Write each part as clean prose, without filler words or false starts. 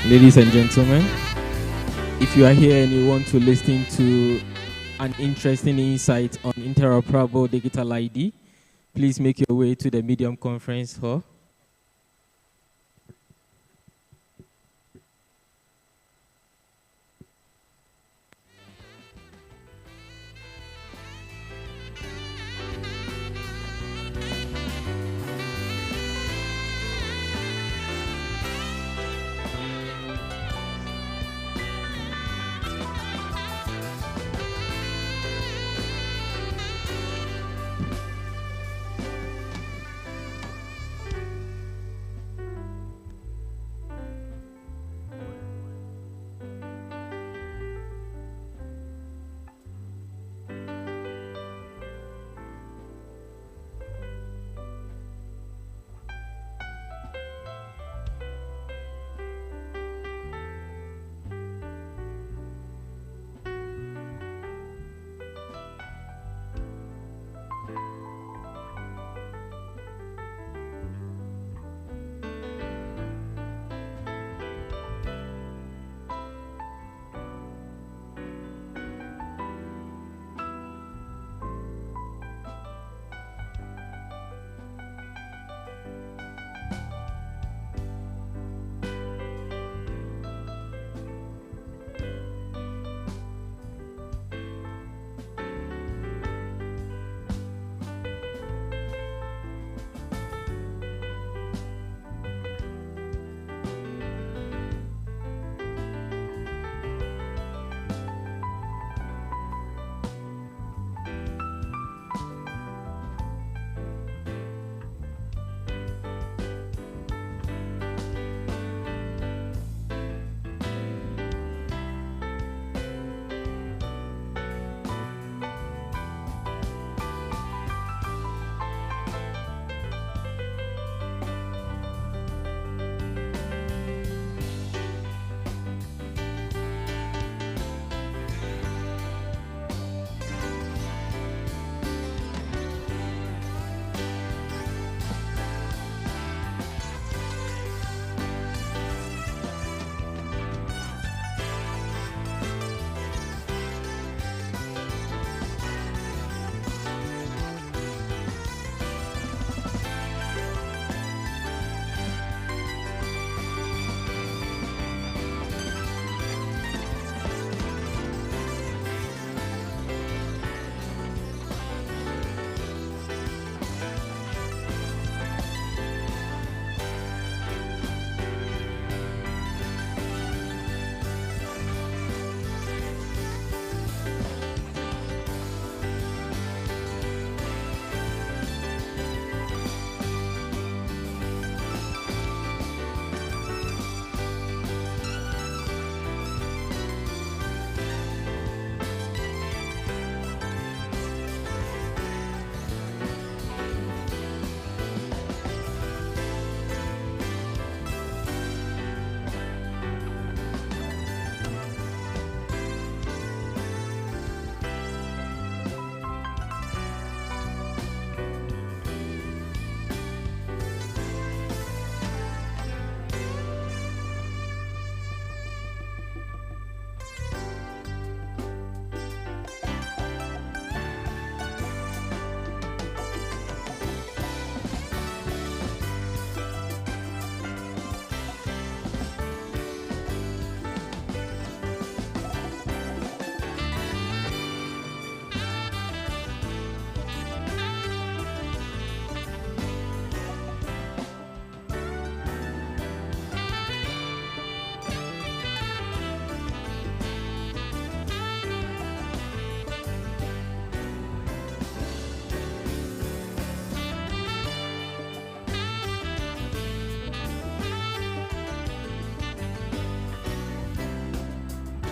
Ladies and gentlemen, if you are here and you want to listen to an interesting insight on interoperable digital ID, please make your way to the Medium Conference Hall.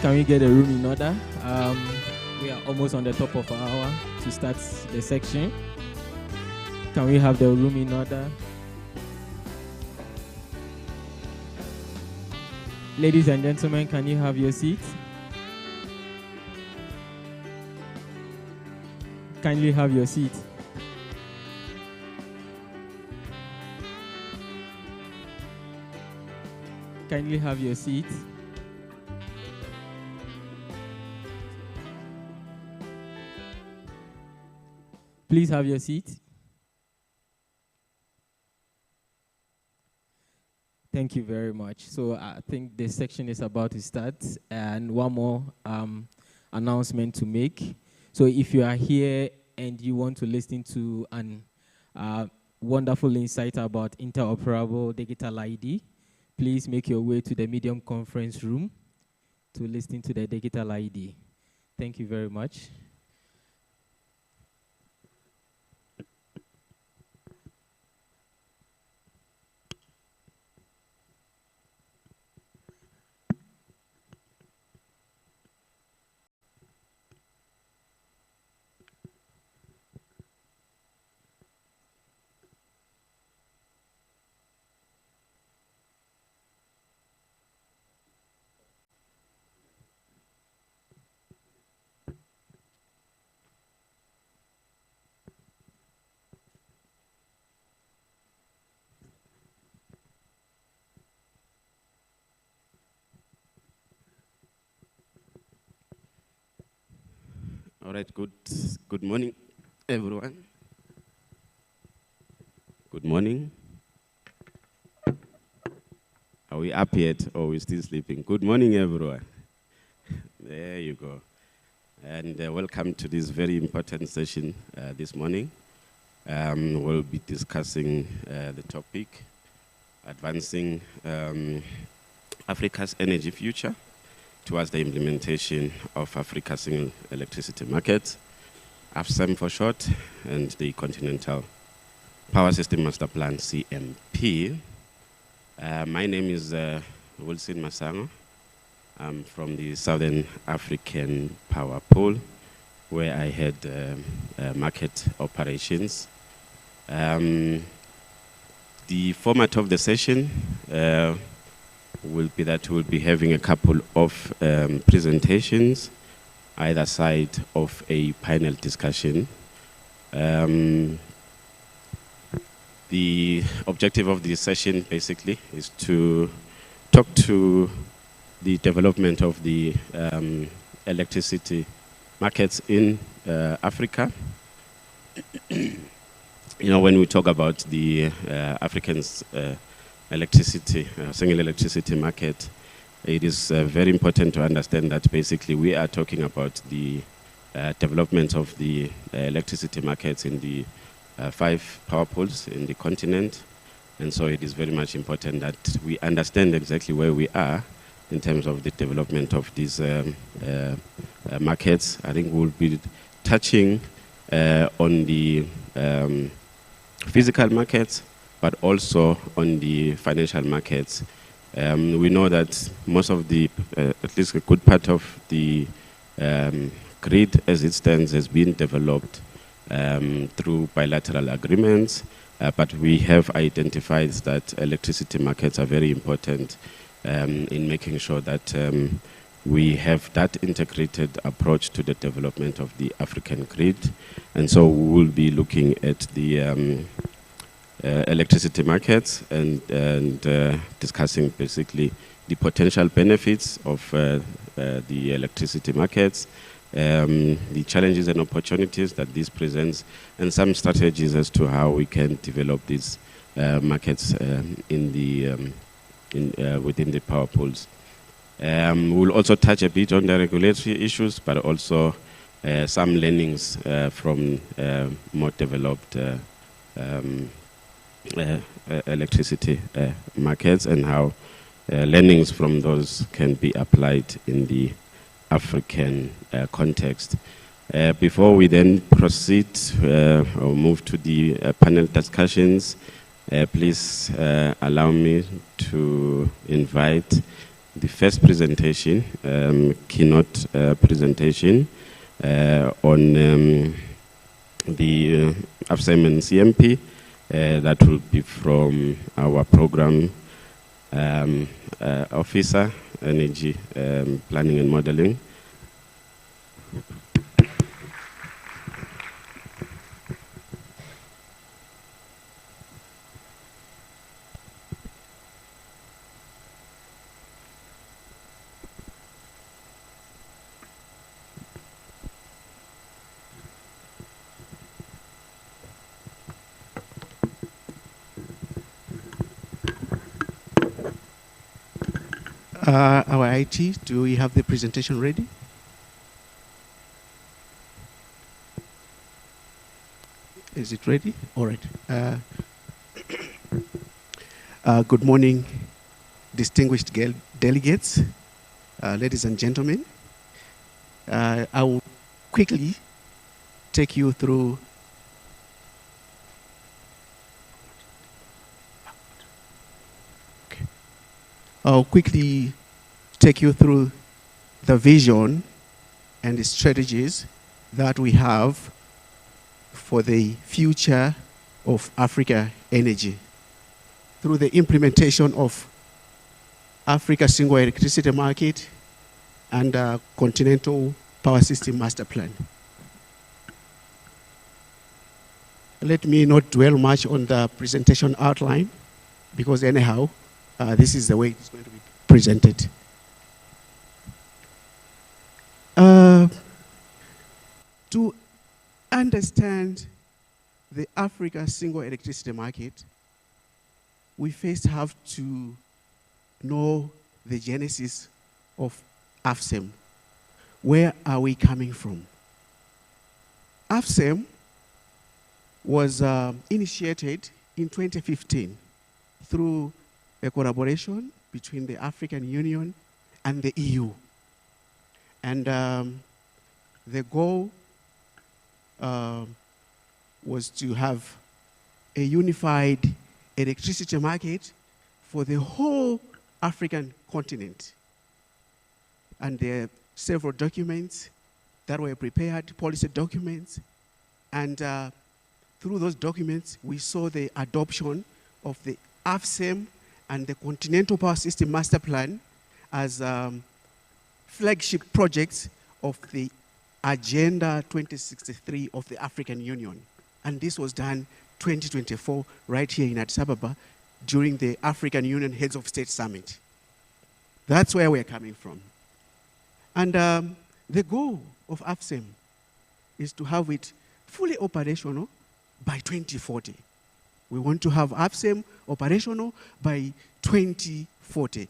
Can we get a room in order? We are almost on the top of our hour to start the section. Can we have the room in order? Ladies and gentlemen, can you have your seats? Kindly have your seats. kindly have your seat. Please have your seat. Thank you very much. So I think the section is about to start, and one more announcement to make. So if you are here and you want to listen to an wonderful insight about interoperable digital ID, please make your way to the Medium conference room to listen to the digital ID. Thank you very much. All right, good morning, everyone. Good morning. Are we up yet or are we still sleeping? Good morning, everyone. There you go. And welcome to this very important session this morning. We'll be discussing the topic, advancing Africa's energy future towards the implementation of Africa's single electricity market, AFSEM for short, and the Continental Power System Master Plan, CMP. My name is Wilson Masango. I'm from the Southern African Power Pool, where I had market operations. The format of the session will be that we'll be having a couple of presentations, either side of a panel discussion. The objective of this session basically is to talk to the development of the electricity markets in Africa. You know, when we talk about the Africans' electricity, single electricity market, it is very important to understand that basically we are talking about the development of the electricity markets in the 5 power pools in the continent. And so it is very much important that we understand exactly where we are in terms of the development of these markets. I think we'll be touching on the physical markets, but also on the financial markets. We know that most of the, at least a good part of the grid as it stands has been developed through bilateral agreements, but we have identified that electricity markets are very important in making sure that we have that integrated approach to the development of the African grid. And so we will be looking at the electricity markets and discussing basically the potential benefits of the electricity markets, the challenges and opportunities that this presents, and some strategies as to how we can develop these markets in the within the power pools. We'll also touch a bit on the regulatory issues, but also some learnings from more developed electricity markets, and how learnings from those can be applied in the African context. Before we then proceed or move to the panel discussions, please allow me to invite the first presentation, keynote presentation on the AFSEM and CMP. That will be from our program officer, energy planning and modeling. Our IT, do we have the presentation ready? Is it ready? All right. Good morning, distinguished delegates, ladies and gentlemen. I will quickly take you through I'll quickly take you through the vision and the strategies that we have for the future of Africa energy through the implementation of Africa Single Electricity Market and Continental Power System Master Plan. Let me not dwell much on the presentation outline, because anyhow, this is the way it's going to be presented. To understand the Africa Single Electricity Market, we first have to know the genesis of AFSEM. Where are we coming from? AFSEM was initiated in 2015 through a collaboration between the African Union and the EU. And the goal was to have a unified electricity market for the whole African continent. And there are several documents that were prepared, policy documents, and through those documents, we saw the adoption of the AFSEM and the Continental Power System Master Plan as flagship projects of the Agenda 2063 of the African Union. And this was done 2024 right here in Addis Ababa during the African Union Heads of State Summit. That's where we're coming from. And the goal of AFSEM is to have it fully operational by 2040. We want to have AFSEM operational by 2040.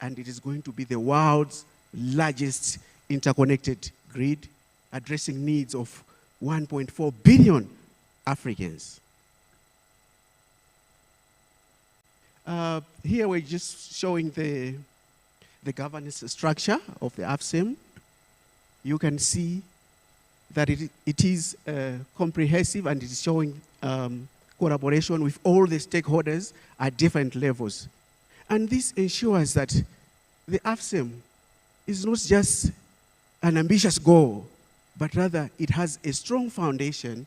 And it is going to be the world's largest interconnected grid, addressing needs of 1.4 billion Africans. Here we're just showing the governance structure of the AFSEM. You can see that it is comprehensive, and it is showing collaboration with all the stakeholders at different levels. And this ensures that the AFSEM is not just an ambitious goal, but rather it has a strong foundation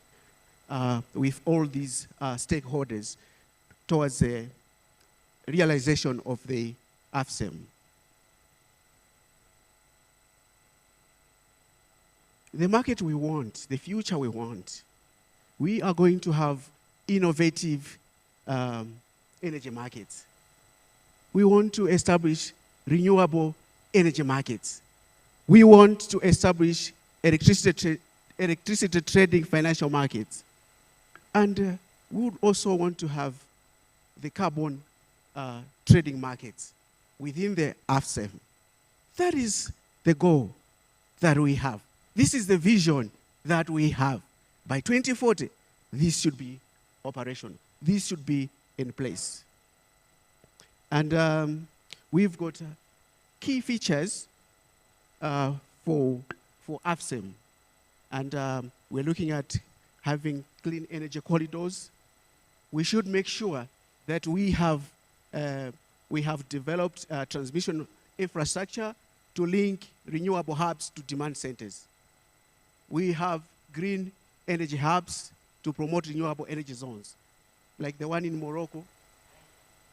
with all these stakeholders towards the realization of the AFSEM. The market we want, the future we want, we are going to have innovative energy markets. We want to establish renewable energy markets. We want to establish electricity trading financial markets. And we would also want to have the carbon trading markets within the AFSEM. That is the goal that we have. This is the vision that we have. By 2040, this should be operational. This should be in place. And we've got key features for AFSEM. And we're looking at having clean energy corridors. We should make sure that we have developed transmission infrastructure to link renewable hubs to demand centers. We have green energy hubs to promote renewable energy zones, like the one in Morocco,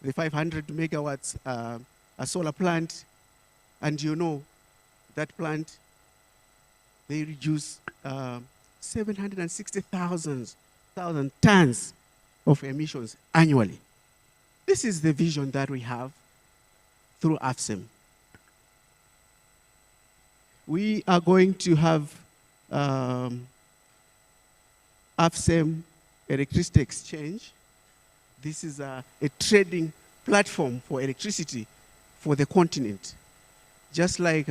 the 500 megawatts a solar plant. And you know, that plant, they reduce 760,000 tons of emissions annually. This is the vision that we have through AFSEM. We are going to have AFSEM Electricity Exchange. This is a trading platform for electricity for the continent. Just like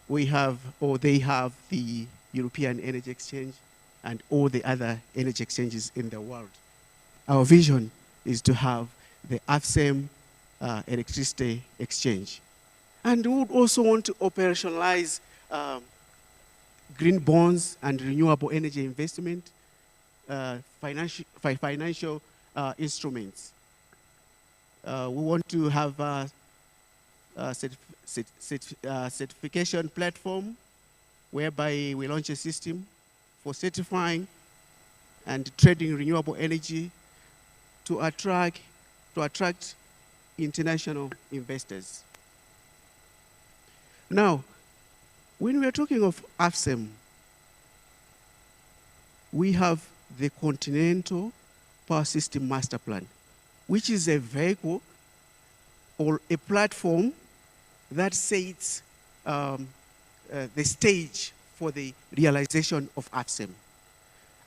we have, or they have, the European Energy Exchange and all the other energy exchanges in the world. Our vision is to have the AFSEM electricity exchange. And we would also want to operationalize green bonds and renewable energy investment, financial instruments. We want to have a certification platform whereby we launch a system for certifying and trading renewable energy to attract international investors. Now, when we are talking of AFSEM, we have the Continental Power System Master Plan, which is a vehicle or a platform that sets the stage for the realization of AFSEM.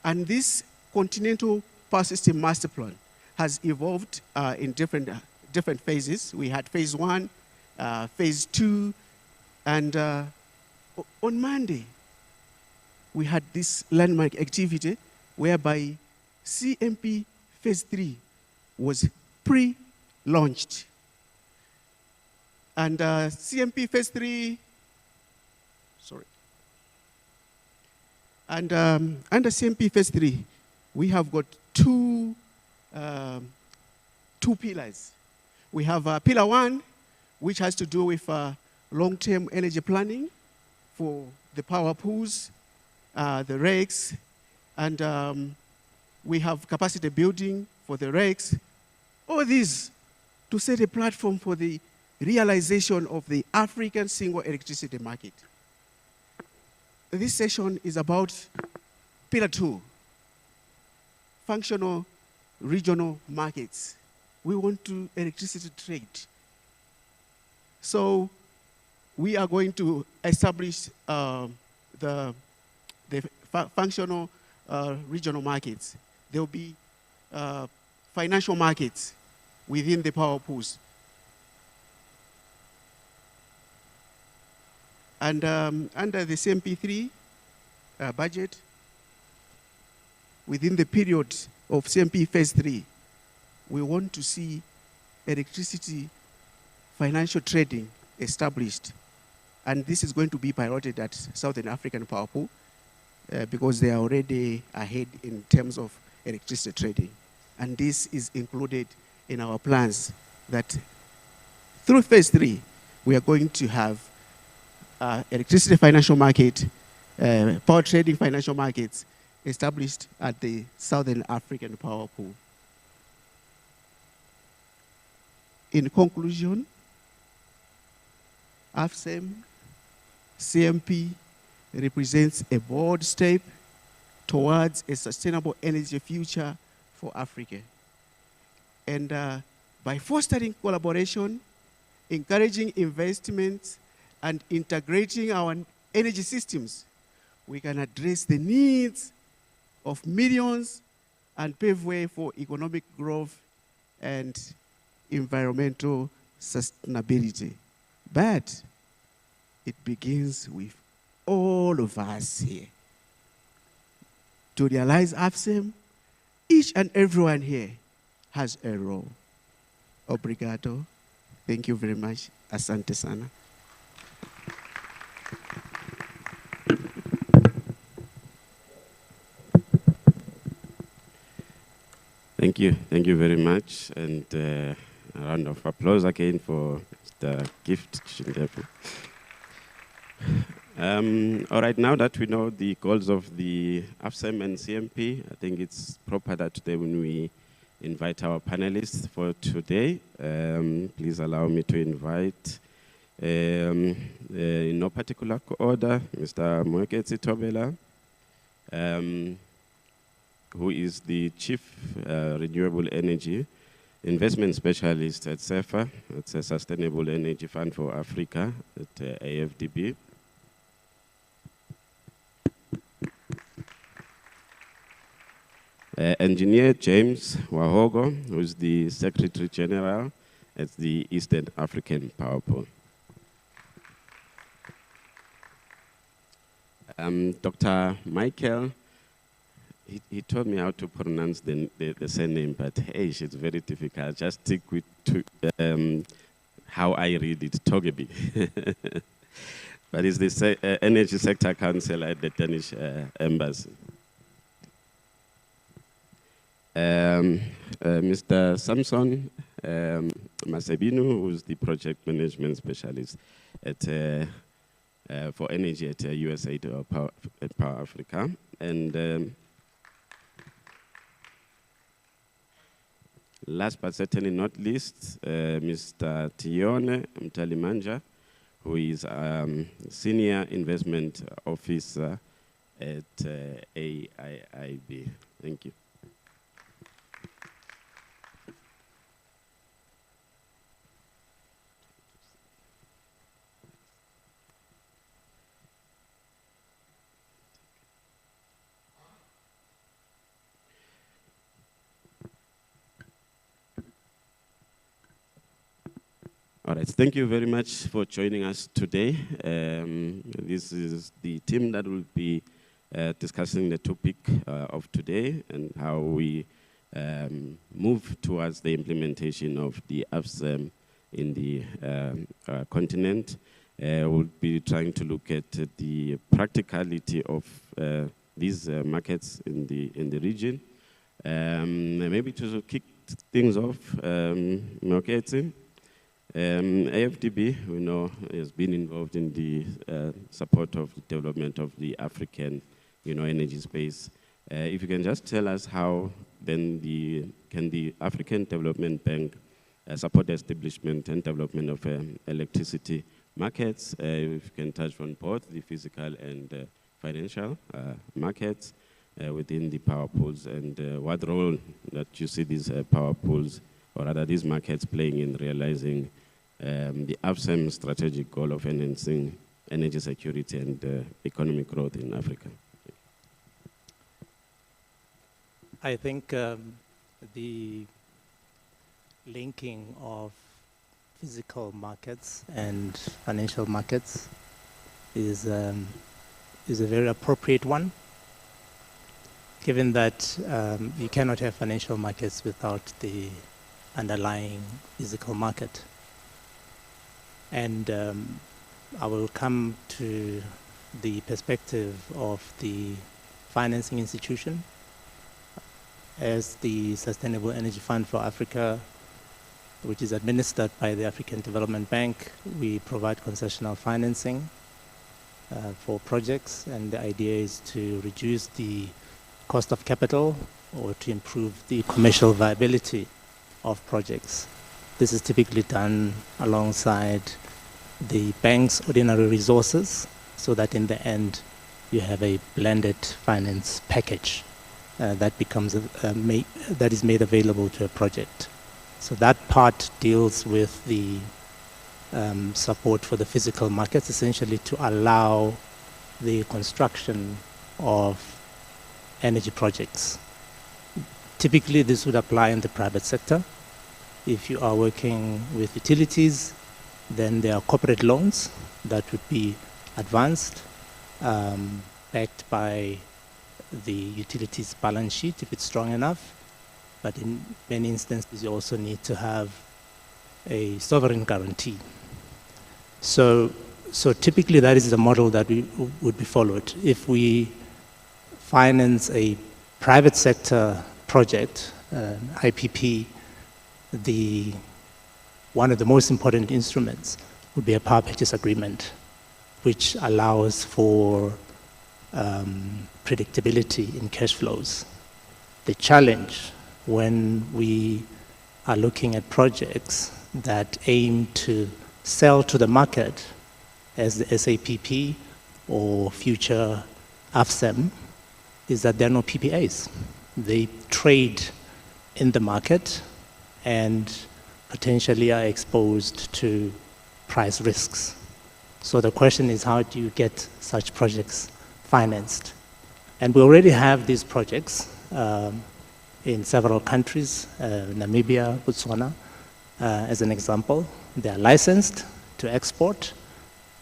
And this Continental Power System Master Plan has evolved in different phases. We had phase 1, phase 2, and on Monday, we had this landmark activity whereby CMP phase 3 was pre-launched. And CMP phase 3, and under CMP phase 3, we have got two pillars. We have pillar 1, which has to do with long-term energy planning for the power pools, the RECs, and we have capacity building for the RECs. All these to set a platform for the realization of the African single electricity market. This session is about pillar 2, functional regional markets. We want to electricity trade. So we are going to establish the functional regional markets. There will be financial markets within the power pools. And under the CMP3 budget, within the period of CMP phase 3, we want to see electricity financial trading established. And this is going to be piloted at Southern African Power Pool because they are already ahead in terms of electricity trading. And this is included in our plans that through phase 3, we are going to have electricity financial market, power trading financial markets established at the Southern African Power Pool. In conclusion, AFSEM CMP represents a bold step towards a sustainable energy future for Africa. And by fostering collaboration, encouraging investments, and integrating our energy systems, we can address the needs of millions and pave way for economic growth and environmental sustainability. But it begins with all of us here. To realize AFSEM, each and everyone here has a role. Obrigado. Thank you very much. Asante sana. Thank you. Thank you very much. And a round of applause again for the gift. All right, now that we know the goals of the AFSEM and CMP, I think it's proper that today when we invite our panelists for today, please allow me to invite, in no particular order, Mr. Mweketsi Tobela, who is the Chief Renewable Energy Investment Specialist at SEFA. It's a Sustainable Energy Fund for Africa at AFDB. Engineer James Wahogo, who is the Secretary General as the Eastern African Power Pool. Dr. Michael, he told me how to pronounce the surname, but hey, it's very difficult. Just stick with how I read it, Togeby. But it's the Energy Sector Council at the Danish Embassy. Mr. Samson Masebinu, who's the project management specialist at, for energy at USAID or Power Africa. And last but certainly not least, Mr. Tione Mtalimanja, who is Senior Investment Officer at AIIB. Thank you. All right, thank you very much for joining us today. This is the team that will be discussing the topic of today and how we move towards the implementation of the AFSEM in the continent. We'll be trying to look at the practicality of these markets in the region. Maybe to kick things off, Mokete. AFDB, we know, has been involved in the support of the development of the African, energy space. If you can just tell us how then can the African Development Bank support the establishment and development of electricity markets? If you can touch on both the physical and financial markets within the power pools, and what role that you see these power pools, or rather these markets, playing in realizing the AFSEM strategic goal of enhancing energy security and economic growth in Africa. I think the linking of physical markets and financial markets is a very appropriate one, given that you cannot have financial markets without the underlying physical market. And I will come to the perspective of the financing institution. As the Sustainable Energy Fund for Africa, which is administered by the African Development Bank, we provide concessional financing for projects, and the idea is to reduce the cost of capital or to improve the commercial viability of projects. This is typically done alongside the bank's ordinary resources, so that in the end you have a blended finance package that becomes that is made available to a project. So that part deals with the support for the physical markets, essentially to allow the construction of energy projects. Typically, this would apply in the private sector. If you are working with utilities, then there are corporate loans that would be advanced, backed by the utilities balance sheet if it's strong enough. But in many instances, you also need to have a sovereign guarantee. So typically, that is the model that would be followed. If we finance a private sector project, IPP, one of the most important instruments would be a power purchase agreement, which allows for predictability in cash flows. The challenge when we are looking at projects that aim to sell to the market as the SAPP or future AFSEM is that there are no PPAs. They trade in the market and potentially are exposed to price risks. So the question is, how do you get such projects financed? And we already have these projects in several countries, Namibia, Botswana, as an example. They are licensed to export,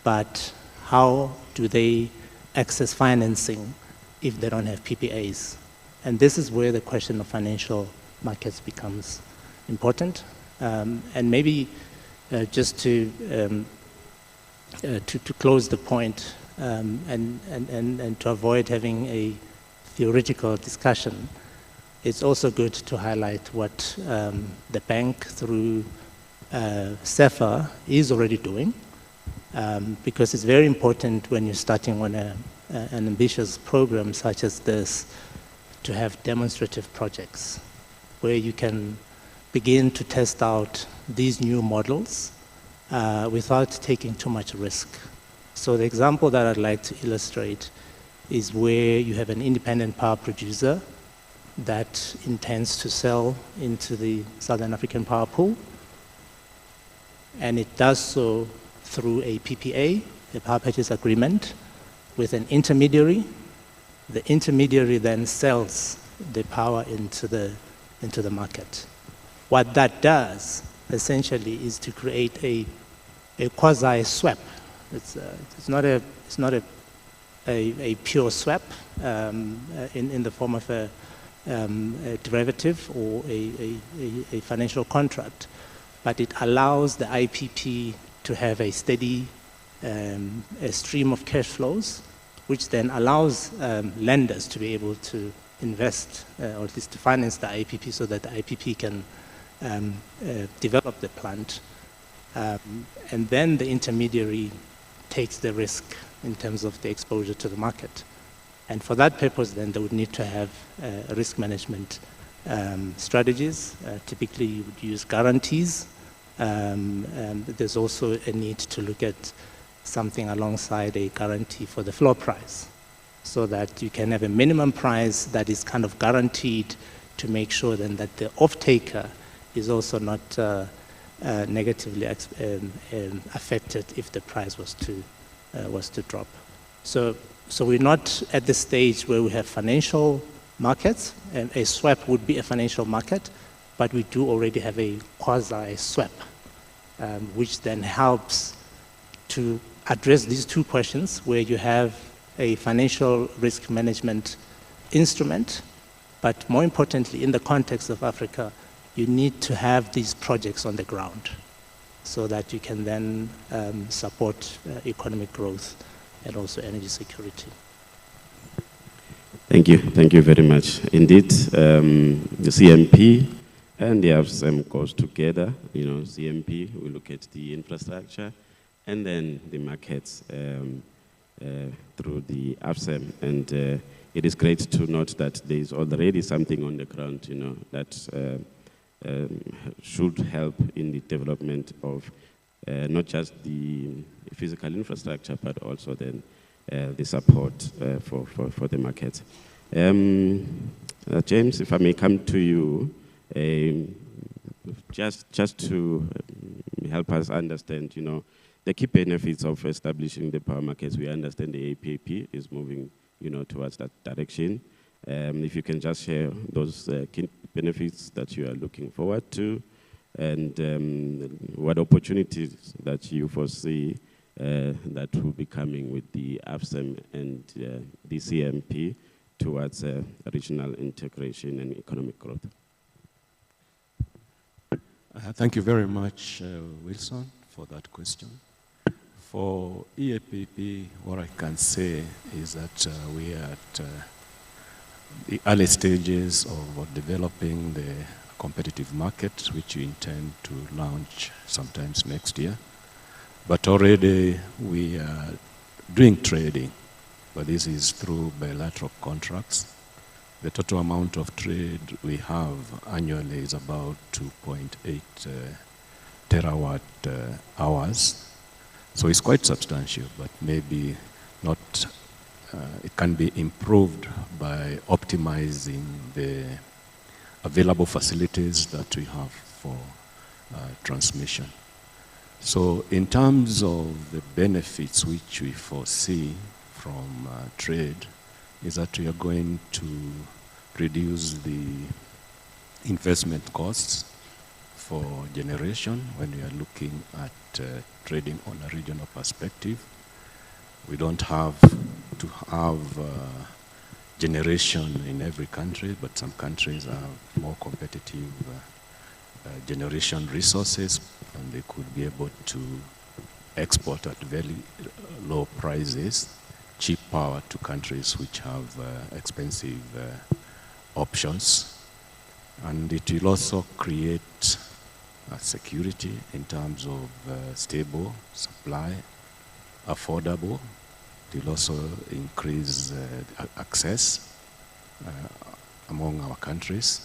but how do they access financing if they don't have PPAs? And this is where the question of financial markets becomes important. And maybe just to close the point and to avoid having a theoretical discussion, it's also good to highlight what the bank through CEFA is already doing, because it's very important when you're starting on an ambitious program such as this to have demonstrative projects where you can begin to test out these new models without taking too much risk. So the example that I'd like to illustrate is where you have an independent power producer that intends to sell into the Southern African power pool, and it does so through a PPA, a power purchase agreement, with an intermediary. The intermediary then sells the power into the market. What that does essentially is to create a quasi-swap. It's not a pure swap in the form of a derivative or a financial contract, but it allows the IPP to have a steady a stream of cash flows, which then allows lenders to be able to invest or at least to finance the IPP so that the IPP can develop the plant. And then the intermediary takes the risk in terms of the exposure to the market. And for that purpose, then they would need to have risk management strategies. Typically, you would use guarantees. There's also a need to look at something alongside a guarantee for the floor price, so that you can have a minimum price that is kind of guaranteed to make sure then that the off-taker is also not negatively affected if the price was to drop. So we're not at the stage where we have financial markets, and a swap would be a financial market, but we do already have a quasi-swap, which then helps to address these two questions, where you have a financial risk management instrument, but more importantly, in the context of Africa, you need to have these projects on the ground so that you can then support economic growth and also energy security. Thank you very much. Indeed, the CMP and the AFSEM goes together. You know, CMP, we look at the infrastructure, and then the markets through the AFSEM. And it is great to note that there is already something on the ground, you know, that should help in the development of not just the physical infrastructure, but also then the support for the market. James, if I may come to you, just to help us understand, you know, the key benefits of establishing the power markets. We understand the APP is moving, you know, towards that direction. If you can just share those key benefits that you are looking forward to, and what opportunities that you foresee that will be coming with the AFSEM and the CMP towards regional integration and economic growth. Thank you very much, Wilson, for that question. For EAPP, what I can say is that we are at the early stages of developing the competitive market, which we intend to launch sometimes next year. But already we are doing trading, but this is through bilateral contracts. The total amount of trade we have annually is about 2.8 terawatt hours. So it's quite substantial, but maybe not, it can be improved by optimizing the available facilities that we have for transmission. So in terms of the benefits which we foresee from trade, is that we are going to reduce the investment costs for generation when we are looking at trading on a regional perspective. We don't have to have generation in every country, but some countries have more competitive generation resources, and they could be able to export at very low prices, cheap power to countries which have expensive options. And it will also create security in terms of stable supply, affordable. It will also increase access among our countries,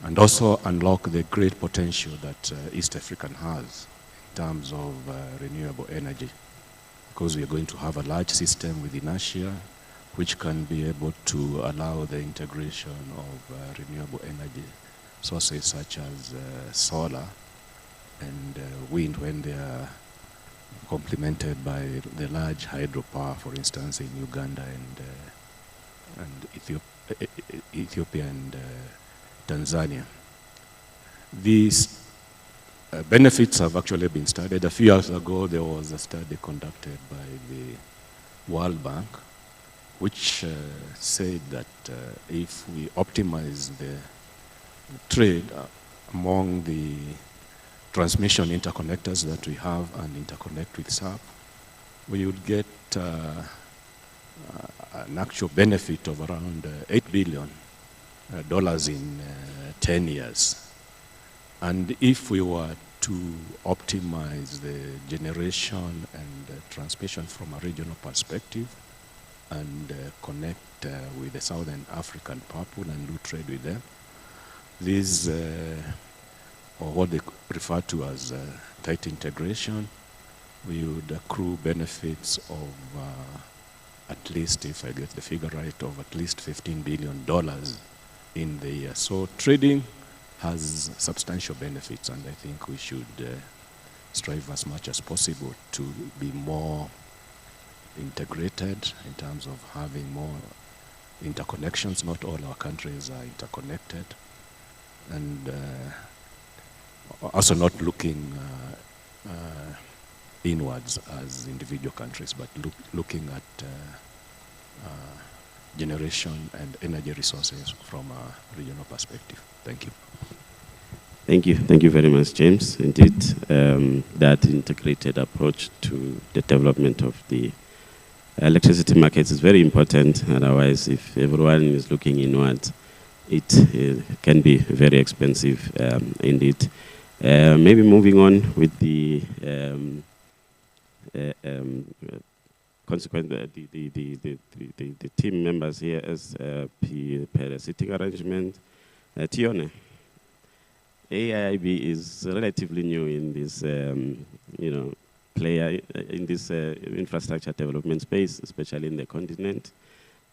and also unlock the great potential that East Africa has in terms of renewable energy, because we are going to have a large system with inertia which can be able to allow the integration of renewable energy sources such as solar and wind when they are complemented by the large hydropower, for instance, in Uganda and Ethiopia and Tanzania. These benefits have actually been studied. A few years ago, there was a study conducted by the World Bank, which said that if we optimize the trade among the transmission interconnectors that we have and interconnect with SAP, we would get an actual benefit of around $8 billion in 10 years. And if we were to optimize the generation and transmission from a regional perspective and connect with the Southern African pool and do trade with them, these, or what they refer to as tight integration, we would accrue benefits of at least, if I get the figure right, of at least $15 billion in the year. So trading has substantial benefits, and I think we should strive as much as possible to be more integrated in terms of having more interconnections. Not all our countries are interconnected, and also not looking inwards as individual countries, but looking at generation and energy resources from a regional perspective. Thank you. Thank you very much, James. Indeed, that integrated approach to the development of the electricity markets is very important. Otherwise, if everyone is looking inward, it can be very expensive indeed. Maybe moving on with the consequent, the team members here as per the sitting arrangement. Tione, AIIB is relatively new in this, player in this infrastructure development space, especially in the continent.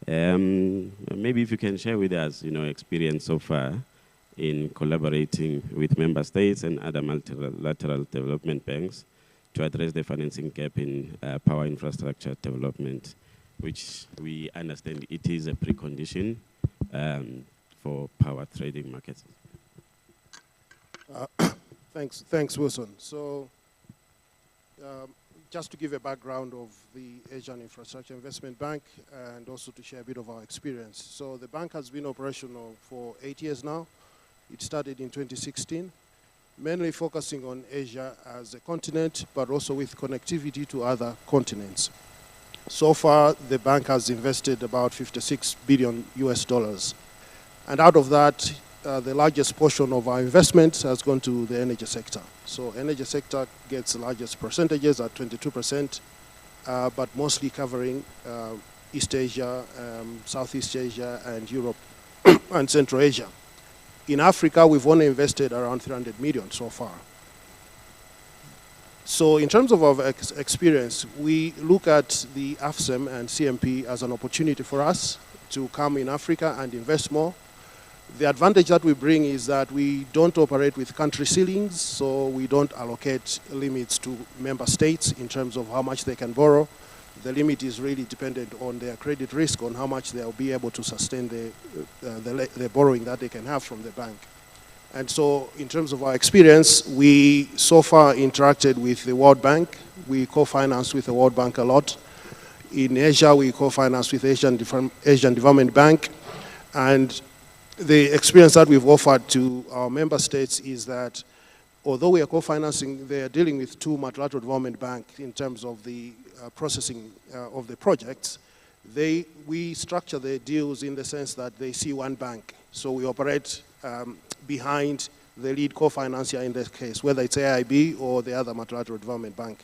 Maybe if you can share with us, experience so far in collaborating with member states and other multilateral development banks to address the financing gap in power infrastructure development, which we understand it is a precondition for power trading markets. Thanks, Wilson. So, just to give a background of the Asian Infrastructure Investment Bank and also to share a bit of our experience. So the bank has been operational for 8 years now. It started in 2016, mainly focusing on Asia as a continent, but also with connectivity to other continents. So far, the bank has invested about $56 billion US. And out of that, the largest portion of our investment has gone to the energy sector. So energy sector gets the largest percentages at 22%, but mostly covering East Asia, Southeast Asia, and Europe and Central Asia. In Africa, we've only invested around 300 million so far. So in terms of our experience, we look at the AFSEM and CMP as an opportunity for us to come in Africa and invest more. The advantage that we bring is that we don't operate with country ceilings, so we don't allocate limits to member states in terms of how much they can borrow. The limit is really dependent on their credit risk, on how much they'll be able to sustain the borrowing that they can have from the bank. And so in terms of our experience, we so far interacted with the World Bank. We co-finance with the World Bank a lot. In Asia, we co-finance with Asian Development Bank. And the experience that we've offered to our member states is that although we are co-financing, they are dealing with two multilateral development banks in terms of the processing of the projects. We structure the deals in the sense that they see one bank. So we operate behind the lead co-financier in this case, whether it's AIB or the other multilateral development bank.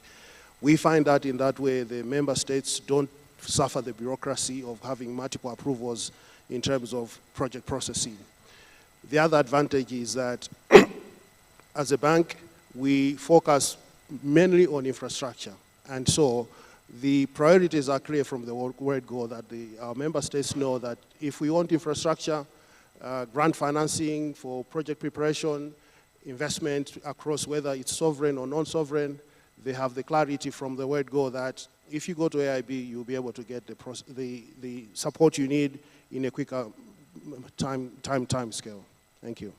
We find that in that way, the member states don't suffer the bureaucracy of having multiple approvals in terms of project processing. The other advantage is that as a bank, we focus mainly on infrastructure. And so the priorities are clear from the word go that our member states know that if we want infrastructure, grant financing for project preparation, investment across whether it's sovereign or non-sovereign, they have the clarity from the word go that if you go to AIB, you'll be able to get the support you need in a quicker time scale. Thank you.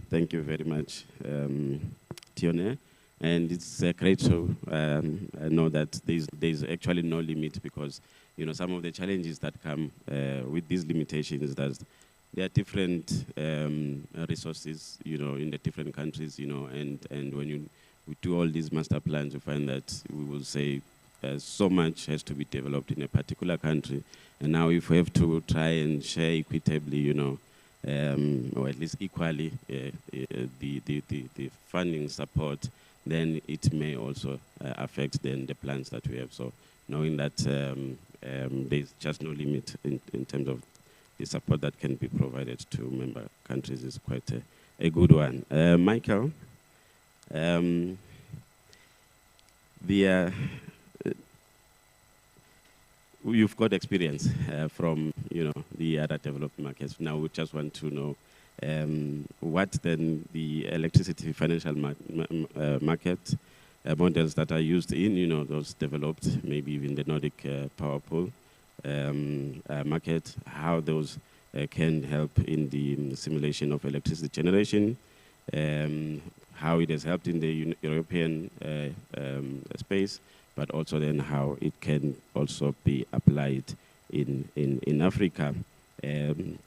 Thank you very much, Tione. And it's great to know that there's actually no limit, because some of the challenges that come with these limitations is that there are different resources, in the different countries, and when we do all these master plans, we find that we will say so much has to be developed in a particular country, and now if we have to try and share equitably, or at least equally, the funding support, then it may also affect then the plans that we have. So knowing that there's just no limit in terms of the support that can be provided to member countries is quite a good one. Michael, you've got experience from the other developed markets. Now we just want to know what then the electricity financial market models that are used in those developed, maybe even the Nordic power pool market, how those can help in the simulation of electricity generation, how it has helped in the European space, but also then how it can also be applied in Africa,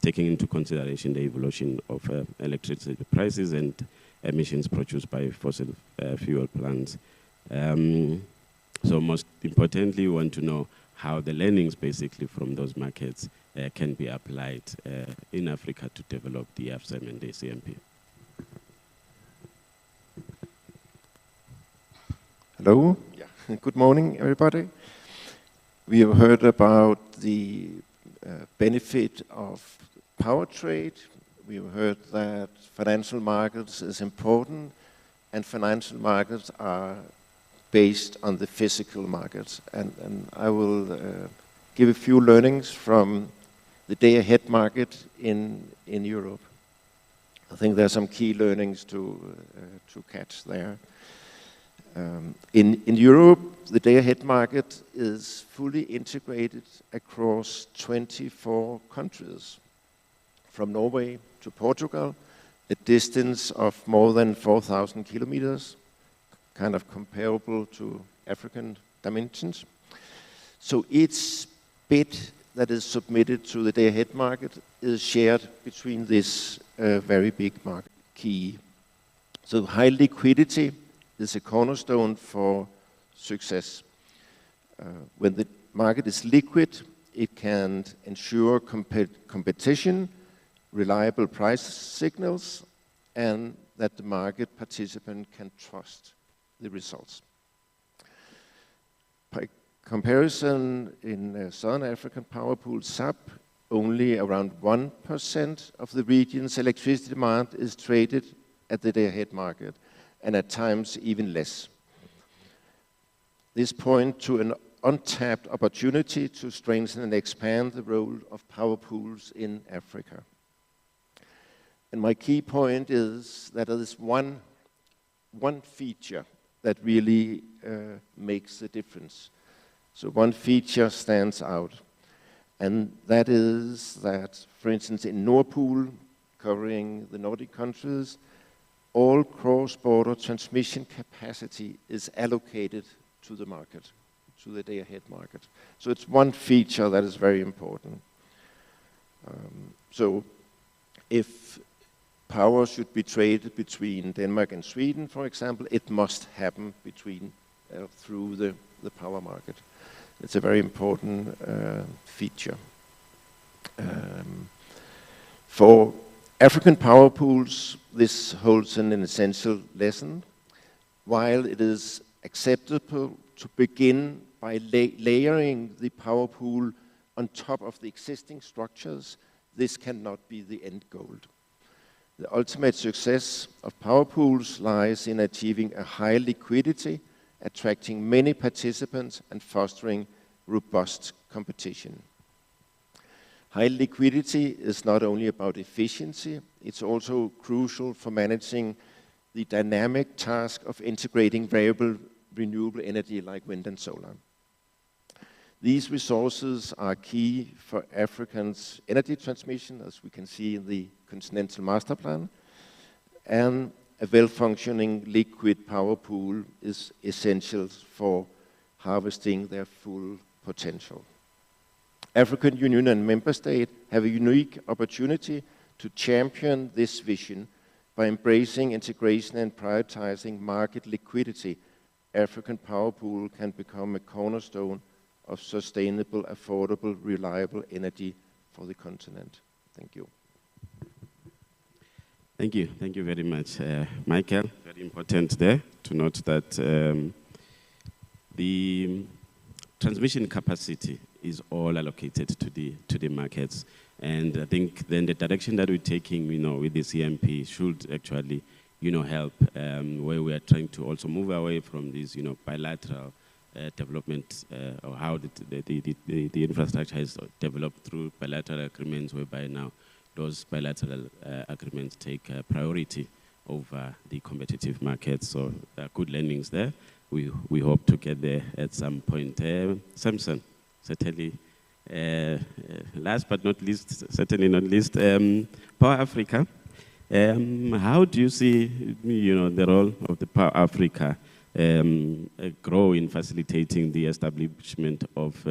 taking into consideration the evolution of electricity prices and emissions produced by fossil fuel plants. So most importantly, we want to know how the learnings basically from those markets can be applied in Africa to develop the AFSEM and the CMP. Hello. Yeah. Good morning, everybody. We have heard about the benefit of power trade. We have heard that financial markets is important, and financial markets are based on the physical markets. And I will give a few learnings from the day-ahead market in Europe. I think there are some key learnings to catch there. In Europe, the day-ahead market is fully integrated across 24 countries, from Norway to Portugal, a distance of more than 4,000 kilometers, kind of comparable to African dimensions. So each bid that is submitted to the day-ahead market is shared between this very big market key. So high liquidity is a cornerstone for success. When the market is liquid, it can ensure competition, reliable price signals, and that the market participant can trust the results. By comparison, in Southern African power pool SAP, only around 1% of the region's electricity demand is traded at the day-ahead market, and at times even less. This points to an untapped opportunity to strengthen and expand the role of power pools in Africa. And my key point is that there is one feature that really makes the difference. So one feature stands out, and that is that, for instance, in Nord Pool, covering the Nordic countries, all cross-border transmission capacity is allocated to the market, to the day-ahead market. So it's one feature that is very important. So if power should be traded between Denmark and Sweden, for example, it must happen through the power market. It's a very important feature. For African power pools, this holds an essential lesson. While it is acceptable to begin by layering the power pool on top of the existing structures, this cannot be the end goal. The ultimate success of power pools lies in achieving a high liquidity, attracting many participants, and fostering robust competition. High liquidity is not only about efficiency, it's also crucial for managing the dynamic task of integrating variable renewable energy like wind and solar. These resources are key for Africa's energy transmission, as we can see in the Continental Master Plan, and a well-functioning liquid power pool is essential for harvesting their full potential. African Union and member states have a unique opportunity to champion this vision by embracing integration and prioritizing market liquidity. African power pool can become a cornerstone of sustainable, affordable, reliable energy for the continent. Thank you. Thank you. Thank you very much, Michael. Very important there to note that the transmission capacity is all allocated to the markets, and I think then the direction that we're taking, with the CMP should actually, help where we are trying to also move away from this, bilateral development, or how the infrastructure is developed through bilateral agreements, whereby now those bilateral agreements take priority over the competitive markets. So there are good learnings there. We hope to get there at some point. Samson, certainly, last but not least, certainly not least, Power Africa. How do you see, the role of the Power Africa grow in facilitating the establishment of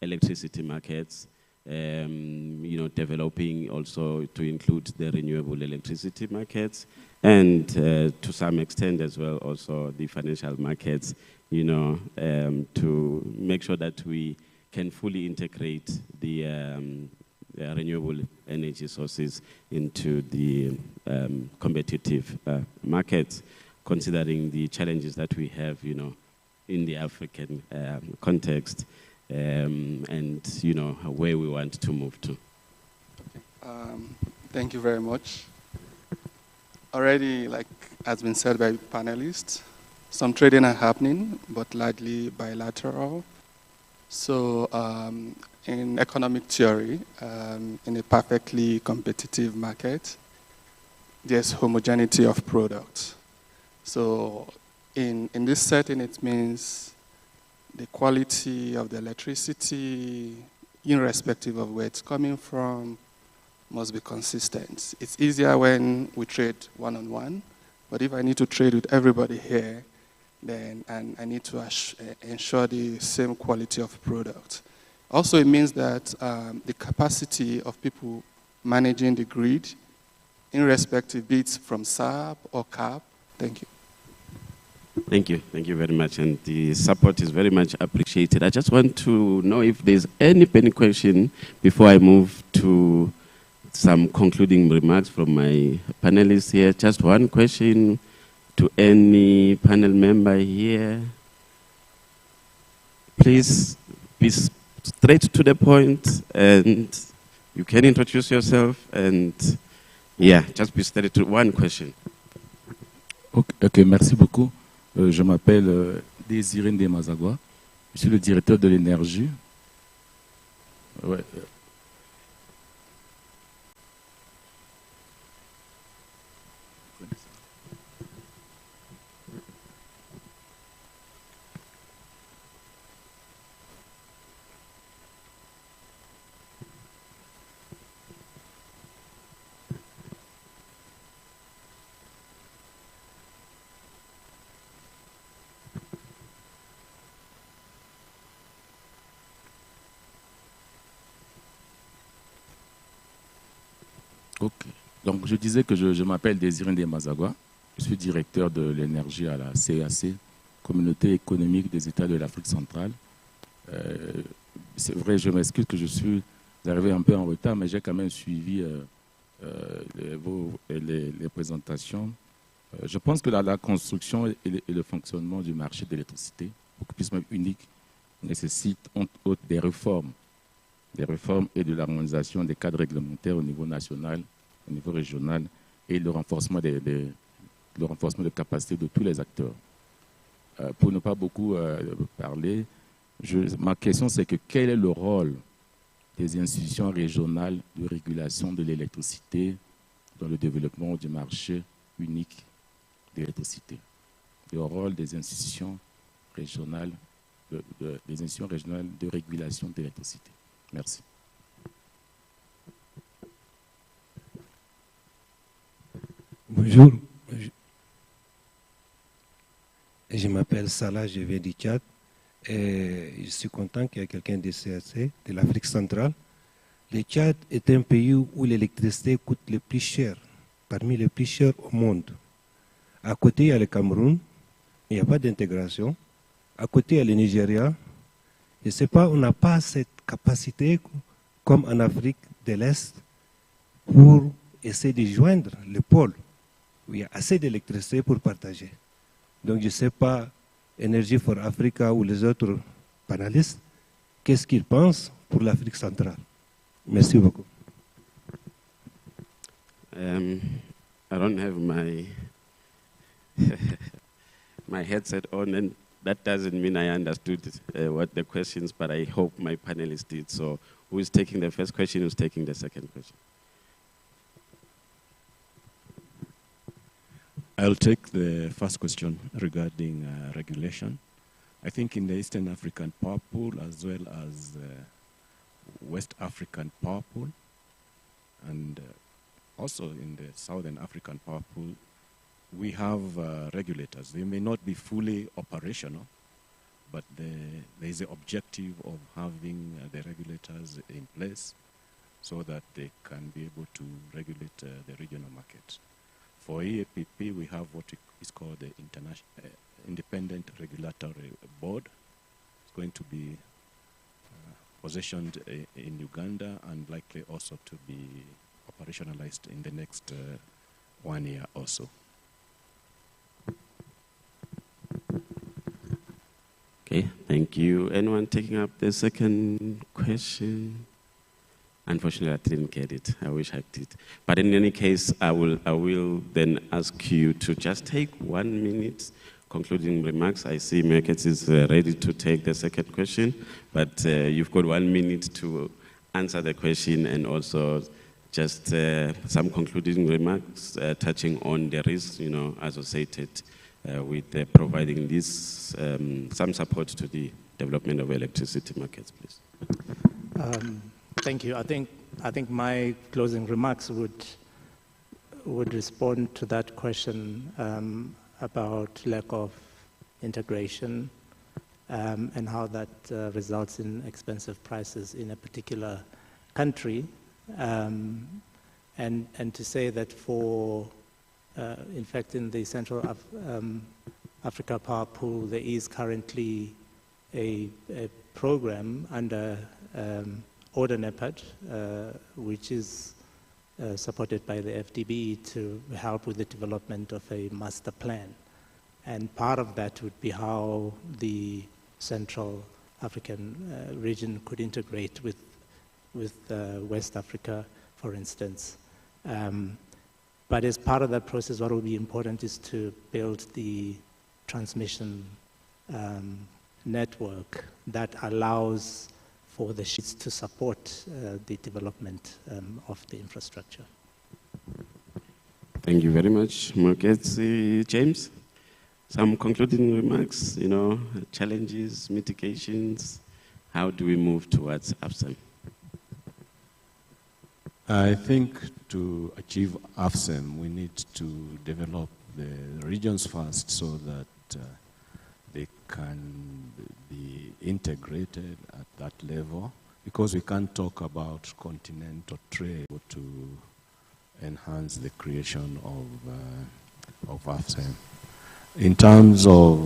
electricity markets, developing also to include the renewable electricity markets, and to some extent as well also the financial markets, to make sure that we can fully integrate the renewable energy sources into the competitive markets, considering the challenges that we have, in the African context, and where we want to move to. Thank you very much. Already, like has been said by panelists, some trading are happening, but largely bilateral. So in economic theory, in a perfectly competitive market, there's homogeneity of products. So in this setting, it means the quality of the electricity, irrespective of where it's coming from, must be consistent. It's easier when we trade one-on-one, but if I need to trade with everybody here, then I need to ensure the same quality of product. Also, it means that the capacity of people managing the grid, irrespective be it from SAP or CAP. Thank you. Thank you. Thank you very much. And the support is very much appreciated. I just want to know if there's any question before I move to some concluding remarks from my panelists here. Just one question to any panel member here. Please be straight to the point, and you can introduce yourself, and just be straight to one question. Ok, merci beaucoup. Je m'appelle Désiré Ndemazagwa. Je suis le directeur de l'énergie. Ouais. Ok. Donc, je disais que je m'appelle Désiré Ndemazagwa. Je suis directeur de l'énergie à la CAC, Communauté économique des États de l'Afrique centrale. C'est vrai, je m'excuse que je suis arrivé un peu en retard, mais j'ai quand même suivi les présentations. Je pense que la construction et le fonctionnement du marché de l'électricité, beaucoup plus même unique, nécessite entre autres des réformes et de l'harmonisation des cadres réglementaires au niveau national, au niveau régional, et le renforcement de capacités de tous les acteurs. Pour ne pas beaucoup parler, ma question c'est que quel est le rôle des institutions régionales de régulation de l'électricité dans le développement du marché unique de l'électricité? Le rôle des institutions régionales de régulation de l'électricité. Merci. Bonjour, je m'appelle Salah, je viens du Tchad et je suis content qu'il y ait quelqu'un du CAC, de l'Afrique centrale. Le Tchad est un pays où l'électricité coûte le plus cher, parmi les plus chers au monde. À côté, il y a le Cameroun, il n'y a pas d'intégration. À côté, il y a le Nigeria. Je ne sais pas, on n'a pas cette capacité, comme en Afrique de l'Est, pour essayer de joindre le pôle où il y a assez d'électricité pour partager. Donc je ne sais pas, Energy for Africa ou les autres panélistes, qu'est-ce qu'ils pensent pour l'Afrique centrale. Merci beaucoup. I don't have my my headset on, and that doesn't mean I understood what the questions, but I hope my panelists did. So who is taking the first question, who's taking the second question? I'll take the first question regarding regulation. I think in the Eastern African Power Pool, as well as West African Power Pool, and also in the Southern African Power Pool, we have regulators. They may not be fully operational, but there is the objective of having the regulators in place so that they can be able to regulate the regional market. For EAPP, we have what is called the Independent Regulatory Board. It's going to be positioned in Uganda and likely also to be operationalized in the next 1 year or so. Okay, thank you. Anyone taking up the second question? Unfortunately, I didn't get it. I wish I did. But in any case, I will then ask you to just take 1 minute concluding remarks. I see Merkets is ready to take the second question, but you've got 1 minute to answer the question and also just some concluding remarks touching on the risks, associated with providing this some support to the development of electricity markets, please. Thank you. I think my closing remarks would respond to that question about lack of integration and how that results in expensive prices in a particular country, and to say that for in fact in the Central Africa Power Pool there is currently a program under AUDA-NEPAD, which is supported by the FDB to help with the development of a master plan. And part of that would be how the Central African region could integrate with West Africa, for instance. But as part of that process, what will be important is to build the transmission network that allows for the sheets to support the development of the infrastructure. Thank you very much, Markets. James, some concluding remarks, challenges, mitigations. How do we move towards AFSEM? I think to achieve AFSEM, we need to develop the regions first so that they can be integrated at that level, because we can't talk about continental trade to enhance the creation of AFSEM. In terms of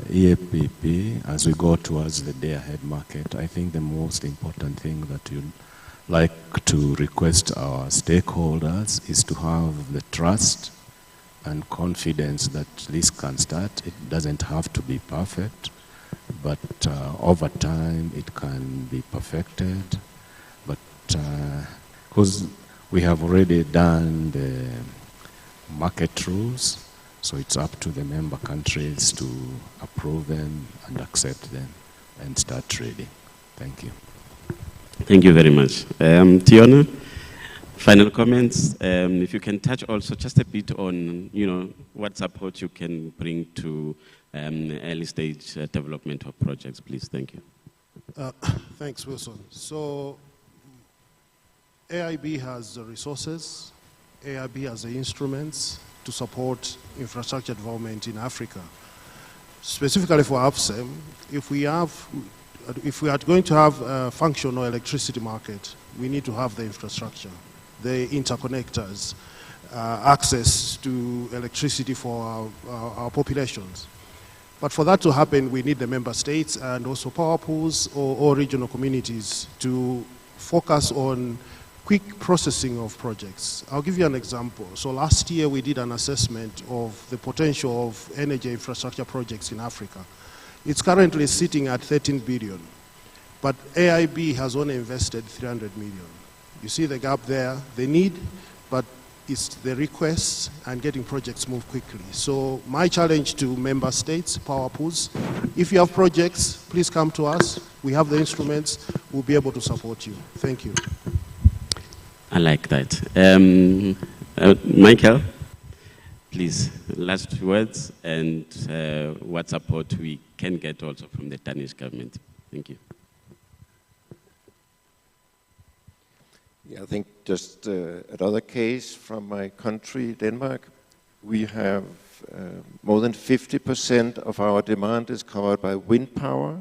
EAPP, as we go towards the day-ahead market, I think the most important thing that you'd like to request our stakeholders is to have the trust and confidence that this can start. It doesn't have to be perfect, but over time it can be perfected. But because we have already done the market rules, so it's up to the member countries to approve them and accept them and start trading. Thank you. Thank you very much. Tiona, final comments. If you can touch also just a bit on, what support you can bring to early stage development of projects, please. Thank you. Thanks, Wilson. So AIB has the resources, AIB has the instruments to support infrastructure development in Africa. Specifically for AFSEM, if we are going to have a functional electricity market, we need to have the infrastructure, the interconnectors, access to electricity for our populations. But for that to happen, we need the member states and also power pools or regional communities to focus on quick processing of projects. I'll give you an example. So last year we did an assessment of the potential of energy infrastructure projects in Africa. It's currently sitting at 13 billion, but AIB has only invested 300 million. You see the gap there, the need, but it's the requests and getting projects moved quickly. So my challenge to member states, power pools, if you have projects, please come to us. We have the instruments, we'll be able to support you. Thank you. I like that. Michael, please, last words and what support we can get also from the Danish government. Thank you. Yeah, I think just another case from my country, Denmark. We have more than 50% of our demand is covered by wind power,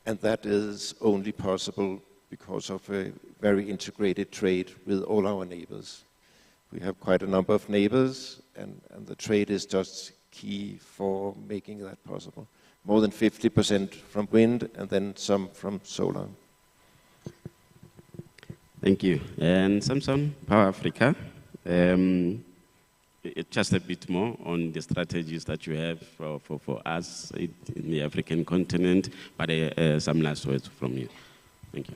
and that is only possible because of a very integrated trade with all our neighbors. We have quite a number of neighbors, and the trade is just key for making that possible. More than 50% from wind, and then some from solar. Thank you. And Samson, Power Africa, just a bit more on the strategies that you have for us in the African continent, but some last words from you. Thank you.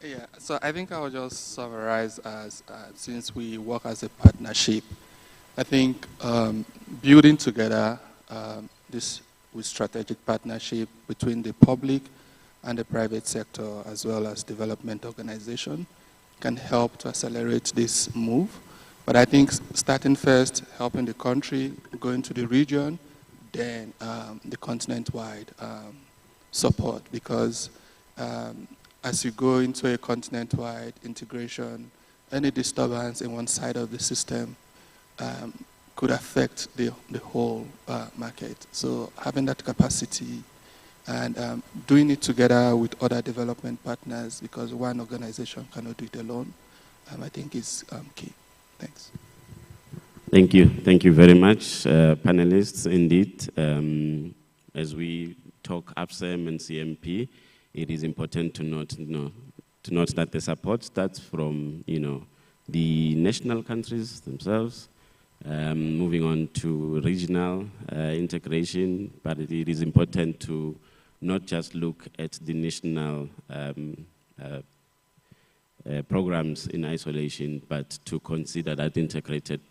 Yeah, so I think I'll just summarize as since we work as a partnership, I think building together this with strategic partnership between the public and the private sector as well as development organization can help to accelerate this move. But I think starting first, helping the country, going to the region, then the continent-wide support, because as you go into a continent-wide integration, any disturbance in one side of the system could affect the whole market. So having that capacity and doing it together with other development partners, because one organization cannot do it alone, I think is key. Thanks. Thank you. Thank you very much, panelists. Indeed, as we talk AFSEM and CMP, it is important to note that the support starts from the national countries themselves, moving on to regional integration. But it is important to not just look at the national programs in isolation, but to consider that integrated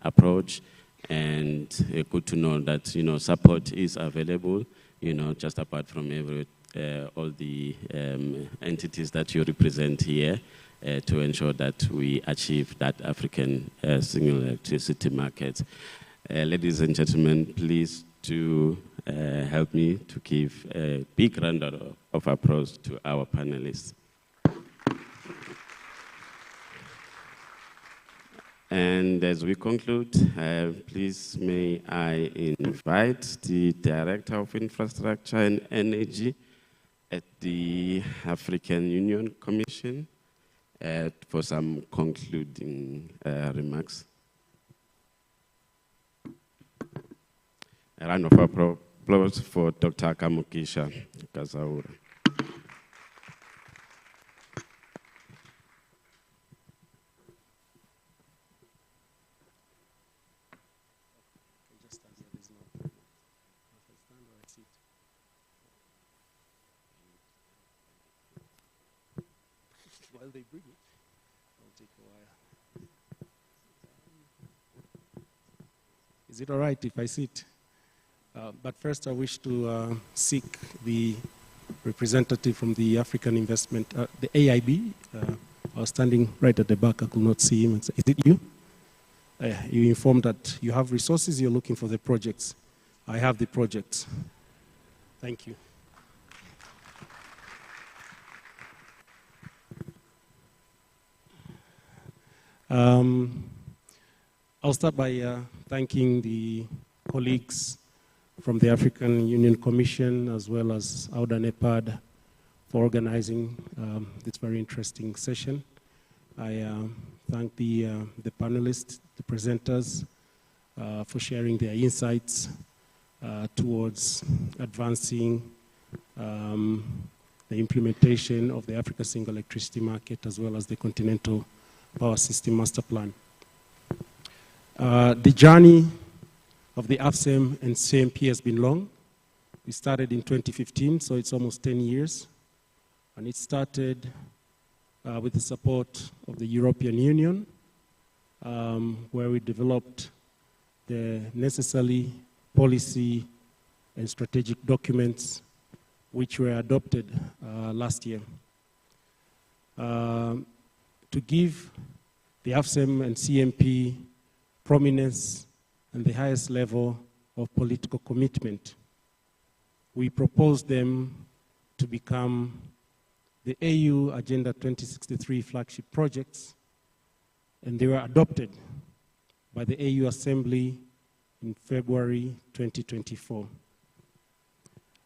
approach. And good to know that support is available. Just apart from all the entities that you represent here, to ensure that we achieve that African single electricity market. Ladies and gentlemen, please do help me to give a big round of applause to our panelists. And as we conclude, please may I invite the Director of Infrastructure and Energy at the African Union Commission, for some concluding remarks. A round of applause for Dr. Kamukisha Kazaura. While they bring it, I'll take a while. Is it all right if I sit? But first I wish to seek the representative from the African Investment, the AIB. I was standing right at the back, I could not see him. And say, is it you? You informed that you have resources, you're looking for the projects. I have the projects. Thank you. I'll start by thanking the colleagues from the African Union Commission as well as AUDA-NEPAD for organizing this very interesting session. I thank the panelists, the presenters, for sharing their insights towards advancing the implementation of the Africa Single Electricity Market as well as the Continental Power System Master Plan. The journey of the AFSEM and CMP has been long. We started in 2015, so it's almost 10 years. And it started with the support of the European Union, where we developed the necessary policy and strategic documents which were adopted last year. To give the AFSEM and CMP prominence and the highest level of political commitment, we proposed them to become the AU Agenda 2063 flagship projects, and they were adopted by the AU Assembly in February 2024.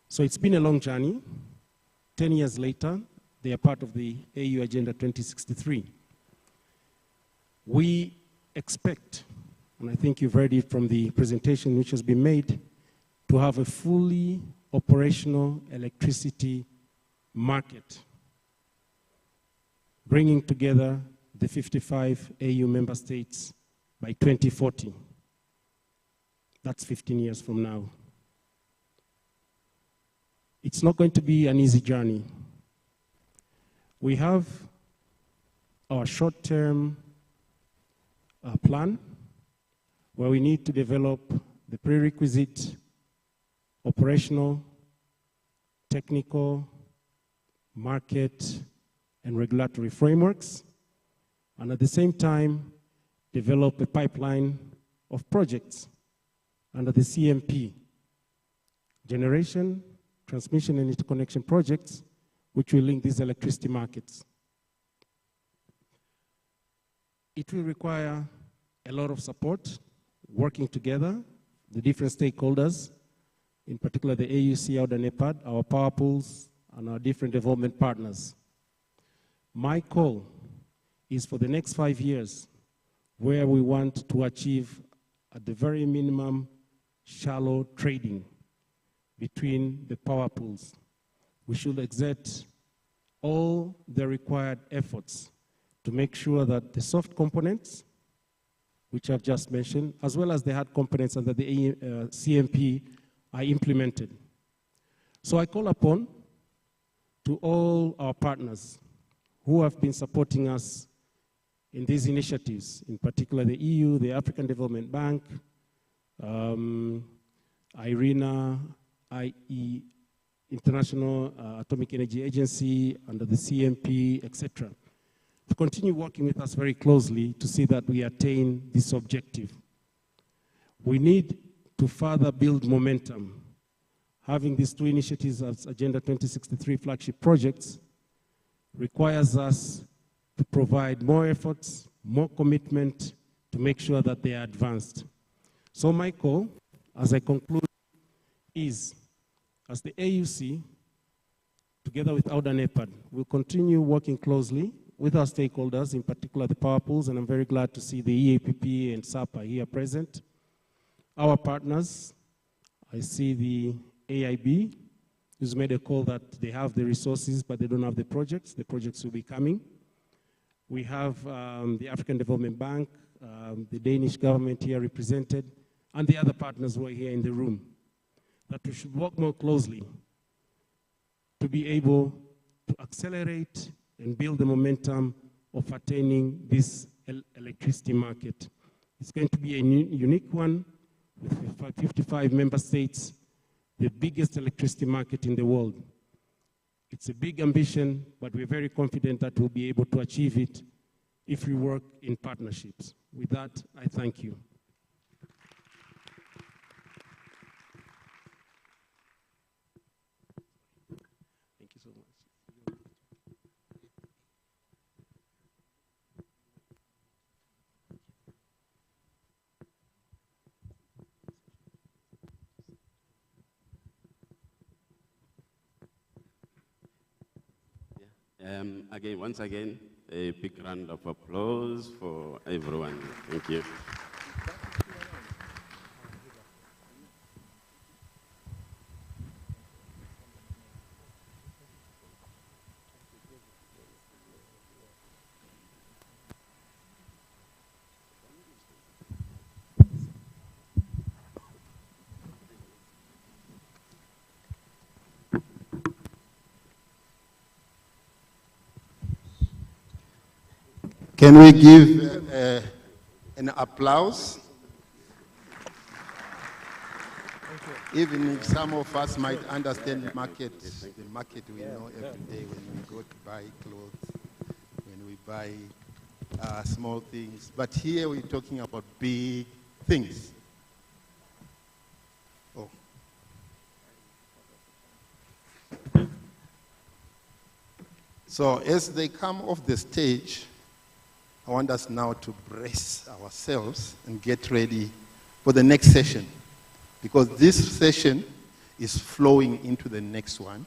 So it's been a long journey. 10 years later, they are part of the AU Agenda 2063. We expect, and I think you've heard it from the presentation which has been made, to have a fully operational electricity market, bringing together the 55 AU member states by 2040. That's 15 years from now. It's not going to be an easy journey. We have our short-term plan where we need to develop the prerequisite operational, technical, market, and regulatory frameworks, and at the same time, develop a pipeline of projects under the CMP, generation, transmission, and interconnection projects, which will link these electricity markets. It will require a lot of support, working together, the different stakeholders, in particular the AUC, AUDA-NEPAD, our power pools, and our different development partners. My call is for the next 5 years, where we want to achieve, at the very minimum, shallow trading between the power pools. We should exert all the required efforts to make sure that the soft components, which I've just mentioned, as well as the hard components under the CMP, are implemented. So I call upon to all our partners who have been supporting us in these initiatives, in particular the EU, the African Development Bank, IRENA, IE, International Atomic Energy Agency, under the CMP, etc., to continue working with us very closely to see that we attain this objective. We need to further build momentum. Having these two initiatives as Agenda 2063 flagship projects requires us to provide more efforts, more commitment to make sure that they are advanced. So my call, as I conclude, is as the AUC, together with AUDA-NEPAD, will continue working closely with our stakeholders, in particular the power pools, and I'm very glad to see the EAPP and SAPA here present. Our partners, I see the AIB, who's made a call that they have the resources, but they don't have the projects. The projects will be coming. We have the African Development Bank, the Danish government here represented, and the other partners who are here in the room, that we should work more closely to be able to accelerate and build the momentum of attaining this electricity market. It's going to be a unique one with 55 member states, the biggest electricity market in the world. It's a big ambition, but we're very confident that we'll be able to achieve it if we work in partnerships. With that, I thank you. Thank you so much. Once again, a big round of applause for everyone. Thank you. Can we give an applause? Even if some of us might understand the market we know every day when we go to buy clothes, when we buy small things. But here we're talking about big things. Oh. So as they come off the stage, I want us now to brace ourselves and get ready for the next session, because this session is flowing into the next one,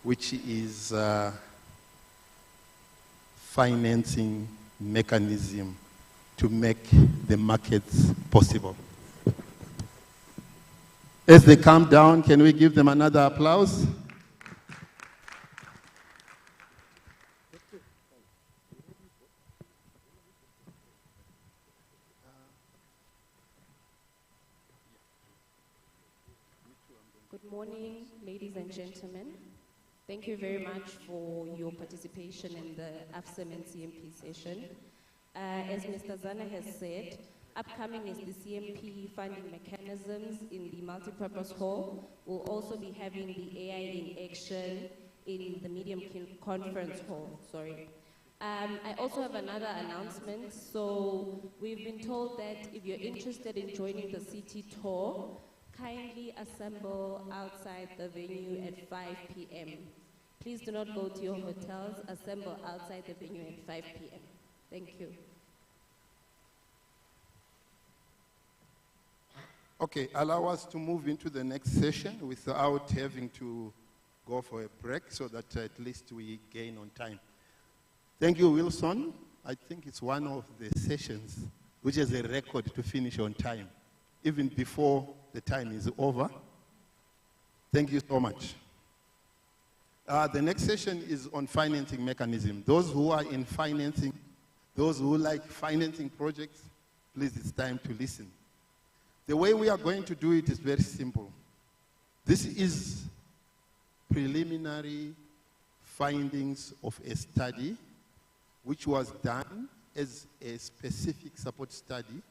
which is financing mechanism to make the markets possible. As they come down, can we give them another applause? Good morning, ladies and gentlemen. Thank you very much for your participation in the AFSEM and CMP session. As Mr. Zana has said, upcoming is the CMP funding mechanisms in the multipurpose hall. We'll also be having the AI in action in the medium conference hall, sorry. I also have another announcement. So we've been told that if you're interested in joining the city tour, kindly assemble outside the venue at 5 p.m. Please do not go to your hotels. Assemble outside the venue at 5 p.m. Thank you. Okay, allow us to move into the next session without having to go for a break, so that at least we gain on time. Thank you, Wilson. I think it's one of the sessions which has a record to finish on time, even before the time is over. Thank you so much. The next session is on financing mechanism. Those who are in financing, those who like financing projects, please, it's time to listen. The way we are going to do it is very simple. This is preliminary findings of a study which was done as a specific support study.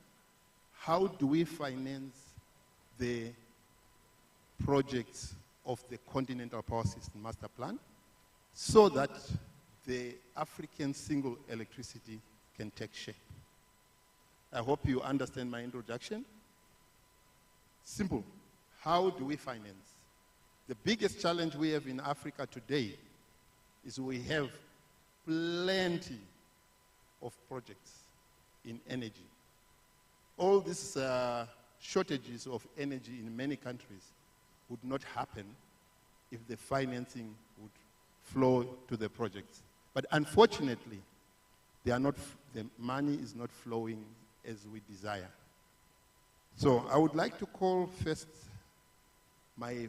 How do we finance the projects of the Continental Power System Master Plan so that the African single electricity can take shape? I hope you understand my introduction. Simple. How do we finance? The biggest challenge we have in Africa today is we have plenty of projects in energy. All these shortages of energy in many countries would not happen if the financing would flow to the projects. But unfortunately, the money is not flowing as we desire. So I would like to call first my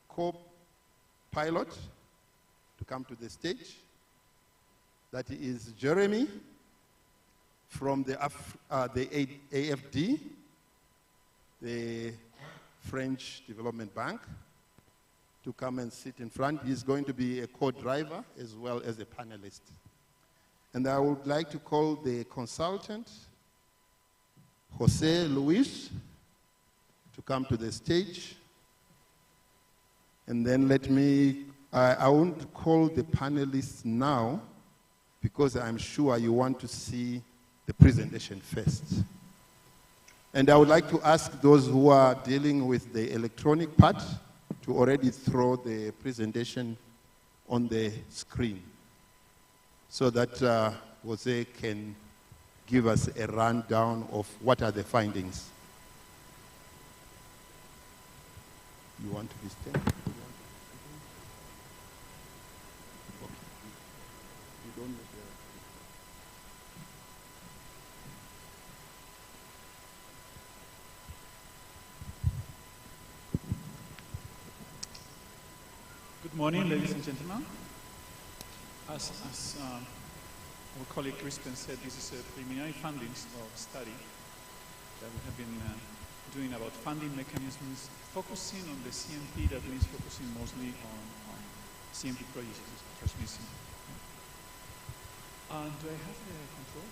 co-pilot to come to the stage. That is Jeremy from the AFD, the French Development Bank, to come and sit in front. He's going to be a co-driver as well as a panelist. And I would like to call the consultant, Jose Luis, to come to the stage. And then I won't call the panelists now because I'm sure you want to see the presentation first. And I would like to ask those who are dealing with the electronic part to already throw the presentation on the screen so that Jose can give us a rundown of what are the findings. You want to be standing? You don't know Good morning, ladies and gentlemen. As our colleague Crispin said, this is a preliminary findings of study that we have been doing about funding mechanisms, focusing on the CMP. That means focusing mostly on CMP projects, transmission. Do I have the control?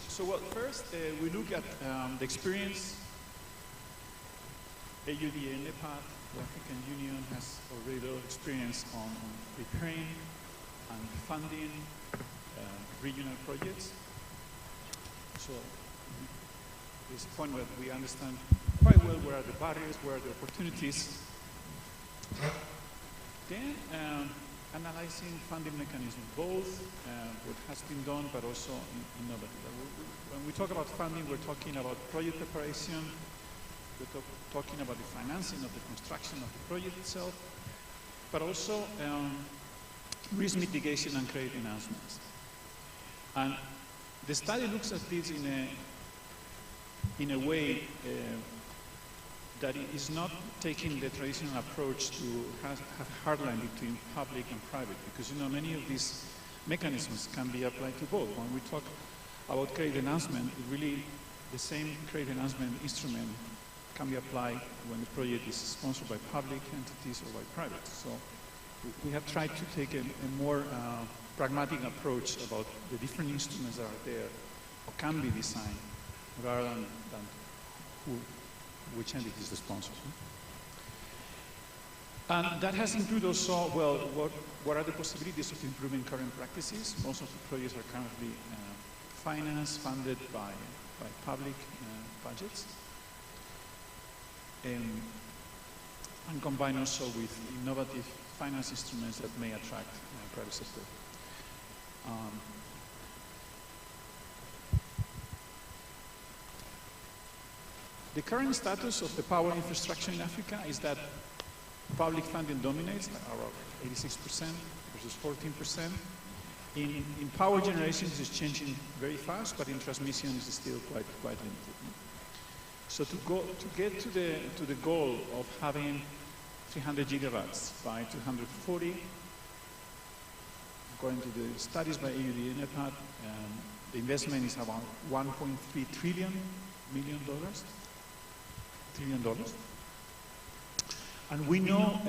So well, first we look at the experience. AUDA-NEPAD, the African Union, has already a lot of experience on preparing and funding regional projects. So this point where we understand quite well where are the barriers, where are the opportunities. Then analyzing funding mechanisms, both what has been done but also innovative. When we talk about funding, we're talking about project preparation, we're talking about the financing of the construction of the project itself, but also risk mitigation and credit enhancements. And the study looks at this in a way that it is not taking the traditional approach to have a hard line between public and private, because many of these mechanisms can be applied to both. When we talk about credit enhancement, really the same credit enhancement instrument can be applied when the project is sponsored by public entities or by private. So we have tried to take a more pragmatic approach about the different instruments that are there or can be designed rather than which entity is the sponsor. And that has included also, well, what are the possibilities of improving current practices? Most of the projects are currently financed, funded by public budgets. And combine also with innovative finance instruments that may attract private sector. The current status of the power infrastructure in Africa is that public funding dominates, around 86% versus 14%. In power generation, this is changing very fast, but in transmission, it's still quite limited. So to get to the goal of having 300 gigawatts by 240, according to the studies by AUDA-NEPAD, the investment is about $1.3 trillion. And we know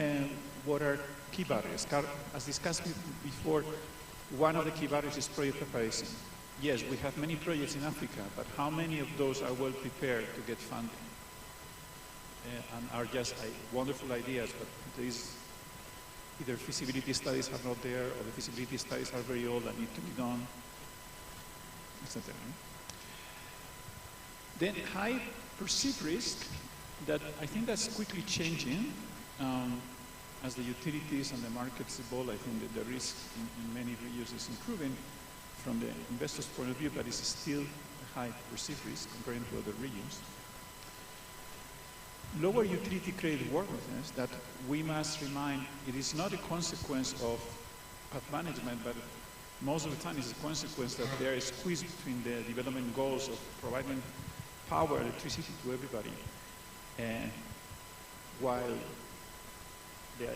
what are key barriers. As discussed before, one of the key barriers is project preparation. Yes, we have many projects in Africa, but how many of those are well prepared to get funding? And are just wonderful ideas, but there is either feasibility studies are not there, or the feasibility studies are very old and need to be done, etc. Then high perceived risk, that I think that's quickly changing as the utilities and the markets evolve. I think that the risk in many regions is improving. from the investor's point of view, but it's still a high perceived risk compared to other regions. Lower utility credit worthiness, that we must remind, it is not a consequence of management, but most of the time it's a consequence that there is a squeeze between the development goals of providing power, electricity to everybody, and while the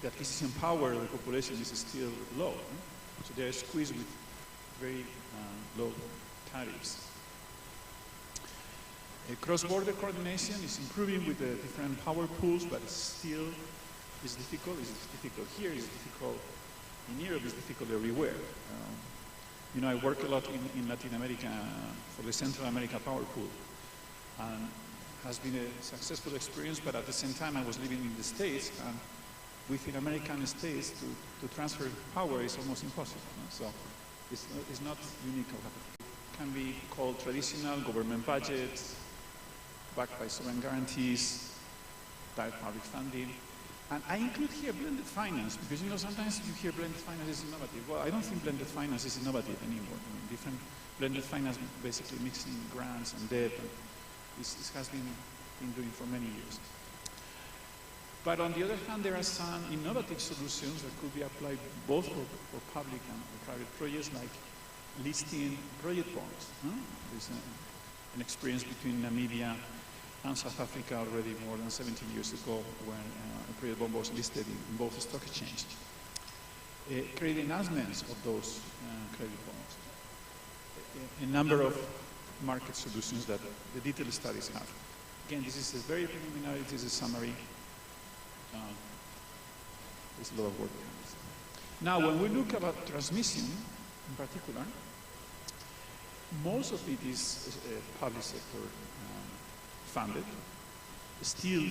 acquisition power of the population is still low. So they are squeezed with very low tariffs. Cross-border coordination is improving with the different power pools, but it's still difficult. It's difficult here, it's difficult in Europe, it's difficult everywhere. You know, I work a lot in Latin America for the Central America power pool, and has been a successful experience, but at the same time I was living in the States, and within American states to transfer power is almost impossible. So it's not unique. It can be called traditional government budgets, backed by sovereign guarantees, direct public funding. And I include here blended finance, because you know sometimes you hear blended finance is innovative. Well, I don't think blended finance is innovative anymore. I mean, different blended finance basically mixing grants and debt, and this has been doing for many years. But on the other hand, there are some innovative solutions that could be applied both for public and private projects, like listing project bonds. There's an experience between Namibia and South Africa already more than 17 years ago, when a project bond was listed in both stock exchanges. Credit enhancements of those credit bonds. A number of market solutions that the detailed studies have. Again, this is a very preliminary, this is a summary. There's a lot of work behind this. Now, when we look about transmission, in particular, most of it is public sector funded. Still,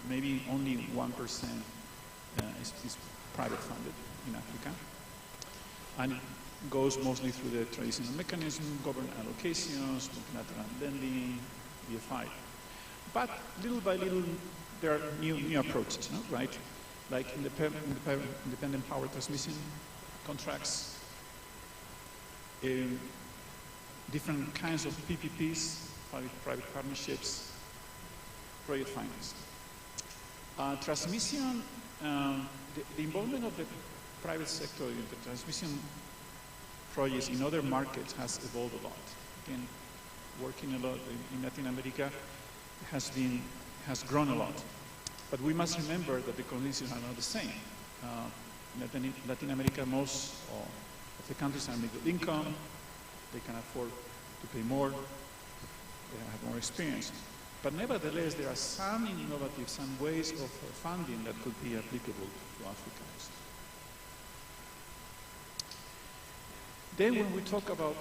maybe only 1% is private funded in Africa. And it goes mostly through the traditional mechanism, government allocations, multilateral lending, BFI. But little by little, there are new approaches, no? Right? Like independent power transmission contracts, different kinds of PPPs, private partnerships, project finance. Transmission, the involvement of the private sector in the transmission projects in other markets has evolved a lot. Again, working a lot in Latin America has grown a lot. But we must remember that the conditions are not the same. In Latin America, most of the countries are middle income, they can afford to pay more, they have more experience. But nevertheless, there are some innovative, some ways of funding that could be applicable to Africa. Then when we talk about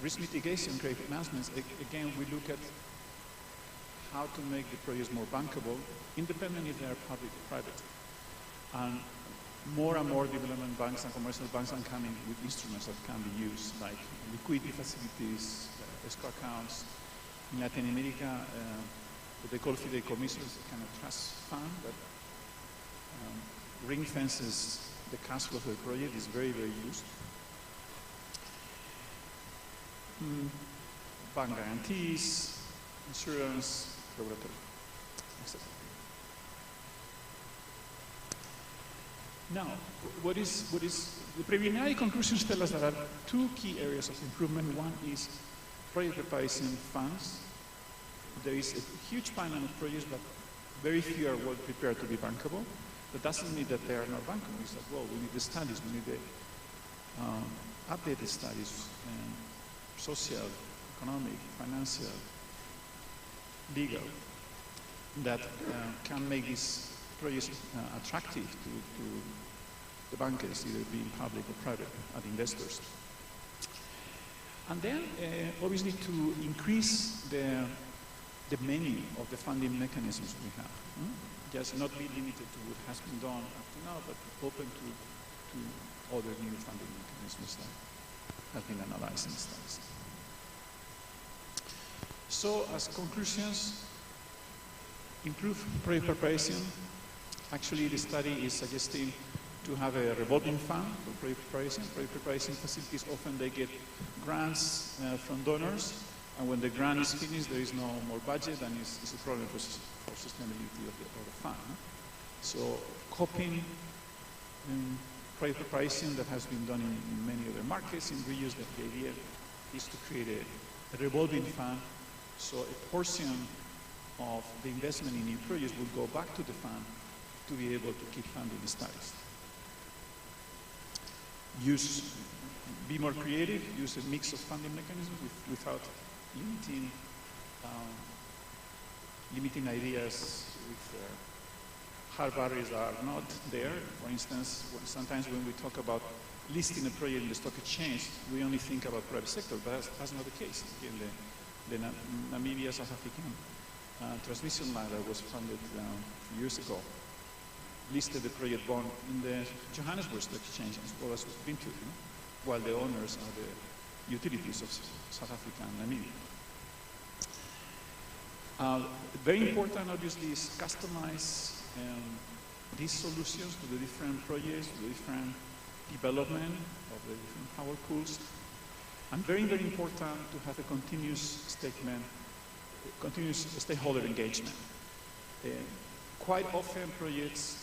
risk mitigation, credit enhancements, again, we look at how to make the projects more bankable, independent if they are public or private. And more development banks and commercial banks are coming with instruments that can be used, like liquidity facilities, escrow accounts. In Latin America, what they call fideicomisos, a kind of trust fund that ring fences the cash flow of the project, is very, very used. Bank guarantees, insurance, regulatory, etc. Now, what is the preliminary conclusions tell us there are two key areas of improvement. One is project preparation funds. There is a huge pipeline of projects, but very few are well prepared to be bankable. That doesn't mean that they are not bankable. It's that, well, we need the studies, we need the updated studies, social, economic, financial, legal, that can make these projects attractive to the bankers, either being public or private, and investors. And then, obviously, to increase the menu of the funding mechanisms we have. Just not be limited to what has been done up to now, but open to other new funding mechanisms that have been analyzed in studies. So, as conclusions, improve project preparation. Actually, the study is suggesting to have a revolving fund for project preparation. Project preparation facilities, often they get grants from donors, and when the grant is finished, there is no more budget, and it's a problem for sustainability of the fund. So copying project preparation that has been done in many other markets, in regions, that the idea is to create a revolving fund, so a portion of the investment in new projects will go back to the fund to be able to keep funding the studies. Be more creative, use a mix of funding mechanisms without limiting ideas with hard barriers that are not there. For instance, sometimes when we talk about listing a project in the stock exchange, we only think about private sector, but that's not the case. Again, the Namibia South African transmission line that was funded a few years ago listed the project bond in the Johannesburg Stock Exchange as well as Windhoek, while the owners are the utilities of South Africa and Namibia. Very important, obviously, is customize these solutions to the different projects, to the different development of the different power pools. And very, very important to have a continuous stakeholder engagement. Quite often projects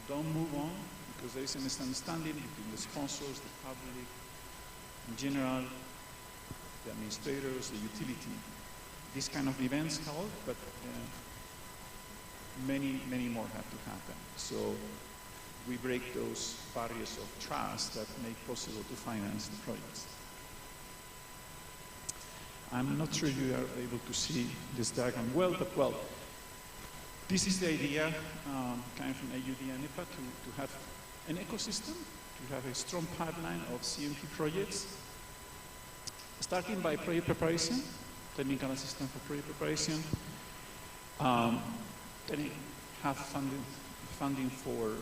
don't move on because there is a misunderstanding between the sponsors, the public, in general, the administrators, the utility. These kind of events help, but many, many more have to happen. So we break those barriers of trust that make possible to finance the projects. I'm not sure you are able to see this diagram well, but well, this is the idea coming from AUDA-NEPAD to have an ecosystem, to have a strong pipeline of CMP projects, starting by project preparation, technical assistance for project preparation, then have funding for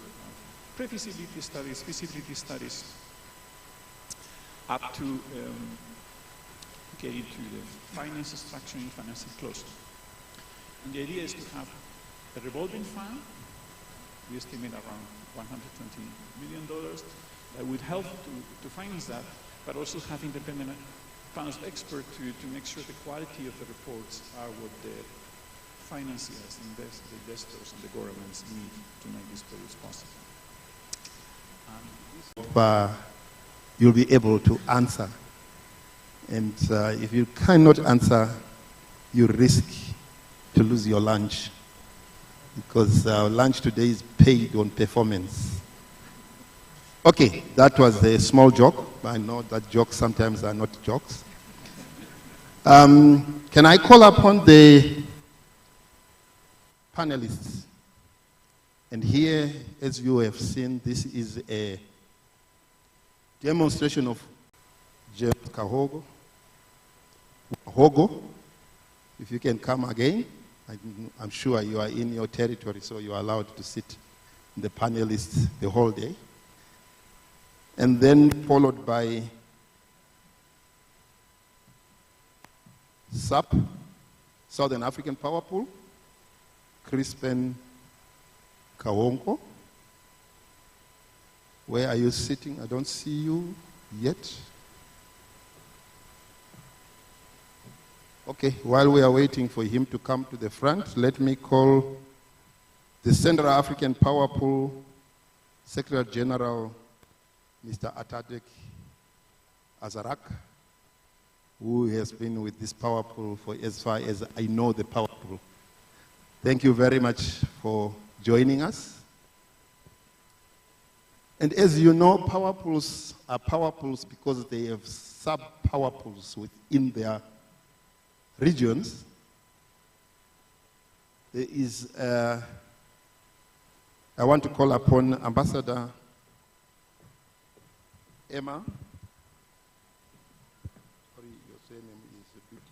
pre-feasibility studies, feasibility studies, up to getting to the finance structuring, financing close. And the idea is to have a revolving fund. We estimate around $120 million that would help to finance that, but also have independent panels of experts to make sure the quality of the reports are what the financiers, the investors, and the governments need to make these projects possible. You'll be able to answer. And if you cannot answer, you risk to lose your lunch, because lunch today is paid on performance. Okay, that was a small joke. I know that jokes sometimes are not jokes. Can I call upon the panelists? And here, as you have seen, this is a demonstration of James Kahogo. Hogo, if you can come again. I'm sure you are in your territory, so you are allowed to sit in the panelists the whole day. And then followed by SAP, Southern African Power Pool, Crispin Kawonko. Where are you sitting? I don't see you yet. Okay, while we are waiting for him to come to the front, let me call the Central African Power Pool Secretary General, Mr. Atadek Azarak, who has been with this power pool for as far as I know the power pool. Thank you very much for joining us. And as you know, power pools are power pools because they have sub-power pools within their regions. There is, I want to call upon Ambassador Emma. Sorry, your surname is a bit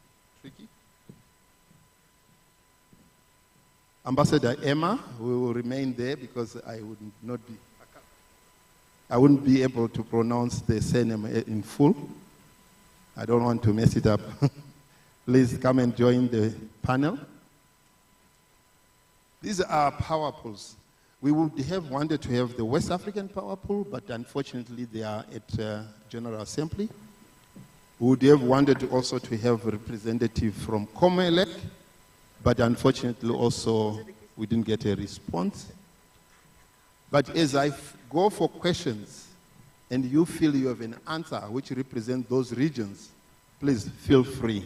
tricky. Ambassador Emma will remain there because I wouldn't be able to pronounce the surname in full. I don't want to mess it up. Please come and join the panel. These are power pools. We would have wanted to have the West African power pool, but unfortunately they are at General Assembly. We would have wanted also to have a representative from Comelec, but unfortunately also we didn't get a response. But as I go for questions and you feel you have an answer which represents those regions, please feel free.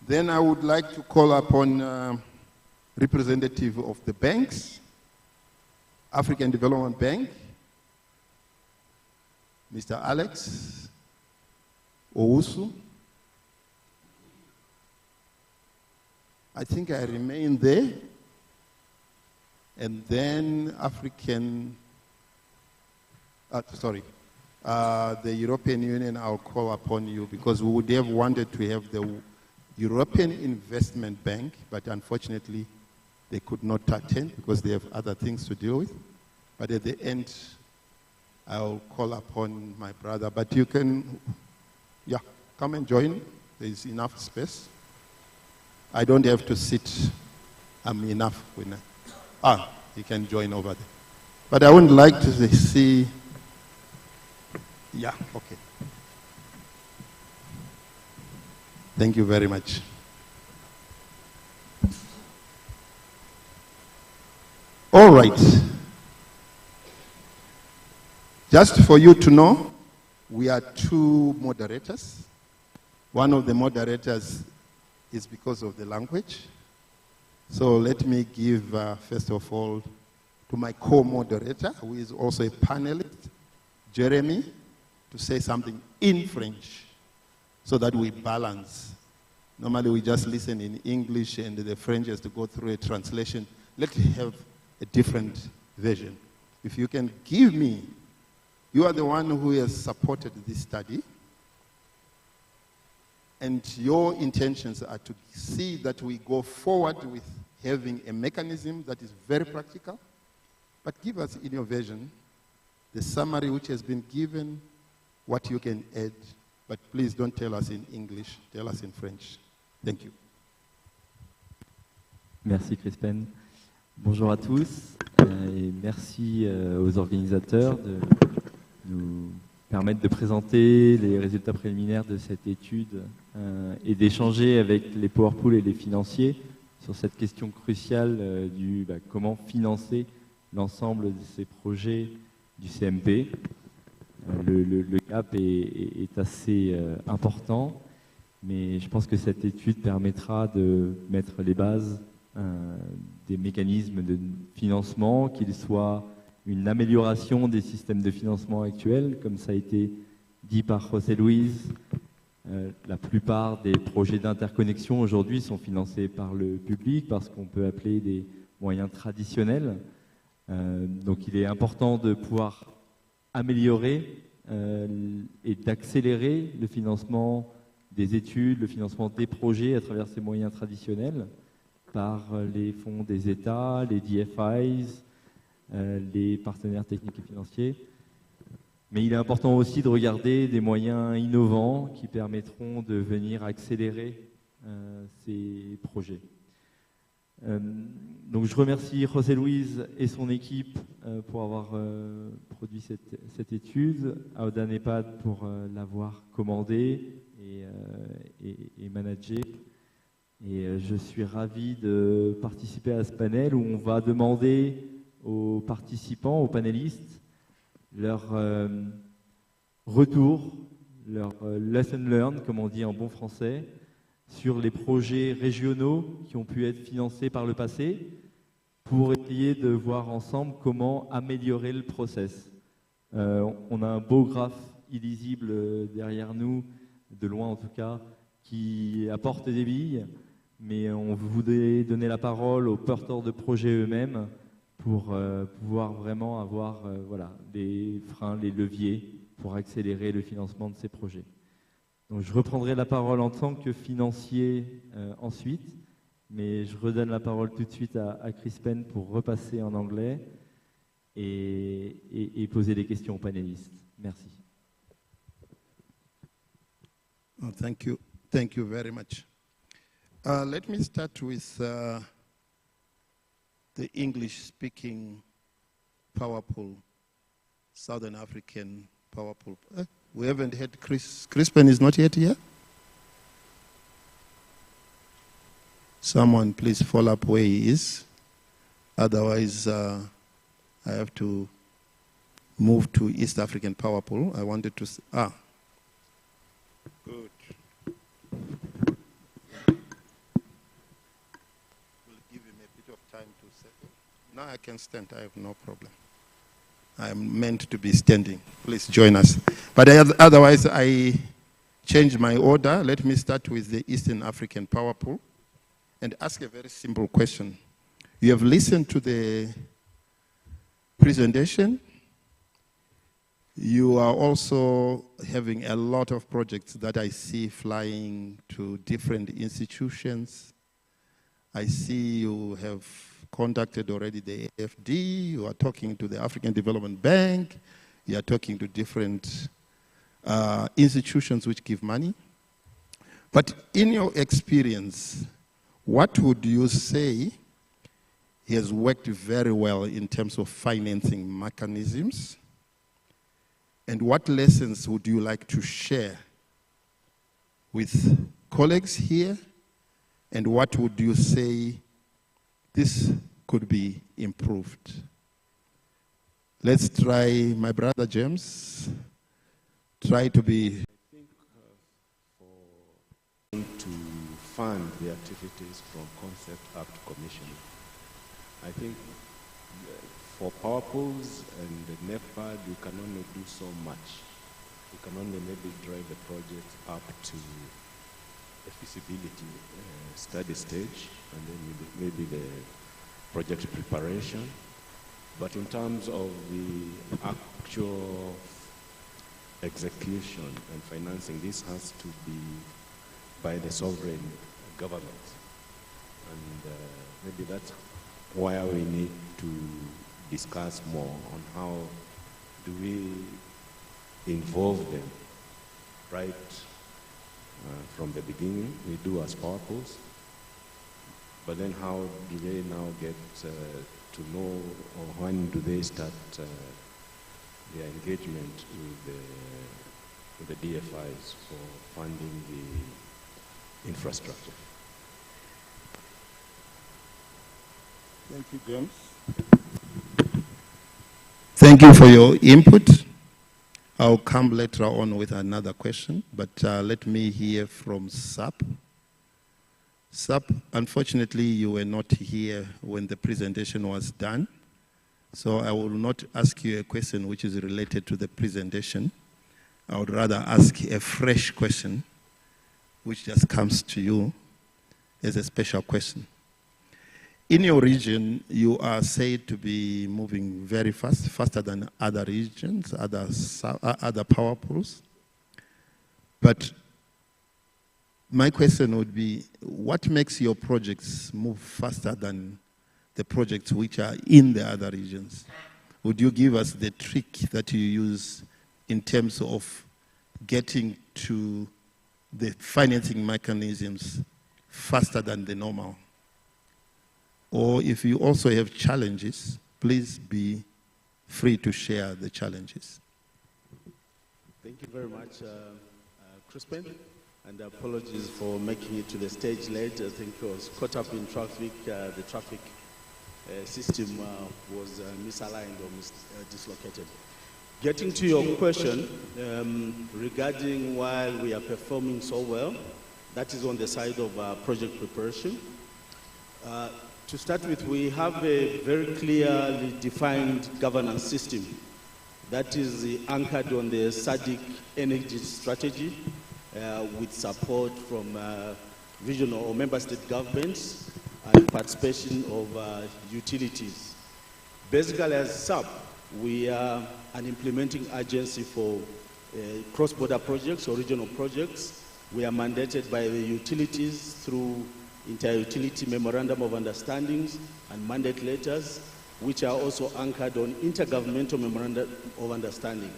Then I would like to call upon representative of the banks, African Development Bank, Mr. Alex Owusu. I think I remain there. And then the European Union, I'll call upon you because we would have wanted to have the European Investment Bank, but unfortunately they could not attend because they have other things to deal with. But at the end, I'll call upon my brother. But you can, yeah, come and join. There is enough space. I don't have to sit. I'm enough. You can join over there. But I would like to see, yeah, okay. Thank you very much. All right. Just for you to know, we are two moderators. One of the moderators is because of the language. So let me give, first of all, to my co-moderator, who is also a panelist, Jeremy, to say something in French so that we balance. Normally we just listen in English and the French has to go through a translation. Let's have a different version. If you can give me, you are the one who has supported this study, and your intentions are to see that we go forward with having a mechanism that is very practical, but give us in your version the summary which has been given, what you can add, but please don't tell us in English, tell us in French. Thank you. Merci Crispin. Bonjour à tous et merci aux organisateurs de nous permettre de présenter les résultats préliminaires de cette étude et d'échanger avec les power pools et les financiers sur cette question cruciale du comment financer l'ensemble de ces projets du CMP. Le gap est assez important, mais je pense que cette étude permettra de mettre les bases des mécanismes de financement, qu'ils soient une amélioration des systèmes de financement actuels, comme ça a été dit par José Luis. La plupart des projets d'interconnexion aujourd'hui sont financés par le public, par ce qu'on peut appeler des moyens traditionnels. Donc il est important de pouvoir améliorer et d'accélérer le financement des études, le financement des projets à travers ces moyens traditionnels, par les fonds des États, les DFIs, les partenaires techniques et financiers. Mais il est important aussi de regarder des moyens innovants qui permettront de venir accélérer ces projets. Donc je remercie José Luis et son équipe pour avoir produit cette étude, AUDA-NEPAD pour l'avoir commandée et managée. Et je suis ravi de participer à ce panel où on va demander aux participants, aux panélistes, leur retour, leur lesson learned, comme on dit en bon français, sur les projets régionaux qui ont pu être financés par le passé, pour essayer de voir ensemble comment améliorer le process. On a un beau graphe illisible derrière nous, de loin en tout cas, qui apporte des billes, mais on voudrait donner la parole aux porteurs de projets eux-mêmes pour pouvoir vraiment avoir les freins, les leviers pour accélérer le financement de ces projets. Donc je reprendrai la parole en tant que financier ensuite, mais je redonne la parole tout de suite à Crispin pour repasser en anglais et poser des questions aux panélistes. Merci. Oh, thank you very much. Let me start with the English-speaking power pool, Southern African power pool. We haven't had Crispin is not yet here? Someone please follow up where he is. Otherwise, I have to move to East African power pool. I wanted to, good. We'll give him a bit of time to settle. Now I can stand, I have no problem. I am meant to be standing. Please join us. But otherwise, I changed my order. Let me start with the Eastern African power pool and ask a very simple question. You have listened to the presentation. You are also having a lot of projects that I see flying to different institutions. I see you have contacted already the AFD, you are talking to the African Development Bank, you are talking to different institutions which give money. But in your experience, what would you say has worked very well in terms of financing mechanisms? And what lessons would you like to share with colleagues here? And what would you say this could be improved? Let's try, my brother James, try to be. I think to fund the activities from concept up to commissioning. I think for power pools and the NEPAD, you can only do so much. You can only maybe drive the project up to the feasibility study stage, and then maybe the project preparation. But in terms of the actual execution and financing, this has to be by the sovereign government. And maybe that's why we need to discuss more on how do we involve them right from the beginning. We do as power pools, but then how do they now get to know, or when do they start their engagement with the DFIs for funding the infrastructure? Thank you, James. Thank you for your input. I'll come later on with another question, but let me hear from SAP. SAP, unfortunately, you were not here when the presentation was done, so I will not ask you a question which is related to the presentation. I would rather ask a fresh question, which just comes to you as a special question. In your region, you are said to be moving very fast, faster than other regions, other power pools. But my question would be, what makes your projects move faster than the projects which are in the other regions? Would you give us the trick that you use in terms of getting to the financing mechanisms faster than the normal? Or if you also have challenges, please be free to share the challenges. Thank you very much, Crispin, and apologies for making it to the stage late. I think I was caught up in traffic. The traffic system was misaligned or dislocated. Getting to your question regarding why we are performing so well, that is on the side of project preparation. To start with, we have a very clearly defined governance system that is anchored on the SADC energy strategy with support from regional or member state governments and participation of utilities. Basically, as SAP, we are an implementing agency for cross-border projects or regional projects. We are mandated by the utilities through inter-utility memorandum of understandings and mandate letters, which are also anchored on intergovernmental memorandum of understanding.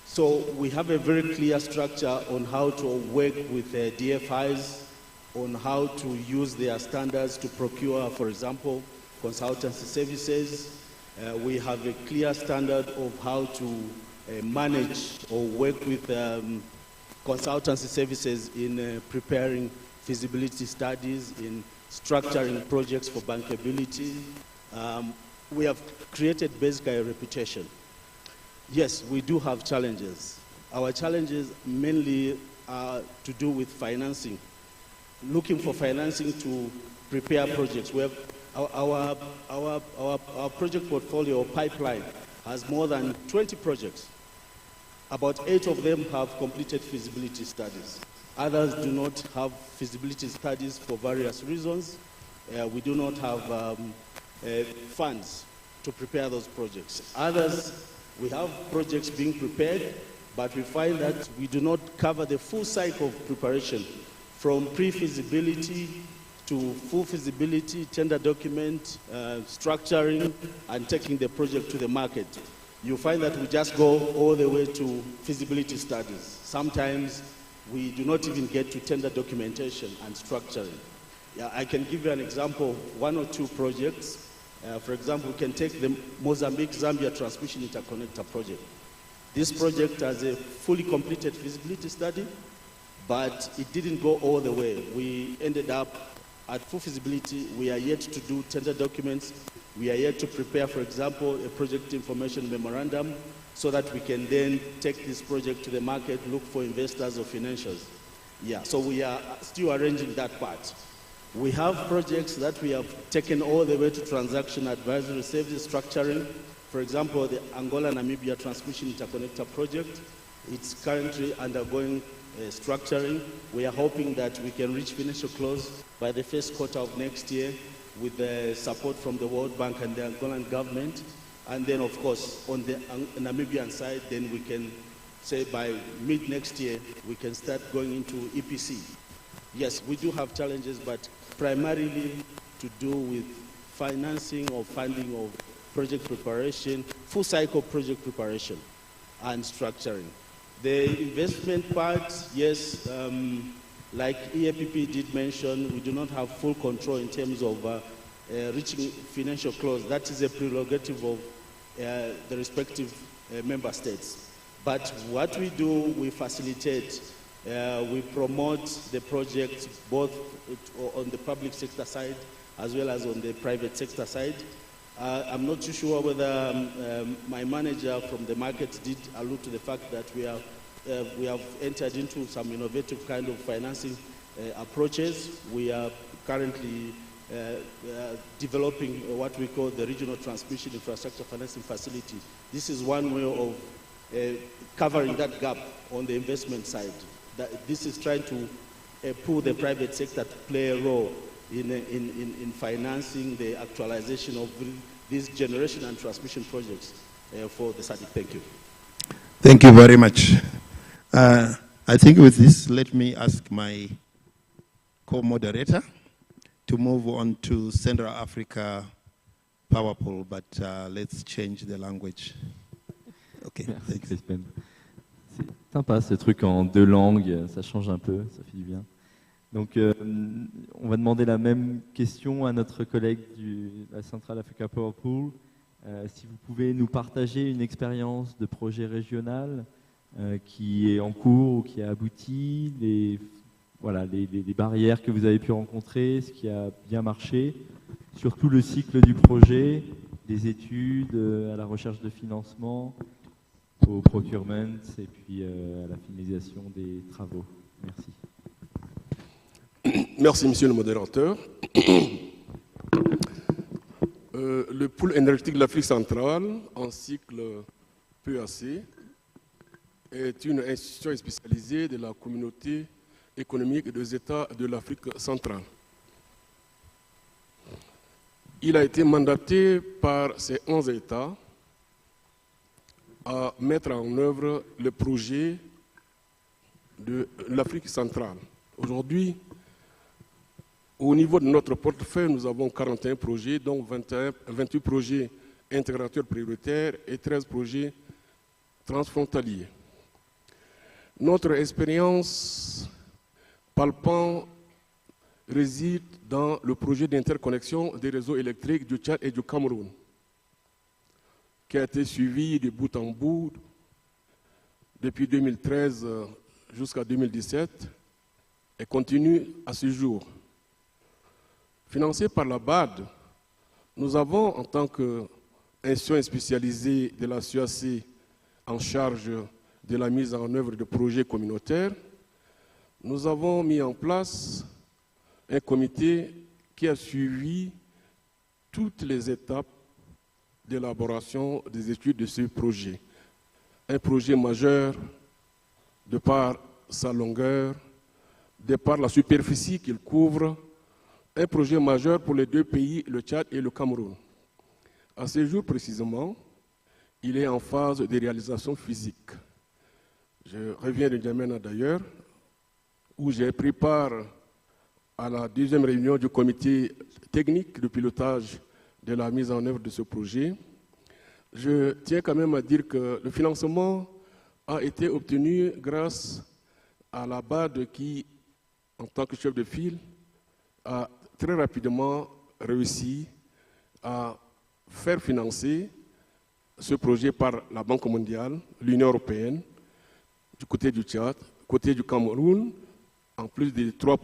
So we have a very clear structure on how to work with DFIs on how to use their standards to procure, for example, consultancy services. We have a clear standard of how to manage or work with consultancy services in preparing feasibility studies, in structuring projects for bankability. We have created basically a reputation. Yes, we do have challenges. Our challenges mainly are to do with financing. Looking for financing to prepare projects. We have our project portfolio or pipeline has more than 20 projects. About 8 of them have completed feasibility studies. Others do not have feasibility studies for various reasons. We do not have funds to prepare those projects. Others, we have projects being prepared, but we find that we do not cover the full cycle of preparation from pre-feasibility to full feasibility, tender document, structuring, and taking the project to the market. You find that we just go all the way to feasibility studies. Sometimes we do not even get to tender documentation and structuring. Yeah, I can give you an example of 1 or 2 projects. For example, we can take the Mozambique-Zambia Transmission Interconnector project. This project has a fully completed feasibility study, but it didn't go all the way. We ended up at full feasibility. We are yet to do tender documents. We are yet to prepare, for example, a project information memorandum so that we can then take this project to the market, look for investors or financials. Yeah, so we are still arranging that part. We have projects that we have taken all the way to transaction advisory services structuring. For example, the Angola-Namibia Transmission Interconnector project. It's currently undergoing structuring. We are hoping that we can reach financial close by the first quarter of next year with the support from the World Bank and the Angolan government. And then, of course, on the Namibian side, then we can say by mid next year, we can start going into EPC. Yes, we do have challenges, but primarily to do with financing or funding of project preparation, full cycle project preparation and structuring. The investment part, yes, like EAPP did mention, we do not have full control in terms of reaching financial close. That is a prerogative of the respective member states. But what we do, we facilitate, we promote the project both on the public sector side as well as on the private sector side. I'm not too sure whether my manager from the market did allude to the fact that we have entered into some innovative kind of financing approaches. We are currently developing what we call the Regional Transmission Infrastructure Financing Facility. This is one way of covering that gap on the investment side. This is trying to pull the private sector to play a role in financing the actualization of these generation and transmission projects for the SADC. Thank you. Thank you very much. I think with this, let me ask my co-moderator to move on to Central Africa Power Pool, but let's change the language. Okay. Merci, Crispin. C'est sympa ce truc en 2 langues, ça change un peu, ça fait du bien. Donc, on va demander la même question à notre collègue de la Central Africa Power Pool. Si vous pouvez nous partager une expérience de projet régional qui est en cours ou qui a abouti, les barrières que vous avez pu rencontrer, ce qui a bien marché, surtout le cycle du projet, des études à la recherche de financement, au procurement et puis à la finalisation des travaux. Merci. Merci, monsieur le modérateur. Le pôle énergétique de l'Afrique centrale, en cycle PAC, est une institution spécialisée de la communauté économique des États de l'Afrique centrale. Il a été mandaté par ces 11 États à mettre en œuvre le projet de l'Afrique centrale. Aujourd'hui, au niveau de notre portefeuille, nous avons 41 projets, dont 28 projets intégrateurs prioritaires et 13 projets transfrontaliers. Notre expérience palpant réside dans le projet d'interconnexion des réseaux électriques du Tchad et du Cameroun, qui a été suivi de bout en bout depuis 2013 jusqu'à 2017 et continue à ce jour. Financé par la BAD, nous avons, en tant qu'institution spécialisée de la CEAC en charge de la mise en œuvre de projets communautaires, nous avons mis en place un comité qui a suivi toutes les étapes d'élaboration des études de ce projet. Un projet majeur de par sa longueur, de par la superficie qu'il couvre, un projet majeur pour les deux pays, le Tchad et le Cameroun. À ce jour précisément, il est en phase de réalisation physique. Je reviens de N'Djamena d'ailleurs, où j'ai pris part à la deuxième réunion du comité technique de pilotage de la mise en œuvre de ce projet. Je tiens quand même à dire que le financement a été obtenu grâce à la BAD qui, en tant que chef de file, a très rapidement réussi à faire financer ce projet par la Banque mondiale, l'Union européenne, du côté du Tchad, côté du Cameroun, en plus des trois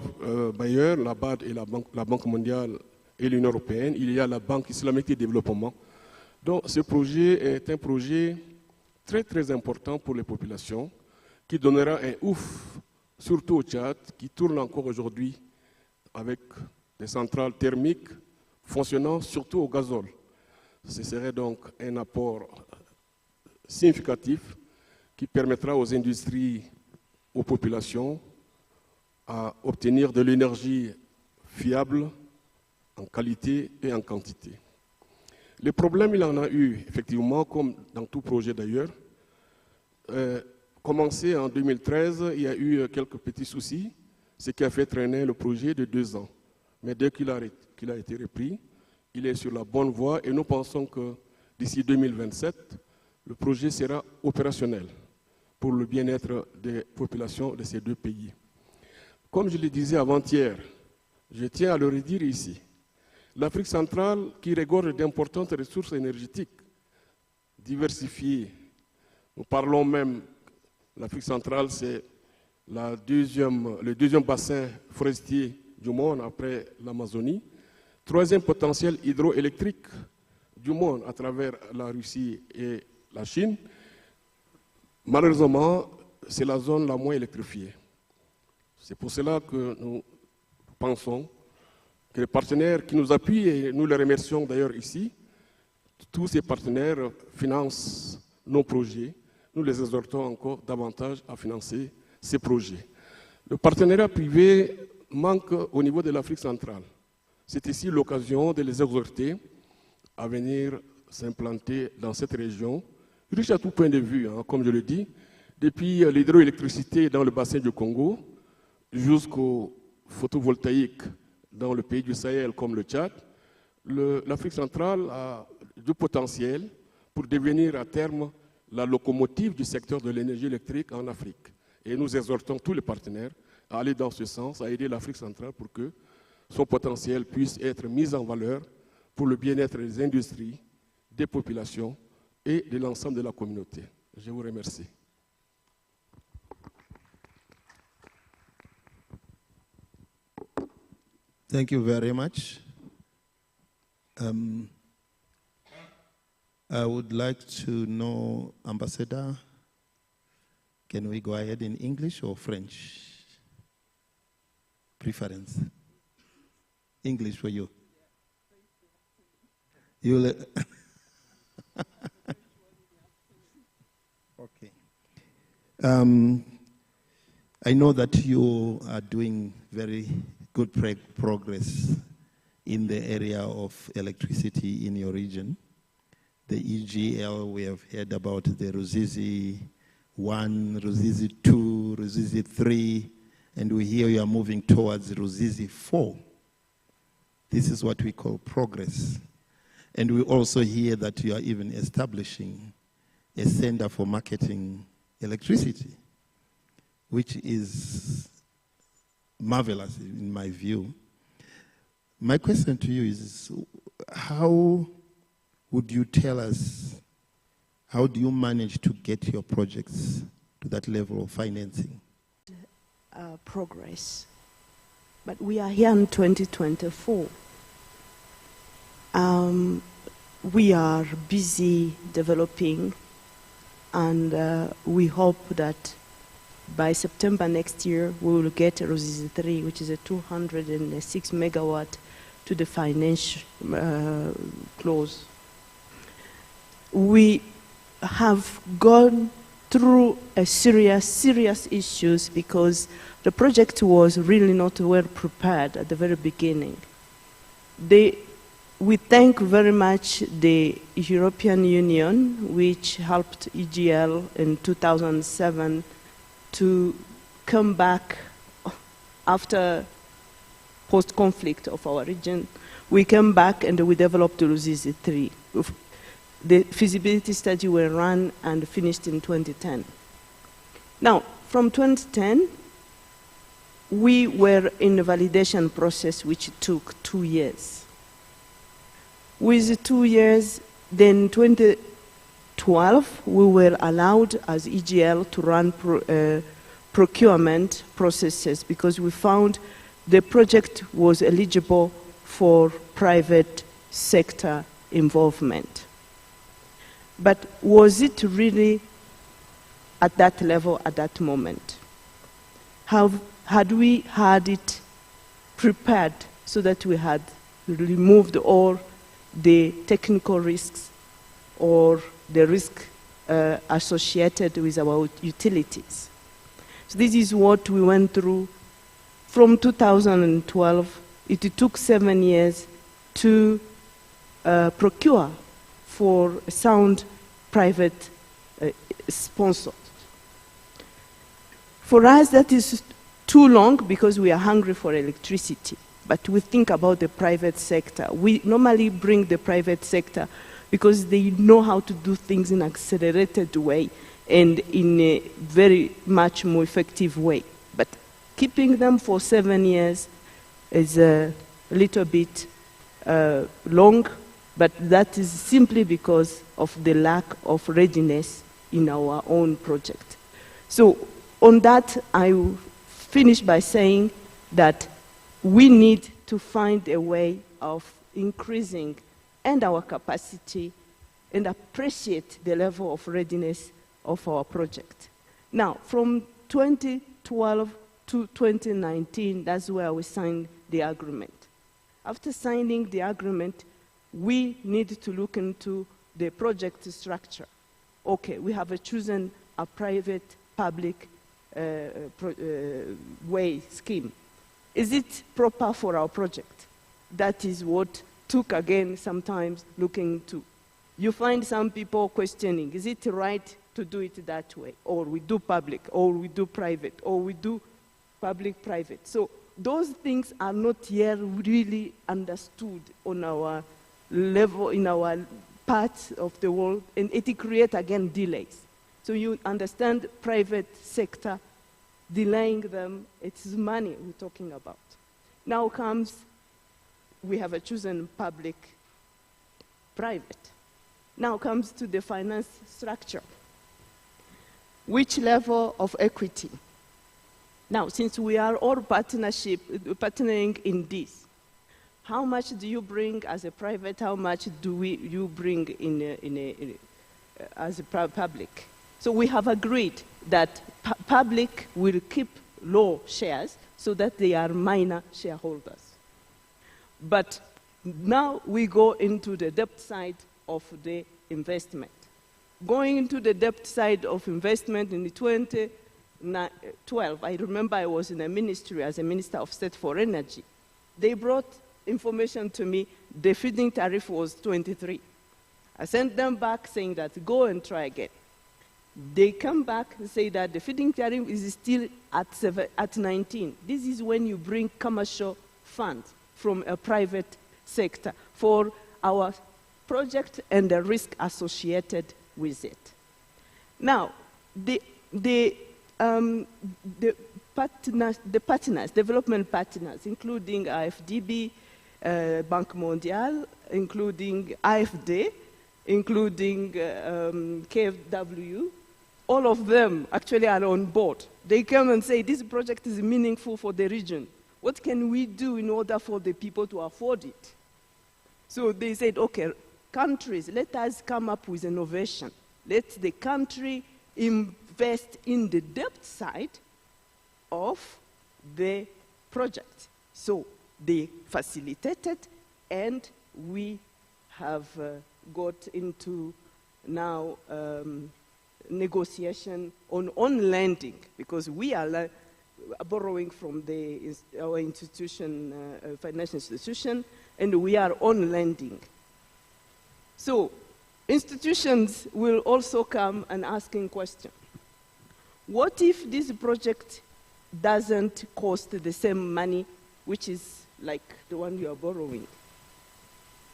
bailleurs, la BAD et la Banque mondiale et l'Union européenne, il y a la Banque islamique de développement. Donc ce projet est un projet très très important pour les populations, qui donnera un ouf, surtout au Tchad, qui tourne encore aujourd'hui avec des centrales thermiques fonctionnant surtout au gazole. Ce serait donc un apport significatif qui permettra aux industries, aux populations, à obtenir de l'énergie fiable, en qualité et en quantité. Les problèmes, il en a eu, effectivement, comme dans tout projet d'ailleurs. Commencé en 2013, il y a eu quelques petits soucis, ce qui a fait traîner le projet de 2 ans. Mais dès qu'il a été repris, il est sur la bonne voie et nous pensons que d'ici 2027, le projet sera opérationnel pour le bien-être des populations de ces deux pays. Comme je le disais avant-hier, je tiens à le redire ici, l'Afrique centrale, qui regorge d'importantes ressources énergétiques diversifiées, nous parlons même, l'Afrique centrale, c'est le deuxième bassin forestier du monde après l'Amazonie, 3e potentiel hydroélectrique du monde à travers la Russie et la Chine. Malheureusement, c'est la zone la moins électrifiée. C'est pour cela que nous pensons que les partenaires qui nous appuient, et nous les remercions d'ailleurs ici, tous ces partenaires financent nos projets. Nous les exhortons encore davantage à financer ces projets. Le partenariat privé manque au niveau de l'Afrique centrale. C'est ici l'occasion de les exhorter à venir s'implanter dans cette région, riche à tout point de vue, hein, comme je le dis, depuis l'hydroélectricité dans le bassin du Congo jusqu'au photovoltaïque dans le pays du Sahel comme le Tchad. L'Afrique centrale a du potentiel pour devenir à terme la locomotive du secteur de l'énergie électrique en Afrique. Et nous exhortons tous les partenaires à aller dans ce sens, à aider l'Afrique centrale pour que son potentiel puisse être mis en valeur pour le bien-être des industries, des populations et de l'ensemble de la communauté. Je vous remercie. Thank you very much. I would like to know, Ambassador, can we go ahead in English or French? Preference. English for you. You okay. I know that you are doing very good progress in the area of electricity in your region. The EGL, we have heard about the Ruzizi 1, Ruzizi 2, Ruzizi 3, and we hear you are moving towards Ruzizi 4. This is what we call progress. And we also hear that you are even establishing a center for marketing electricity, which is marvelous in my view. My question to you is, how would you tell us, how do you manage to get your projects to that level of financing? Progress. But we are here in 2024. We are busy developing, and we hope that by September next year we will get Ruzizi 3, which is a 206 megawatt, to the financial close. We have gone through a serious issues because the project was really not well prepared at the very beginning. We thank very much the European Union, which helped EGL in 2007 to come back after post-conflict of our region. We came back and we developed Ruzizi 3. The feasibility study were run and finished in 2010. Now, from 2010, we were in a validation process which took 2 years. With 2 years, then 2012, we were allowed as EGL to run procurement processes because we found the project was eligible for private sector involvement. But was it really at that level at that moment? Had we had it prepared so that we had removed all the technical risks or the risk associated with our utilities? So this is what we went through from 2012. It took 7 years to procure for a sound private sponsor. For us, that is too long because we are hungry for electricity. But we think about the private sector. We normally bring the private sector because they know how to do things in an accelerated way and in a very much more effective way. But keeping them for 7 years is a little bit long, but that is simply because of the lack of readiness in our own project. So on that, I will finish by saying that we need to find a way of increasing and our capacity and appreciate the level of readiness of our project. Now, from 2012 to 2019, that's where we signed the agreement. After signing the agreement, we need to look into the project structure. Okay, we have chosen a private-public way scheme. Is it proper for our project? That is what took, again, sometimes looking into. You find some people questioning, is it right to do it that way? Or we do public, or we do private, or we do public-private. So those things are not yet really understood on our level, in our parts of the world, and it creates, again, delays. So you understand private sector delaying them, it's money we're talking about. Now comes, we have chosen public-private. Now comes to the finance structure. Which level of equity? Now, since we are all partnering in this, how much do you bring as a private? How much do you bring as a public? So we have agreed that public will keep low shares so that they are minor shareholders. But now we go into the debt side of the investment. Going into the debt side of investment in 2012, I remember I was in a ministry as a Minister of State for Energy. They brought information to me, the feed-in tariff was 23. I sent them back saying that, go and try again. They come back and say that the feed-in tariff is still at 19. This is when you bring commercial funds from a private sector for our project and the risk associated with it. Now, the partners, development partners, including IFDB, Banque Mondiale, including AFD, including KfW. All of them actually are on board. They come and say, this project is meaningful for the region. What can we do in order for the people to afford it? So they said, okay, countries, let us come up with innovation. Let the country invest in the debt side of the project. So they facilitated, and we have got into now negotiation on lending, because we are borrowing from our institution, financial institution, and we are on lending. So institutions will also come and asking question. What if this project doesn't cost the same money, which is like the one you are borrowing?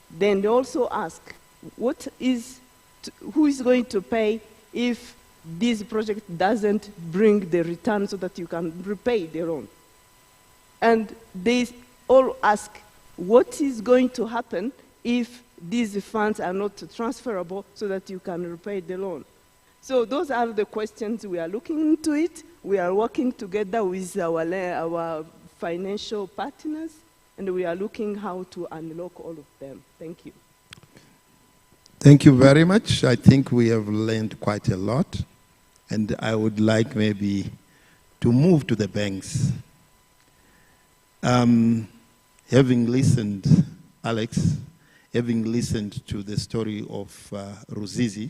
Then they also ask, who is going to pay if this project doesn't bring the return so that you can repay the loan? And they all ask, what is going to happen if these funds are not transferable so that you can repay the loan? So those are the questions. We are looking into it. We are working together with our financial partners, and we are looking how to unlock all of them. Thank you. Thank you very much. I think we have learned quite a lot, and I would like maybe to move to the banks. Having listened, Alex, having listened to the story of Ruzizi,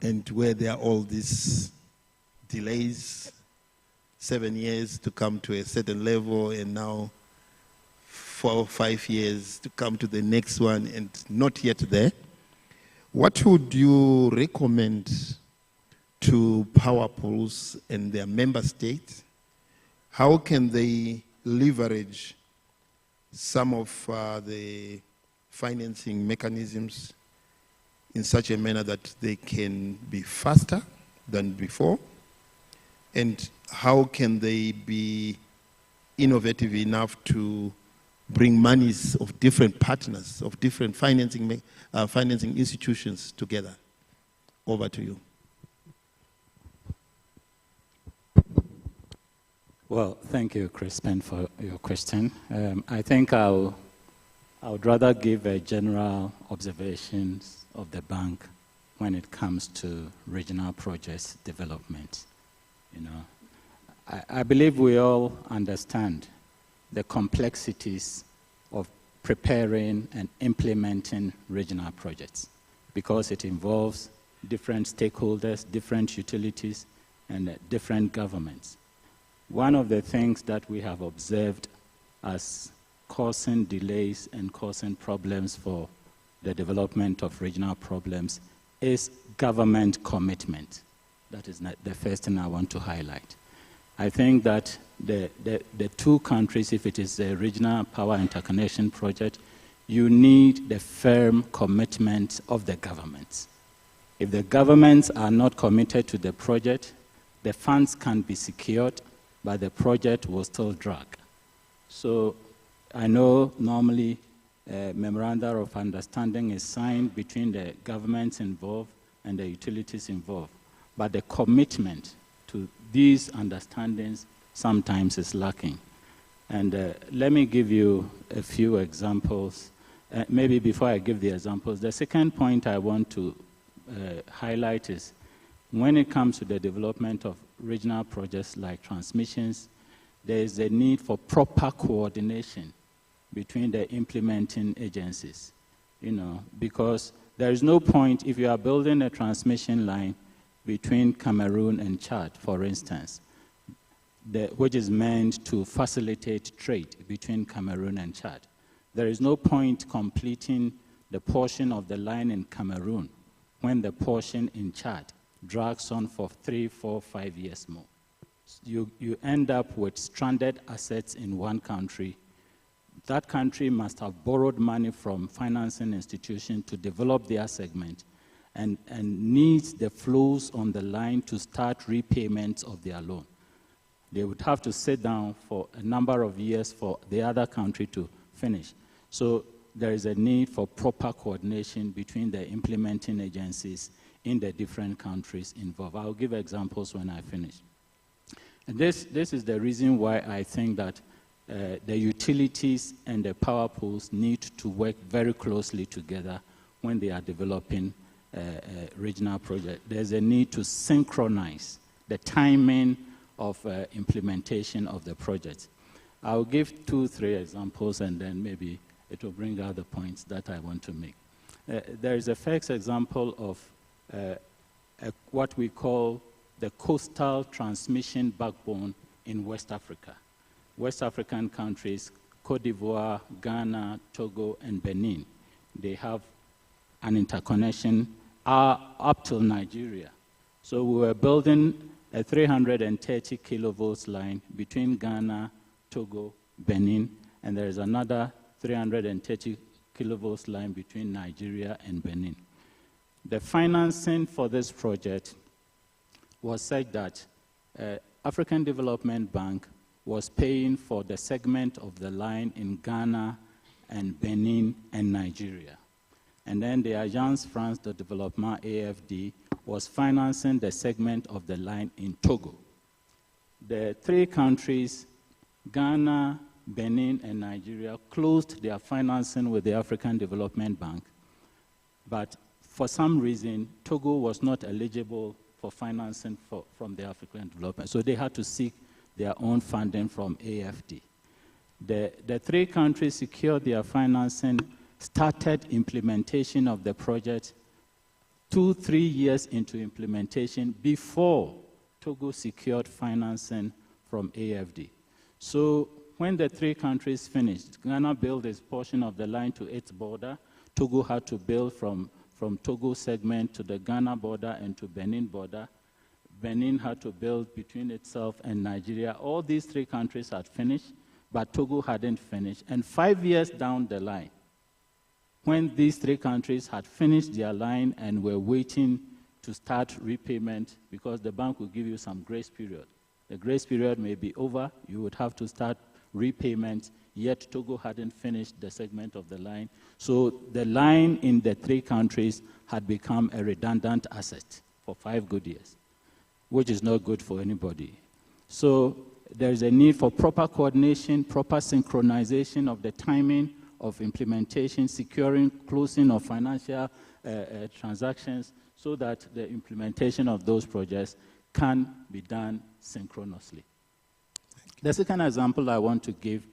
and where there are all these delays, 7 years to come to a certain level, and now 4 or 5 years to come to the next one, and not yet there. What would you recommend to power pools and their member states? How can they leverage some of the financing mechanisms in such a manner that they can be faster than before? And how can they be innovative enough to bring monies of different partners, of different financing institutions together? Over to you. Well, thank you, Crispin, for your question. I think I would rather give a general observations of the bank when it comes to regional projects development. You know, I believe we all understand the complexities of preparing and implementing regional projects, because it involves different stakeholders, different utilities, and different governments. One of the things that we have observed as causing delays and causing problems for the development of regional problems is government commitment. That is the first thing I want to highlight. I think that the two countries, if it is a regional power interconnection project, you need the firm commitment of the governments. If the governments are not committed to the project, the funds can be secured, but the project will still drag. So I know normally a memorandum of understanding is signed between the governments involved and the utilities involved, but the commitment to these understandings sometimes is lacking. And let me give you a few examples. Maybe before I give the examples, the second point I want to highlight is when it comes to the development of regional projects like transmissions, there is a need for proper coordination between the implementing agencies, you know, because there is no point if you are building a transmission line between Cameroon and Chad, for instance, which is meant to facilitate trade between Cameroon and Chad. There is no point completing the portion of the line in Cameroon when the portion in Chad drags on for 3, 4, 5 years more. You end up with stranded assets in one country. That country must have borrowed money from financing institutions to develop their segment and needs the flows on the line to start repayments of their loan. They would have to sit down for a number of years for the other country to finish. So there is a need for proper coordination between the implementing agencies in the different countries involved. I'll give examples when I finish. And this is the reason why I think that the utilities and the power pools need to work very closely together when they are developing regional projects. There's a need to synchronize the timing of implementation of the project. I'll give 2-3 examples, and then maybe it will bring out the points that I want to make. There is a first example of what we call the coastal transmission backbone in West Africa. West African countries, Cote d'Ivoire, Ghana, Togo, and Benin, they have an interconnection up till Nigeria. So we were building a 330 kilovolts line between Ghana, Togo, Benin, and there is another 330 kilovolts line between Nigeria and Benin. The financing for this project was such that African Development Bank was paying for the segment of the line in Ghana and Benin and Nigeria. And then the Agence France de Développement, AFD, was financing the segment of the line in Togo. The three countries, Ghana, Benin, and Nigeria, closed their financing with the African Development Bank, but for some reason, Togo was not eligible for financing from the African Development, so they had to seek their own funding from AFD. The three countries secured their financing, started implementation of the project 2-3 years into implementation before Togo secured financing from AFD. So when the three countries finished, Ghana built its portion of the line to its border. Togo had to build from Togo segment to the Ghana border and to Benin border. Benin had to build between itself and Nigeria. All these three countries had finished, but Togo hadn't finished. And 5 years down the line, when these three countries had finished their line and were waiting to start repayment, because the bank will give you some grace period. The grace period may be over, you would have to start repayment, yet Togo hadn't finished the segment of the line. So the line in the three countries had become a redundant asset for 5 good years, which is not good for anybody. So there's a need for proper coordination, proper synchronization of the timing of implementation, securing closing of financial transactions so that the implementation of those projects can be done synchronously. The second example I want to give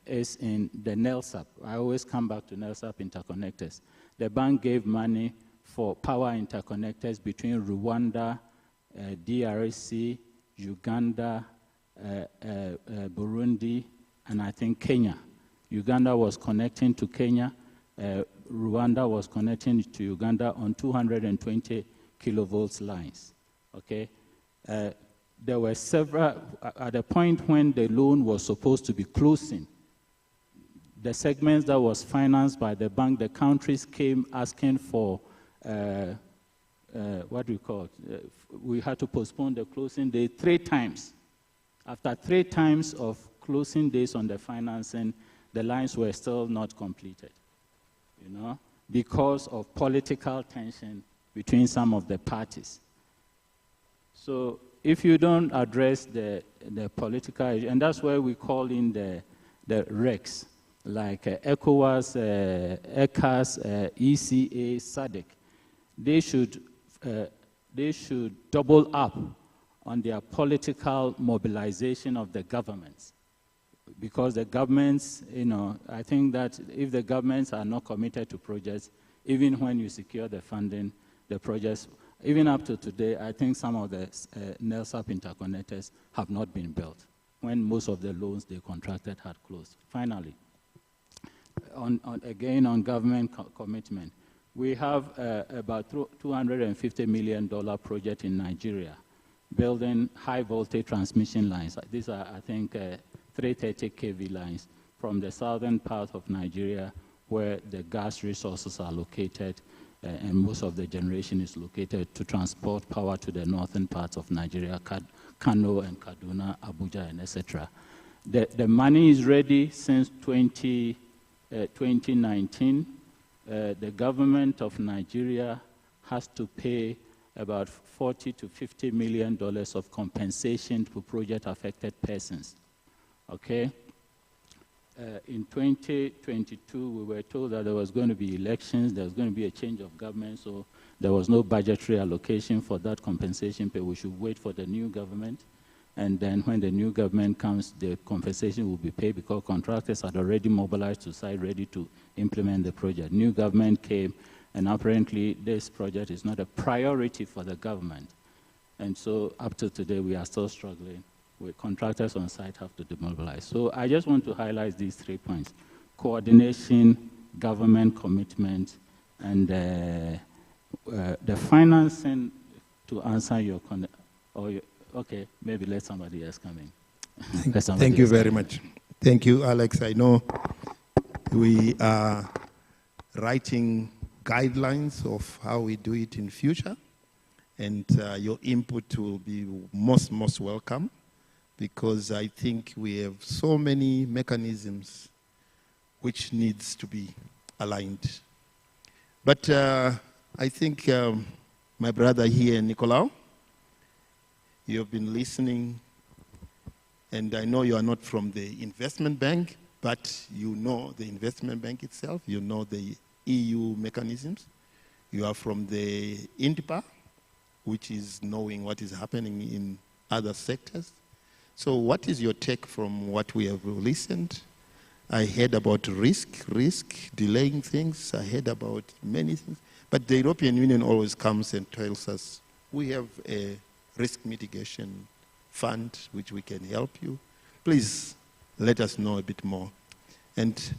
is in the NELSAP. I always come back to NELSAP interconnectors. The bank gave money for power interconnectors between Rwanda, DRC, Uganda, Burundi, and I think Kenya. Uganda was connecting to Kenya. Rwanda was connecting to Uganda on 220 kilovolts lines. Okay, there were several, at the point when the loan was supposed to be closing, the segments that was financed by the bank, the countries came asking for, what do you call it? We had to postpone the closing day 3 times. After 3 times of closing days on the financing, the lines were still not completed, you know, because of political tension between some of the parties. So if you don't address the political issue, and that's why we call in the RECs, like ECOWAS, ECAS, ECA, SADC, they should double up on their political mobilization of the governments. Because the governments, you know, I think that if the governments are not committed to projects, even when you secure the funding, the projects, even up to today, I think some of the NELSAP interconnectors have not been built, when most of the loans they contracted had closed. Finally, again on government commitment, we have about $250 million project in Nigeria, building high voltage transmission lines. These are, I think, 330 kV lines from the southern part of Nigeria, where the gas resources are located, and most of the generation is located, to transport power to the northern parts of Nigeria, Kano and Kaduna, Abuja, and etc. The money is ready since 2019. The government of Nigeria has to pay about $40 to $50 million of compensation to project-affected persons. Okay? In 2022, we were told that there was going to be elections, there was going to be a change of government, so there was no budgetary allocation for that compensation pay. We should wait for the new government, and then when the new government comes, the compensation will be paid because contractors had already mobilized to site ready to implement the project. New government came, and apparently this project is not a priority for the government. And so up to today, we are still struggling. With contractors on site have to demobilize. So I just want to highlight these 3 points: coordination, government commitment, and the financing. To answer your okay, maybe let somebody else come in. Thank you very much. Thank you, Alex. I know we are writing guidelines of how we do it in future, and your input will be most welcome, because I think we have so many mechanisms which needs to be aligned. But I think my brother here, Nicolau, you have been listening, and I know you are not from the investment bank, but you know the investment bank itself, you know the EU mechanisms. You are from the INTPA, which is knowing what is happening in other sectors. So what is your take from what we have listened? I heard about risk, delaying things. I heard about many things. But the European Union always comes and tells us, we have a risk mitigation fund which we can help you. Please let us know a bit more. And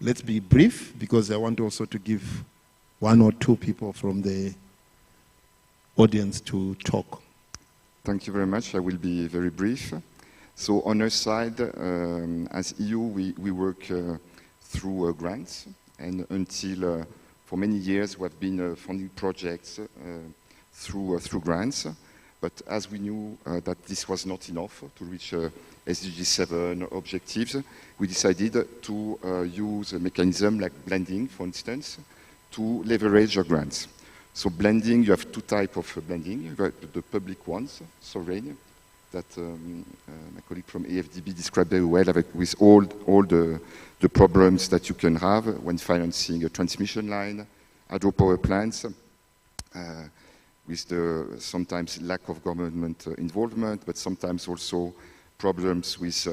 let's be brief, because I want also to give 1 or 2 people from the audience to talk. Thank you very much. I will be very brief. So on our side, as EU, we work through grants, and until for many years we have been funding projects through grants. But as we knew that this was not enough to reach SDG 7 objectives, we decided to use a mechanism like blending, for instance, to leverage our grants. So blending, you have 2 types of blending. You have the public ones, sovereign, that my colleague from AFDB described very well, with all the problems that you can have when financing a transmission line, hydropower plants, with the sometimes lack of government involvement, but sometimes also problems with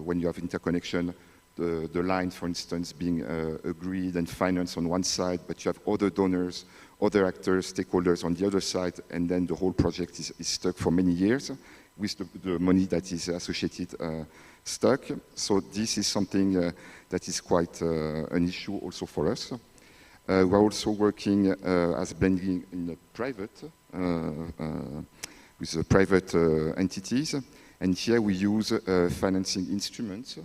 when you have interconnection, the line, for instance, being agreed and financed on one side, but you have other donors, other actors, stakeholders on the other side, and then the whole project is stuck for many years with the money that is associated stuck. So this is something that is quite an issue also for us. We're also working as blending in the private, with private entities. And here we use financing instruments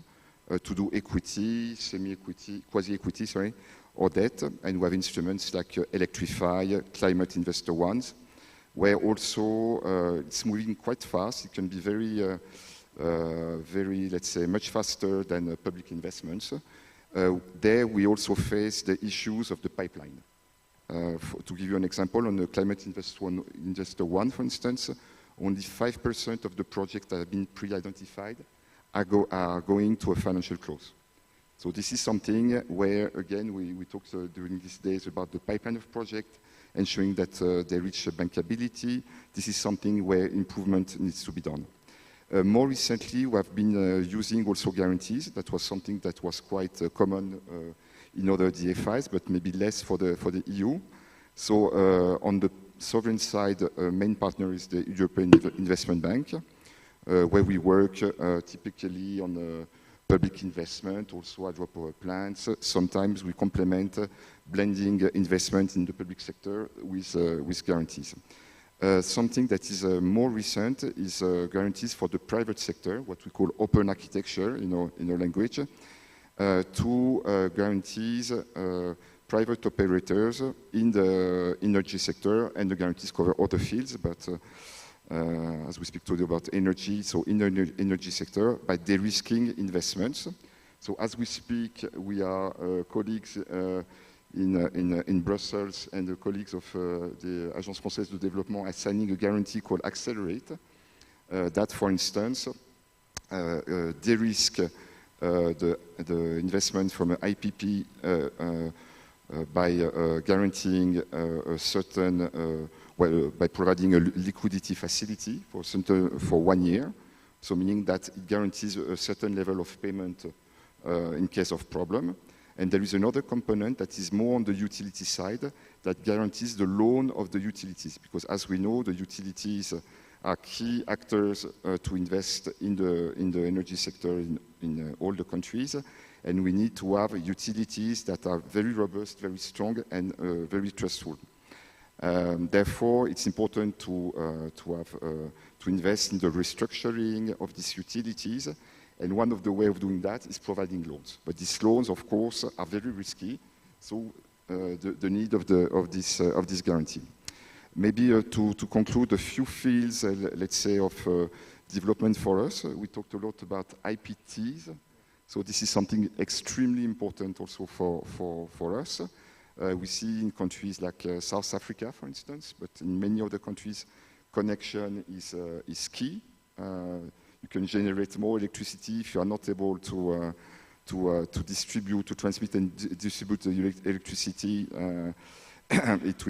to do equity, semi-equity, quasi-equity, sorry, or debt. And we have instruments like Electrify, Climate Investor Ones, where also it's moving quite fast. It can be very, let's say, much faster than public investments. There we also face the issues of the pipeline. To give you an example, on the Climate Investor One, for instance, only 5% of the projects that have been pre-identified are going to a financial close. So this is something where, again, we talked during these days about the pipeline of projects, ensuring that they reach bankability. This is something where improvement needs to be done. More recently, we have been using also guarantees. That was something that was quite common in other DFIs, but maybe less for the EU. So on the sovereign side, main partner is the European Investment Bank, where we work typically on public investment, also hydropower plants. Sometimes we complement blending investment in the public sector with guarantees. Something that is more recent is guarantees for the private sector, what we call open architecture in our language, to guarantees private operators in the energy sector, and the guarantees cover other fields, but as we speak today about energy, so in the energy sector, by de-risking investments. So as we speak, we are colleagues in Brussels and the colleagues of the Agence Française de Développement are signing a guarantee called Accelerate, that, for instance, de-risk the investment from an IPP by guaranteeing a certain, by providing a liquidity facility for 1 year, so meaning that it guarantees a certain level of payment in case of problem. And there is another component that is more on the utility side that guarantees the loan of the utilities, because as we know, the utilities are key actors to invest in the energy sector in all the countries, and we need to have utilities that are very robust, very strong, and very trustful. Therefore, it's important to invest in the restructuring of these utilities, and one of the ways of doing that is providing loans. But these loans, of course, are very risky, so the need of this guarantee. Maybe to conclude, a few fields, let's say, of development for us. We talked a lot about IPTs, so this is something extremely important also for us. We see in countries like South Africa, for instance, but in many other countries, connection is key. You can generate more electricity if you are not able to distribute, to transmit and distribute the electricity. It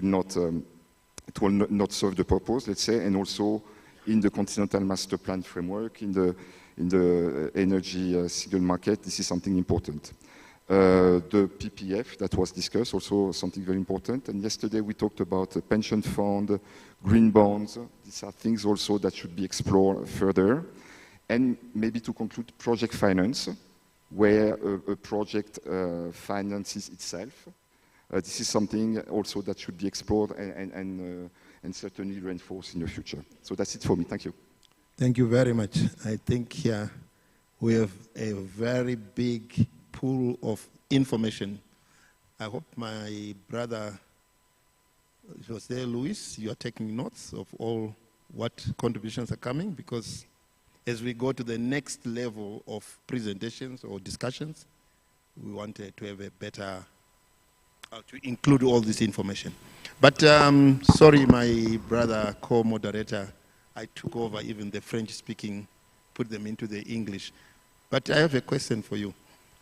will not serve the purpose, let's say, and also in the Continental Master Plan framework, in the energy single market, this is something important. The PPF that was discussed, also something very important. And yesterday we talked about a pension fund, green bonds. These are things also that should be explored further. And maybe to conclude, project finance, where a project finances itself. This is something also that should be explored and certainly reinforced in the future. So that's it for me. Thank you. Thank you very much. I think here we have a very big pool of information. I hope my brother, Jose Luis, you are taking notes of all what contributions are coming, because as we go to the next level of presentations or discussions, we wanted to have a better, to include all this information. But sorry, my brother co-moderator, I took over even the French speaking, put them into the English. But I have a question for you.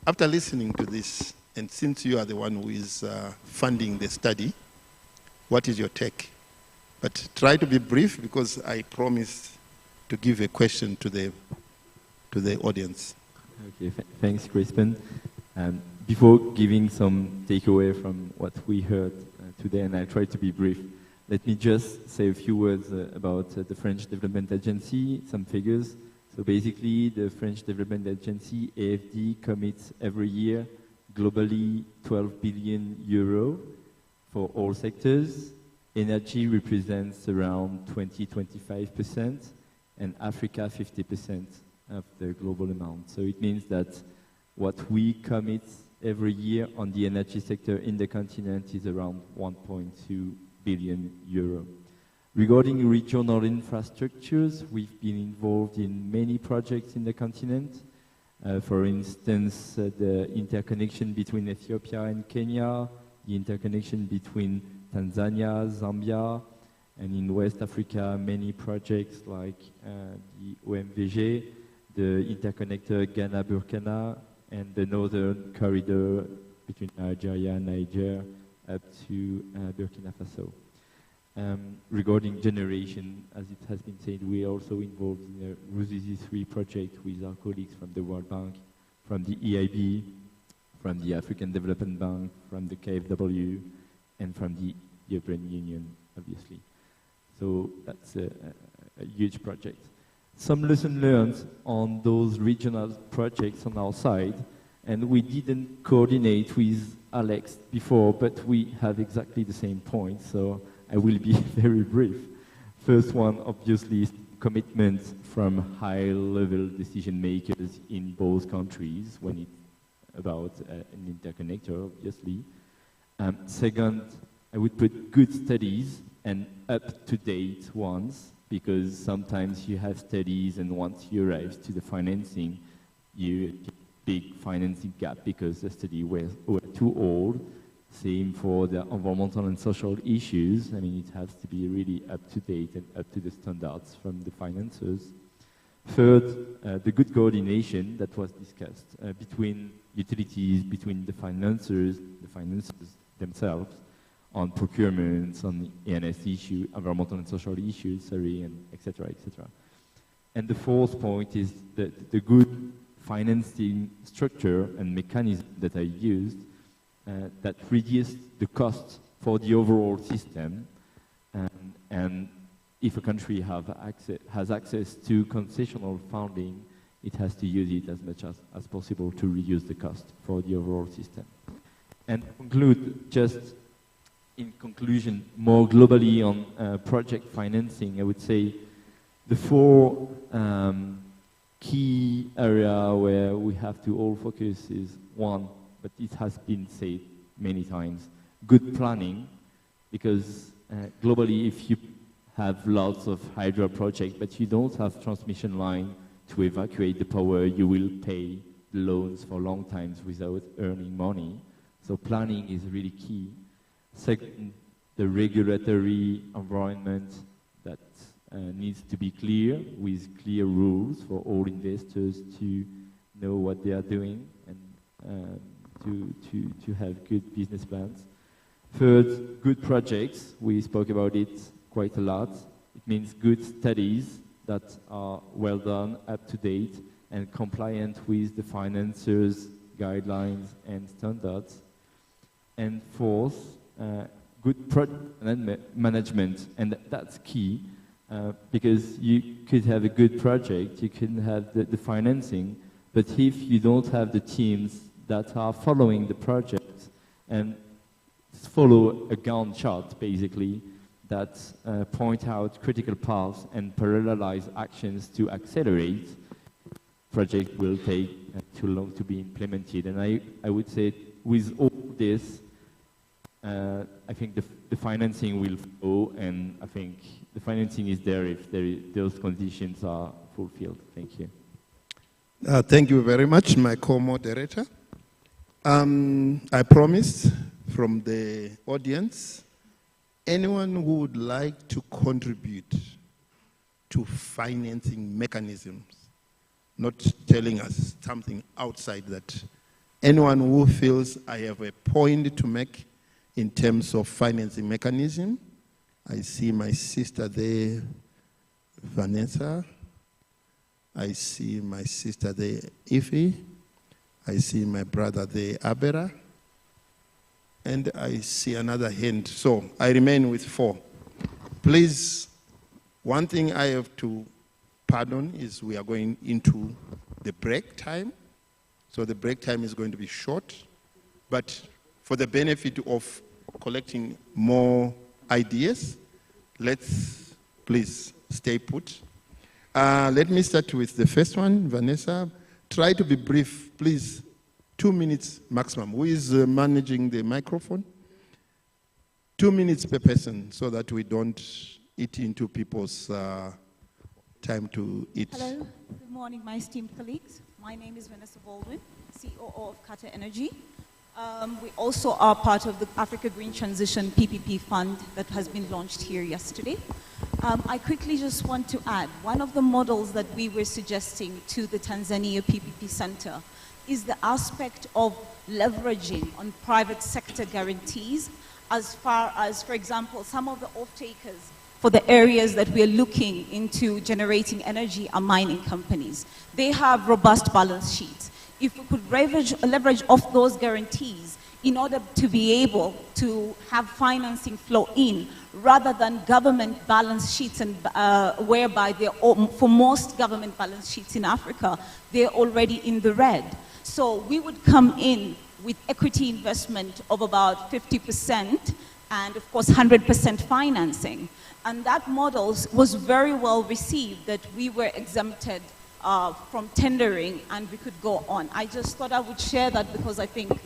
After listening to this, and since you are the one who is funding the study, what is your take? But try to be brief, because I promised to give a question to the audience. Okay, thanks, Crispin. Before giving some takeaway from what we heard today, and I'll try to be brief, let me just say a few words about the French Development Agency, some figures. So basically, the French Development Agency, AFD, commits every year globally 12 billion euro for all sectors. Energy represents around 20-25%, and Africa 50% of the global amount. So it means that what we commit every year on the energy sector in the continent is around 1.2 billion euro. Regarding regional infrastructures, we've been involved in many projects in the continent. For instance, the interconnection between Ethiopia and Kenya, the interconnection between Tanzania, Zambia, and in West Africa, many projects like the OMVG, the interconnector Ghana-Burkina, and the northern corridor between Nigeria and Niger up to Burkina Faso. Regarding generation, as it has been said, we are also involved in the Ruzizi 3 project with our colleagues from the World Bank, from the EIB, from the African Development Bank, from the KfW, and from the European Union, obviously. So that's a huge project. Some lessons learned on those regional projects on our side, and we didn't coordinate with Alex before, but we have exactly the same point, so I will be very brief. First one, obviously, is commitment from high-level decision makers in both countries when it's about an interconnector, obviously. Second, I would put good studies and up-to-date ones because sometimes you have studies and once you arrive to the financing, you get a big financing gap because the study were too old. Same for the environmental and social issues. I mean, it has to be really up to date and up to the standards from the financiers. Third, the good coordination that was discussed between utilities, between the financiers themselves, on procurements, on ENS issue, environmental and social issues, and et cetera, et cetera. And the fourth point is that the good financing structure and mechanism that I used that reduced the cost for the overall system, and if a country has access to concessional funding, it has to use it as much as possible to reduce the cost for the overall system. And to conclude, just in conclusion, more globally on project financing, I would say the four key areas where we have to all focus is one, but it has been said many times, good planning, because globally if you have lots of hydro projects, but you don't have transmission line to evacuate the power, you will pay loans for long times without earning money. So planning is really key. Second, the regulatory environment that needs to be clear, with clear rules for all investors to know what they are doing and to have good business plans. Third, good projects. We spoke about it quite a lot. It means good studies that are well done, up to date, and compliant with the financiers' guidelines and standards. And fourth, good project management, and that's key, because you could have a good project, you can have the financing, but if you don't have the teams that are following the project and follow a Gantt chart, basically, that point out critical paths and parallelize actions to accelerate, project will take too long to be implemented. And I would say with all this, I think the financing will flow, and I think the financing is there if those conditions are fulfilled. Thank you. Thank you very much, my co-moderator. I promised from the audience, anyone who would like to contribute to financing mechanisms, not telling us something outside that, anyone who feels I have a point to make in terms of financing mechanism. I see my sister there, Vanessa. I see my sister there, Ife. I see my brother there, Abera. And I see another hand. So I remain with 4. Please, one thing I have to pardon is we are going into the break time. So the break time is going to be short. But for the benefit of collecting more ideas, let's please stay put. Let me start with the first one, Vanessa. Try to be brief, please. 2 minutes maximum. Who is managing the microphone? 2 minutes per person so that we don't eat into people's time to eat. Hello, good morning, my esteemed colleagues. My name is Vanessa Baldwin, COO of Qatar Energy. We also are part of the Africa Green Transition PPP Fund that has been launched here yesterday. I quickly just want to add, one of the models that we were suggesting to the Tanzania PPP Center is the aspect of leveraging on private sector guarantees, as far as, for example, some of the off-takers for the areas that we are looking into generating energy are mining companies. They have robust balance sheets. If we could leverage off those guarantees in order to be able to have financing flow in, rather than government balance sheets, and whereby for most government balance sheets in Africa, they're already in the red. So we would come in with equity investment of about 50% and of course 100% financing. And that model was very well received, that we were exempted from tendering and we could go on. I just thought I would share that because I think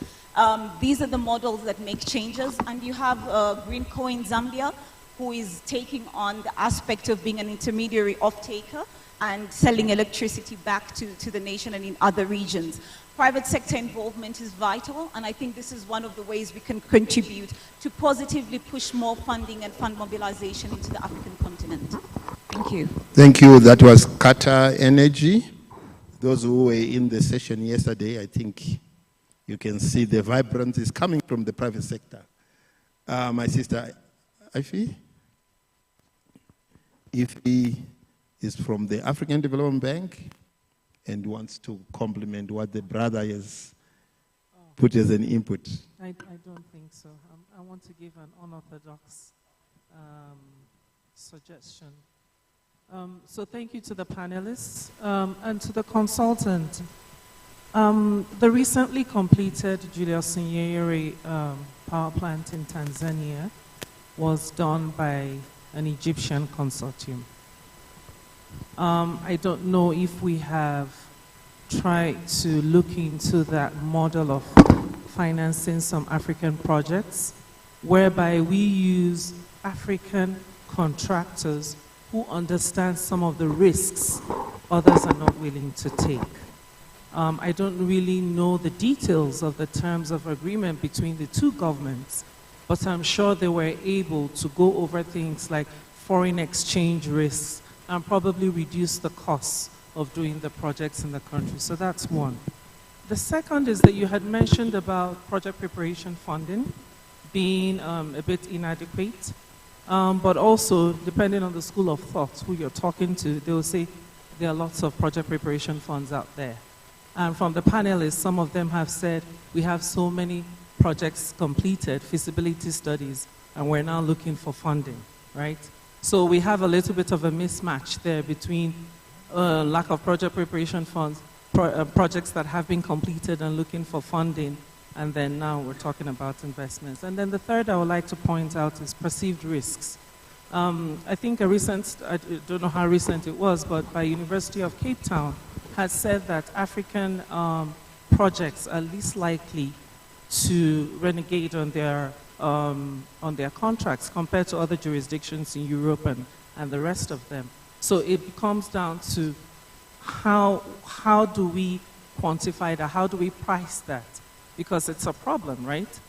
these are the models that make changes. And you have GreenCo in Zambia, who is taking on the aspect of being an intermediary off-taker and selling electricity back to the nation and in other regions. Private sector involvement is vital, and I think this is one of the ways we can contribute to positively push more funding and fund mobilization into the African continent. Thank you. Thank you. That was Qatar Energy. Those who were in the session yesterday, I think you can see the vibrance is coming from the private sector. My sister, Ify is from the African Development Bank and wants to complement what the brother has put as an input. I don't think so. I want to give an unorthodox suggestion. So thank you to the panelists and to the consultant. The recently completed Julius Nyerere power plant in Tanzania was done by an Egyptian consortium. I don't know if we have tried to look into that model of financing some African projects, whereby we use African contractors who understand some of the risks others are not willing to take. I don't really know the details of the terms of agreement between the two governments, but I'm sure they were able to go over things like foreign exchange risks and probably reduce the costs of doing the projects in the country. So that's one. The second is that you had mentioned about project preparation funding being a bit inadequate, but also depending on the school of thought who you're talking to, they will say there are lots of project preparation funds out there. And from the panelists, some of them have said we have so many projects completed, feasibility studies, and we're now looking for funding, right? So we have a little bit of a mismatch there between lack of project preparation funds, projects that have been completed and looking for funding, and then now we're talking about investments. And then the third I would like to point out is perceived risks. I think a recent, I don't know how recent it was, but by University of Cape Town has said that African projects are least likely to renegade on their contracts compared to other jurisdictions in Europe and the rest of them. So it comes down to how do we quantify that? How do we price that? Because it's a problem, right?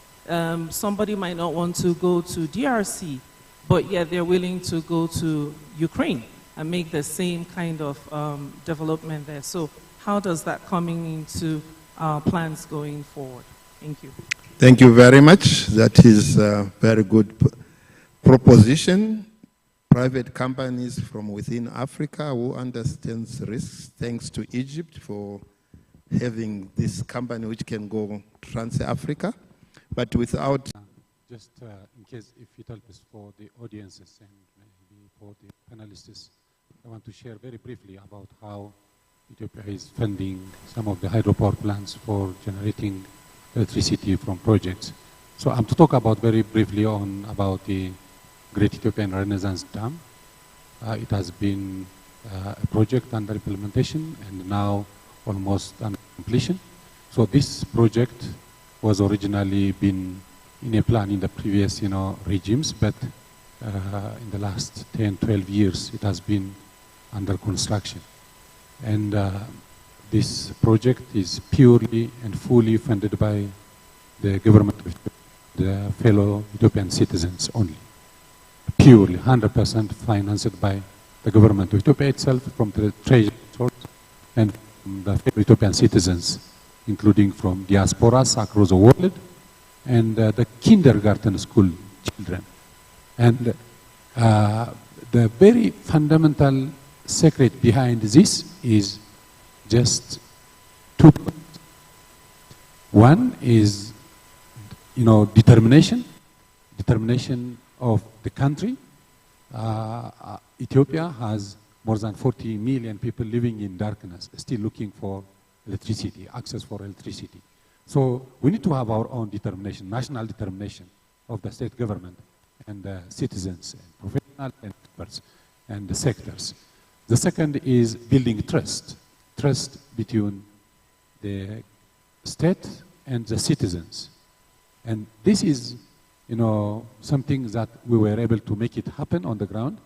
Somebody might not want to go to DRC, but yet they're willing to go to Ukraine and make the same kind of development there. So how does that coming into our plans going forward? Thank you. Thank you very much. That is a very good proposition. Private companies from within Africa who understands risks, thanks to Egypt for having this company which can go trans-Africa, but without... Just in case if it helps for the audiences and maybe for the panelists, I want to share very briefly about how Ethiopia is funding some of the hydropower plants for generating electricity from projects. So I'm to talk about very briefly about the Great Ethiopian Renaissance Dam. It has been a project under implementation and now almost under completion. So this project was originally been in a plan in the previous regimes, but in the last 10, 12 years it has been under construction. And this project is purely and fully funded by the government of the fellow Ethiopian citizens only. Purely, 100% financed by the government of Ethiopia itself, from the treasury source, and from the fellow Ethiopian citizens, including from diasporas across the world, and the kindergarten school children. And the very fundamental secret behind this is just two points. One is, determination of the country. Ethiopia has more than 40 million people living in darkness, still looking for electricity, access for electricity. So we need to have our own determination, national determination of the state government and the citizens, and professionals and experts and the sectors. The second is building trust between the state and the citizens. And this is something that we were able to make it happen on the ground.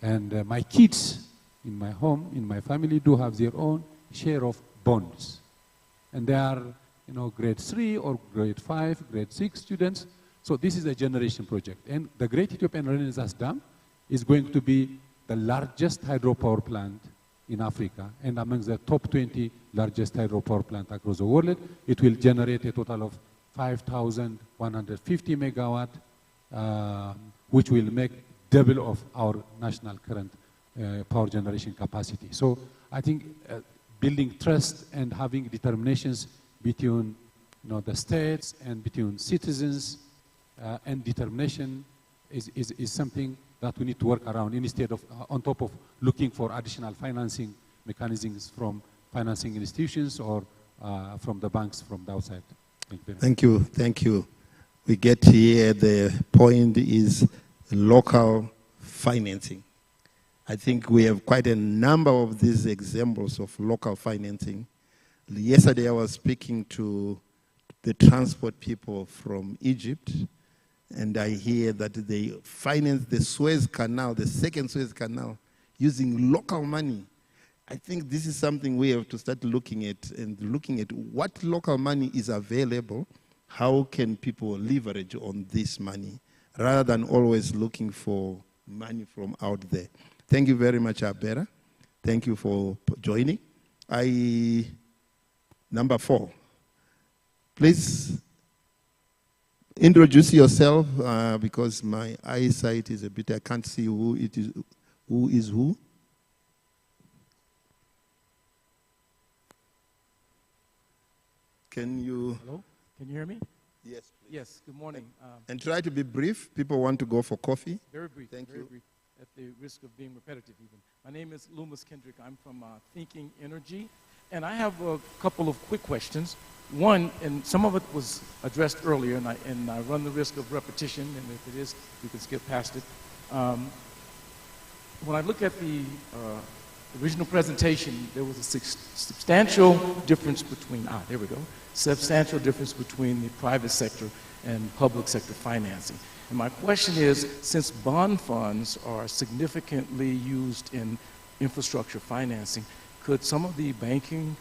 And my kids in my home, in my family, do have their own share of bonds. And they are, grade 3 or grade 5, grade 6 students. So this is a generation project. And the Great Ethiopian Renaissance Dam is going to be the largest hydropower plant in Africa and among the top 20 largest hydropower plant across the world. It will generate a total of 5,150 megawatt, which will make double of our national current power generation capacity. So I think building trust and having determinations between the states and between citizens and determination is something that we need to work around instead of on top of looking for additional financing mechanisms from financing institutions or from the banks from the outside. Thank you. Thank you. We get here, the point is local financing. I think we have quite a number of these examples of local financing. Yesterday I was speaking to the transport people from Egypt, and I hear that they finance the Suez Canal, the second Suez Canal, using local money. I think this is something we have to start looking at, and looking at what local money is available, how can people leverage on this money, rather than always looking for money from out there. Thank you very much, Abera. Thank you for joining. Number 4. Please introduce yourself, because my eyesight is a bit, I can't see who is who. Can you? Hello, can you hear me? Yes, please. Yes, good morning. And try to be brief. People want to go for coffee. Very brief. Thank very you. Brief, at the risk of being repetitive even. My name is Loomis Kendrick. I'm from Thinking Energy. And I have a couple of quick questions. One, and some of it was addressed earlier, and I run the risk of repetition, and if it is, we can skip past it. When I look at the original presentation, there was a substantial difference between, there we go, substantial difference between the private sector and public sector financing. And my question is, since bond funds are significantly used in infrastructure financing, could some of the banking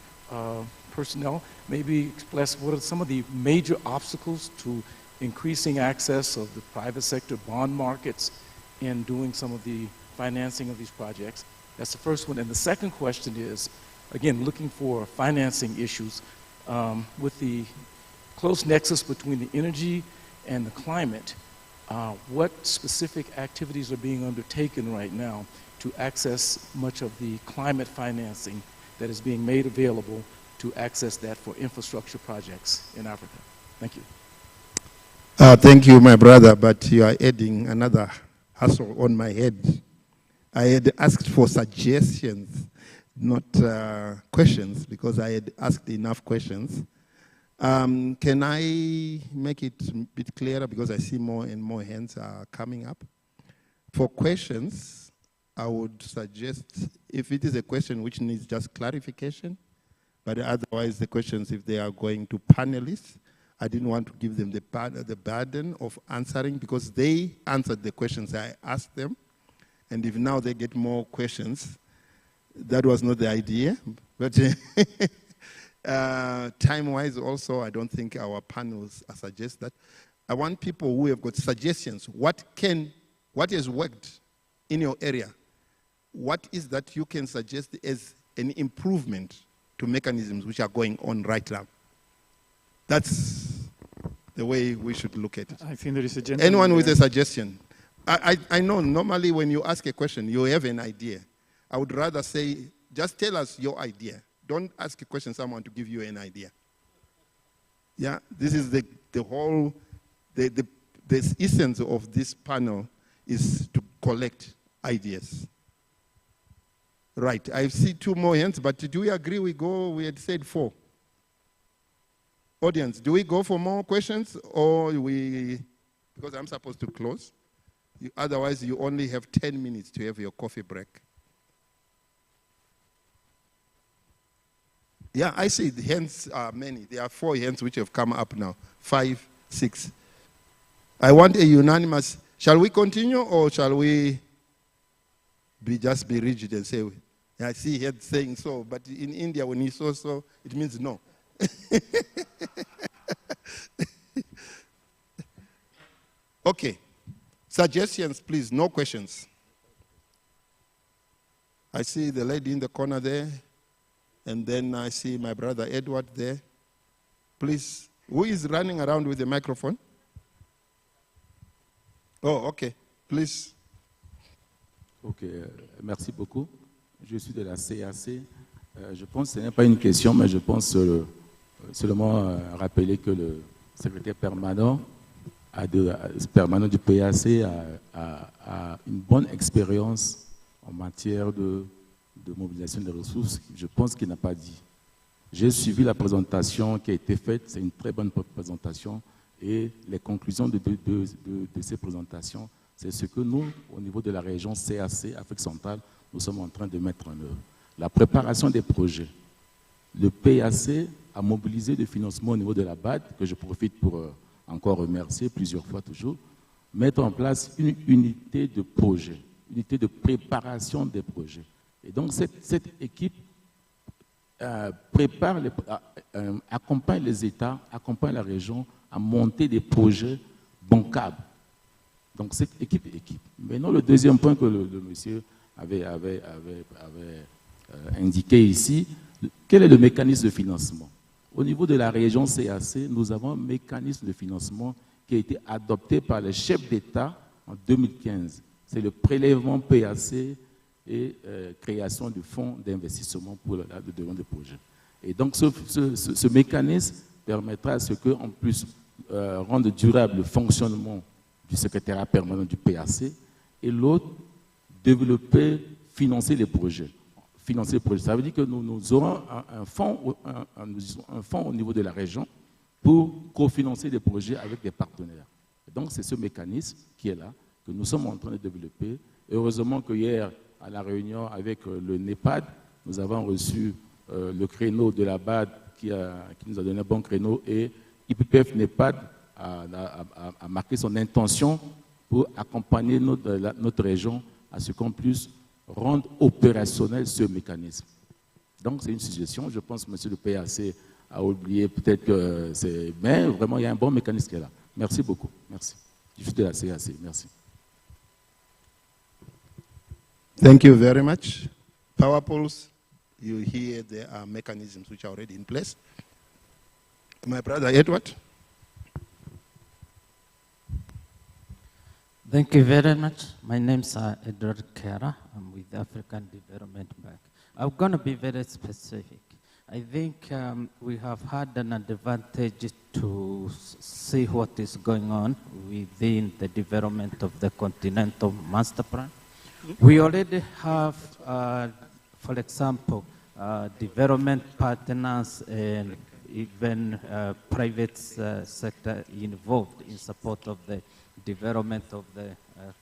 personnel maybe express what are some of the major obstacles to increasing access of the private sector bond markets in doing some of the financing of these projects? That's the first one. And the second question is, again, looking for financing issues with the close nexus between the energy and the climate. What specific activities are being undertaken right now to access much of the climate financing that is being made available to access that for infrastructure projects in Africa? Thank you. Thank you, my brother, but you are adding another hassle on my head. I had asked for suggestions, not questions, because I had asked enough questions. Can I make it a bit clearer, because I see more and more hands are coming up? For questions, I would suggest, if it is a question which needs just clarification, but otherwise the questions, if they are going to panelists, I didn't want to give them the burden of answering, because they answered the questions I asked them. And if now they get more questions, that was not the idea. But time-wise also, I don't think our panels suggest that. I want people who have got suggestions. What has worked in your area? What is that you can suggest as an improvement to mechanisms which are going on right now? That's the way we should look at it. I think there is a gentleman. Anyone with a suggestion? I know normally when you ask a question, you have an idea. I would rather say, just tell us your idea. Don't ask a question someone to give you an idea. Yeah, this is the whole, the essence of this panel is to collect ideas. Right, I see 2 more hands, but do we agree we had said 4? Audience, do we go for more questions, or because I'm supposed to close? Otherwise, you only have 10 minutes to have your coffee break. Yeah, I see the hands are many. There are 4 hands which have come up now. 5, 6. I want a unanimous. Shall we continue or shall we just be rigid and say, I see head saying so, but in India when he saw so, it means no. Okay. Suggestions, please. No questions. I see the lady in the corner there, and then I see my brother Edward there. Please, who is running around with the microphone? Oh, okay. Please. Ok, merci beaucoup. Je suis de la CAC. Je pense que ce n'est pas une question, mais je pense seulement rappeler que le secrétaire permanent, permanent du PAC a une bonne expérience en matière de mobilisation des ressources. Je pense qu'il n'a pas dit. J'ai suivi la présentation qui a été faite, c'est une très bonne présentation, et les conclusions de ces présentations, c'est ce que nous, au niveau de la région CAC, Afrique centrale, nous sommes en train de mettre en œuvre. La préparation des projets. Le PAC a mobilisé des financements au niveau de la BAD, que je profite pour encore remercier plusieurs fois toujours, mettre en place une unité de projet, unité de préparation des projets. Et donc cette équipe accompagne les États, accompagne la région à monter des projets bancables. Donc cette équipe. Maintenant, le deuxième point que le monsieur avait indiqué ici, quel est le mécanisme de financement? Au niveau de la région CAC, nous avons un mécanisme de financement qui a été adopté par les chefs d'État en 2015. C'est le prélèvement PAC et création du fonds d'investissement pour le développement des projets. Et donc ce mécanisme permettra à ce qu'on puisse rendre durable le fonctionnement du secrétariat permanent du PAC et l'autre, développer, financer les projets. Ça veut dire que nous aurons un fonds au niveau de la région pour cofinancer des projets avec des partenaires. Et donc c'est ce mécanisme qui est là, que nous sommes en train de développer. Et heureusement que hier, à la réunion avec le NEPAD, nous avons reçu le créneau de la BAD qui nous a donné un bon créneau, et IPPF NEPAD a marqué son intention pour accompagner notre région à ce qu'on puisse rendre opérationnel ce mécanisme. Donc c'est une suggestion. Je pense que M. le PAC a oublié peut-être que c'est... Mais vraiment, il y a un bon mécanisme qui est là. Merci beaucoup. Merci. Je suis de la CAC. Merci. Thank you very much. Power pools, you hear there are mechanisms which are already in place. My brother Edward. Thank you very much. My name is Edward Kera. I'm with the African Development Bank. I'm going to be very specific. I think we have had an advantage to see what is going on within the development of the Continental Master Plan. We already have, for example, development partners and even private sector involved in support of the development of the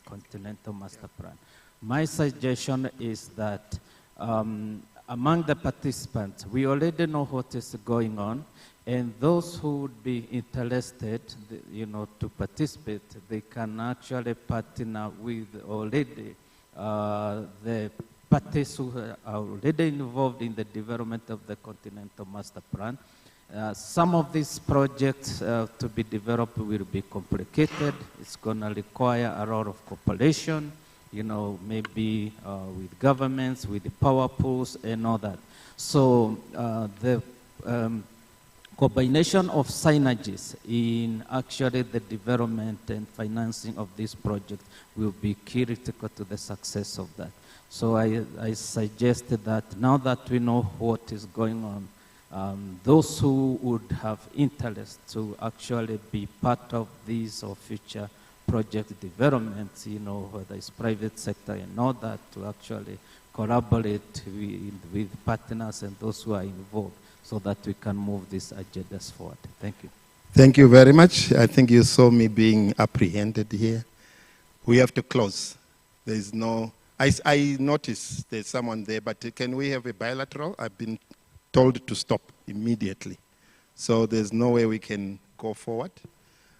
Continental Master Plan. My suggestion is that among the participants, we already know what is going on, and those who would be interested, to participate, they can actually partner with already the parties who are already involved in the development of the Continental Master Plan. Some of these projects to be developed will be complicated. It's going to require a lot of cooperation, maybe with governments, with the power pools and all that. So the combination of synergies in actually the development and financing of this project will be critical to the success of that. So I suggested that now that we know what is going on, those who would have interest to actually be part of these or future project developments, whether it's private sector and all that, to actually collaborate with partners and those who are involved so that we can move these agendas forward. Thank you. Thank you very much. I think you saw me being apprehended here. We have to close. There's no... I noticed there's someone there, but can we have a bilateral? I've been told to stop immediately. So there's no way we can go forward.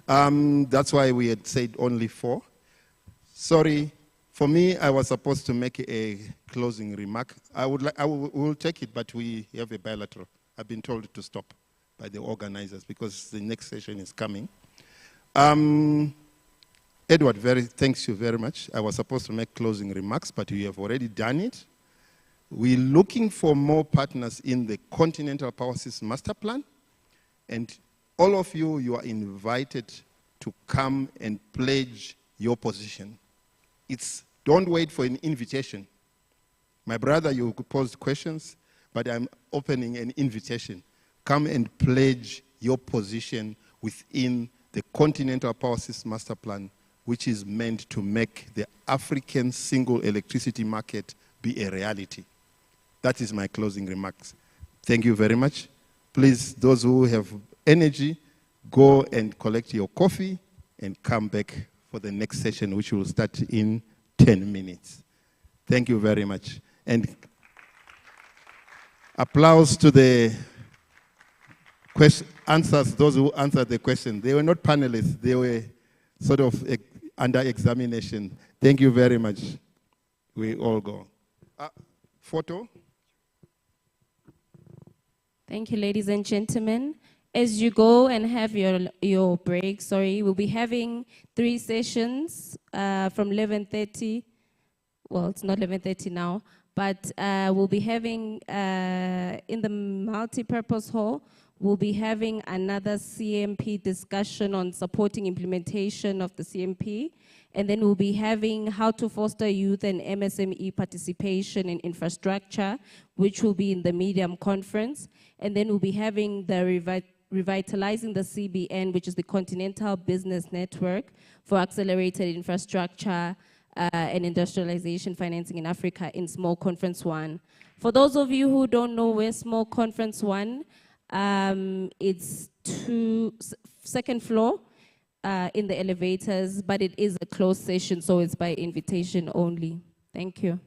That's why we had said only 4. Sorry, for me, I was supposed to make a closing remark. We'll take it, but we have a bilateral. I've been told to stop by the organizers because the next session is coming. Edward, thanks you very much. I was supposed to make closing remarks, but you have already done it. We're looking for more partners in the Continental Power System Master Plan, and all of you, you are invited to come and pledge your position. Don't wait for an invitation. My brother, you posed questions, but I'm opening an invitation. Come and pledge your position within the Continental Power System Master Plan, which is meant to make the African single electricity market be a reality. That is my closing remarks. Thank you very much. Please, those who have energy, go and collect your coffee and come back for the next session, which will start in 10 minutes. Thank you very much. And applause to the answers, those who answered the question. They were not panelists, they were sort of under examination. Thank you very much. We all go. Photo. Thank you, ladies and gentlemen. As you go and have your break, we'll be having 3 sessions from 11:30. Well, it's not 11:30 now, but we'll be having, in the multi-purpose hall, we'll be having another CMP discussion on supporting implementation of the CMP. And then we'll be having how to foster youth and MSME participation in infrastructure, which will be in the Medium Conference. And then we'll be having the Revitalizing the CBN, which is the Continental Business Network for Accelerated Infrastructure and Industrialization Financing in Africa in Small Conference 1. For those of you who don't know where Small Conference 1, it's 2nd floor in the elevators, but it is a closed session, so it's by invitation only. Thank you.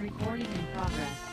Recording in progress.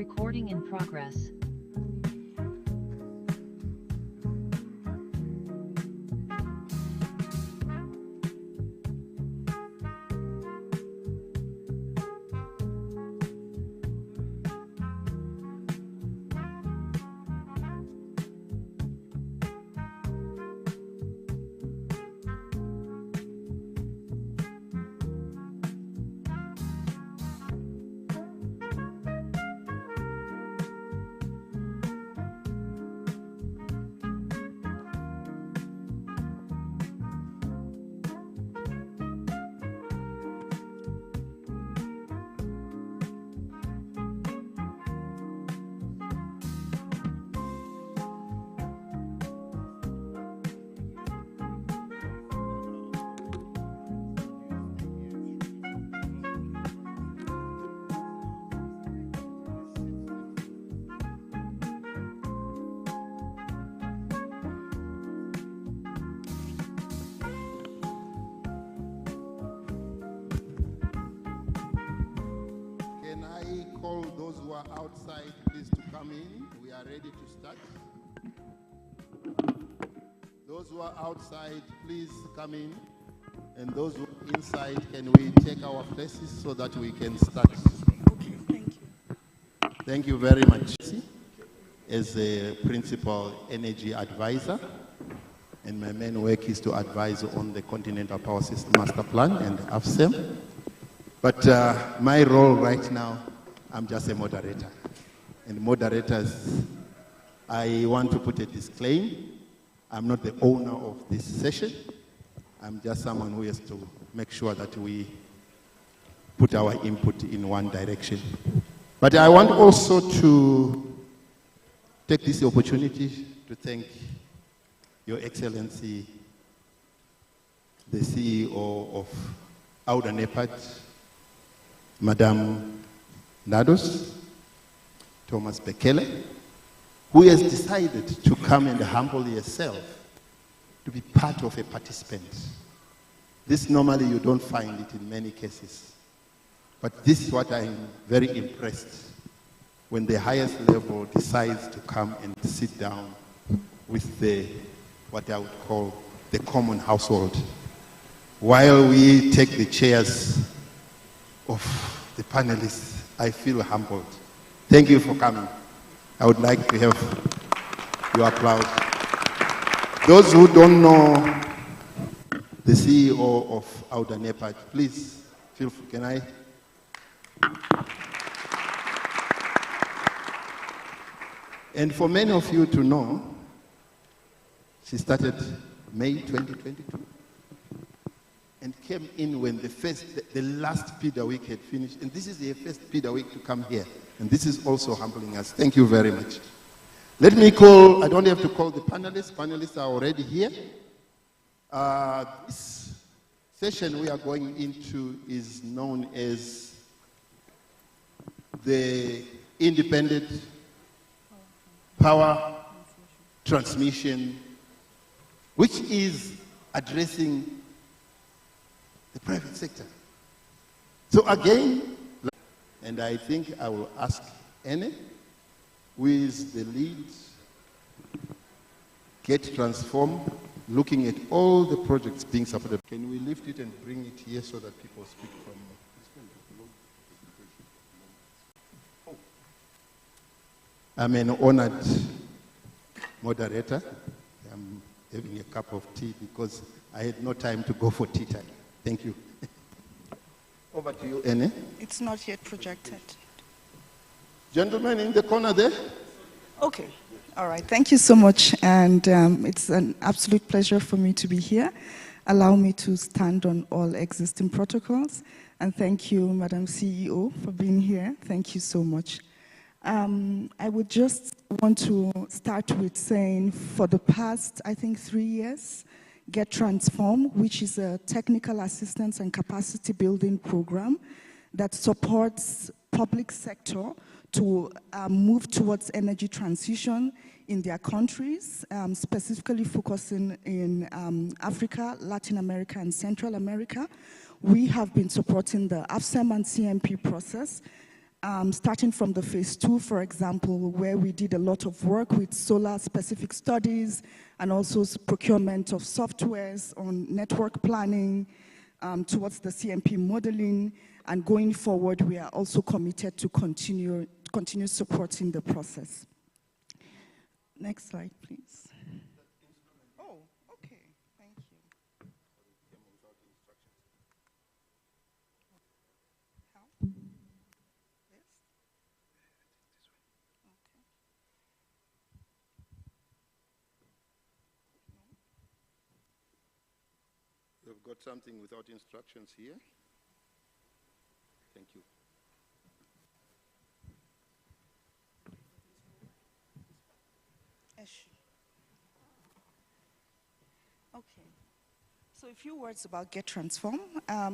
Recording in progress. Can I call those who are outside, please, to come in? We are ready to start. Those who are outside, please come in. And those who are inside, can we take our places so that we can start? Okay, thank you. Thank you very much. As a principal energy advisor, and my main work is to advise on the Continental Power System Master Plan and AFSEM. But my role right now, I'm just a moderator. And moderators, I want to put a disclaimer. I'm not the owner of this session. I'm just someone who has to make sure that we put our input in one direction. But I want also to take this opportunity to thank Your Excellency, the CEO of AUDA-NEPAD, Madam Nados, Thomas Bekele, who has decided to come and humble herself to be part of a participant. This normally you don't find it in many cases. But this is what I'm very impressed when the highest level decides to come and sit down with the, what I would call the common household, while we take the chairs of the panelists. I feel humbled. Thank you for coming. I would like to have your applause. Those who don't know the CEO of AUDA-NEPAD, please feel free. Can I? And for many of you to know, she started May 2022 and came in when the last PIDA week had finished. And this is the first PIDA week to come here. And this is also humbling us. Thank you very much. Let me call, I don't have to call the panelists. Panelists are already here. This session we are going into is known as the Independent Power Transmission, which is addressing the private sector. So again, and I think I will ask Ene, who is the lead, Get Transform, looking at all the projects being supported. Can we lift it and bring it here so that people speak from? I'm an honored moderator. I'm having a cup of tea because I had no time to go for tea time. Thank you. Over to you, Ene. It's not yet projected. Gentleman in the corner there. Okay. All right. Thank you so much. And it's an absolute pleasure for me to be here. Allow me to stand on all existing protocols. And thank you, Madam CEO, for being here. Thank you so much. I would just want to start with saying for the past, I think, 3 years, Get Transform, which is a technical assistance and capacity building program that supports public sector to move towards energy transition in their countries, specifically focusing in Africa, Latin America, and Central America. We have been supporting the AFSEM and CMP process starting from the phase 2, for example, where we did a lot of work with solar-specific studies and also procurement of softwares on network planning towards the CMP modeling. And going forward, we are also committed to continue supporting the process. Next slide, please. Oh, okay. Thank you. How? This? Okay. We've got something without instructions here. Thank you. Okay. So a few words about Get Transform.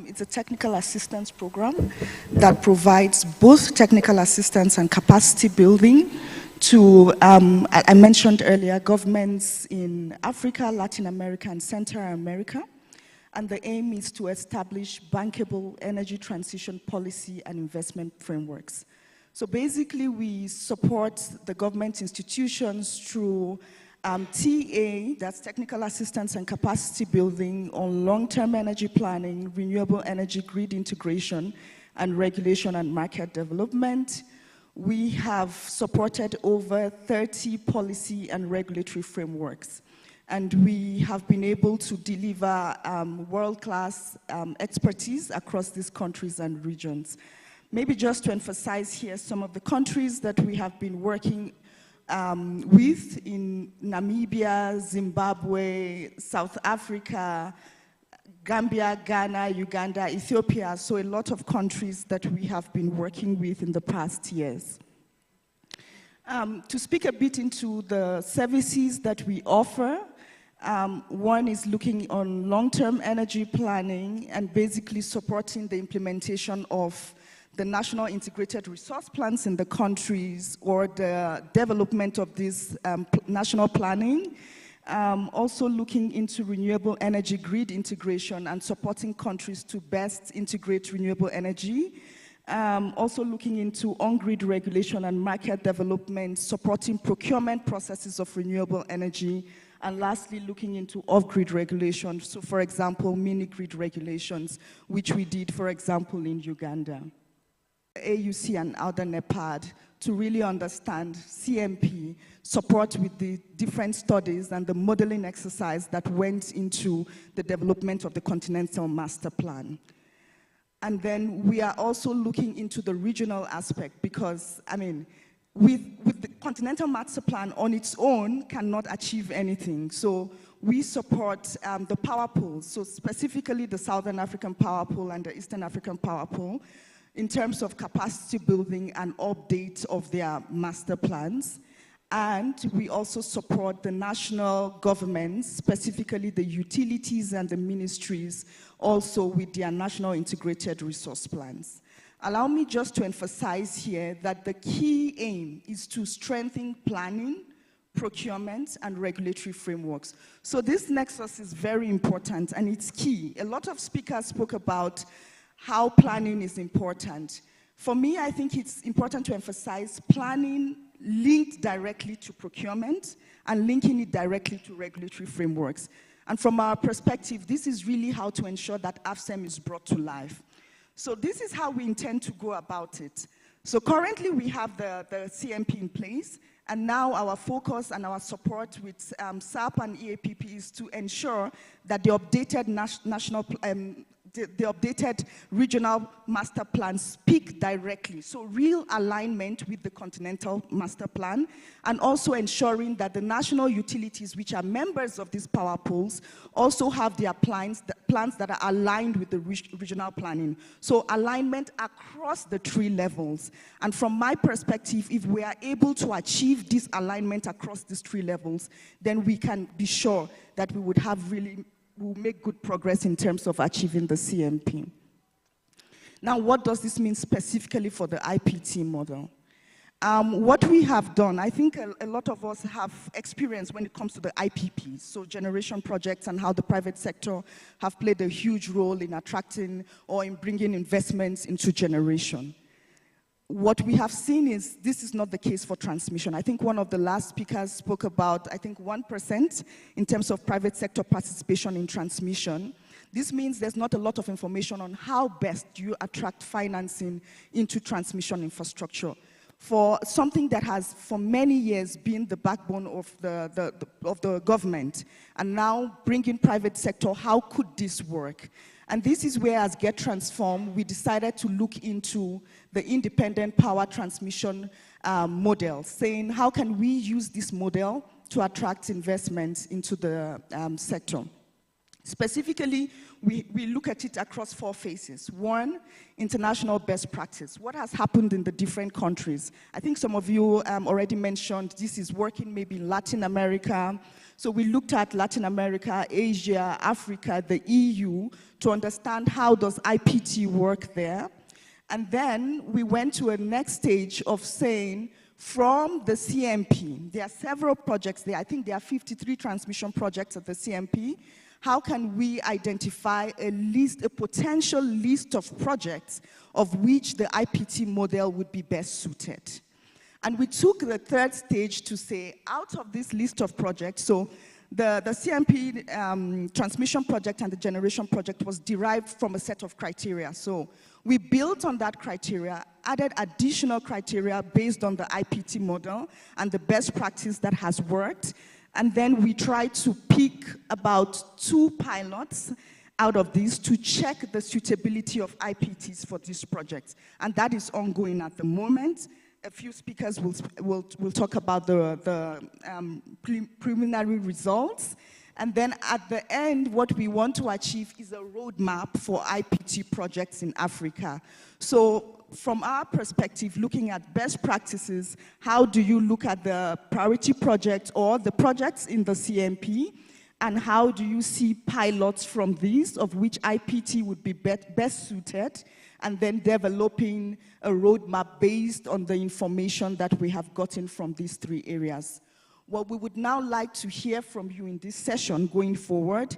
It's a technical assistance program that provides both technical assistance and capacity building to, I mentioned earlier, governments in Africa, Latin America, and Central America. And the aim is to establish bankable energy transition policy and investment frameworks. So basically, we support the government institutions through TA, that's technical assistance and capacity building on long-term energy planning, renewable energy grid integration, and regulation and market development. We have supported over 30 policy and regulatory frameworks. And we have been able to deliver world-class expertise across these countries and regions. Maybe just to emphasize here some of the countries that we have been working with in Namibia, Zimbabwe, South Africa, Gambia, Ghana, Uganda, Ethiopia, so a lot of countries that we have been working with in the past years. To speak a bit into the services that we offer, one is looking on long-term energy planning and basically supporting the implementation of the national integrated resource plans in the countries or the development of this national planning. Also looking into renewable energy grid integration and supporting countries to best integrate renewable energy. Also looking into on-grid regulation and market development, supporting procurement processes of renewable energy, and lastly, looking into off-grid regulation. So for example, mini-grid regulations, which we did, for example, in Uganda. AUC and AUDA-NEPAD to really understand CMP, support with the different studies and the modeling exercise that went into the development of the Continental Master Plan. And then we are also looking into the regional aspect because, I mean, with the Continental Master Plan on its own cannot achieve anything. So we support the power pools, so specifically the Southern African Power Pool and the Eastern African Power Pool, in terms of capacity building and update of their master plans. And we also support the national governments, specifically the utilities and the ministries, also with their national integrated resource plans. Allow me just to emphasize here that the key aim is to strengthen planning, procurement, and regulatory frameworks. So this nexus is very important and it's key. A lot of speakers spoke about how planning is important. For me, I think it's important to emphasize planning linked directly to procurement and linking it directly to regulatory frameworks. And from our perspective, this is really how to ensure that AFSEM is brought to life. So this is how we intend to go about it. So currently we have the CMP in place, and now our focus and our support with SAP and EAPP is to ensure that the updated the updated regional master plans speak directly. So real alignment with the Continental Master Plan, and also ensuring that the national utilities, which are members of these power pools, also have their plans that are aligned with the regional planning. So alignment across the 3 levels. And from my perspective, if we are able to achieve this alignment across these 3 levels, then we can be sure that we would have will make good progress in terms of achieving the CMP. Now, what does this mean specifically for the IPT model? What we have done, I think a lot of us have experience when it comes to the IPPs, so generation projects and how the private sector have played a huge role in attracting or in bringing investments into generation. what we have seen is this is not the case for transmission. I think one of the last speakers spoke about, I think 1% in terms of private sector participation in transmission. This means there's not a lot of information on how best do you attract financing into transmission infrastructure. For something that has for many years been the backbone of the government, and now bringing private sector, how could this work? And this is where, as Get Transform, we decided to look into the independent power transmission model, saying how can we use this model to attract investments into the sector. Specifically, we look at it across 4 phases. 1, international best practice. What has happened in the different countries? I think some of you already mentioned this is working maybe in Latin America. So we looked at Latin America, Asia, Africa, the EU, to understand how does IPT work there. And then we went to a next stage of saying, from the CMP, there are several projects there. I think there are 53 transmission projects at the CMP. How can we identify a potential list of projects of which the IPT model would be best suited? And we took the third stage to say, out of this list of projects, so the CMP transmission project and the generation project was derived from a set of criteria. So we built on that criteria, added additional criteria based on the IPT model and the best practice that has worked. And then we tried to pick about 2 pilots out of these to check the suitability of IPTs for this project. And that is ongoing at the moment. A few speakers will talk about the preliminary results. And then at the end, what we want to achieve is a roadmap for IPT projects in Africa. So from our perspective, looking at best practices, how do you look at the priority projects or the projects in the CMP, and how do you see pilots from these, of which IPT would be best suited, and then developing a roadmap based on the information that we have gotten from these 3 areas. What we would now like to hear from you in this session going forward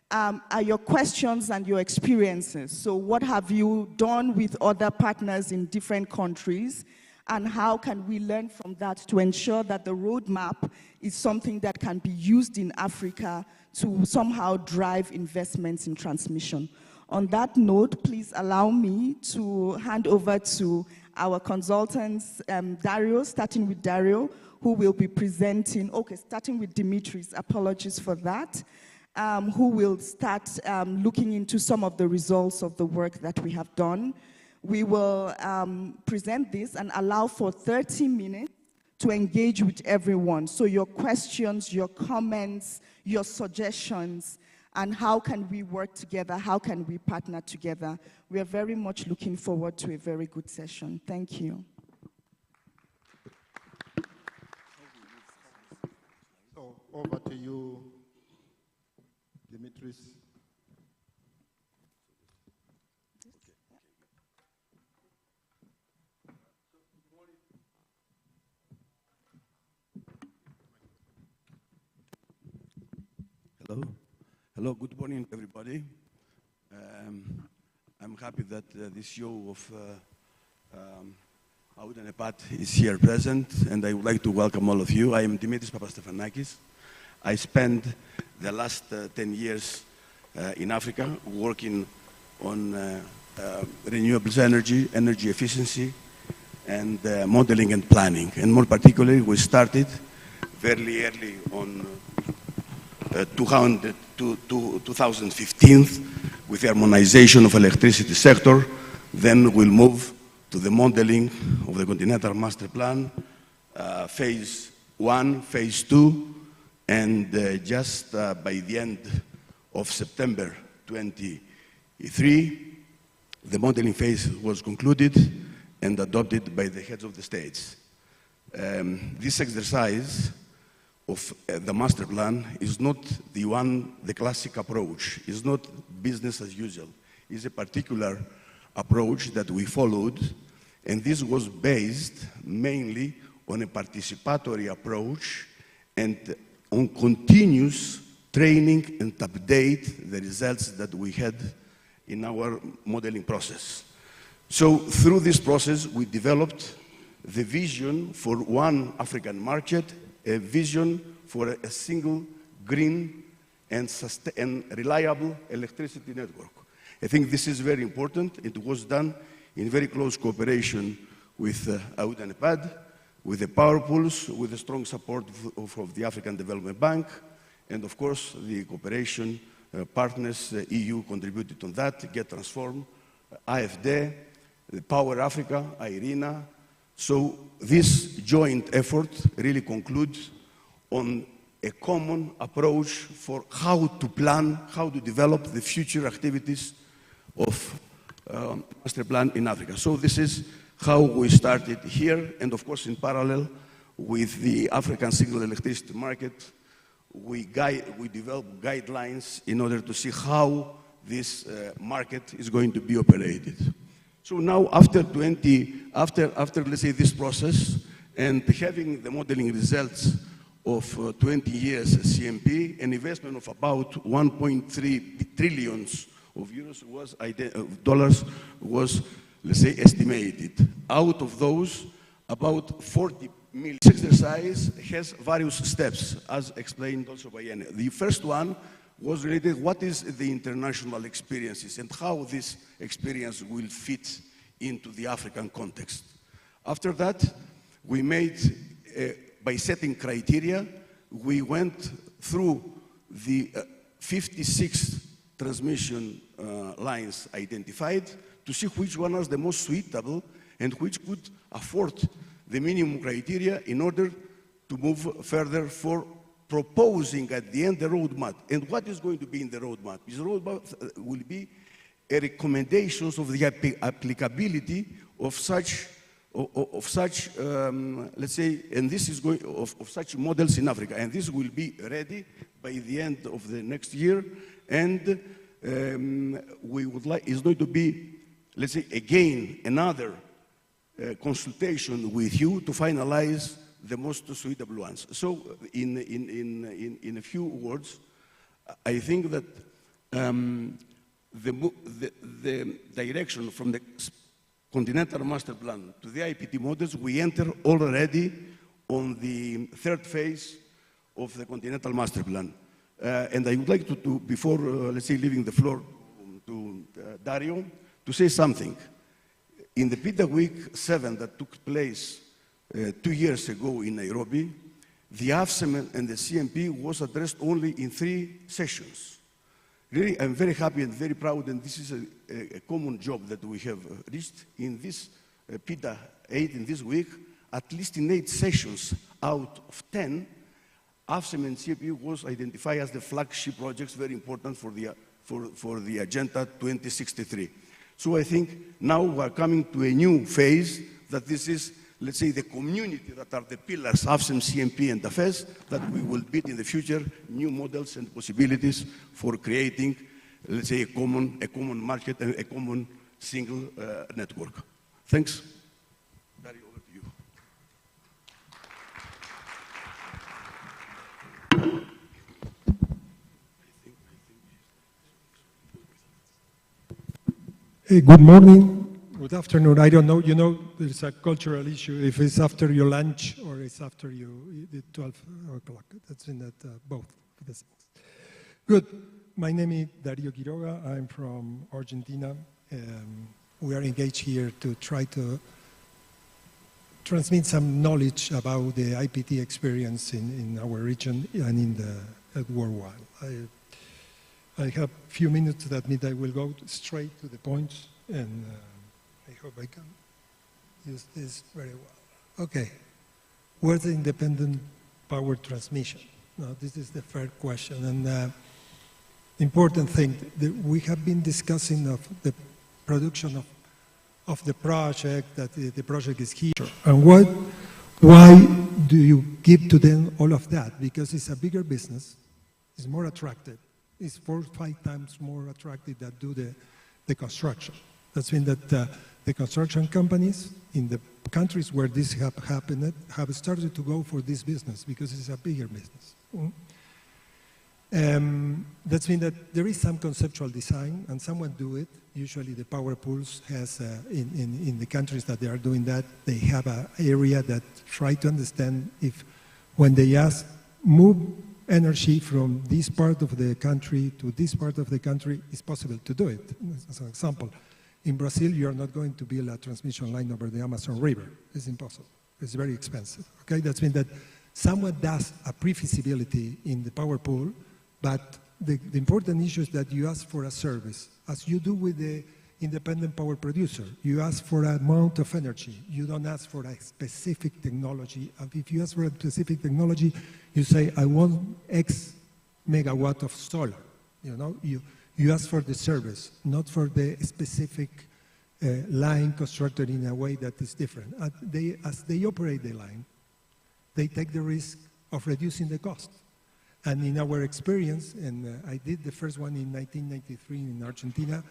are your questions and your experiences. So what have you done with other partners in different countries, and how can we learn from that to ensure that the roadmap is something that can be used in Africa to somehow drive investments in transmission? On that note, please allow me to hand over to our consultants, Dario, starting with Dario, who will be presenting, starting with Dimitris, apologies for that, who will start looking into some of the results of the work that we have done. We will present this and allow for 30 minutes to engage with everyone. So your questions, your comments, your suggestions, and how can we work together, how can we partner together. We are very much looking forward to a very good session. Thank you. So over to you, Dimitris. Hello. Hello, good morning, everybody. I'm happy that this show of AUDA-NEPAD is here present, and I would like to welcome all of you. I am Dimitris Papastefanakis. I spent the last 10 years in Africa working on renewables energy, energy efficiency, and modeling and planning. And more particularly, we started very early on 2015 with the harmonization of electricity sector. Then we'll move to the modeling of the Continental Master Plan, phase 1, phase 2, and just by the end of September 23, the modeling phase was concluded and adopted by the heads of the states. This exercise of the master plan is not the classic approach. It's not business as usual. It's a particular approach that we followed, and this was based mainly on a participatory approach and on continuous training and update the results that we had in our modeling process. So through this process, we developed the vision for one African market, a vision for a single green and reliable electricity network. I think this is very important. It was done in very close cooperation with AUDA-NEPAD, with the power pools, with the strong support of the African Development Bank, and of course the cooperation partners, EU contributed on that, Get Transform, AFD, the Power Africa, IRENA. So this joint effort really concludes on a common approach for how to plan, how to develop the future activities of master plan in Africa. So this is how we started here, and of course in parallel with the African single electricity market, we develop guidelines in order to see how this market is going to be operated. So now after let's say this process and having the modeling results of 20 years CMP, an investment of about 1.3 trillion of euros dollars was, let's say, estimated. Out of those, about 40 million. This exercise has various steps, as explained also by Ene. The first one was related, what is the international experiences and how this experience will fit into the African context. After that, we made, by setting criteria, we went through the 56 transmission lines identified to see which one was the most suitable and which could afford the minimum criteria in order to move further for proposing at the end the roadmap. And what is going to be in the roadmap? This roadmap will be a recommendations of the applicability of such, let's say, and this is going of such models in Africa. And this will be ready by the end of the next year. And we would like, it's going to be, let's say, again, another consultation with you to finalize the most suitable ones. So in a few words, I think that the direction from the Continental Master Plan to the IPT models, we enter already on the third phase of the Continental Master Plan. And I would like to before, let's say, leaving the floor to Dario, to say something. In the PIDA Week 7 that took place 2 years ago in Nairobi, the AFSEM and the CMP was addressed only in 3 sessions. Really, I'm very happy and very proud, and this is a common job that we have reached in this PIDA 8 in this week. At least in 8 sessions out of 10, AFSEM and CMP was identified as the flagship projects, very important for the Agenda 2063. So I think now we are coming to a new phase that this is, let's say, the community that are the pillars, AFSEM, CMP, and AFES, that we will build in the future new models and possibilities for creating, let's say, a common market and a common single network. Thanks. Dario, over to you. Hey, good morning, good afternoon. I don't know, you know, there's a cultural issue if it's after your lunch or it's after you, 12 o'clock. That's in that both. Good. My name is Dario Quiroga. I'm from Argentina. We are engaged here to try to transmit some knowledge about the IPT experience in our region and in the worldwide. I have a few minutes. That means I will go straight to the points, and I hope I can use this very well. Okay. What's the independent power transmission? Now, this is the first question. And important thing, we have been discussing of the production of the project, that the project is here. And why do you give to them all of that? Because it's a bigger business, it's more attractive. It's 4 or 5 times more attractive than do the construction. That's mean that the construction companies in the countries where this have happened have started to go for this business because it's a bigger business. That means that there is some conceptual design, and someone do it. Usually the power pools has, in the countries that they are doing that, they have an area that try to understand if, when they ask, move energy from this part of the country to this part of the country, it's possible to do it. As an example, in Brazil, you are not going to build a transmission line over the Amazon River. It's impossible. It's very expensive. Okay, that means that someone does a pre-feasibility in the power pool, but the important issue is that you ask for a service, as you do with the independent power producer. You ask for an amount of energy. You don't ask for a specific technology. If you ask for a specific technology, you say, I want X megawatt of solar. You know, you ask for the service, not for the specific line constructed in a way that is different. As they operate the line, they take the risk of reducing the cost. And in our experience, and I did the first one in 1993 in Argentina,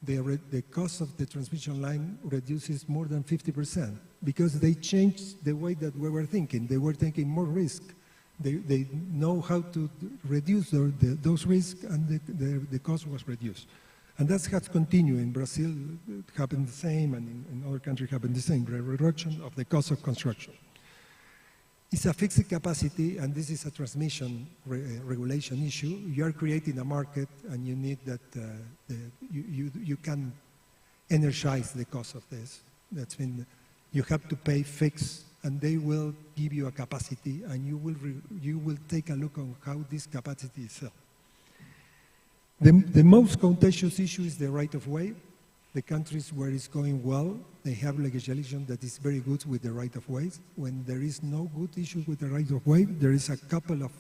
the cost of the transmission line reduces more than 50% because they changed the way that we were thinking. They were taking more risk. They know how to reduce those risks, and the cost was reduced. And that has continued. In Brazil, it happened the same, and in other countries happened the same, the reduction of the cost of construction. It's a fixed capacity, and this is a transmission regulation issue. You are creating a market, and you need that you can energize the cost of this. That's when you have to pay fixed, and they will give you a capacity, and you will take a look on how this capacity is sold. The most contentious issue is the right-of-way. The countries where it's going well, they have legislation that is very good with the right-of-ways. When there is no good issue with the right-of-way, there is a couple of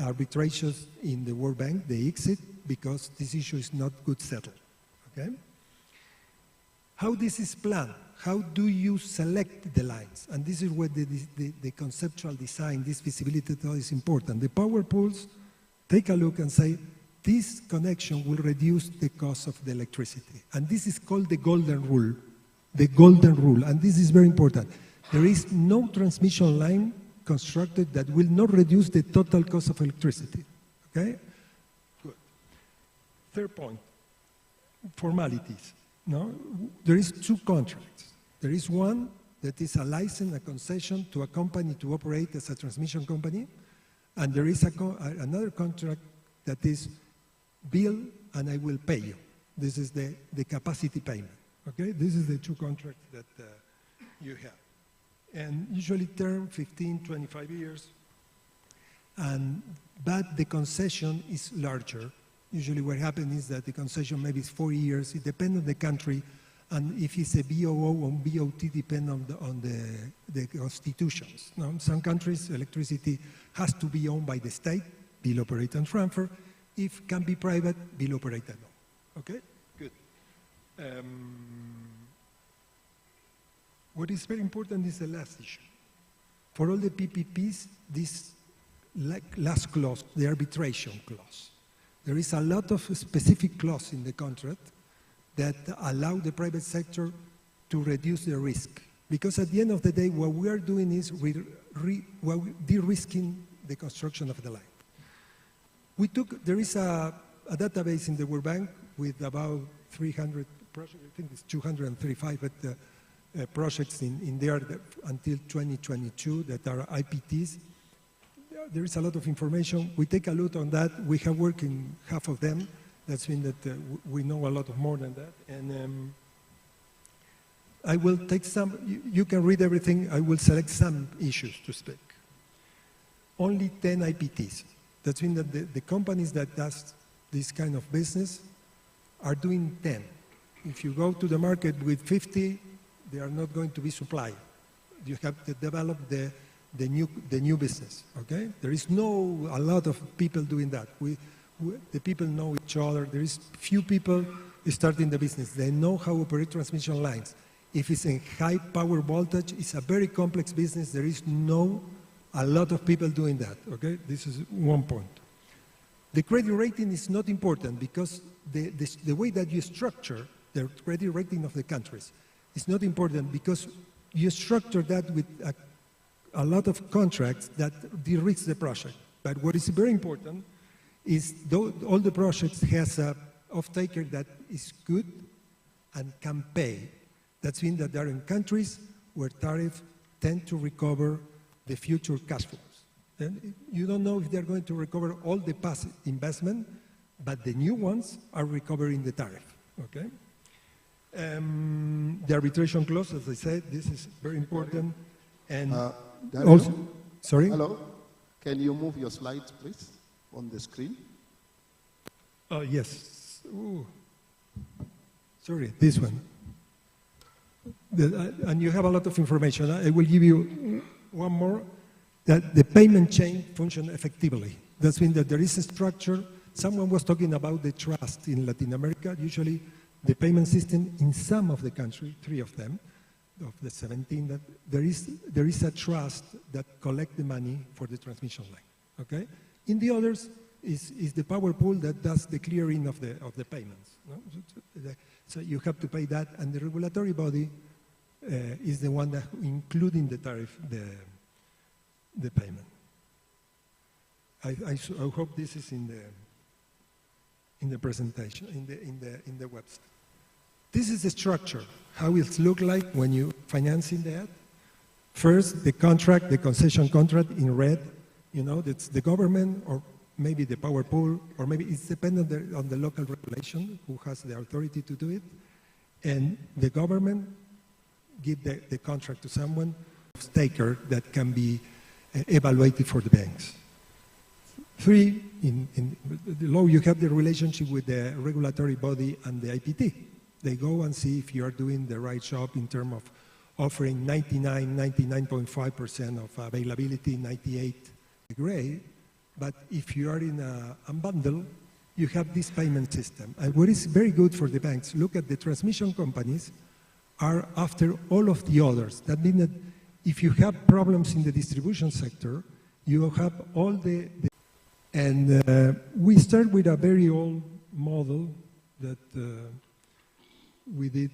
arbitrations in the World Bank. They exit because this issue is not good settled. Okay? How this is planned? How do you select the lines? And this is where the conceptual design, this feasibility is important. The power pools take a look and say, this connection will reduce the cost of the electricity. And this is called the golden rule. The golden rule. And this is very important. There is no transmission line constructed that will not reduce the total cost of electricity. Okay? Good. Third point, formalities. No? There is two contracts. There is one that is a license, a concession to a company to operate as a transmission company. And there is another contract that is bill and I will pay you. This is the capacity payment. Okay, this is the two contracts that you have. And usually term 15, 25 years. But the concession is larger. Usually what happens is that the concession maybe is 4 years. It depends on the country. And if it's a BOO or BOT, depend on the constitutions. Now, in some countries, electricity has to be owned by the state, bill, operate, and transfer. If can be private, bill, operate, and own. Okay? Good. What is very important is the last issue. For all the PPPs, this last clause, the arbitration clause. There is a lot of specific clause in the contract that allow the private sector to reduce the risk. Because at the end of the day, what we are doing is de-risking the construction of the line. There is a database in the World Bank with about 300 projects, I think it's 235 projects in there until 2022 that are IPTs. There is a lot of information. We take a look on that. We have worked in half of them. That's mean that we know a lot more than that. And I will take some, you can read everything. I will select some issues to speak. Only 10 IPTs. That means that the companies that does this kind of business are doing 10. If you go to the market with 50, they are not going to be supplied. You have to develop the new business, okay? There is a lot of people doing that. The people know each other. There is few people starting the business. They know how to operate transmission lines. If it's in high power voltage, it's a very complex business. There is a lot of people doing that, okay? This is one point. The credit rating is not important because the way that you structure the credit rating of the countries is not important because you structure that with a lot of contracts that de-risk the project. But what is very important is all the projects has a off-taker that is good and can pay. That means that they are in countries where tariffs tend to recover the future cash flows. Then you don't know if they're going to recover all the past investment, but the new ones are recovering the tariff, okay? The arbitration clause, as I said, this is very important. And also, sorry? Hello, can you move your slides, please, on the screen? Oh, yes. Ooh. Sorry, this one. And you have a lot of information. I will give you one more, that the payment chain functions effectively. That means that there is a structure. Someone was talking about the trust in Latin America. Usually the payment system in some of the countries, 3 of them, of the 17, that there is a trust that collects the money for the transmission line, okay? In the others is the power pool that does the clearing of the payments. No? So you have to pay that, and the regulatory body is the one that, including the tariff, the payment. I hope this is in the presentation, in the website. This is the structure, how it looks like when you financing that. First, the contract, the concession contract in red, you know, that's the government or maybe the power pool, or maybe it's dependent on the local regulation who has the authority to do it. And the government give the contract to someone, staker that can be evaluated for the banks. 3, in the law, you have the relationship with the regulatory body and the IPT. They go and see if you are doing the right job in terms of offering 99.5% of availability, 98 grade. But if you are in a unbundle, you have this payment system. And what is very good for the banks, look at the transmission companies are after all of the others. That means that if you have problems in the distribution sector, you have all and we start with a very old model that we did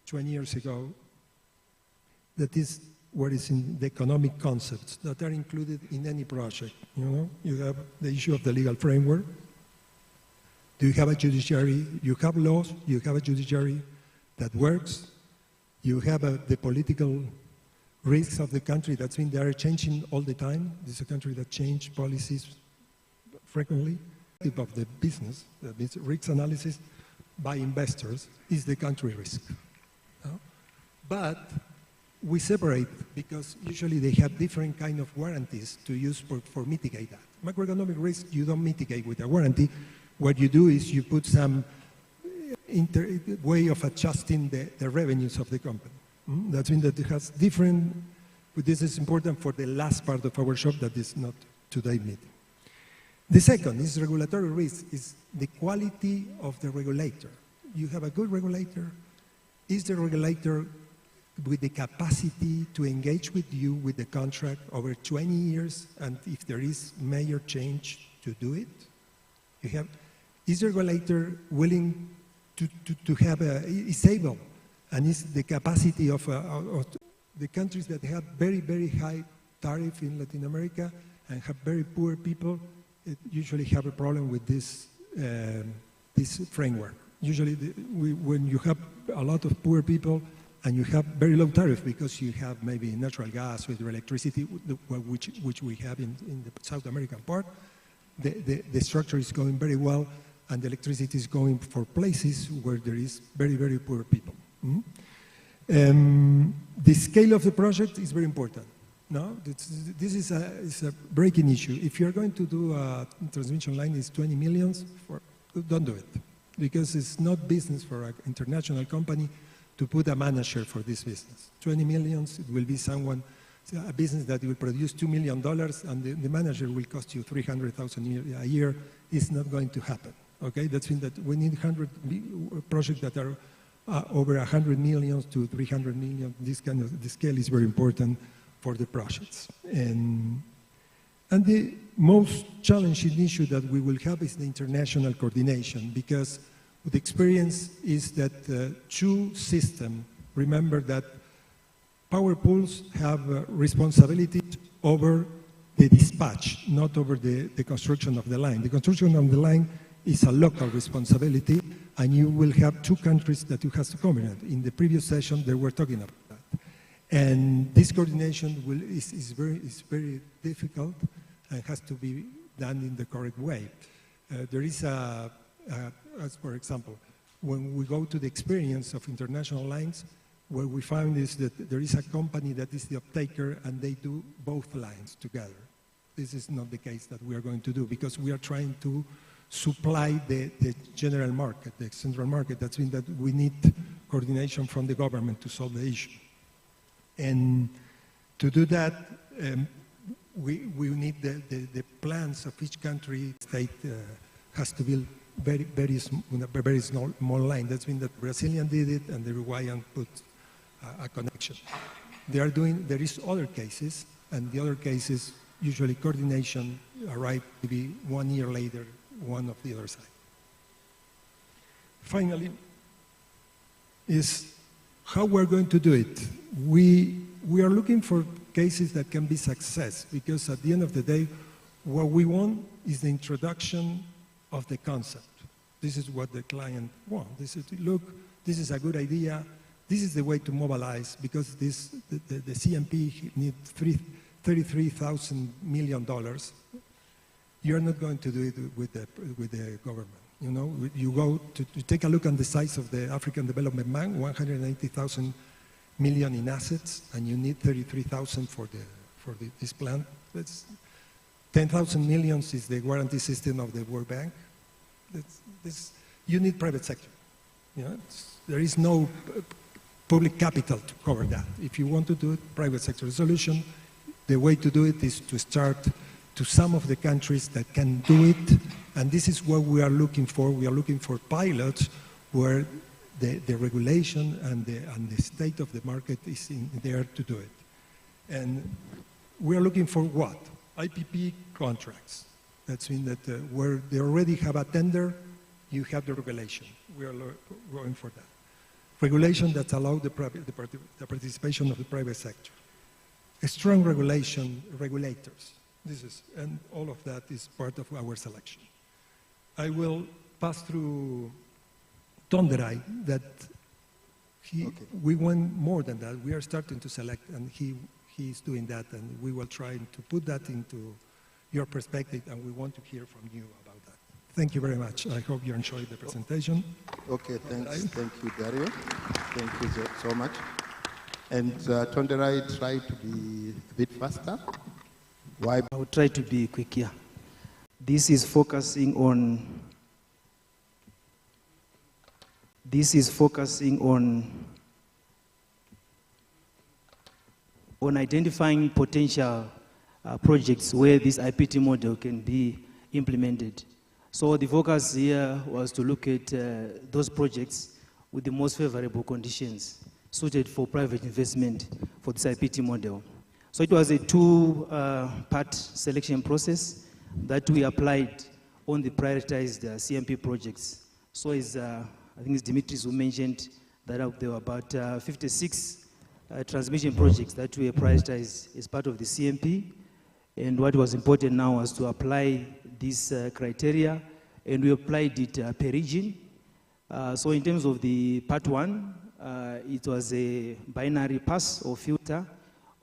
20 years ago. That is what is in the economic concepts that are included in any project. You know, you have the issue of the legal framework. Do you have a judiciary? You have laws. You have a judiciary that works. You have the political risks of the country. That's mean they are changing all the time. This is a country that changes policies frequently. Of the business, that means risk analysis by investors, is the country risk. But we separate because usually they have different kind of warranties to use for mitigate that. Macroeconomic risk, you don't mitigate with a warranty. What you do is you put some way of adjusting the revenues of the company. That means that it has different, but this is important for the last part of our shop that is not today's meeting. The second is regulatory risk, is the quality of the regulator. You have a good regulator. Is the regulator with the capacity to engage with you with the contract over 20 years, and if there is major change, to do it? Is the regulator willing to have is able, and is the capacity of the countries that have very, very high tariff in Latin America and have very poor people, usually have a problem with this, this framework. Usually when you have a lot of poor people and you have very low tariff because you have maybe natural gas with electricity, which we have in the South American part, the structure is going very well and the electricity is going for places where there is very, very poor people. The scale of the project is very important. No, this is a breaking issue. If you're going to do a transmission line is 20 million, don't do it. Because it's not business for an international company to put a manager for this business. 20 million, it will be a business that will produce $2 million and the manager will cost you $300,000 a year. It's not going to happen, okay? That means that we need 100 projects that are over 100 million to 300 million. This scale is very important for the projects. And the most challenging issue that we will have is the international coordination, because the experience is that two systems, remember that power pools have responsibility over the dispatch, not over the construction of the line. The construction of the line is a local responsibility, and you will have two countries that you have to coordinate. In the previous session, they were talking about that. And this coordination is very difficult and has to be done in the correct way. There is as for example, when we go to the experience of international lines, what we find is that there is a company that is the off-taker and they do both lines together. This is not the case that we are going to do because we are trying to supply the general market, the central market. That's mean that we need coordination from the government to solve the issue. And to do that, we need the plans of each country. State has to build very small line. That's mean that Brazilian did it and the Uruguayan put a connection. There is other cases, and the other cases, usually coordination arrive maybe 1 year later, one of the other side. Finally, is how we're going to do it. We are looking for cases that can be success, because at the end of the day, what we want is the introduction of the concept. This is what the client wants. This is, look, this is a good idea. This is the way to mobilize, because the CMP needs $33,000 million. You're not going to do it with the government. You know, you go to take a look on the size of the African Development Bank, 190,000 million in assets, and you need 33,000 for this plan. That's 10,000 million is the guarantee system of the World Bank. You need private sector. You know, there is no public capital to cover that. If you want to do it, private sector solution, the way to do it is to start to some of the countries that can do it, and this is what we are looking for. We are looking for pilots where the regulation and the state of the market is there to do it. And we are looking for what? IPP contracts. That means that where they already have a tender, you have the regulation. We are going for that. Regulation that allows the participation of the private sector. A strong regulators. And all of that is part of our selection. I will pass through Tonderai that we want more than that. We are starting to select, and he's doing that, and we will try to put that into your perspective, and we want to hear from you about that. Thank you very much. I hope you enjoyed the presentation. Okay, thanks. Thank you, Dario. Thank you so much. And Tonderai, try to be a bit faster. Why? I will try to be quick here. This is focusing on identifying potential projects where this IPT model can be implemented. So the focus here was to look at those projects with the most favorable conditions suited for private investment for this IPT model. So it was a two-part selection process that we applied on the prioritized CMP projects. So I think it's Dimitris who mentioned that there were about 56 transmission projects that we prioritized as part of the CMP. And what was important now was to apply this criteria, and we applied it per region. So in terms of the part one, it was a binary pass or filter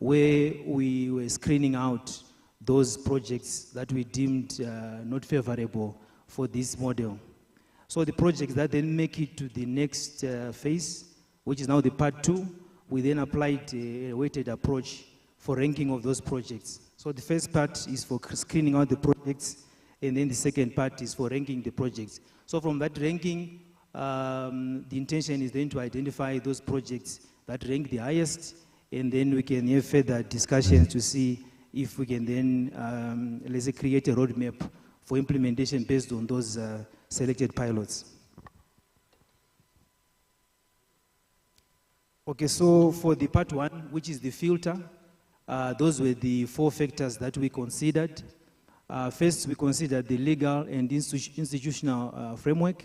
where we were screening out those projects that we deemed not favorable for this model. So the projects that then make it to the next phase, which is now the part two, we then applied a weighted approach for ranking of those projects. So the first part is for screening out the projects, and then the second part is for ranking the projects. So from that ranking, the intention is then to identify those projects that rank the highest, and then we can have further discussions to see if we can then, let's say, create a roadmap for implementation based on those selected pilots. Okay, so for the part one, which is the filter, those were the 4 factors that we considered. First, we considered the legal and institutional framework.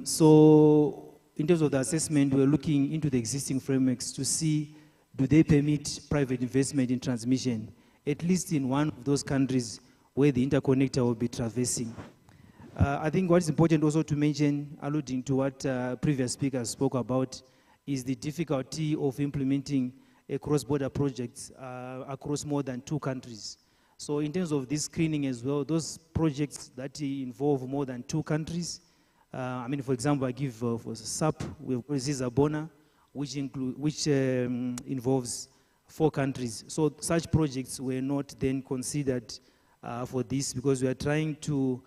So in terms of the assessment, we're looking into the existing frameworks to see, do they permit private investment in transmission at least in one of those countries where the interconnector will be traversing. I think what is important also to mention, alluding to what previous speakers spoke about, is the difficulty of implementing a cross-border projects across more than 2 countries. So in terms of this screening as well, those projects that involve more than 2 countries, I mean, for example, I give for SAP, we have Zabona, which involves 4 countries. So such projects were not then considered for this, because we are trying to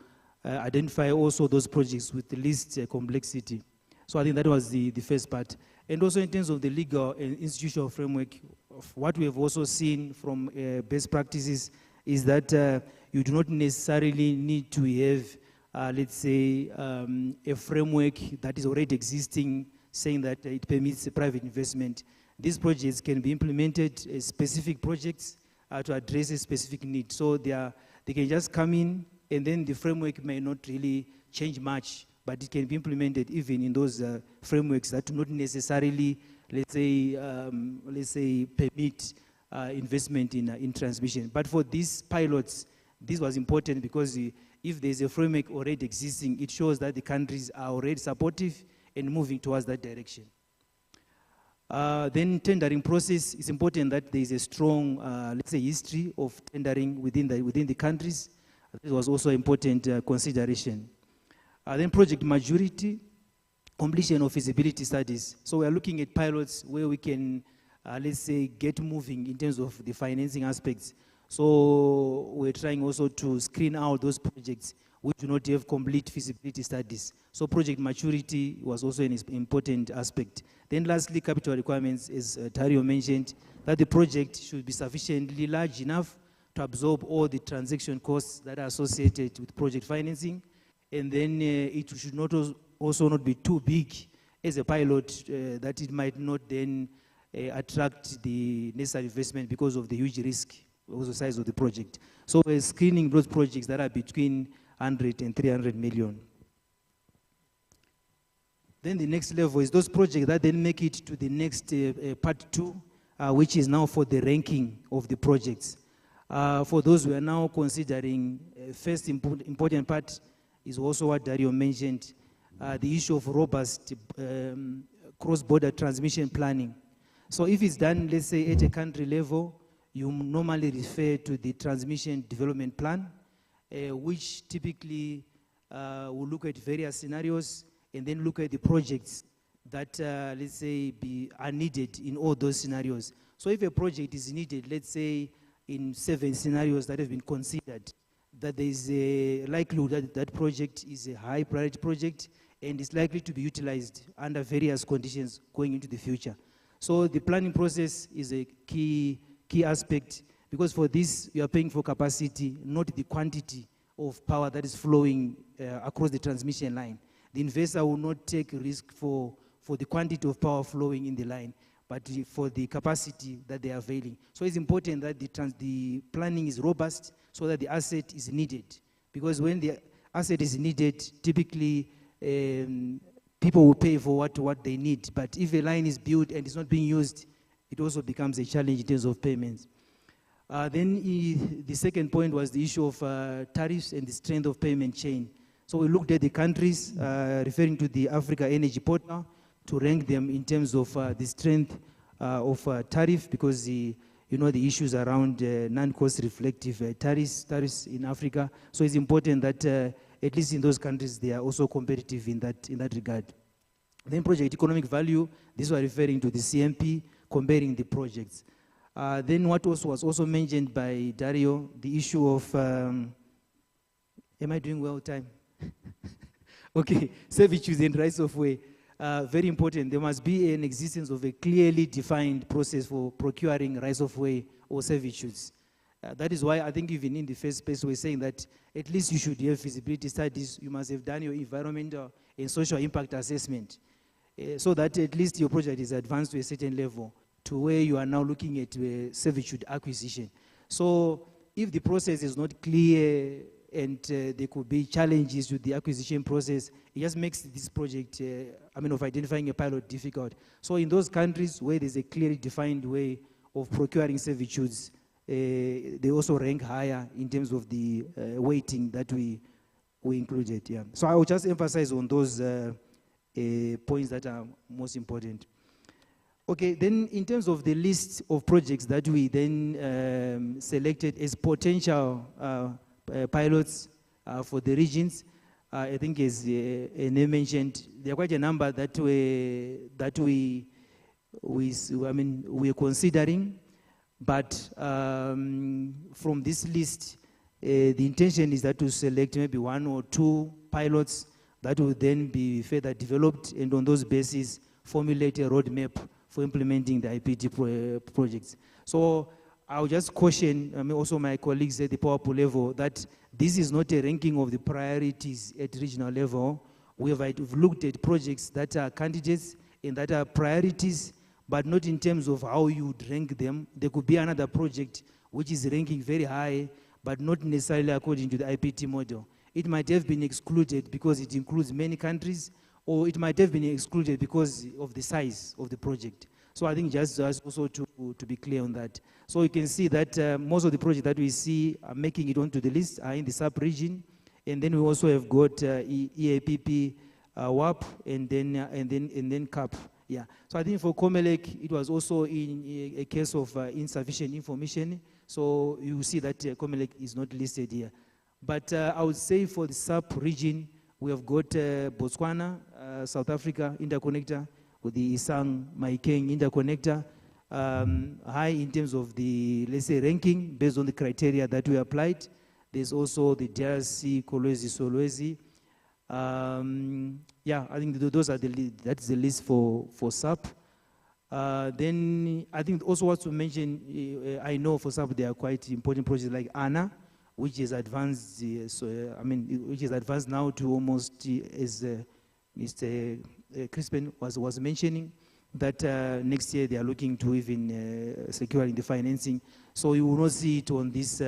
identify also those projects with the least complexity. So I think that was the first part. And also in terms of the legal and institutional framework, of what we have also seen from best practices is that you do not necessarily need to have, let's say, a framework that is already existing, saying that it permits private investment. These projects can be implemented as specific projects to address a specific need. So they can just come in, and then the framework may not really change much, but it can be implemented even in those frameworks that do not necessarily, let's say permit investment in transmission. But for these pilots, this was important because if there's a framework already existing, it shows that the countries are already supportive and moving towards that direction. Then tendering process, it's important that there is a strong, let's say, history of tendering within the countries. This was also important consideration. Then project maturity, completion of feasibility studies. So we are looking at pilots where we can, let's say, get moving in terms of the financing aspects. So we're trying also to screen out those projects which do not have complete feasibility studies. So project maturity was also an important aspect. Then lastly, capital requirements, as Dario mentioned, that the project should be sufficiently large enough to absorb all the transaction costs that are associated with project financing. And then it should not also not be too big as a pilot that it might not then attract the necessary investment because of the huge risk, also size of the project. So we're screening those projects that are between 100 and 300 million. Then the next level is those projects that then make it to the next part 2, which is now for the ranking of the projects. For those we are now considering, first important part is also what Dario mentioned, the issue of robust cross-border transmission planning. So if it's done, let's say, at a country level, you normally refer to the transmission development plan, which typically will look at various scenarios and then look at the projects that, let's say, are needed in all those scenarios. So if a project is needed, let's say, in 7 scenarios that have been considered, that there is a likelihood that that project is a high priority project and is likely to be utilized under various conditions going into the future. So the planning process is a key aspect, because for this you are paying for capacity, not the quantity of power that is flowing across the transmission line. The investor will not take risk for the quantity of power flowing in the line, but for the capacity that they are availing. So it's important that the planning is robust so that the asset is needed. Because when the asset is needed, typically people will pay for what they need. But if a line is built and it's not being used, it also becomes a challenge in terms of payments. Then the second point was the issue of tariffs and the strength of payment chain. So we looked at the countries, referring to the Africa Energy Portal, to rank them in terms of the strength of tariff, because the issues around non-cost reflective tariffs in Africa. So it's important that at least in those countries they are also competitive in that regard. Then project economic value, this was referring to the CMP, comparing the projects. Then what was also mentioned by Dario, the issue of, am I doing well time? Okay, servitudes and rights of way. Very important. There must be an existence of a clearly defined process for procuring rights of way or servitudes. That is why I think even in the first place we're saying that at least you should have feasibility studies, you must have done your environmental and social impact assessment, so that at least your project is advanced to a certain level to where you are now looking at servitude acquisition. So if the process is not clear and there could be challenges with the acquisition process, it just makes this project, of identifying a pilot difficult. So in those countries where there's a clearly defined way of procuring servitudes, they also rank higher in terms of the weighting that we included. Yeah. So I will just emphasize on those points that are most important. Okay, then in terms of the list of projects that we then selected as potential pilots for the regions, I think as Ene mentioned, there are quite a number that we're considering, but from this list, the intention is that to select maybe 1 or 2 pilots that will then be further developed, and on those bases formulate a roadmap for implementing the IPT projects. So I'll just caution also my colleagues at the power pool level that this is not a ranking of the priorities at regional level. We've looked at projects that are candidates and that are priorities, but not in terms of how you would rank them. There could be another project which is ranking very high, but not necessarily according to the IPT model. It might have been excluded because it includes many countries, or it might have been excluded because of the size of the project. So I think just also to be clear on that. So you can see that most of the projects that we see are making it onto the list are in the sub-region, and then we also have got EAPP, WAP, and then CAP. Yeah. So I think for COMELEC, it was also in a case of insufficient information. So you see that COMELEC is not listed here. But I would say for the sub-region, we have got Botswana, South Africa interconnector, with the Isang Maikeng interconnector, high in terms of the, let's say, ranking based on the criteria that we applied. There's also the DRC, Kolwezi, Solwezi. Yeah, I think those are that's the list for SAP. Then I think also what to mention, I know for SAP there are quite important projects like ANA, which is advanced, which is advanced now to almost, as Mr. Crispin was mentioning, that next year they are looking to even securing the financing. So you will not see it on this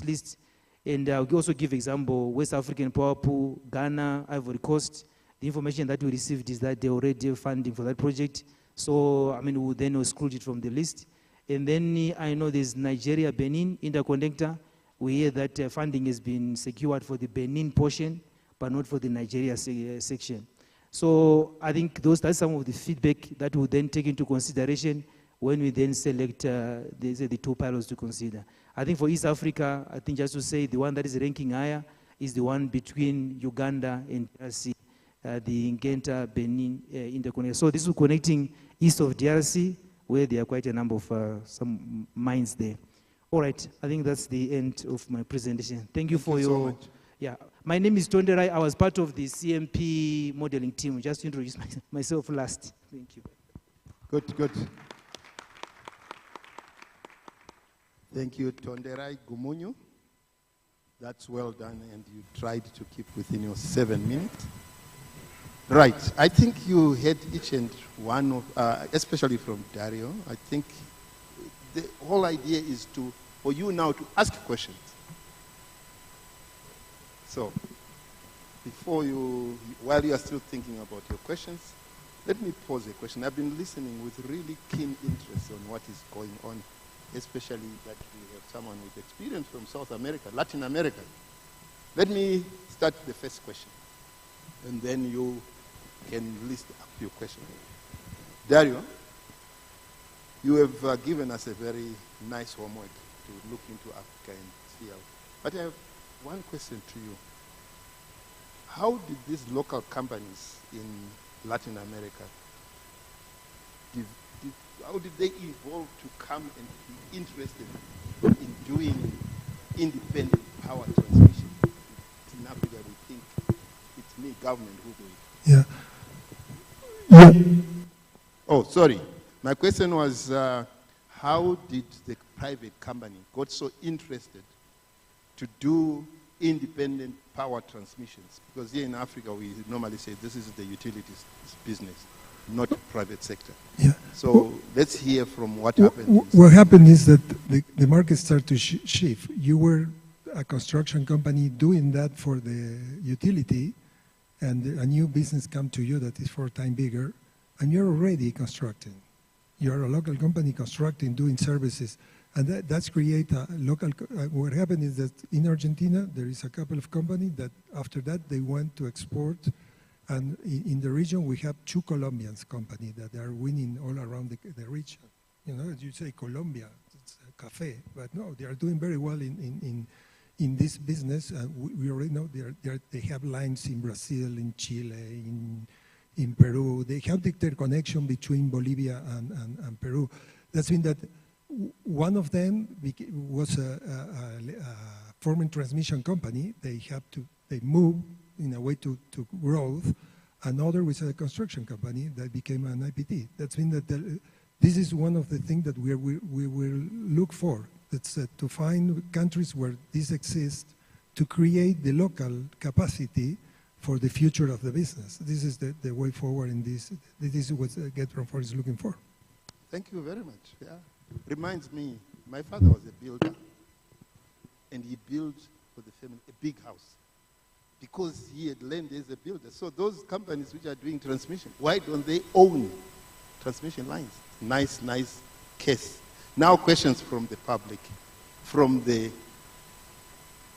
list. And I'll also give example, West African Power Pool, Ghana, Ivory Coast. The information that we received is that they already have funding for that project. So, we will then exclude it from the list. And then I know there's Nigeria, Benin interconnector. We hear that funding has been secured for the Benin portion, but not for the Nigeria section. So I think that's some of the feedback that we'll then take into consideration when we then select the 2 pilots to consider. I think for East Africa, I think just to say the one that is ranking higher is the one between Uganda and DRC, the Ngenta Benin interconnector. So this is connecting east of DRC, where there are quite a number of some mines there. All right, I think that's the end of my presentation. Thank you for your... So much. Yeah, my name is Tonderai. I was part of the CMP modeling team. Just to introduce myself last. Thank you. Good. Thank you, Tonderai Gumunyu. That's well done, and you tried to keep within your 7 minutes. Right, I think you had each and one of, especially from Dario, I think the whole idea is for you now to ask questions. So, while you are still thinking about your questions, let me pose a question. I've been listening with really keen interest on what is going on, especially that we have someone with experience from South America, Latin America. Let me start the first question, and then you can list up your question. Dario, you have given us a very nice homework to look into Africa and see how. But I have one question to you. How did these local companies in Latin America, how did they evolve to come and be interested in doing independent power transmission? In Africa, we think it's me, government, who do it. Yeah. Oh, sorry. My question was, how did the private company got so interested to do independent power transmissions? Because here in Africa, we normally say this is the utilities business, not private sector. Yeah. So let's hear from what happened. What happened is that the market started to shift. You were a construction company doing that for the utility, and a new business come to you that is 4 times bigger, and you're already constructing. You're a local company constructing, doing services, And that's create a local, what happened is that in Argentina, there is a couple of companies that after that, they went to export. And in the region, we have 2 Colombian companies that are winning all around the region. You know, as you say Colombia, it's a cafe, but no, they are doing very well in this business. We already know they have lines in Brazil, in Chile, in Peru. They have the interconnection between Bolivia and Peru. That's mean that one of them was a former transmission company. They moved in a way to growth. Another was a construction company that became an IPT. That's mean that this is one of the things that we will look for. That's to find countries where this exists to create the local capacity for the future of the business. This is the way forward in this. This is what Get4 is looking for. Thank you very much. Yeah. Reminds me, my father was a builder, and he built for the family a big house because he had learned as a builder. So those companies which are doing transmission, why don't they own transmission lines? Nice case. Now questions from the public.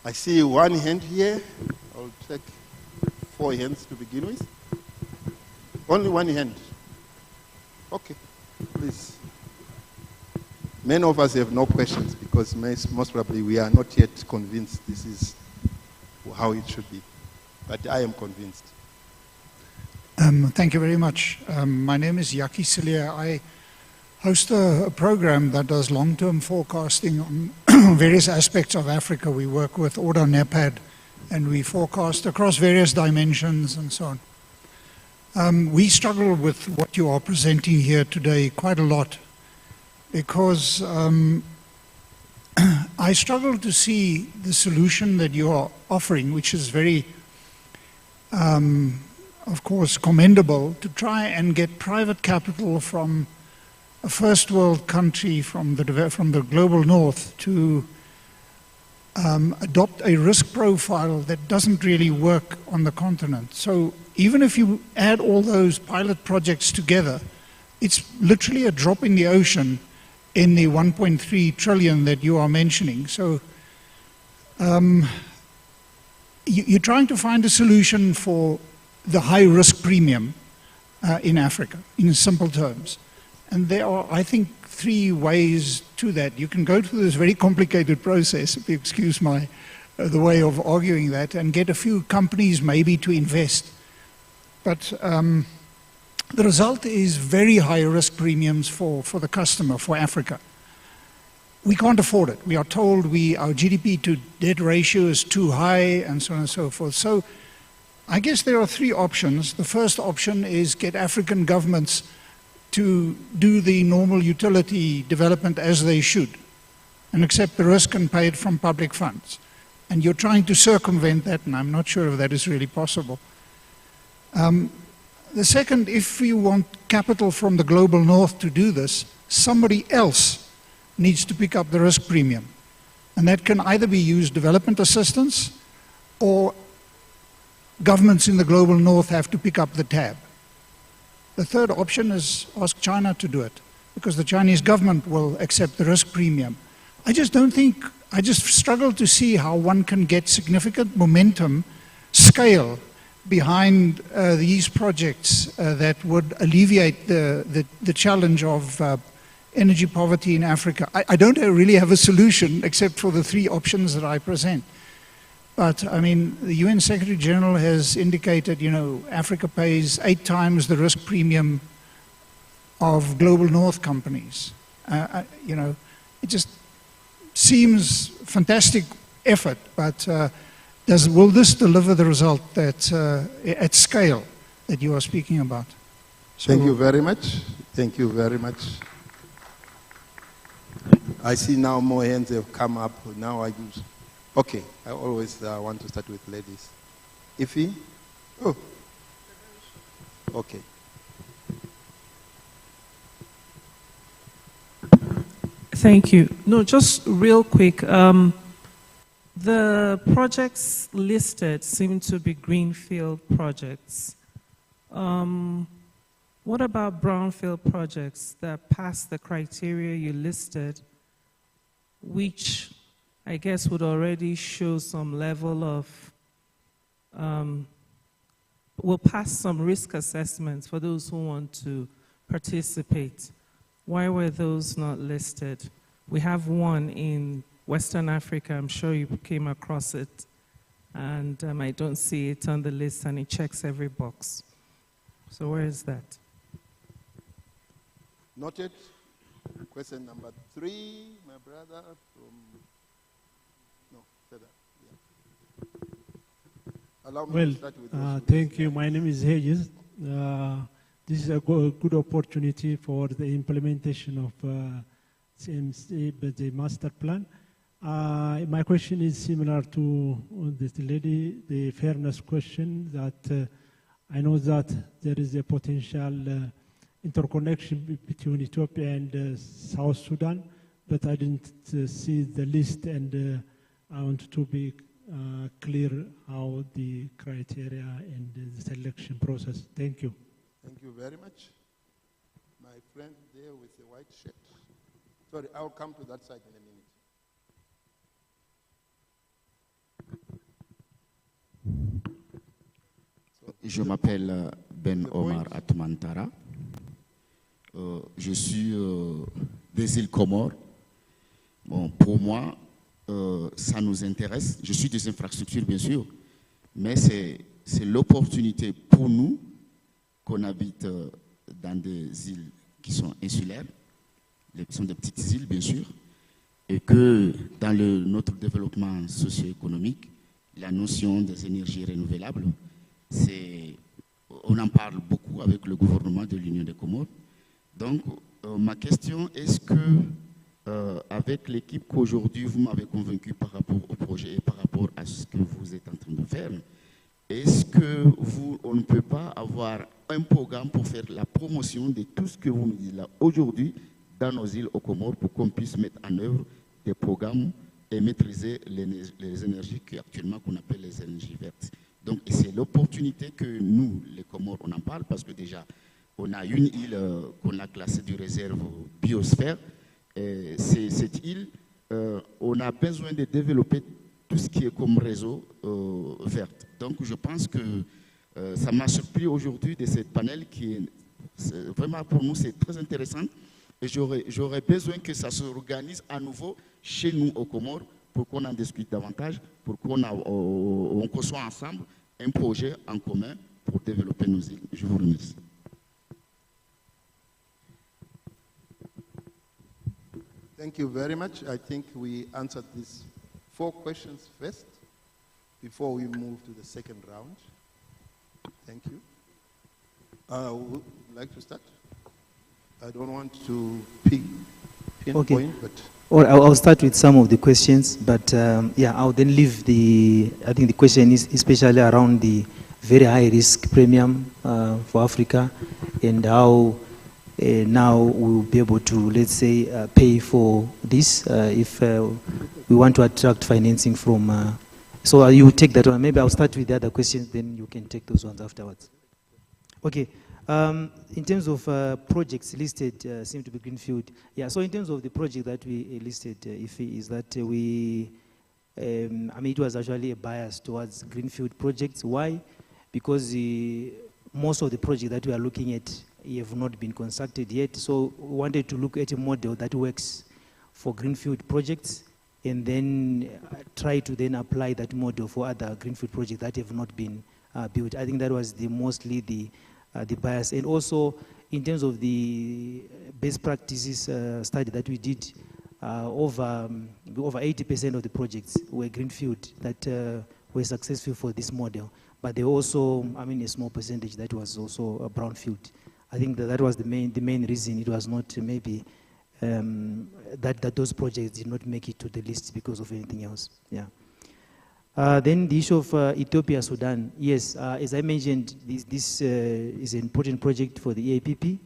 I see one hand here. I'll take 4 hands to begin with. Only one hand. Okay, please. Many of us have no questions because most probably we are not yet convinced this is how it should be. But I am convinced. Thank you very much. My name is Yaki Silia. I host a program that does long-term forecasting on various aspects of Africa. We work with AUDA-NEPAD and we forecast across various dimensions and so on. We struggle with what you are presenting here today quite a lot because I struggle to see the solution that you are offering, which is very, of course, commendable, to try and get private capital from a first world country, from the global north, to adopt a risk profile that doesn't really work on the continent. So even if you add all those pilot projects together, it's literally a drop in the ocean in the 1.3 trillion that you are mentioning. So you're trying to find a solution for the high risk premium in Africa, in simple terms. And there are, I think, 3 ways to that. You can go through this very complicated process, if you excuse the way of arguing that, and get a few companies maybe to invest. But the result is very high risk premiums for the customer, for Africa. We can't afford it. We are told our GDP to debt ratio is too high, and so on and so forth. So I guess there are 3 options. The first option is get African governments to do the normal utility development as they should and accept the risk and pay it from public funds. And you're trying to circumvent that, and I'm not sure if that is really possible. The second, if you want capital from the global north to do this, somebody else needs to pick up the risk premium. And that can either be used development assistance, or governments in the global north have to pick up the tab. The third option is ask China to do it, because the Chinese government will accept the risk premium. I just struggle to see how one can get significant momentum, scale, behind these projects that would alleviate the challenge of energy poverty in Africa. I don't really have a solution except for the 3 options that I present. But I mean, the UN Secretary General has indicated, Africa pays 8 times the risk premium of global north companies. It just seems fantastic effort, but will this deliver the result that at scale that you are speaking about? So, thank you very much. Thank you very much. I see now more hands have come up. Now okay, I always want to start with ladies. Ify? Oh. Okay. Thank you. No, just real quick. The projects listed seem to be greenfield projects. What about brownfield projects that pass the criteria you listed which I guess would already show some level of, will pass some risk assessments for those who want to participate. Why were those not listed? We have one in Western Africa, I'm sure you came across it, and I don't see it on the list, and it checks every box. So where is that? Noted. Question number 3, my brother from, no, further. Yeah. Allow me to start with thank you. My name is Hayes. This is a good opportunity for the implementation of CMC, the master plan. My question is similar to this lady, the fairness question, that I know that there is a potential interconnection between Ethiopia and South Sudan, but I didn't see the list, and I want to be clear how the criteria and the selection process. Thank you. Thank you very much. My friend there with the white shirt. Sorry, I'll come to that side in a minute. Je m'appelle Ben Omar Atmantara. Je suis des îles Comores. Bon, pour moi, ça nous intéresse. Je suis des infrastructures, bien sûr, mais c'est l'opportunité pour nous qu'on habite dans des îles qui sont insulaires, qui sont des petites îles, bien sûr, et que dans notre développement socio-économique, la notion des énergies renouvelables, on en parle beaucoup avec le gouvernement de l'Union des Comores. Donc, ma question, est-ce que, avec l'équipe qu'aujourd'hui vous m'avez convaincu par rapport au projet et par rapport à ce que vous êtes en train de faire, est-ce qu'on ne peut pas avoir un programme pour faire la promotion de tout ce que vous me dites là aujourd'hui dans nos îles aux Comores pour qu'on puisse mettre en œuvre des programmes et maîtriser les énergies qu'actuellement qu'on appelle les énergies vertes. Donc, c'est l'opportunité que nous, les Comores, on en parle parce que déjà, on a une île qu'on a classée du réserve biosphère. Cette île, on a besoin de développer tout ce qui est comme réseau vert. Donc, je pense que ça m'a surpris aujourd'hui de cette panel qui est vraiment pour nous, c'est très intéressant. Et j'aurais besoin que ça s'organise à nouveau chez nous aux Comores pour qu'on en discute davantage, pour qu'on conçoit ensemble un projet en commun pour développer nos îles. Je vous remercie. Thank you very much. I think we answered these 4 questions first before we move to the second round. Thank you. Would you like to start? I don't want to pinpoint, Okay. but... Or I'll start with some of the questions, but yeah, I'll then leave I think the question is especially around the very high risk premium for Africa and how now we'll be able to, let's say, pay for this if we want to attract financing from, so you take that one. Maybe I'll start with the other questions, then you can take those ones afterwards. Okay. In terms of projects listed, seem to be greenfield. Yeah, so in terms of the project that we listed, is that we, I mean, it was actually a bias towards greenfield projects. Why? Because most of the projects that we are looking at have not been constructed yet. So we wanted to look at a model that works for greenfield projects and then try to then apply that model for other greenfield projects that have not been built. I think that was mostly the bias. And also, in terms of the best practices study that we did, over 80% of the projects were greenfield that were successful for this model. But there also, I mean, a small percentage that was also a brownfield. I think that was the main reason it was not maybe that those projects did not make it to the list because of anything else. Yeah. Then the issue of Ethiopia, Sudan. Yes, as I mentioned, this is an important project for the EAPP,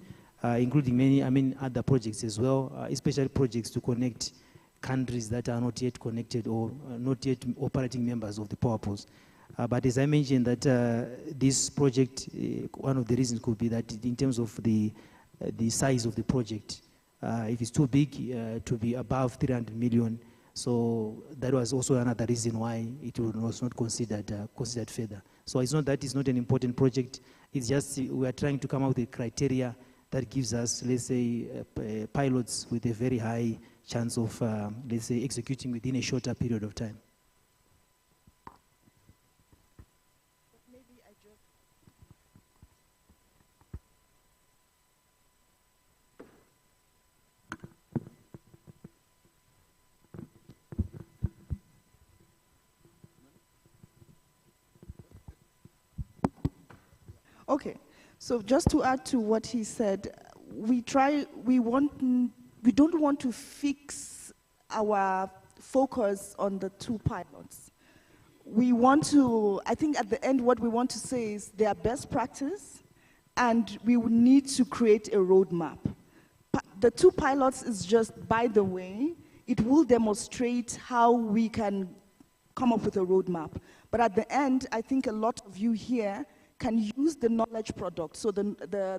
including many, I mean, other projects as well, especially projects to connect countries that are not yet connected or not yet operating members of the power pools. But as I mentioned, that this project, one of the reasons could be that in terms of the size of the project, if it's too big to be above 300 million, So that was also another reason why it was not considered further. So it's not that it's not an important project, it's just we are trying to come up with a criteria that gives us, let's say, pilots with a very high chance of, let's say, executing within a shorter period of time. Okay, so just to add to what he said, we don't want to fix our focus on the two pilots. We want to, I think at the end what we want to say is they are best practice and we will need to create a roadmap. The two pilots is just, by the way, it will demonstrate how we can come up with a roadmap. But at the end, I think a lot of you here can use the knowledge product, so the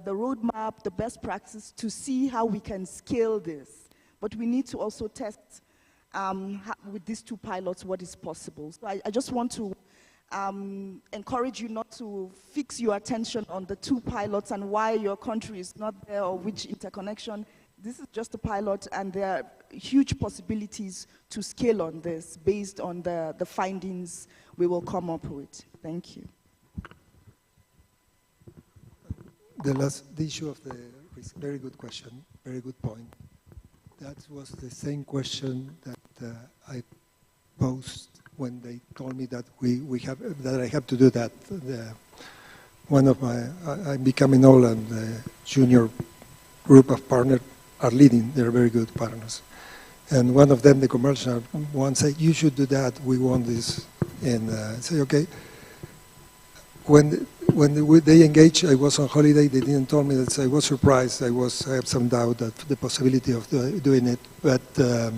roadmap, the best practice, to see how we can scale this. But we need to also test with these two pilots what is possible. So I just want to encourage you not to fix your attention on the two pilots and why your country is not there or which interconnection. This is just a pilot and there are huge possibilities to scale on this based on the findings we will come up with. Thank you. The issue of the risk, very good question, very good point. That was the same question that I posed when they told me that I have to do that. I'm becoming old and the junior group of partners are leading, they're very good partners. And one of them, the commercial one, said, you should do that, we want this. And I say, okay. When they engaged, I was on holiday, they didn't tell me that, so I was surprised. I have some doubt at the possibility of doing it. But the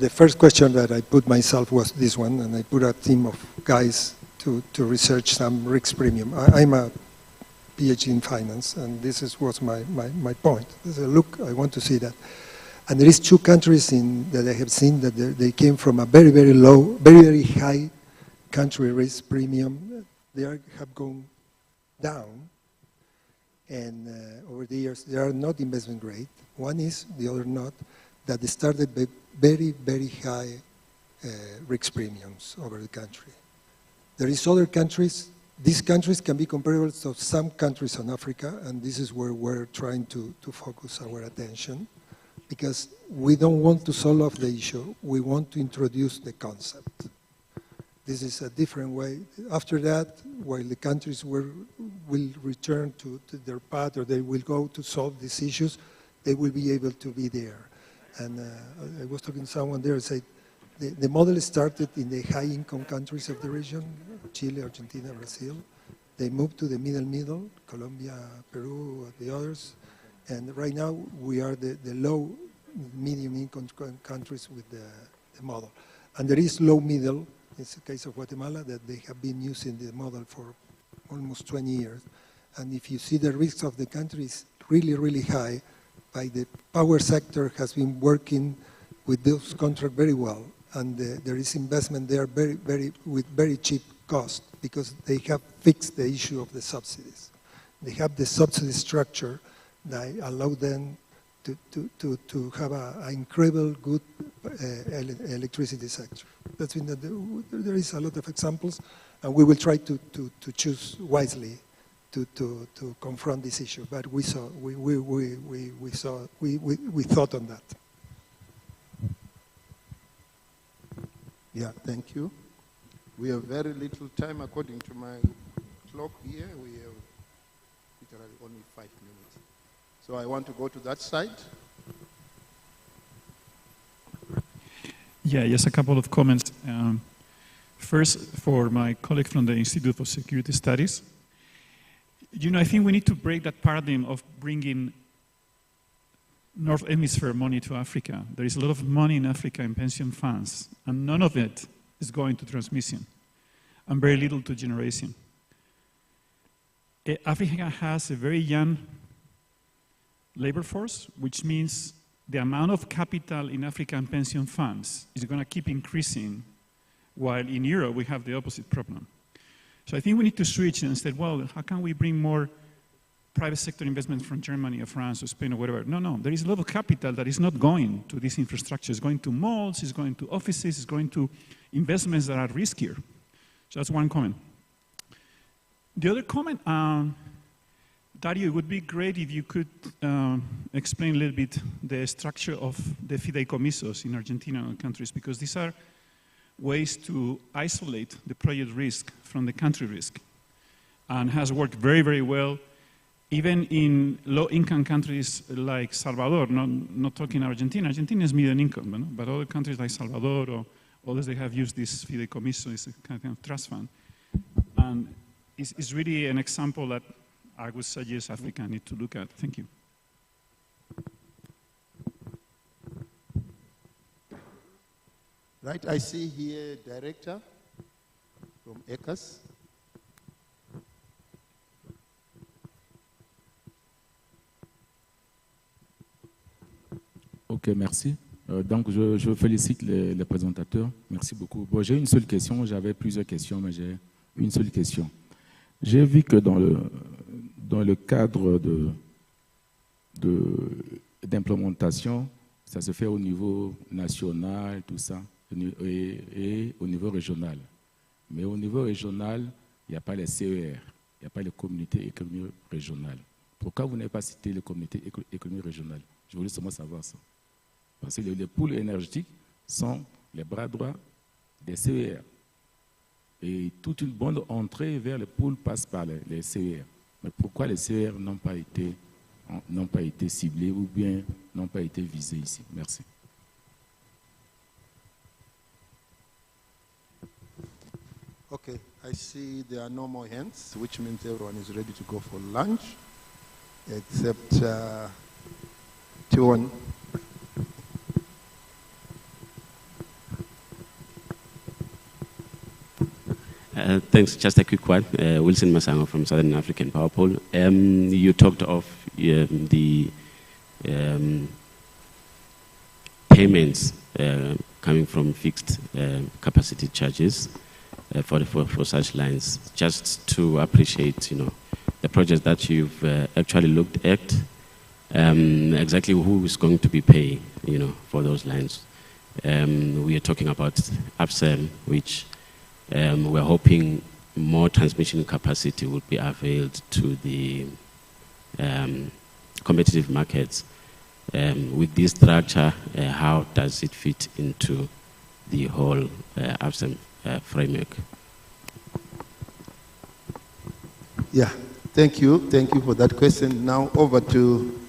first question that I put myself was this one, and I put a team of guys to research some risk premium. I'm a PhD in finance, and this was my point. I said, look, I want to see that. And there is two countries that I have seen that they came from a very, very low, very, very high country risk premium. They have gone down, and over the years, they are not investment grade. One is, the other not, that they started by very, very high risk premiums over the country. There is other countries, these countries can be comparable to some countries in Africa, and this is where we're trying to focus our attention, because we don't want to solve the issue, we want to introduce the concept. This is a different way. After that, while the countries will return to their path or they will go to solve these issues, they will be able to be there. And I was talking to someone there who said, the model started in the high-income countries of the region, Chile, Argentina, Brazil. They moved to the middle, Colombia, Peru, the others. And right now, we are the low, medium-income countries with the model. And there is low-middle. It's the case of Guatemala that they have been using the model for almost 20 years. And if you see the risks of the country is really, really high, by the power sector has been working with those contracts very well. And there is investment there with very cheap cost because they have fixed the issue of the subsidies. They have the subsidy structure that allow them to have an incredible good electricity sector. That's been there is a lot of examples, and we will try to choose wisely to confront this issue. But we thought on that. Yeah, thank you. We have very little time according to my clock here. We have literally only 5 minutes. So I want to go to that side. Yeah, just a couple of comments. First, for my colleague from the Institute for Security Studies, I think we need to break that paradigm of bringing North Hemisphere money to Africa. There is a lot of money in Africa in pension funds, and none of it is going to transmission, and very little to generation. Africa has a very young labor force, which means the amount of capital in African pension funds is going to keep increasing, while in Europe we have the opposite problem. So I think we need to switch and say, well, how can we bring more private sector investment from Germany or France or Spain or whatever? No, there is a lot of capital that is not going to this infrastructure. It's going to malls, it's going to offices, it's going to investments that are riskier. So that's one comment. The other comment, Dario, it would be great if you could explain a little bit the structure of the fideicomisos in Argentina and countries, because these are ways to isolate the project risk from the country risk, and has worked very, very well, even in low-income countries like Salvador, not talking Argentina. Argentina is median income, but other countries like Salvador or others, they have used this fideicomiso, this kind of trust fund. And it's really an example that I would suggest Africa need to look at. Thank you. Right, I see here Director from ECAS. Ok, merci. Donc, je félicite les présentateurs. Merci beaucoup. Bon, j'ai une seule question. J'avais plusieurs questions, mais j'ai une seule question. J'ai vu que dans le cadre d'implémentation, ça se fait au niveau national, tout ça, et au niveau régional. Mais au niveau régional, il n'y a pas les CER, il n'y a pas les communautés économiques régionales. Pourquoi vous n'avez pas cité les communautés économiques régionales? Je voulais seulement savoir ça. Parce que les pôles énergétiques sont les bras droits des CER. Et toute une bonne entrée vers les pôles passe par les CER. Mais pourquoi les CER n'ont pas été ciblés ou bien n'ont pas été visés ici? Merci. Okay, I see there are no more hands, which means everyone is ready to go for lunch, except Tiwon. Thanks. Just a quick one. Wilson Masango from Southern African Power Pool. You talked of the payments coming from fixed capacity charges for such lines. Just to appreciate, the projects that you've actually looked at, exactly who is going to be paying, for those lines. We are talking about AFSEM, which we're hoping more transmission capacity would be availed to the competitive markets. With this structure, how does it fit into the whole AFSEM framework? Yeah, thank you. Thank you for that question. Now over to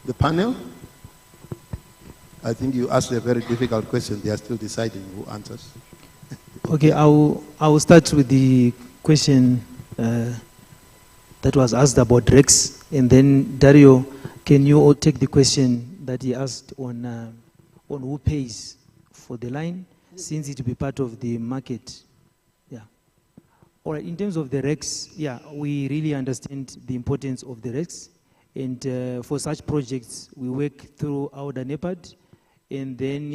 the panel. I think you asked a very difficult question. They are still deciding who answers. Okay, I will start with the question that was asked about REX, and then Dario, can you take the question that he asked on who pays for the line, since it will be part of the market? Yeah. All right. In terms of the REX, yeah, we really understand the importance of the REX, and for such projects, we work through AUDA-NEPAD. And then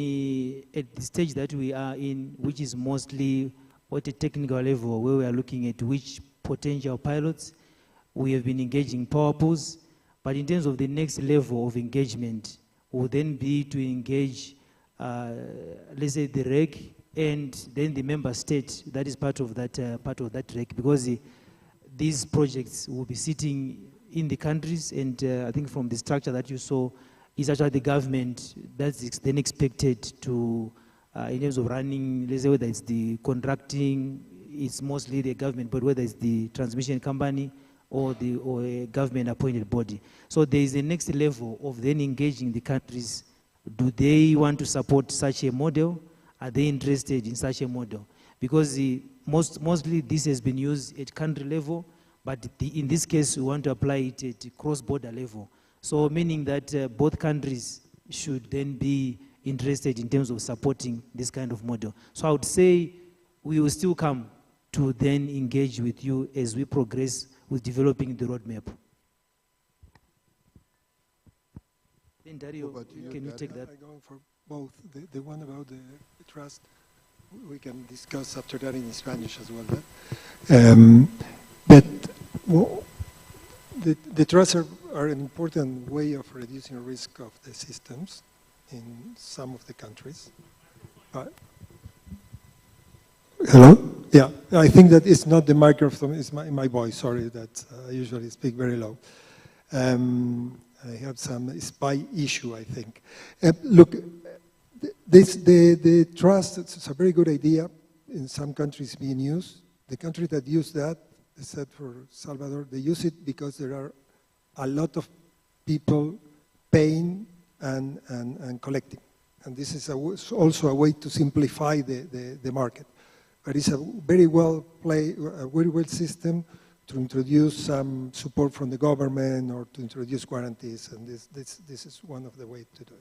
at the stage that we are in, which is mostly at a technical level, where we are looking at which potential pilots, we have been engaging power pools. But in terms of the next level of engagement, will then be to engage, let's say, the REC and then the member state that is part of that REC, because these projects will be sitting in the countries, and I think from the structure that you saw, is actually the government that's then expected to, in terms of running, let's say whether it's the contracting, it's mostly the government, but whether it's the transmission company or a government appointed body. So there is a next level of then engaging the countries. Do they want to support such a model? Are they interested in such a model? Because mostly this has been used at country level, but in this case we want to apply it at cross-border level. So meaning that both countries should then be interested in terms of supporting this kind of model. So I would say we will still come to then engage with you as we progress with developing the roadmap. Then Dario, can you take that? I'm going for both. The one about the trust, we can discuss after that in Spanish as well. But the trusts are an important way of reducing risk of the systems in some of the countries. Hello? Yeah, I think that it's not the microphone, it's my voice, sorry, that I usually speak very low. I have some spy issue, I think. Look, the trust, it's a very good idea in some countries being used. The country that use that, except for Salvador, they use it because there are a lot of people paying and collecting. And this is also a way to simplify the market. But it's a very well system to introduce some support from the government or to introduce guarantees, and this is one of the ways to do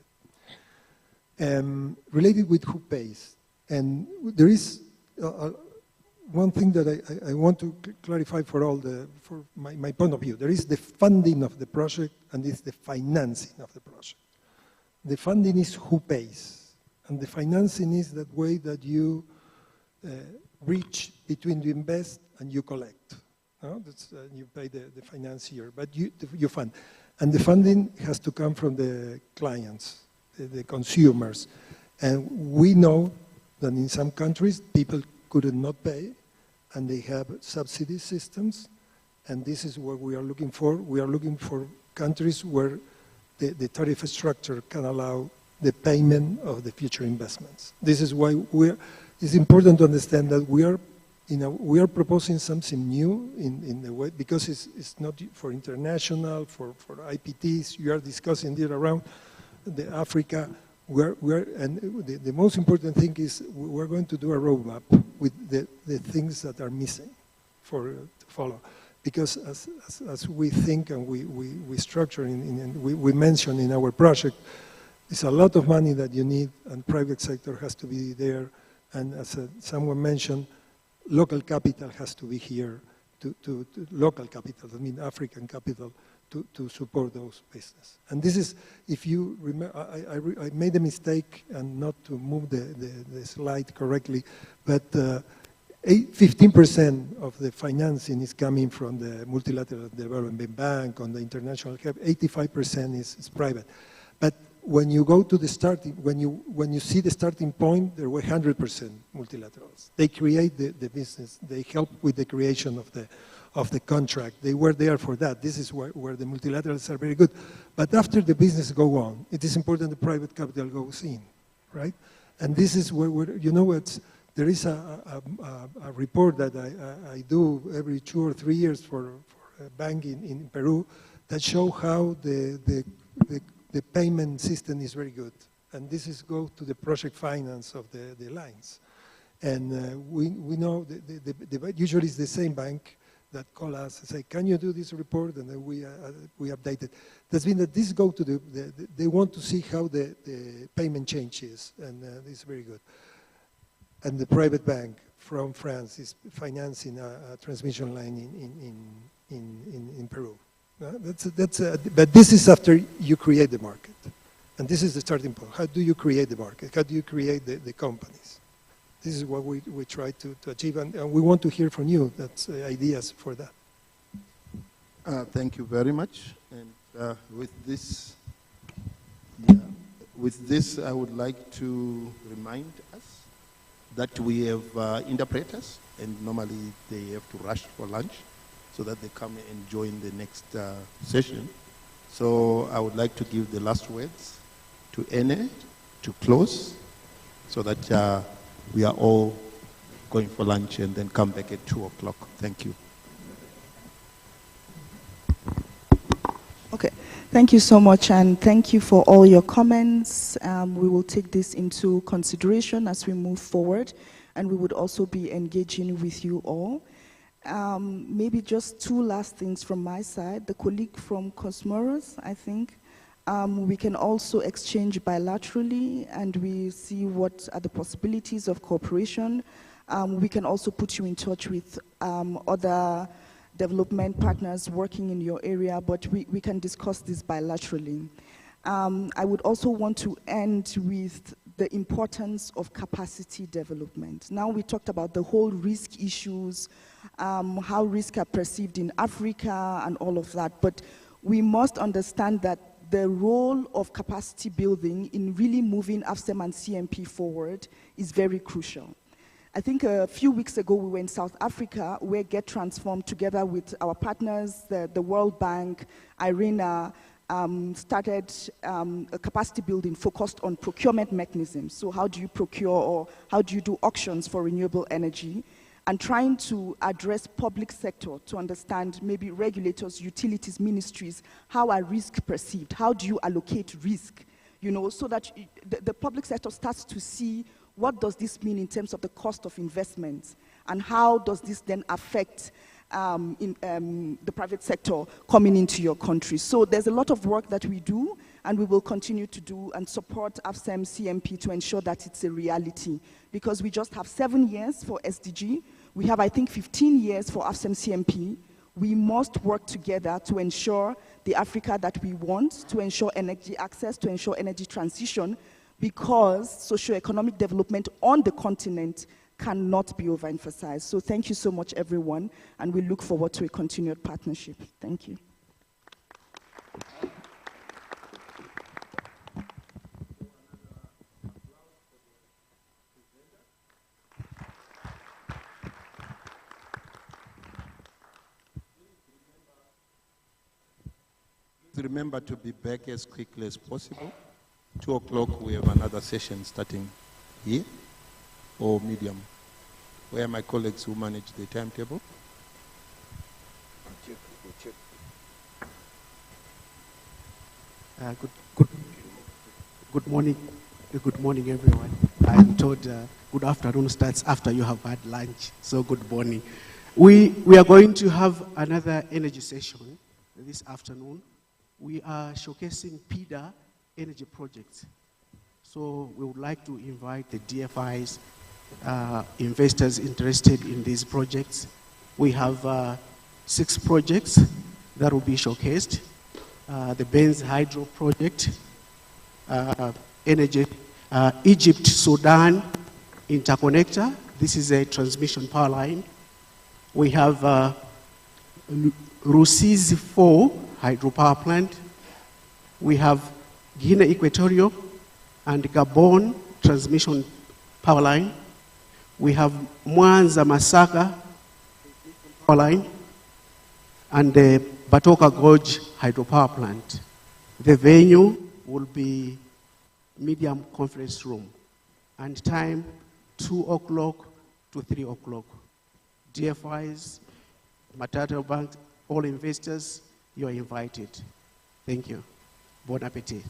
it. Related with who pays, and there is one thing that I want to clarify for my point of view. There is the funding of the project and it's the financing of the project. The funding is who pays, and the financing is that way that you reach between you invest and you collect. No? You pay the financier, but you fund. And the funding has to come from the clients, the consumers. And we know that in some countries, people could not pay, and they have subsidy systems, and this is what we are looking for. We are looking for countries where the tariff structure can allow the payment of the future investments. This is why it's important to understand that we are proposing something new in the way, because it's not for international, for IPTs. You are discussing it around the Africa. And the most important thing is we're going to do a roadmap with the things that are missing to follow. Because as we think and we structure, we mention in our project, it's a lot of money that you need, and private sector has to be there. And as someone mentioned, local capital has to be here, to local capital, I mean African capital, to support those businesses. And this is, if you remember, I made a mistake and not to move the slide correctly, but 15% of the financing is coming from the multilateral development bank, on the international help, 85% is private. But when you go to the starting, when you see the starting point, there were 100% multilaterals. They create the business. They help with the creation of the contract. They were there for that. This is where the multilaterals are very good. But after the business go on, it is important the private capital goes in, right? And this is where there is a report that I do every 2 or 3 years for a bank in Peru that show how the payment system is very good. And this is go to the project finance of the lines. And we know usually it's the same bank that call us and say, can you do this report? And then we update it. That's been that this go to they want to see how the payment changes, and it's very good. And the private bank from France is financing a transmission line in Peru. But this is after you create the market. And this is the starting point. How do you create the market? How do you create the companies? This is what we try to achieve, and we want to hear from you. That's ideas for that. Thank you very much. And with this, I would like to remind us that we have interpreters, and normally they have to rush for lunch so that they come and join the next session. So I would like to give the last words to Ene to close, so that we are all going for lunch and then come back at 2 o'clock. Thank you. Okay, thank you so much, and thank you for all your comments. We will take this into consideration as we move forward, and we would also be engaging with you all. Maybe just 2 last things from my side. The colleague from Cosmoros, I think, we can also exchange bilaterally, and we see what are the possibilities of cooperation. We can also put you in touch with other development partners working in your area, but we can discuss this bilaterally. I would also want to end with the importance of capacity development. Now we talked about the whole risk issues, how risks are perceived in Africa and all of that, but we must understand that the role of capacity building in really moving AFSEM and CMP forward is very crucial. I think a few weeks ago we were in South Africa where Get Transformed together with our partners, the World Bank, IRENA, started a capacity building focused on procurement mechanisms. So how do you procure or how do you do auctions for renewable energy? And trying to address public sector to understand maybe regulators, utilities, ministries, how are risks perceived? How do you allocate risk? You know, so that the public sector starts to see what does this mean in terms of the cost of investments and how does this then affect the private sector coming into your country. So there's a lot of work that we do and we will continue to do and support AFSEM CMP to ensure that it's a reality, because we just have 7 years for SDG. We have, I think, 15 years for AFSEM CMP. We must work together to ensure the Africa that we want, to ensure energy access, to ensure energy transition, because socioeconomic development on the continent cannot be overemphasized. So thank you so much, everyone, and we look forward to a continued partnership. Thank you. Remember to be back as quickly as possible. 2 o'clock we have another session starting here, or medium. Where are my colleagues who manage the timetable? Good morning. Good morning, everyone. I'm told good afternoon starts after you have had lunch, so good morning. We are going to have another energy session this afternoon. We are showcasing PIDA energy projects. So we would like to invite the DFIs, investors interested in these projects. We have 6 projects that will be showcased. The Benz Hydro Project, Egypt-Sudan Interconnector. This is a transmission power line. We have Rusizi 4 hydropower plant. We have Guinea Equatorial and Gabon transmission power line. We have Mwanza Masaka power line and the Batoka Gorge hydropower plant. The venue will be medium conference room and time 2 o'clock to 3 o'clock. DFIs, material banks, all investors, you are invited. Thank you. Bon appetit.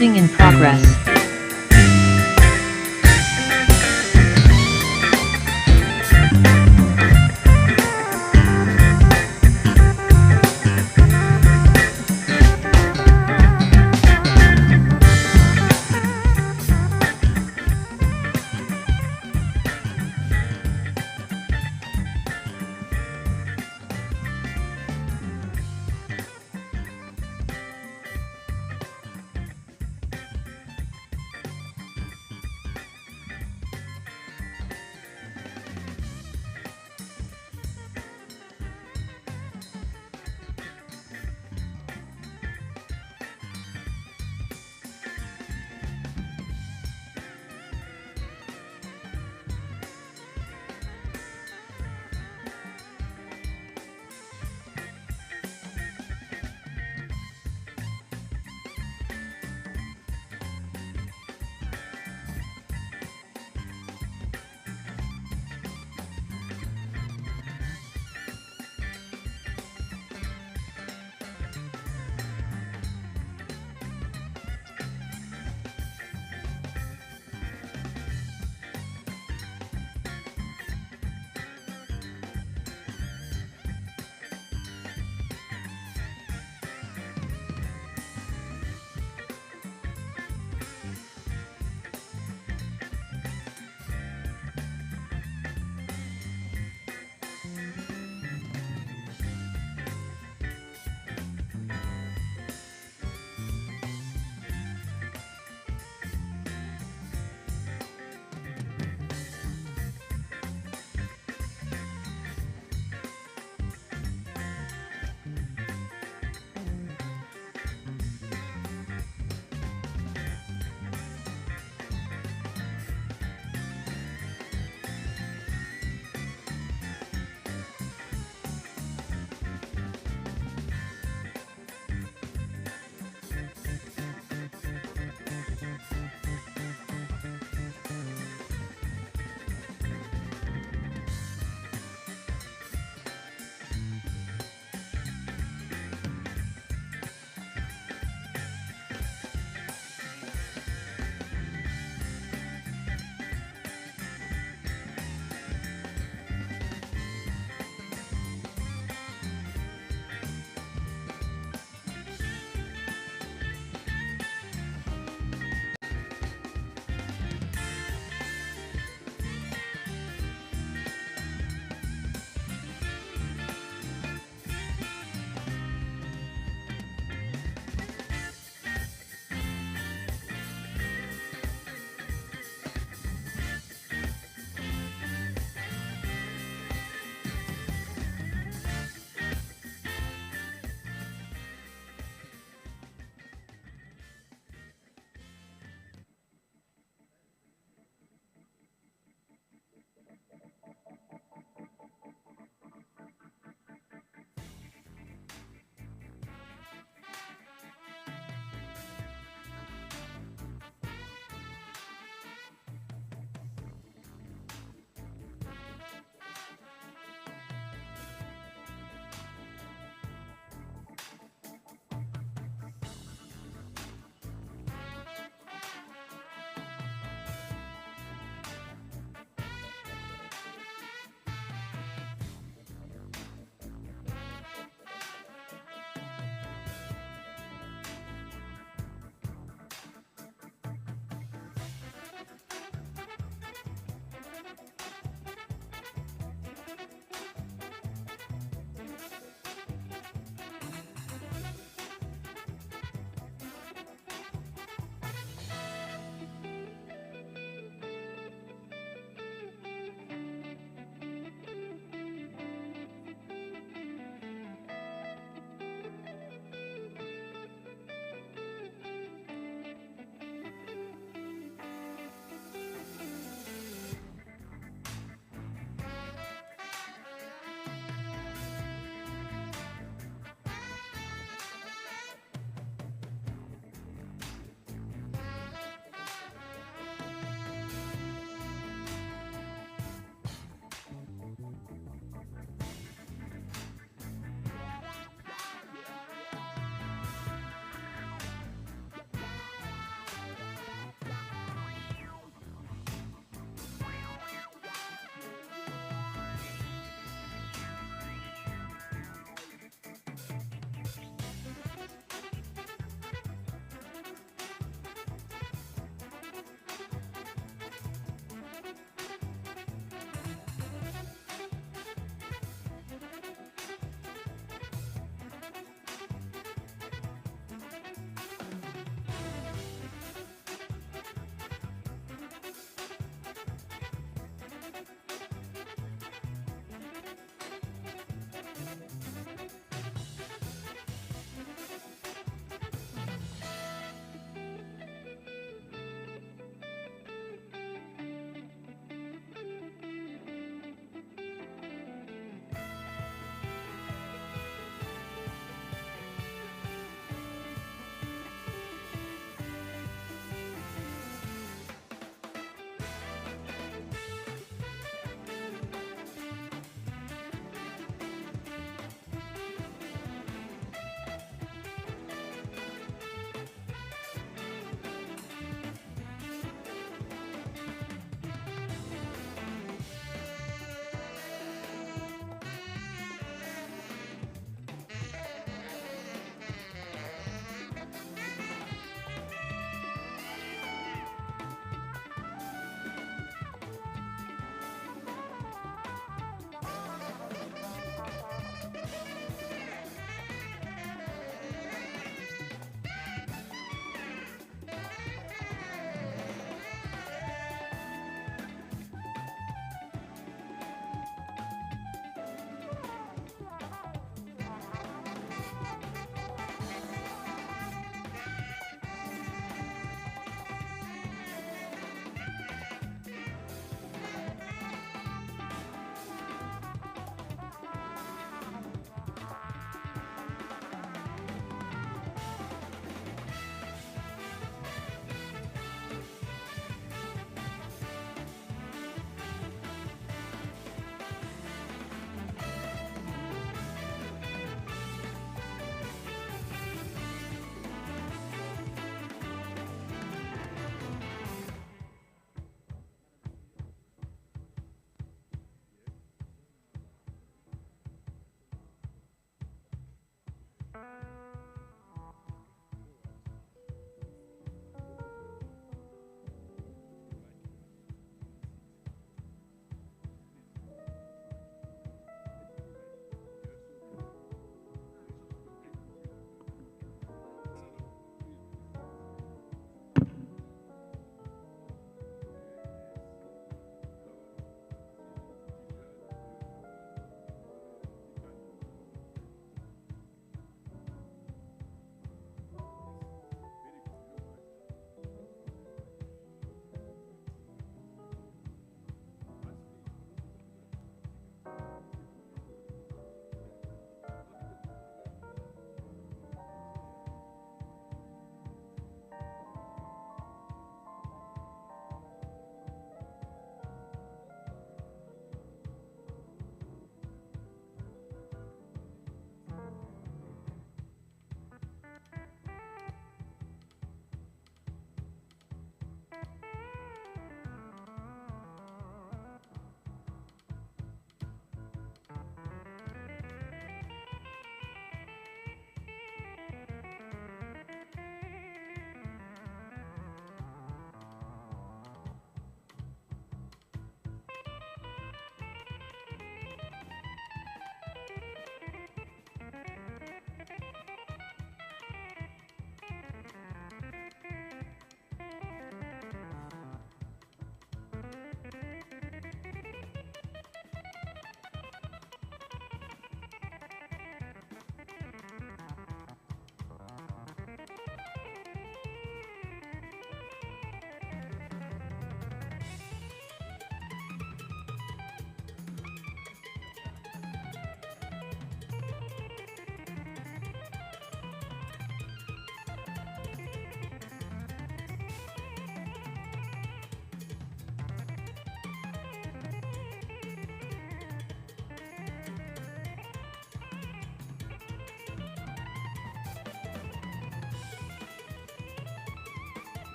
Recording in progress.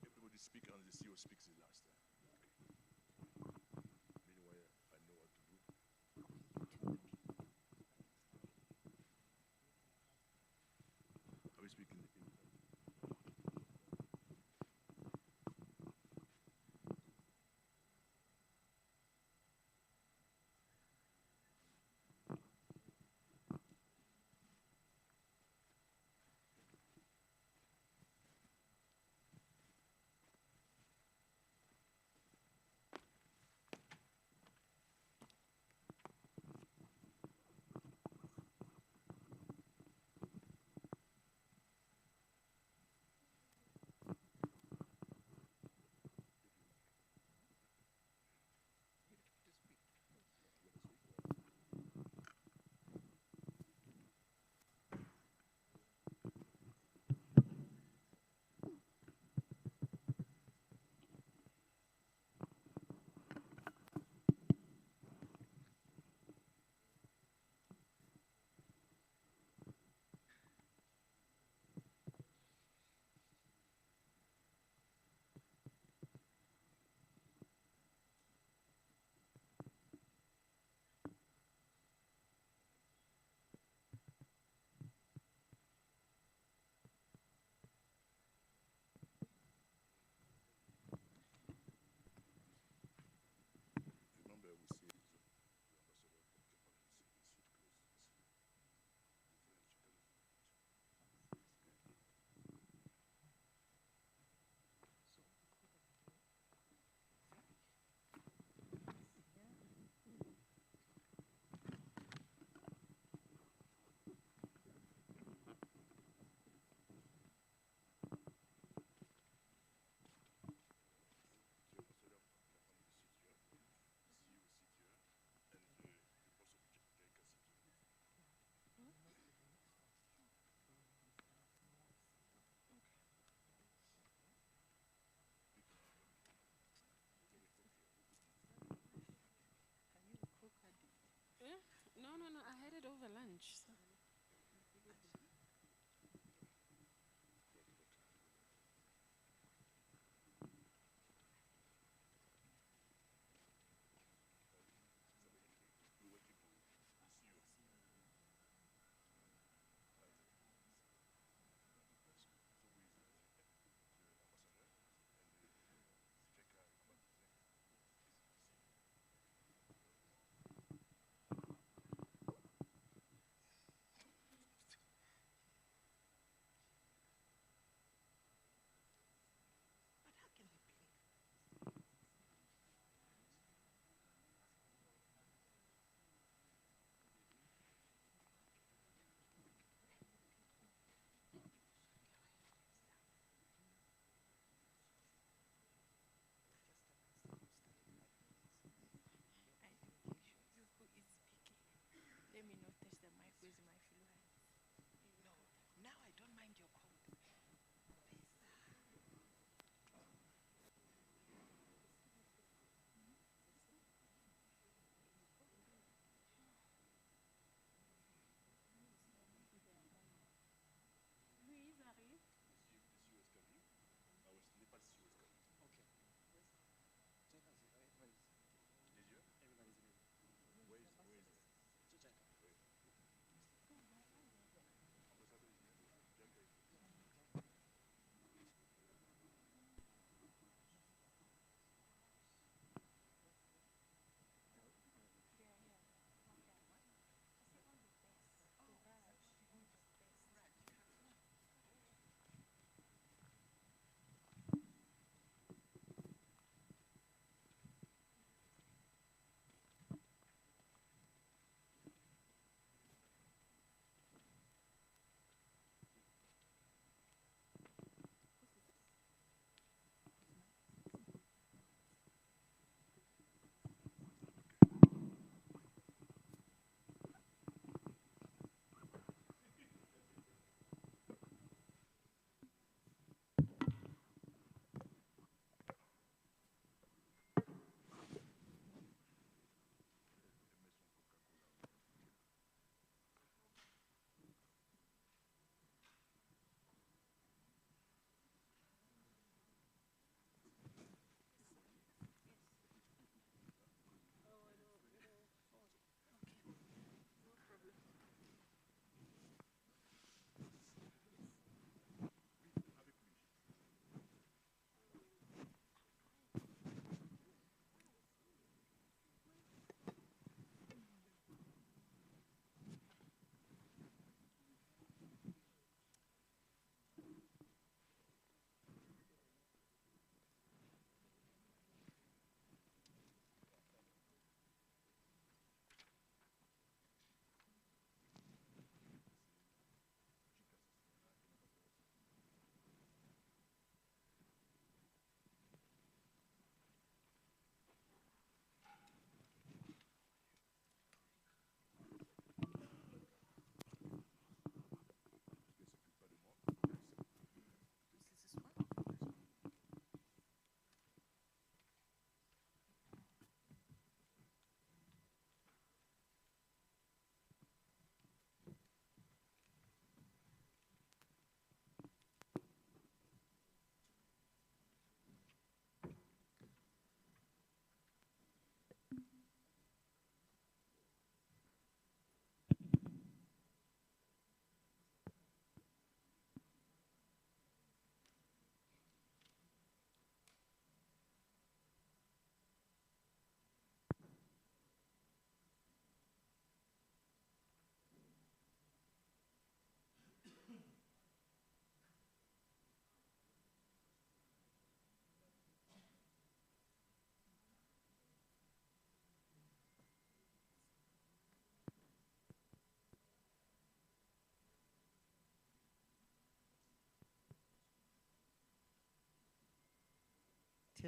Everybody speak and the CEO speaks the last. Meanwhile, I know what to do. Are we speaking in No, I had it over lunch. So.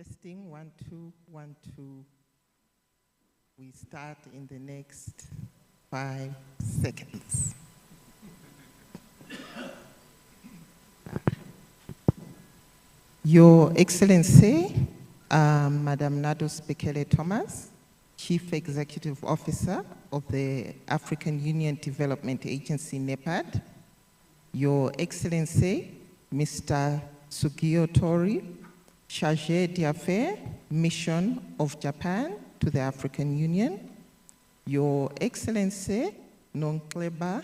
Testing, 1, 2, 1, 2. We start in the next 5 seconds. Your Excellency, Madam Nados Bekele Thomas, Chief Executive Officer of the African Union Development Agency, NEPAD, Your Excellency, Mr. Sugio Tori, Chargé d'Affaires, Mission of Japan to the African Union, Your Excellency, Nonkleba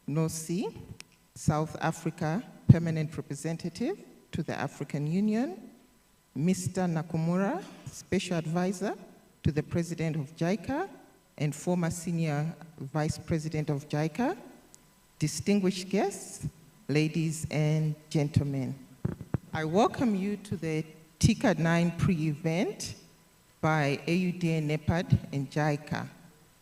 Nosi, South Africa Permanent Representative to the African Union, Mr. Nakamura, Special Advisor to the President of JICA and former Senior Vice President of JICA, distinguished guests, ladies and gentlemen. I welcome you to the TICA 9 pre-event by AUDA-NEPAD and JICA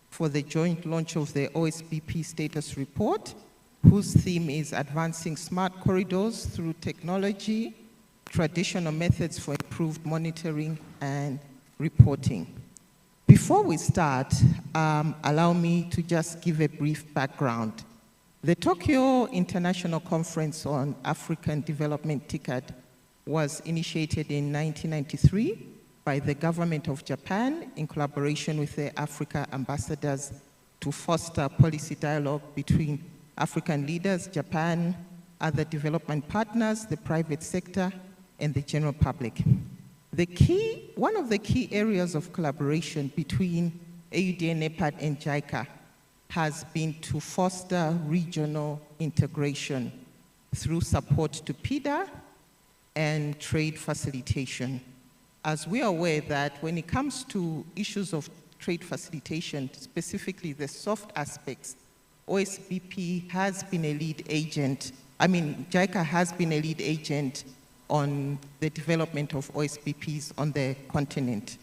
for the joint launch of the OSBP status report, whose theme is Advancing Smart Corridors Through Technology, Traditional Methods for Improved Monitoring and Reporting. Before we start, allow me to just give a brief background. The Tokyo International Conference on African Development, TICAD, was initiated in 1993 by the government of Japan in collaboration with the Africa ambassadors to foster policy dialogue between African leaders, Japan, other development partners, the private sector, and the general public. One of the key areas of collaboration between AUDA-NEPAD and JICA has been to foster regional integration through support to PIDA and trade facilitation. As we are aware that when it comes to issues of trade facilitation, specifically the soft aspects, OSBP has been a lead agent. JICA has been a lead agent on the development of OSBPs on the continent.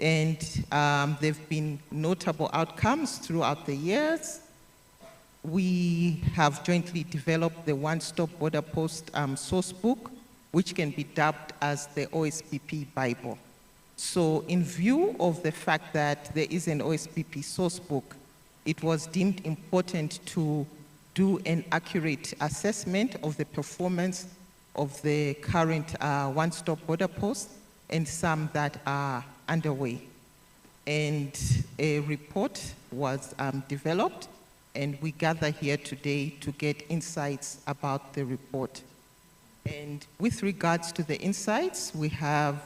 And there have been notable outcomes throughout the years. We have jointly developed the One-Stop Border Post source book, which can be dubbed as the OSBP Bible. So in view of the fact that there is an OSBP source book, it was deemed important to do an accurate assessment of the performance of the current One-Stop Border Post and some that are underway. And a report was developed, and we gather here today to get insights about the report. And with regards to the insights, we have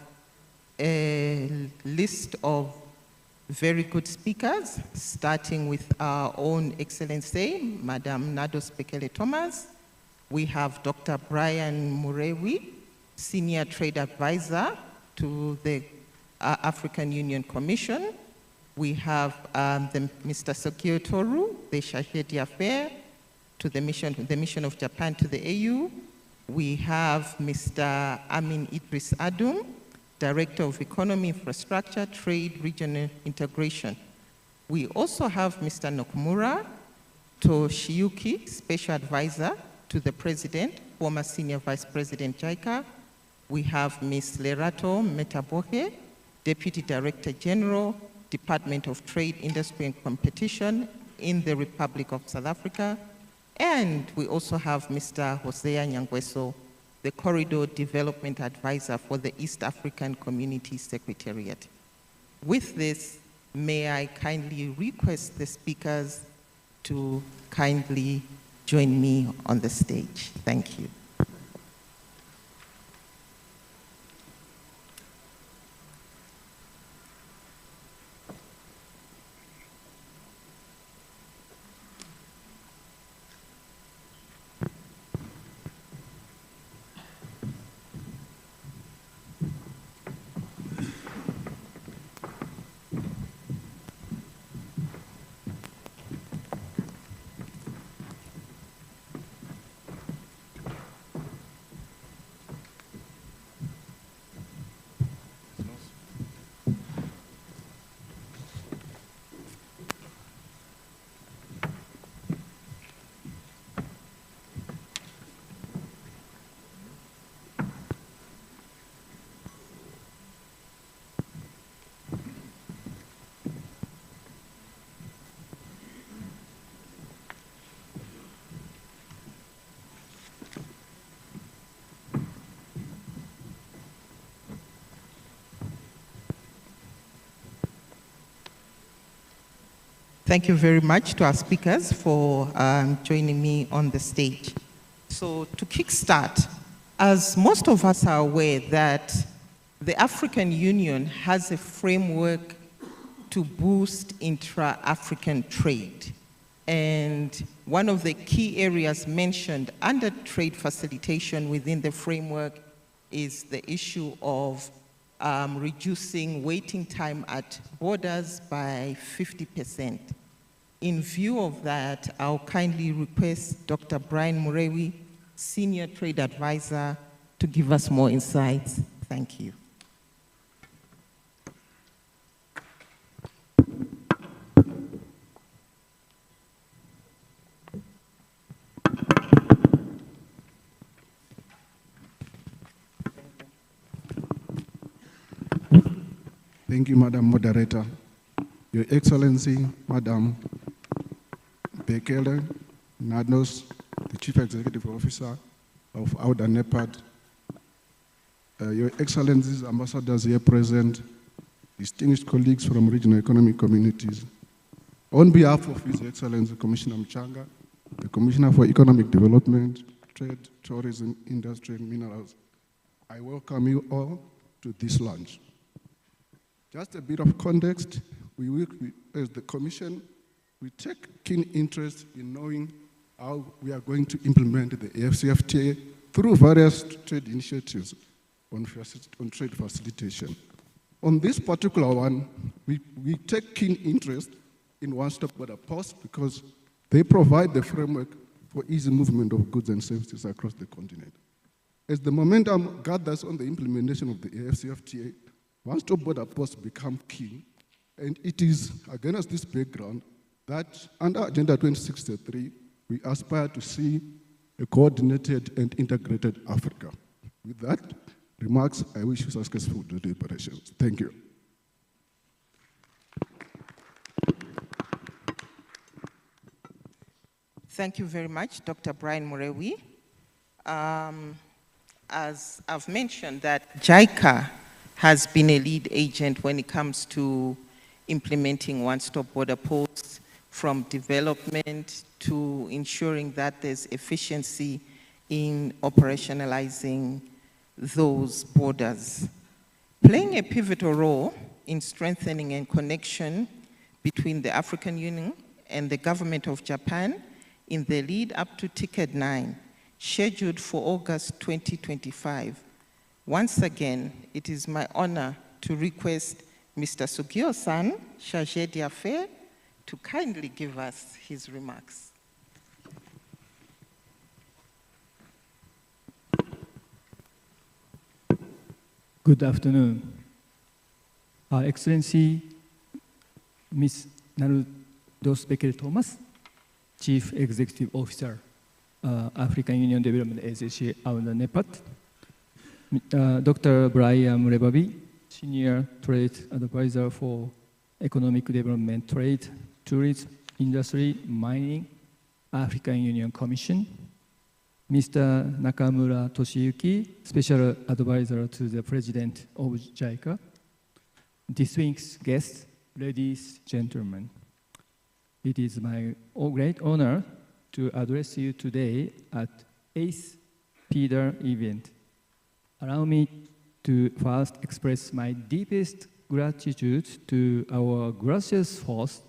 a list of very good speakers, starting with our own Excellency, Madam Nados Bekele Thomas. We have Dr. Brian Murewi, Senior Trade Advisor to the African Union Commission. We have Mr. Sokio Toru, the Chargé d'Affaires to the mission of Japan to the AU. We have Mr. Amin Idris Adum, Director of Economy, Infrastructure, Trade, Regional Integration. We also have Mr. Nakamura Toshiyuki, Special Advisor to the President, former Senior Vice President JICA. We have Ms. Lerato Metabohe, Deputy Director General, Department of Trade, Industry and Competition in the Republic of South Africa. And we also have Mr. Hosea Nyangweso, the Corridor Development Advisor for the East African Community Secretariat. With this, may I kindly request the speakers to kindly join me on the stage. Thank you. Thank you very much to our speakers for joining me on the stage. So to kickstart, as most of us are aware that the African Union has a framework to boost intra-African trade. And one of the key areas mentioned under trade facilitation within the framework is the issue of reducing waiting time at borders by 50%. In view of that, I'll kindly request Dr. Brian Murewi, Senior Trade Advisor, to give us more insights. Thank you. Thank you, Madam Moderator. Your Excellency, Madam Bekele Nados, the Chief Executive Officer of AUDA-NEPAD, Your Excellencies, ambassadors here present, distinguished colleagues from regional economic communities. On behalf of His Excellency Commissioner Mchanga, the Commissioner for Economic Development, Trade, Tourism, Industry and Minerals, I welcome you all to this launch. Just a bit of context, as the Commission, we take keen interest in knowing how we are going to implement the AFCFTA through various trade initiatives on trade facilitation. On this particular one, we take keen interest in one-stop border posts because they provide the framework for easy movement of goods and services across the continent. As the momentum gathers on the implementation of the AFCFTA, one-stop border posts become key, and it is against this background that under Agenda 2063, we aspire to see a coordinated and integrated Africa. With that remarks, I wish you successful deliberations. Thank you. Thank you very much, Dr. Brian Murewi. As I've mentioned, that JICA has been a lead agent when it comes to implementing one-stop border posts, from development to ensuring that there's efficiency in operationalizing those borders. Playing a pivotal role in strengthening and connection between the African Union and the government of Japan in the lead up to Ticket 9, scheduled for August 2025. Once again, it is my honor to request Mr. Sugio-san, Chargé d'Affaires, to kindly give us his remarks. Good afternoon. Her Excellency, Ms. Nados Bekele-Thomas, Chief Executive Officer, African Union Development Agency, AUDA-NEPAD, Dr. Brian Murewi, Senior Trade Advisor for Economic Development, Trade, Tourism, Industry, Mining, African Union Commission, Mr. Nakamura Toshiyuki, Special Advisor to the President of JICA, distinguished guests, ladies, gentlemen. It is my great honor to address you today at 8th PIDA event. Allow me to first express my deepest gratitude to our gracious host,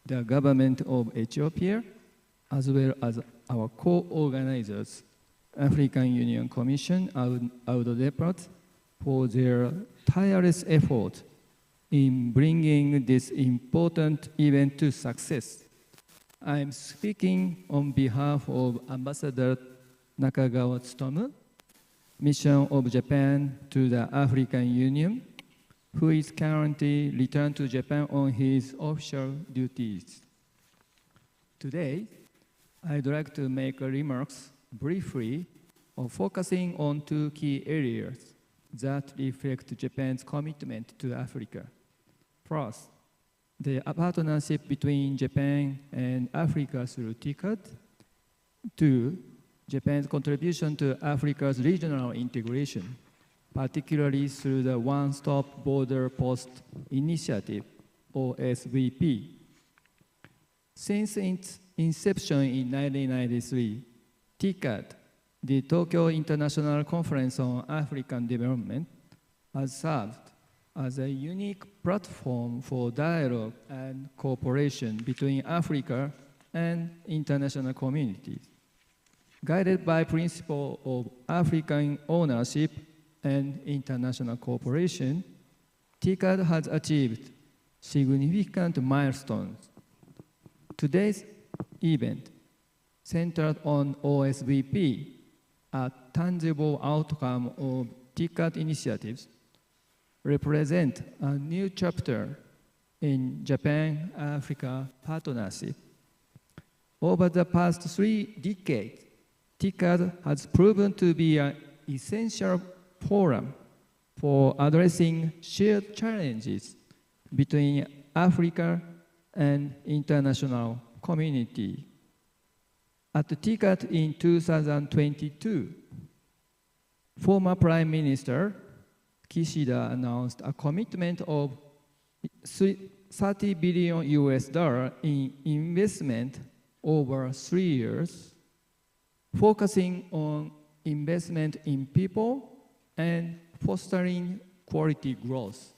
the government of Ethiopia, as well as our co-organizers, African Union Commission, AUDA-NEPAD, for their tireless effort in bringing this important event to success. I am speaking on behalf of Ambassador Nakagawa Tsutomu, Mission of Japan to the African Union, who is currently returned to Japan on his official duties. Today, I'd like to make remarks briefly on focusing on two key areas that reflect Japan's commitment to Africa. First, the partnership between Japan and Africa through TICAD. Two, Japan's contribution to Africa's regional integration, particularly through the One-Stop Border Post Initiative, or SVP. Since its inception in 1993, TICAD, the Tokyo International Conference on African Development, has served as a unique platform for dialogue and cooperation between Africa and international communities. Guided by principle of African ownership and international cooperation, TICAD has achieved significant milestones. Today's event, centered on OSBP, a tangible outcome of TICAD initiatives, represent a new chapter in Japan-Africa partnership. Over the past 3 decades, TICAD has proven to be an essential forum for addressing shared challenges between Africa and international community. At TICAD in 2022, former Prime Minister Kishida announced a commitment of $30 billion in investment over 3 years, focusing on investment in people and fostering quality growth.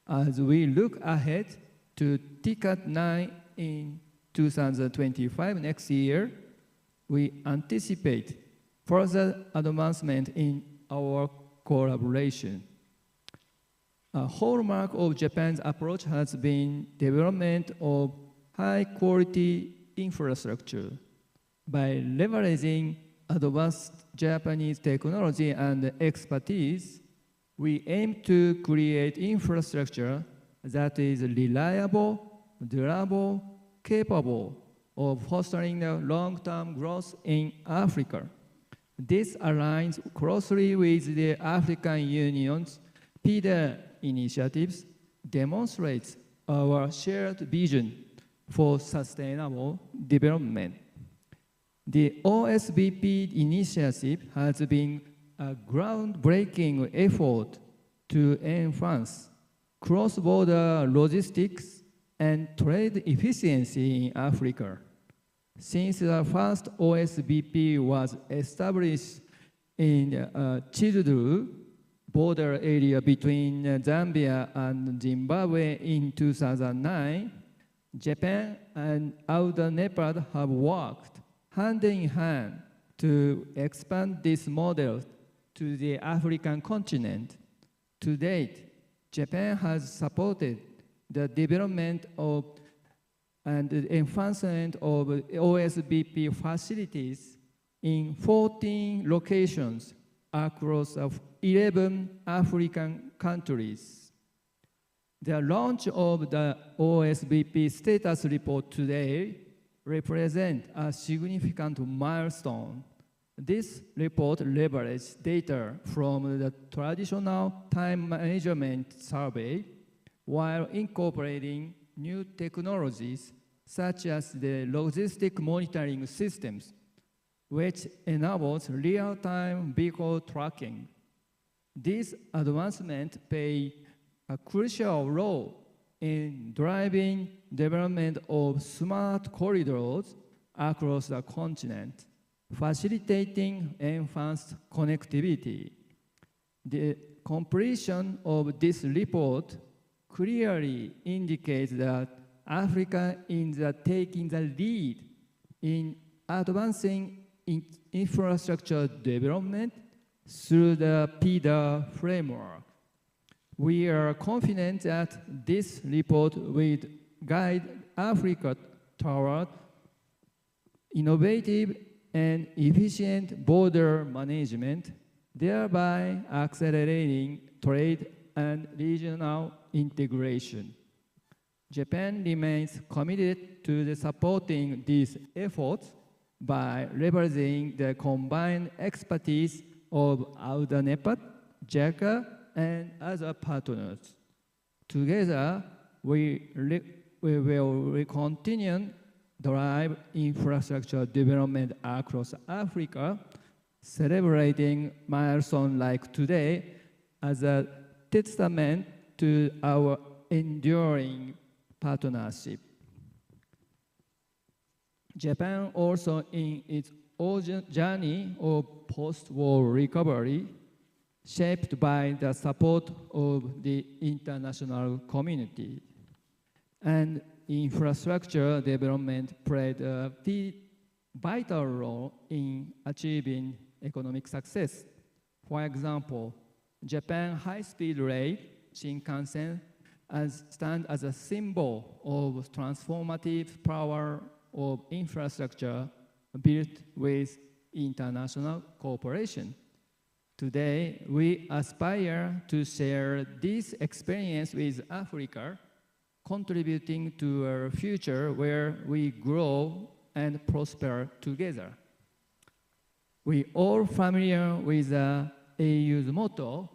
As we look ahead to TICAD 9 in 2025 next year, we anticipate further advancement in our collaboration. A hallmark of Japan's approach has been development of high-quality infrastructure. By leveraging advanced Japanese technology and expertise, we aim to create infrastructure that is reliable, durable, capable of fostering long-term growth in Africa. This aligns closely with the African Union's PIDA initiatives, demonstrates our shared vision for sustainable development. The OSBP initiative has been a groundbreaking effort to enhance cross-border logistics and trade efficiency in Africa. Since the first OSBP was established in Childu, border area between Zambia and Zimbabwe in 2009, Japan and AUDA-NEPAD have worked hand in hand to expand this model to the African continent. To date, Japan has supported the development of and the enhancement of OSBP facilities in 14 locations across 11 African countries. The launch of the OSBP status report today represents a significant milestone. This report leverages data from the traditional time management survey while incorporating new technologies such as the logistic monitoring systems, which enables real-time vehicle tracking. These advancements play a crucial role in driving development of smart corridors across the continent, facilitating enhanced connectivity. The completion of this report clearly indicates that Africa is taking the lead in advancing infrastructure development through the PIDA framework. We are confident that this report will guide Africa toward innovative and efficient border management, thereby accelerating trade and regional integration. Japan remains committed to supporting these efforts by leveraging the combined expertise of AUDA-NEPAD, JICA, and other partners. Together, we will continue drive infrastructure development across Africa, celebrating milestones like today as a testament to our enduring partnership. Japan also in its own journey of post-war recovery, shaped by the support of the international community. And infrastructure development played a vital role in achieving economic success. For example, Japan high-speed rail, Shinkansen, stands as a symbol of transformative power of infrastructure built with international cooperation. Today, we aspire to share this experience with Africa, contributing to a future where we grow and prosper together. We all familiar with the AU's motto,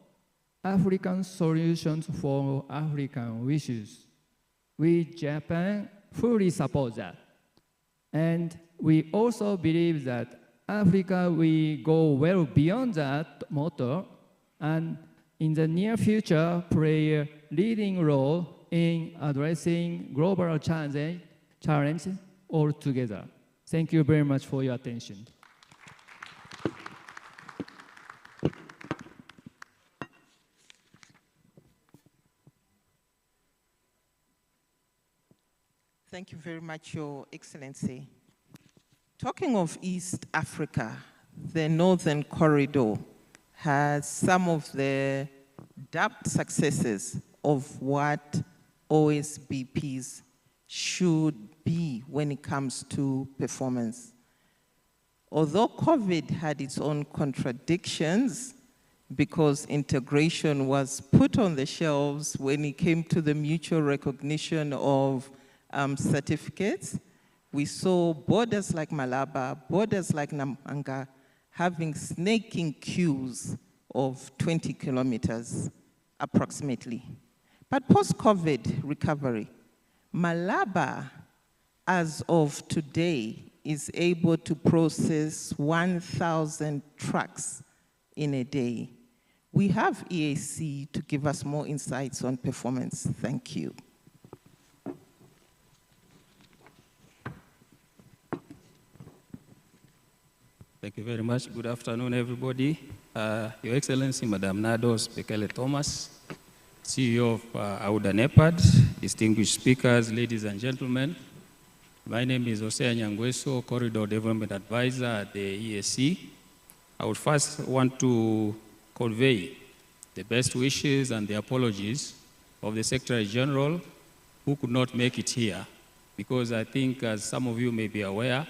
African solutions for African wishes. We, Japan, fully support that. And we also believe that Africa will go well beyond that motto and in the near future play a leading role in addressing global challenge altogether. Thank you very much for your attention. Thank you very much, Your Excellency. Talking of East Africa, the Northern Corridor has some of the dubbed successes of what OSBPs should be when it comes to performance. Although COVID had its own contradictions, because integration was put on the shelves when it came to the mutual recognition of certificates, we saw borders like Malaba, borders like Namanga, having snaking queues of 20 kilometers approximately. But post-COVID recovery, Malaba, as of today, is able to process 1,000 trucks in a day. We have EAC to give us more insights on performance. Thank you. Thank you very much. Good afternoon, everybody. Your Excellency, Madam Nados Bekele-Thomas, CEO of AUDA-NEPAD, distinguished speakers, ladies and gentlemen. My name is Hosea Nyangweso, Corridor Development Advisor at the EAC. I would first want to convey the best wishes and the apologies of the Secretary General who could not make it here, because I think, as some of you may be aware,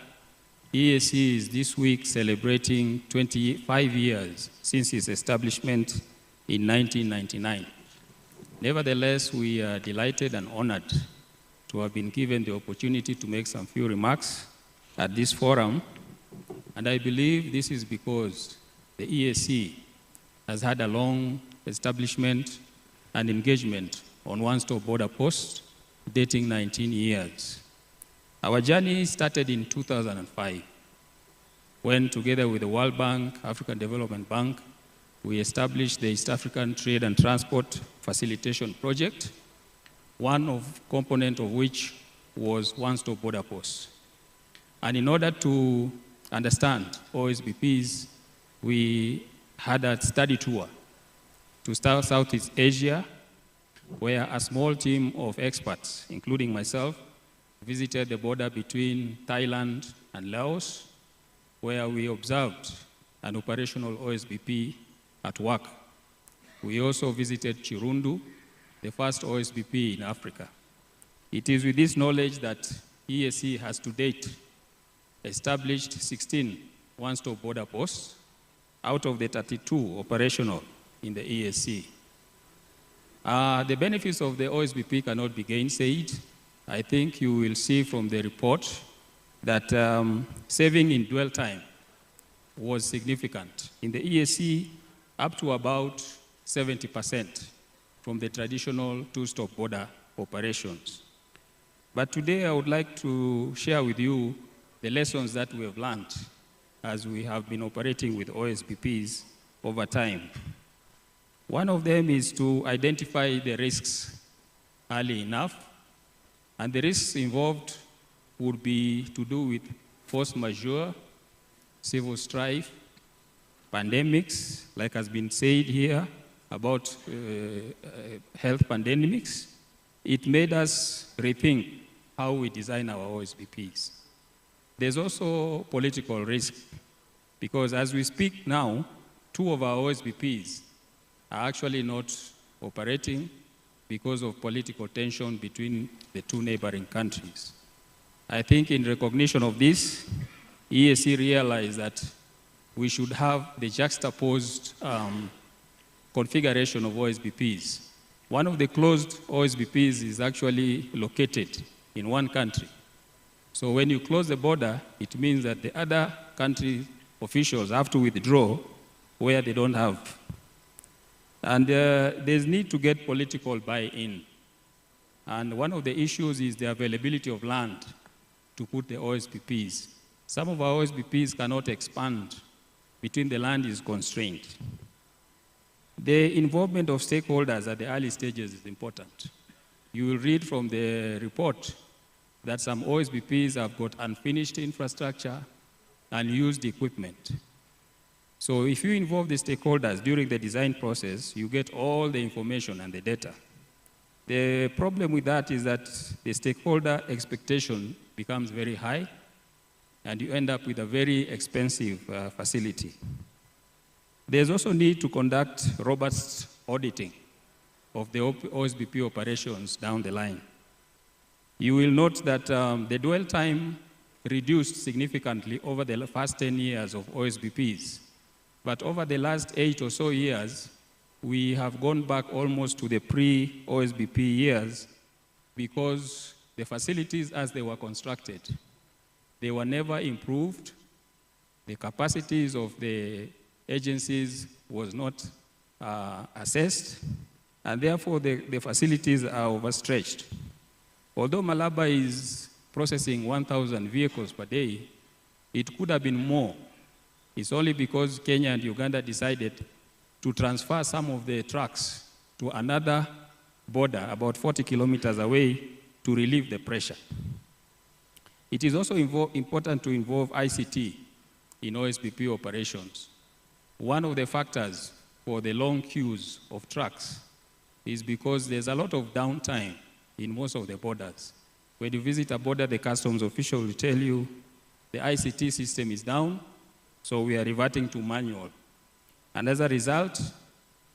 EAC is this week celebrating 25 years since its establishment in 1999. Nevertheless, we are delighted and honored to have been given the opportunity to make some few remarks at this forum. And I believe this is because the EAC has had a long establishment and engagement on one-stop border posts dating 19 years. Our journey started in 2005, when together with the World Bank, African Development Bank, we established the East African Trade and Transport Facilitation Project, one component of which was one-stop border posts. And in order to understand OSBPs, we had a study tour to Southeast Asia, where a small team of experts, including myself, visited the border between Thailand and Laos, where we observed an operational OSBP at work. We also visited Chirundu, the first OSBP in Africa. It is with this knowledge that EAC has to date established 16 one-stop border posts out of the 32 operational in the EAC. The benefits of the OSBP cannot be gainsaid. I think you will see from the report that saving in dwell time was significant. In the EAC, up to about 70% from the traditional two-stop border operations. But today I would like to share with you the lessons that we have learned as we have been operating with OSBPs over time. One of them is to identify the risks early enough, and the risks involved would be to do with force majeure, civil strife, pandemics, like has been said here about health pandemics. It made us rethink how we design our OSBPs. There's also political risk, because as we speak now, 2 of our OSBPs are actually not operating because of political tension between the 2 neighboring countries. I think in recognition of this, EAC realized that we should have the juxtaposed configuration of OSBPs. One of the closed OSBPs is actually located in one country. So when you close the border, it means that the other country officials have to withdraw where they don't have. And there's need to get political buy-in. And one of the issues is the availability of land to put the OSBPs. Some of our OSBPs cannot expand between the land is constrained. The involvement of stakeholders at the early stages is important. You will read from the report that some OSBPs have got unfinished infrastructure and used equipment. So if you involve the stakeholders during the design process, you get all the information and the data. The problem with that is that the stakeholder expectation becomes very high, and you end up with a very expensive facility. There's also need to conduct robust auditing of the OSBP operations down the line. You will note that the dwell time reduced significantly over the first 10 years of OSBPs. But over the last 8 or so years, we have gone back almost to the pre-OSBP years because the facilities as they were constructed, they were never improved. The capacities of the agencies was not assessed, and therefore the facilities are overstretched. Although Malaba is processing 1,000 vehicles per day, it could have been more. It's only because Kenya and Uganda decided to transfer some of the trucks to another border about 40 kilometers away to relieve the pressure. It is also important to involve ICT in OSBP operations. One of the factors for the long queues of trucks is because there's a lot of downtime in most of the borders. When you visit a border, the customs official will tell you the ICT system is down, so we are reverting to manual. And as a result,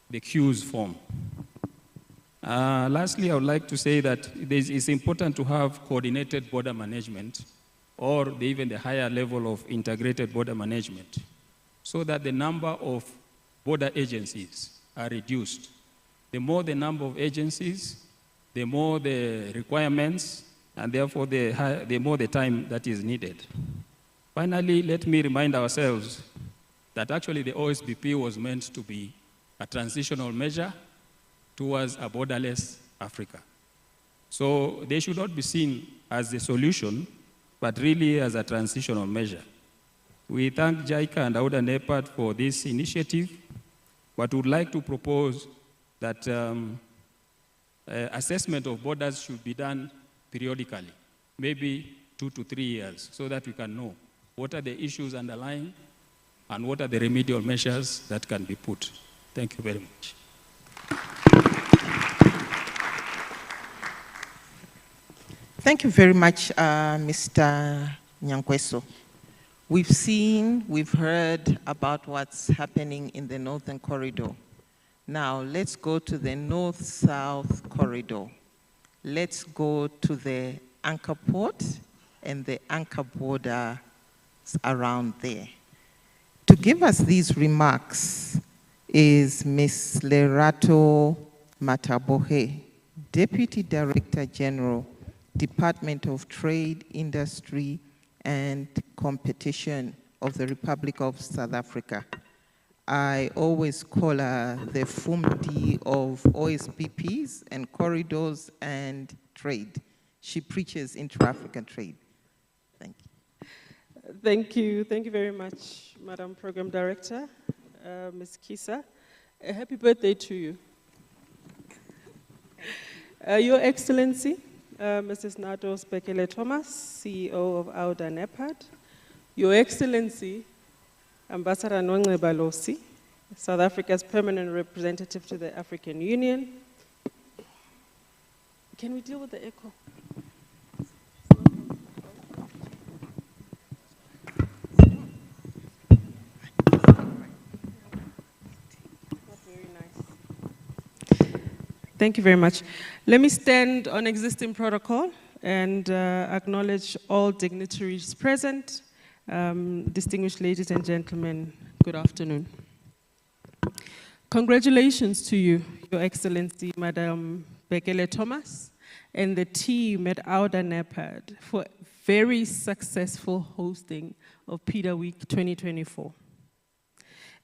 the queues form. Lastly, I would like to say that it's important to have coordinated border management or even the higher level of integrated border management so that the number of border agencies are reduced. The more the number of agencies, the more the requirements, and therefore the more the time that is needed. Finally, let me remind ourselves that actually the OSBP was meant to be a transitional measure towards a borderless Africa. So they should not be seen as the solution, but really as a transitional measure. We thank JICA and AUDA-NEPAD for this initiative, but would like to propose that assessment of borders should be done periodically, maybe 2 to 3 years, so that we can know what are the issues underlying and what are the remedial measures that can be put. Thank you very much. Thank you very much, Mr. Nyankweso. We've heard about what's happening in the Northern Corridor. Now, let's go to the North-South Corridor. Let's go to the anchor port and the anchor border around there. To give us these remarks is Ms. Lerato Matabohe, Deputy Director General, Department of Trade, Industry, and Competition of the Republic of South Africa. I always call her the FUMD of OSBPs and corridors and trade. She preaches intra-African trade. Thank you. Thank you. Thank you very much, Madam Program Director, Ms. Kisa. A happy birthday to you. Your Excellency, Mrs. Nados Bekele-Thomas, CEO of AUDA-NEPAD. Your Excellency, Ambassador Nongce Balosi, South Africa's permanent representative to the African Union. Can we deal with the echo? Thank you very much. Let me stand on existing protocol and acknowledge all dignitaries present. Distinguished ladies and gentlemen, good afternoon. Congratulations to you, Your Excellency, Madam Bekele-Thomas, and the team at AUDA-NEPAD for very successful hosting of PIDA Week 2024.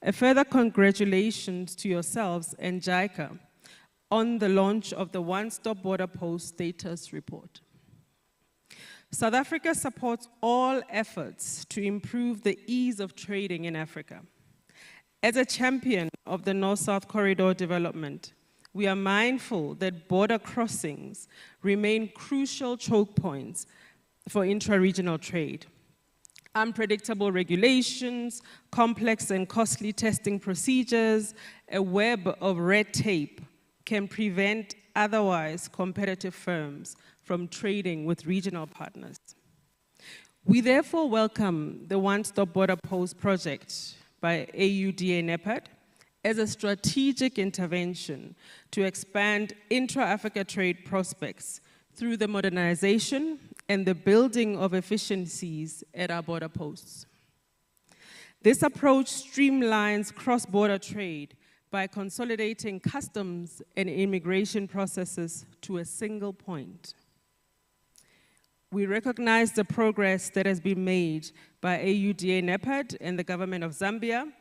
A further congratulations to yourselves and JICA on the launch of the One-Stop Border Post Status Report. South Africa supports all efforts to improve the ease of trading in Africa. As a champion of the North-South Corridor development, we are mindful that border crossings remain crucial choke points for intra-regional trade. Unpredictable regulations, complex and costly testing procedures, a web of red tape can prevent otherwise competitive firms from trading with regional partners. We therefore welcome the One-Stop Border Post project by AUDA-NEPAD as a strategic intervention to expand intra-Africa trade prospects through the modernization and the building of efficiencies at our border posts. This approach streamlines cross-border trade by consolidating customs and immigration processes to a single point. We recognize the progress that has been made by AUDA-NEPAD and the government of Zambia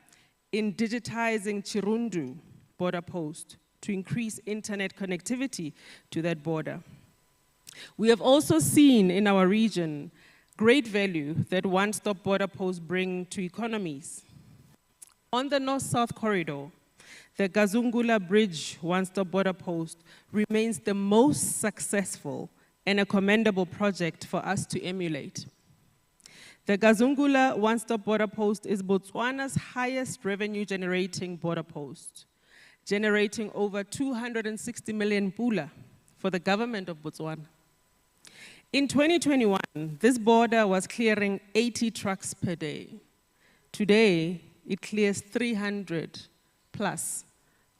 in digitizing Chirundu border post to increase internet connectivity to that border. We have also seen in our region great value that one-stop border posts bring to economies. On the North-South Corridor, the Gazungula Bridge One-Stop Border Post remains the most successful and a commendable project for us to emulate. The Gazungula One-Stop Border Post is Botswana's highest revenue-generating border post, generating over 260 million pula for the government of Botswana. In 2021, this border was clearing 80 trucks per day. Today, it clears 300 plus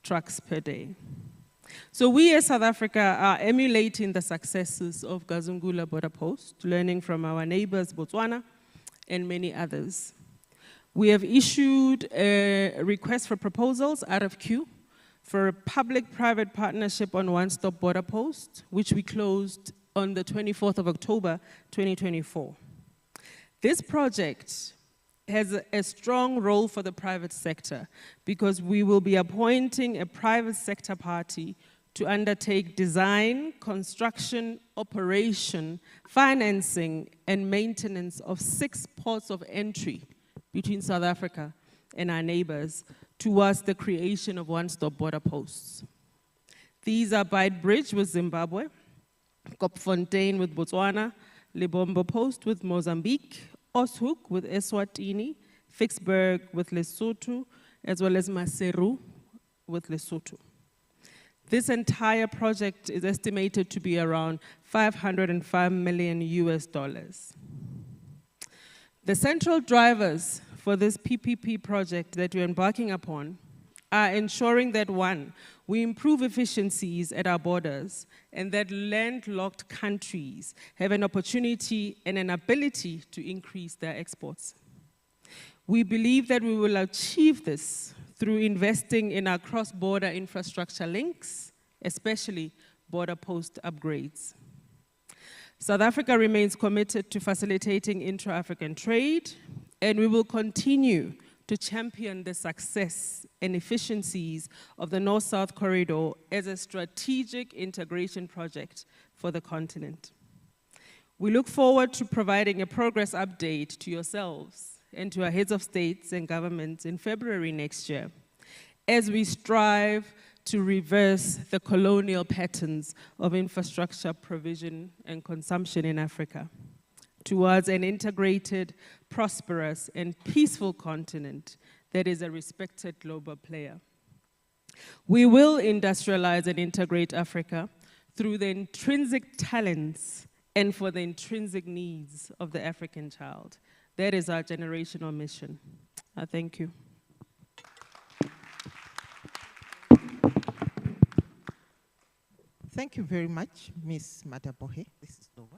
trucks per day. So we as South Africa are emulating the successes of Gazungula Border Post, learning from our neighbors, Botswana, and many others. We have issued a request for proposals, RFQ, for a public-private partnership on One-Stop Border Post, which we closed on the 24th of October, 2024. This project has a strong role for the private sector because we will be appointing a private sector party to undertake design, construction, operation, financing, and maintenance of 6 ports of entry between South Africa and our neighbors towards the creation of one-stop border posts. These are Beit Bridge with Zimbabwe, Kopfontein with Botswana, Lebombo Post with Mozambique, Oshoek with Eswatini, Vicksburg with Lesotho, as well as Maseru with Lesotho. This entire project is estimated to be around $505 million US. The central drivers for this PPP project that we're embarking upon are ensuring that, one, we improve efficiencies at our borders and that landlocked countries have an opportunity and an ability to increase their exports. We believe that we will achieve this through investing in our cross-border infrastructure links, especially border post upgrades. South Africa remains committed to facilitating intra-African trade, and we will continue to champion the success and efficiencies of the North-South Corridor as a strategic integration project for the continent. We look forward to providing a progress update to yourselves and to our heads of states and governments in February next year, as we strive to reverse the colonial patterns of infrastructure provision and consumption in Africa towards an integrated, prosperous, and peaceful continent that is a respected global player. We will industrialize and integrate Africa through the intrinsic talents and for the intrinsic needs of the African child. That is our generational mission. Thank you. Thank you very much, Ms. Madabohe. This is Nova.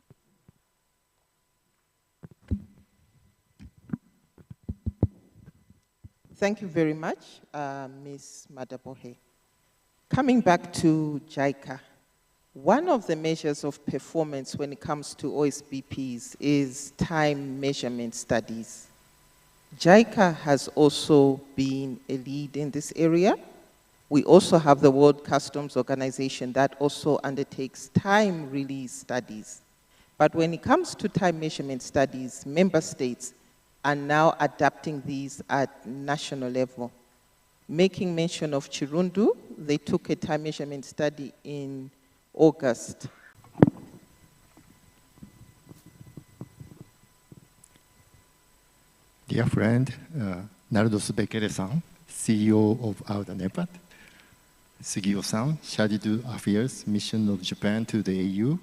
Thank you very much, Ms. Madabohe. Coming back to JICA, one of the measures of performance when it comes to OSBPs is time measurement studies. JICA has also been a lead in this area. We also have the World Customs Organization that also undertakes time release studies. But when it comes to time measurement studies, member states are now adapting these at national level. Making mention of Chirundu, they took a time measurement study in August. Dear friend, Nardos Bekele-san, CEO of AUDA-NEPAD, Sugio-san, Shared Affairs Mission of Japan to the AU,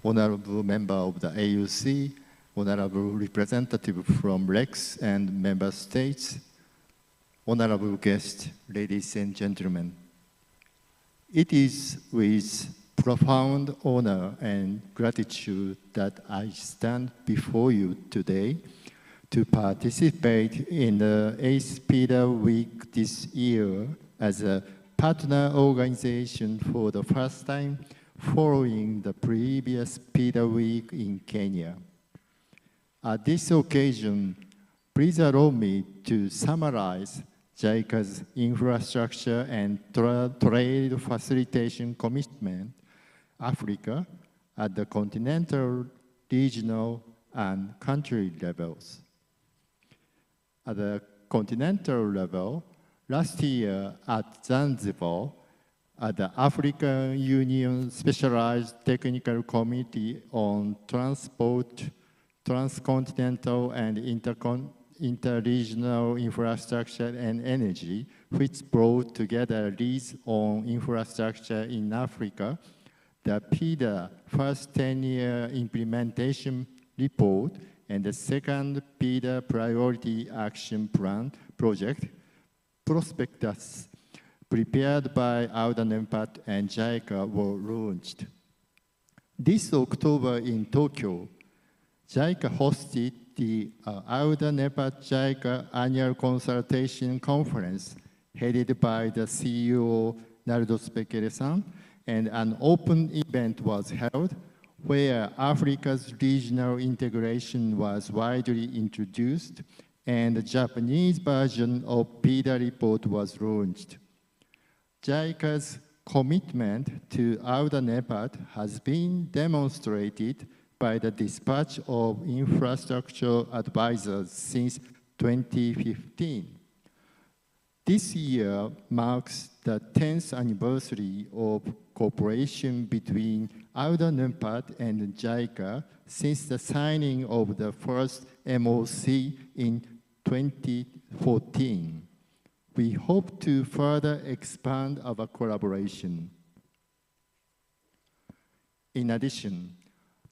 Honorable Member of the AUC, Honorable Representative from REX and Member States, Honorable guests, ladies and gentlemen. It is with profound honor and gratitude that I stand before you today to participate in the 8th PIDA Week this year as a partner organization for the first time following the previous PIDA Week in Kenya. At this occasion, please allow me to summarize JICA's infrastructure and trade facilitation commitment, Africa, at the continental, regional, and country levels. At the continental level, last year at Zanzibar, at the African Union Specialized Technical Committee on Transport, Transcontinental and Interregional Infrastructure and Energy, which brought together leads on infrastructure in Africa, the PIDA first 10-year implementation report and the second PIDA Priority Action Plan project, prospectus, prepared by AUDA-NEPAD and JICA were launched. This October in Tokyo, JICA hosted the AUDA-NEPAD JICA Annual Consultation Conference headed by the CEO Nardos Bekele-san, and an open event was held where Africa's regional integration was widely introduced and the Japanese version of PIDA report was launched. JICA's commitment to AUDA-NEPAD has been demonstrated by the dispatch of infrastructure advisors since 2015. This year marks the 10th anniversary of cooperation between AUDA-NEPAD and JICA since the signing of the first MOC in 2014. We hope to further expand our collaboration. In addition,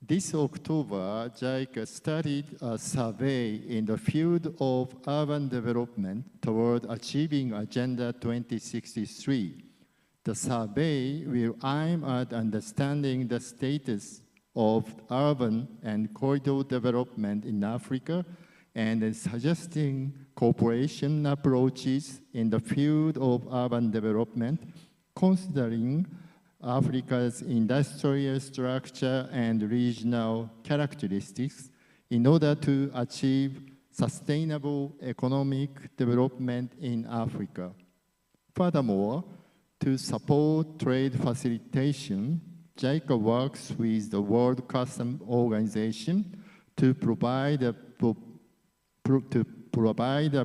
this October, JICA started a survey in the field of urban development toward achieving Agenda 2063. The survey will aim at understanding the status of urban and corridor development in Africa and suggesting cooperation approaches in the field of urban development, considering Africa's industrial structure and regional characteristics in order to achieve sustainable economic development in Africa. Furthermore, to support trade facilitation, JICA works with the World Customs Organization to provide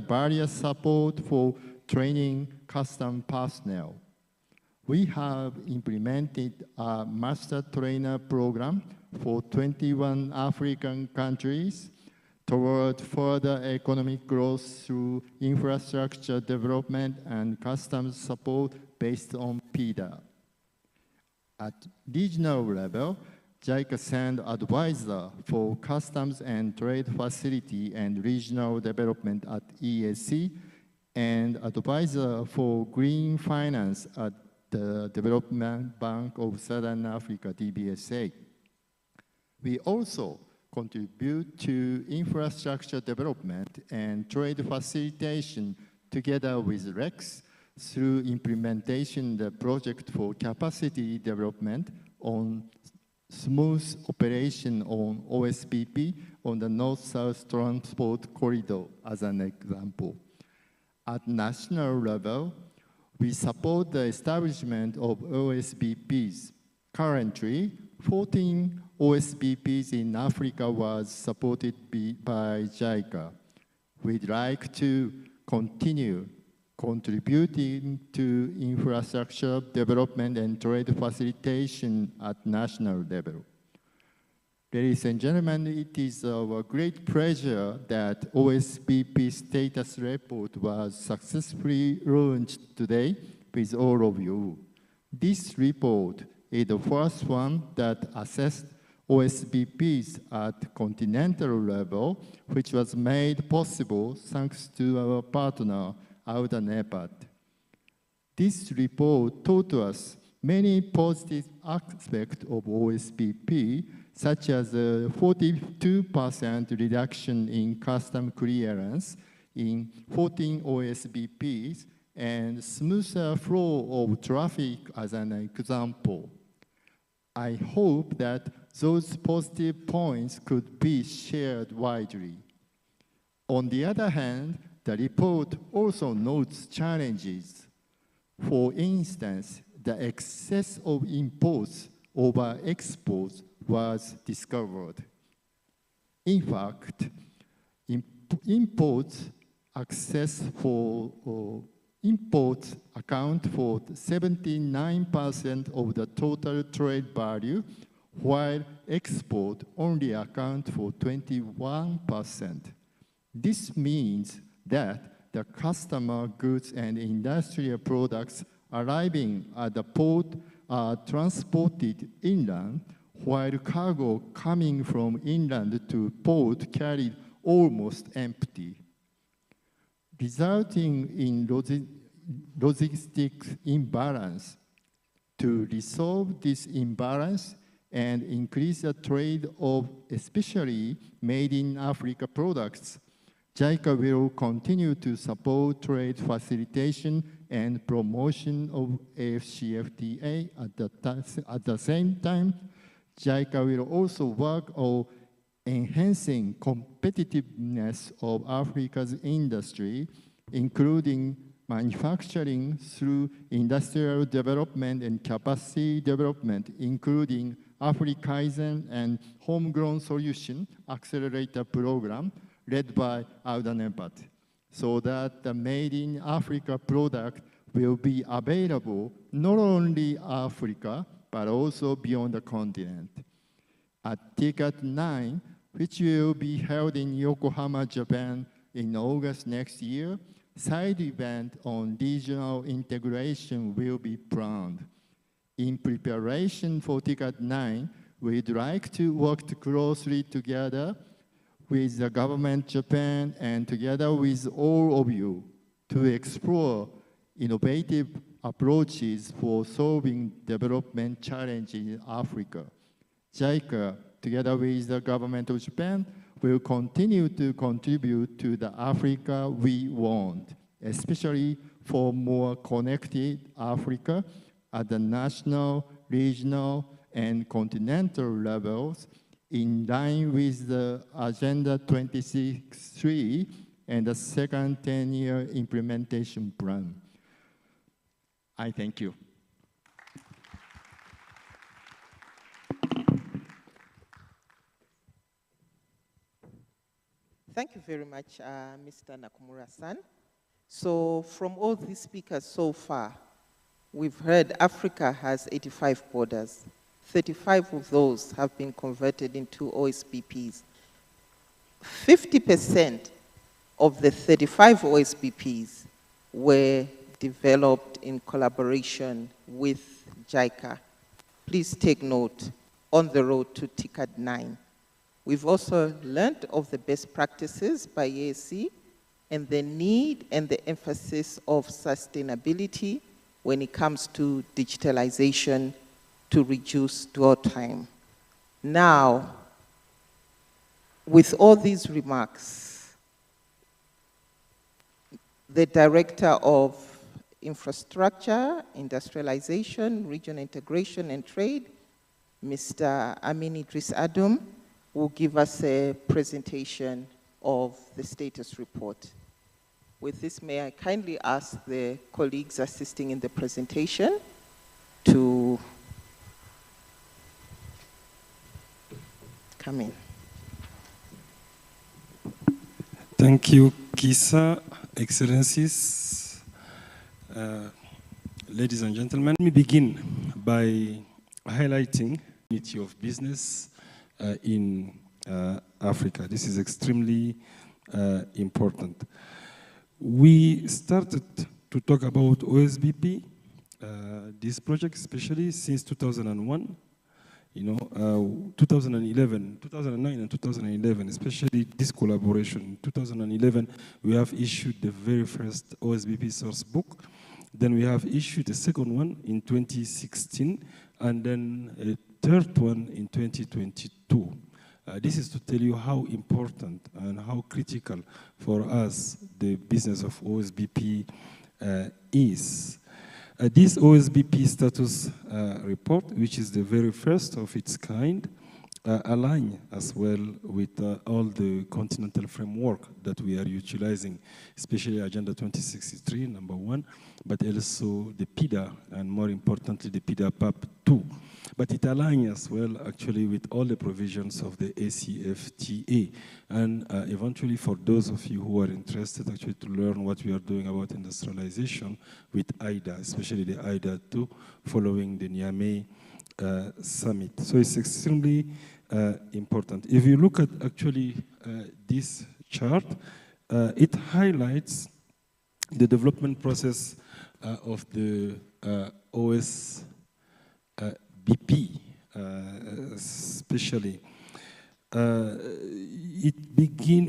various support for training custom personnel. We have implemented a master trainer program for 21 African countries toward further economic growth through infrastructure development and customs support based on PIDA. At regional level, JICA sent advisor for customs and trade facility and regional development at ESC and advisor for green finance at the Development Bank of Southern Africa, DBSA. We also contribute to infrastructure development and trade facilitation together with REX through implementation of the project for capacity development on smooth operation on OSPP on the North-South Transport Corridor as an example. At national level, we support the establishment of OSBPs. Currently, 14 OSBPs in Africa was supported by JICA. We'd like to continue contributing to infrastructure development and trade facilitation at national level. Ladies and gentlemen, it is our great pleasure that OSBP status report was successfully launched today with all of you. This report is the first one that assessed OSBPs at continental level, which was made possible thanks to our partner, AUDA-NEPAD. This report taught us many positive aspects of OSBP, such as a 42% reduction in custom clearance in 14 OSBPs and smoother flow of traffic as an example. I hope that those positive points could be shared widely. On the other hand, the report also notes challenges. For instance, the excess of imports over exports was discovered. In fact, imports account for 79% of the total trade value, while export only account for 21%. This means that the customer goods and industrial products arriving at the port are transported inland, while cargo coming from inland to port carried almost empty, resulting in logistics imbalance. To resolve this imbalance and increase the trade of especially made in Africa products, JICA will continue to support trade facilitation and promotion of AFCFTA. At the same time, JICA will also work on enhancing competitiveness of Africa's industry, including manufacturing through industrial development and capacity development, including Afrikaizen and Homegrown Solution Accelerator Program led by AUDA-NEPAD, so that the Made in Africa product will be available not only Africa, but also beyond the continent. At TICAD 9, which will be held in Yokohama, Japan in August next year, side event on regional integration will be planned. In preparation for TICAD 9, we'd like to work closely together with the government Japan and together with all of you to explore innovative approaches for solving development challenges in Africa. JICA, together with the government of Japan, will continue to contribute to the Africa we want, especially for more connected Africa at the national, regional, and continental levels, in line with the Agenda 26.3 and the second 10-year implementation plan. I thank you. Thank you very much, Mr. Nakamura-san. So from all these speakers so far, we've heard Africa has 85 borders. 35 of those have been converted into OSBPs. 50% of the 35 OSBPs were developed in collaboration with JICA. Please take note, on the road to TICAD 9. We've also learned of the best practices by ASC and the need and the emphasis of sustainability when it comes to digitalization to reduce dwell time. Now, with all these remarks, the Director of Infrastructure, Industrialization, Regional Integration and Trade, Mr. Amin Idris Adum, will give us a presentation of the status report. With this, may I kindly ask the colleagues assisting in the presentation to come in. Thank you, Kisa, Excellencies, ladies and gentlemen. Let me begin by highlighting the unity of business in Africa. This is extremely important. We started to talk about OSBP, this project especially since 2001. 2011, 2009 and 2011, especially this collaboration. In 2011, we have issued the very first OSBP source book. Then we have issued a second one in 2016, and then a third one in 2022. This is to tell you how important and how critical for us the business of OSBP is. This OSBP status report, which is the very first of its kind, align as well with all the continental framework that we are utilizing, especially Agenda 2063, number one, but also the PIDA, and more importantly, the PIDA PAP 2. But it aligns as well, actually, with all the provisions of the ACFTA. And eventually, for those of you who are interested, actually, to learn what we are doing about industrialization with AIDA, especially the AIDA 2, following the Niamey summit. So it's extremely important. If you look at, actually, this chart, it highlights the development process of the OSBP, especially.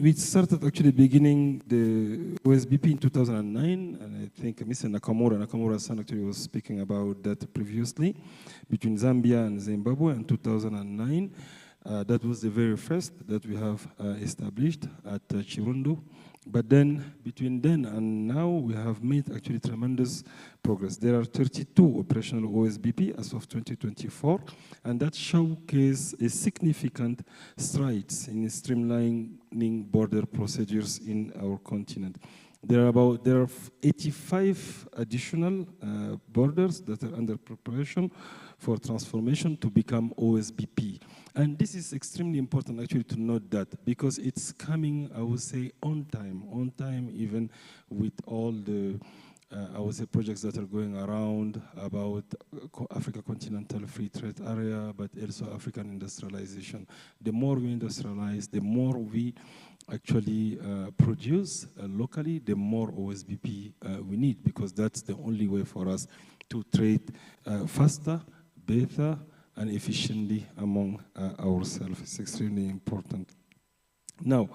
We started actually beginning the OSBP in 2009, and I think Mr. Nakamura-san actually was speaking about that previously, between Zambia and Zimbabwe in 2009. That was the very first that we have established at Chirundu. But then, between then and now, we have made actually tremendous progress. There are 32 operational OSBP as of 2024, and that showcase a significant strides in streamlining border procedures in our continent. There are 85 additional borders that are under preparation for transformation to become OSBP. And this is extremely important actually to note that, because it's coming, I would say, on time even with all the, I would say, projects that are going around about Africa Continental Free Trade Area, but also African industrialization. The more we industrialize, the more we actually produce locally, the more OSBP we need, because that's the only way for us to trade faster, better, and efficiently among ourselves. It's extremely important. Now,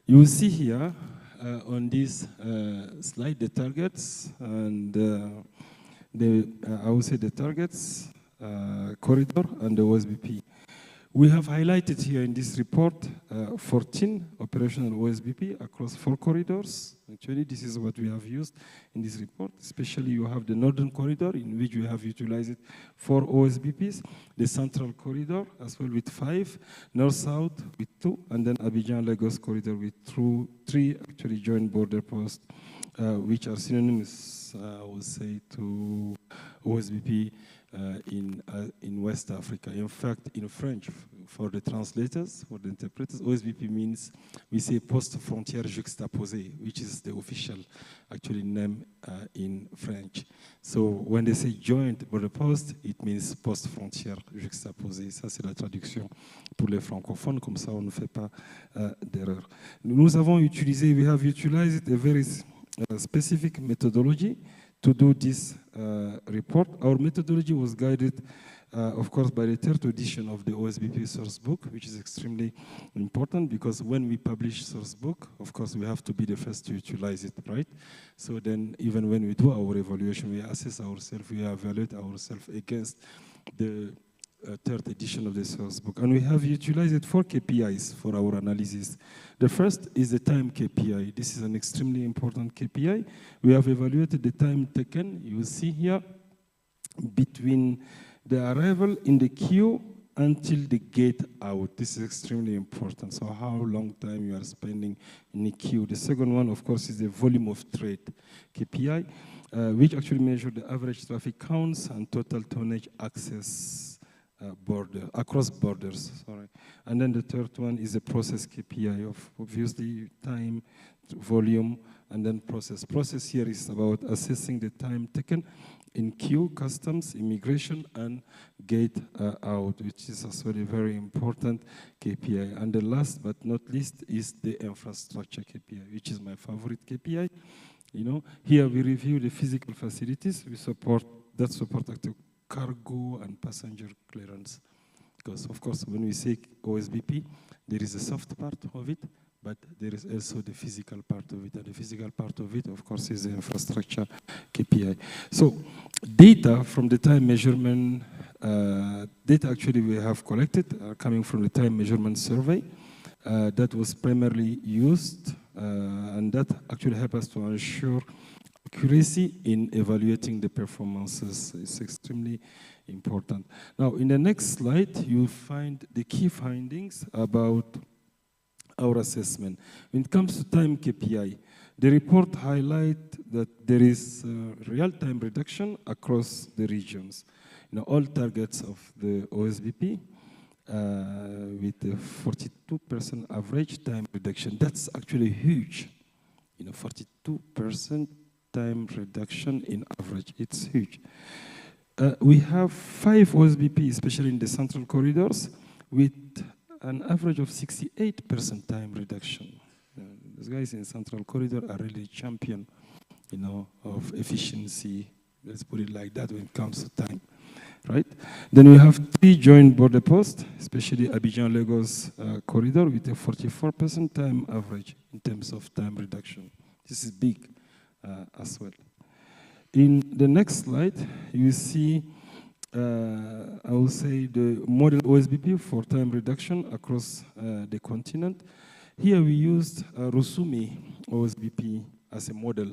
you will see here on this slide the targets and I would say the targets, corridor, and the OSBP. We have highlighted here in this report 14 operational OSBP across 4 corridors. Actually, this is what we have used in this report. Especially, you have the Northern Corridor, in which we have utilized 4 OSBPs, the Central Corridor as well with 5, North-South with 2, and then Abidjan-Lagos Corridor with 3 actually joint border posts, which are synonymous, I would say, to OSBP in West Africa. In fact, in French, for the translators, for the interpreters, OSBP means, we say post-frontière juxtaposée, which is the official actually name in French. So when they say joint border post, it means post-frontière juxtaposée. Ça, c'est la traduction pour les francophones, comme ça on ne fait pas d'erreur. Nous avons utilisé, we have utilized a very specific methodology to do this report. Our methodology was guided, of course, by the third edition of the OSBP source book, which is extremely important because when we publish source book, of course, we have to be the first to utilize it, right? So then even when we do our evaluation, we assess ourselves, we evaluate ourselves against the third edition of the source book. And we have utilized 4 KPIs for our analysis. The first is the time KPI. This is an extremely important KPI. We have evaluated the time taken, you will see here, between the arrival in the queue until the gate out. This is extremely important. So how long time you are spending in the queue. The second one, of course, is the volume of trade KPI, which actually measures the average traffic counts and total tonnage access across borders, sorry. And then the third one is the process KPI of obviously time, volume, and then process. Process here is about assessing the time taken in queue, customs, immigration, and gate out, which is as well a very important KPI. And the last but not least is the infrastructure KPI, which is my favorite KPI. You know, here we review the physical facilities we support active cargo and passenger clearance. Because, of course, when we say OSBP, there is a soft part of it, but there is also the physical part of it. And the physical part of it, of course, is the infrastructure KPI. So data from the time measurement, data actually we have collected coming from the time measurement survey that was primarily used, and that actually helped us to ensure accuracy in evaluating the performances. Is extremely important. Now, in the next slide, you'll find the key findings about our assessment. When it comes to time KPI, the report highlights that there is real-time reduction across the regions. You know, all targets of the OSBP with a 42% average time reduction. That's actually huge. You know, 42% time reduction in average. It's huge. We have 5 OSBP, especially in the central corridors, with an average of 68% time reduction. Those guys in central corridor are really champion, you know, of efficiency. Let's put it like that when it comes to time, right? Then we have 3 joint border posts, especially Abidjan-Lagos corridor, with a 44% time average in terms of time reduction. This is big. As well. In the next slide, you see, I will say, the model OSBP for time reduction across the continent. Here we used Rusumi OSBP as a model.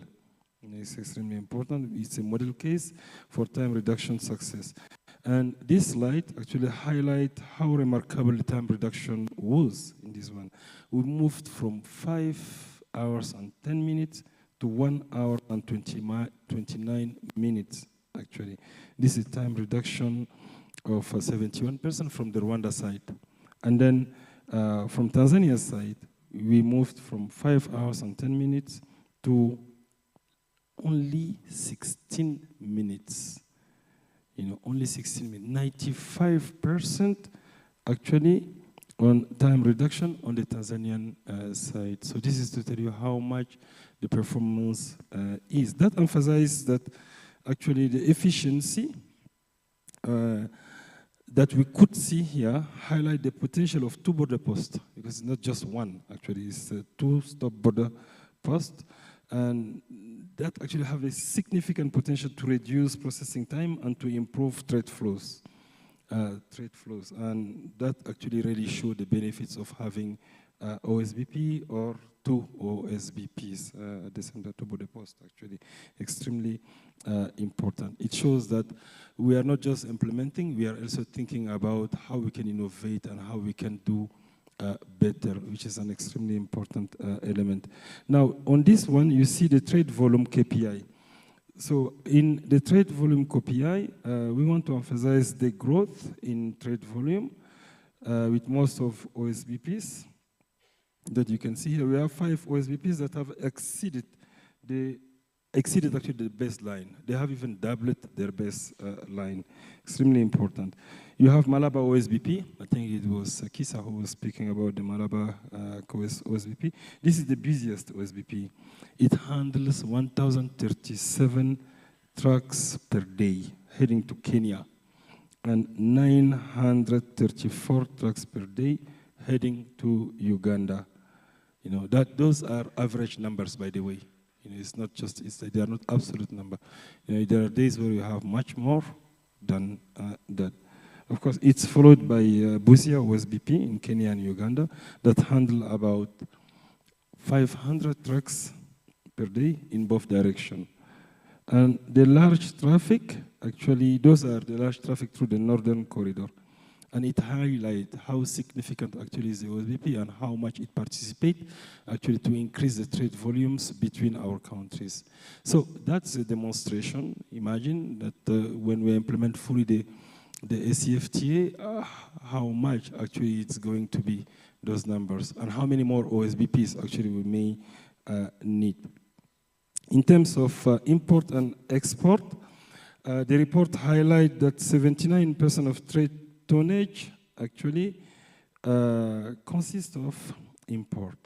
It's extremely important. It's a model case for time reduction success. And this slide actually highlights how remarkable the time reduction was in this one. We moved from 5 hours and 10 minutes to 1 hour and 29 minutes, actually. This is time reduction of 71% from the Rwanda side. And then from Tanzania's side, we moved from 5 hours and 10 minutes to only 16 minutes. You know, only 16 minutes. 95% actually on time reduction on the Tanzanian side. So this is to tell you how much the performance is. That emphasizes that actually the efficiency that we could see here highlight the potential of 2 border posts, because it's not just one, actually, it's 2 stop border posts, and that actually have a significant potential to reduce processing time and to improve trade flows. And that actually really showed the benefits of having OSBP or 2 OSBPs at the center, 2 border posts, actually extremely important. It shows that we are not just implementing, we are also thinking about how we can innovate and how we can do better, which is an extremely important element. Now, on this one, you see the trade volume KPI. So in the trade volume KPI, we want to emphasize the growth in trade volume with most of OSBPs that you can see here. We have 5 OSBPs that have exceeded actually the baseline. They have even doubled their baseline. Extremely important. You have Malaba OSBP. I think it was Kisa who was speaking about the Malaba OSBP. This is the busiest OSBP. It handles 1,037 trucks per day heading to Kenya and 934 trucks per day heading to Uganda. You know, those are average numbers, by the way. You know, it's not just, they are not absolute number. You know, there are days where you have much more than that. Of course, it's followed by Busia OSBP in Kenya and Uganda that handle about 500 trucks per day in both directions. And the large traffic, actually, those are the large traffic through the northern corridor. And it highlights how significant actually is the OSBP and how much it participates actually to increase the trade volumes between our countries. So that's a demonstration. Imagine that when we implement fully the ACFTA, how much actually it's going to be those numbers and how many more OSBPs actually we may need. In terms of import and export, the report highlights that 79% of trade tonnage actually consists of import.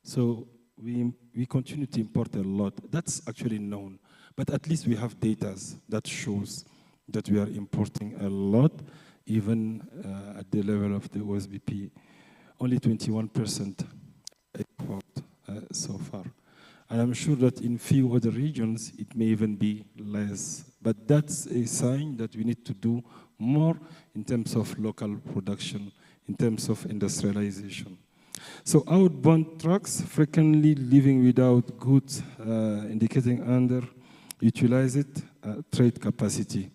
So we continue to import a lot. That's actually known. But at least we have data that shows that we are importing a lot, even at the level of the OSBP. Only 21% export so far. And I'm sure that in few other regions, it may even be less. But that's a sign that we need to do more in terms of local production, in terms of industrialization. So outbound trucks frequently leaving without goods, indicating underutilized trade capacity.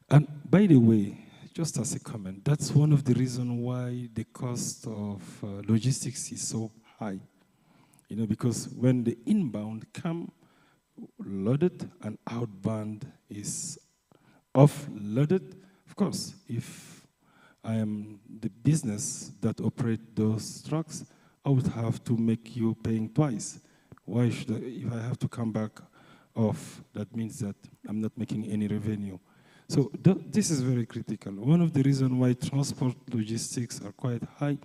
And by the way, just as a comment, that's one of the reasons why the cost of logistics is so high. You know, because when the inbound come loaded and outbound is offloaded, of course, if I am the business that operate those trucks, I would have to make you paying twice. Why should I, if I have to come back off, that means that I'm not making any revenue. So this is very critical. One of the reasons why transport logistics are quite high,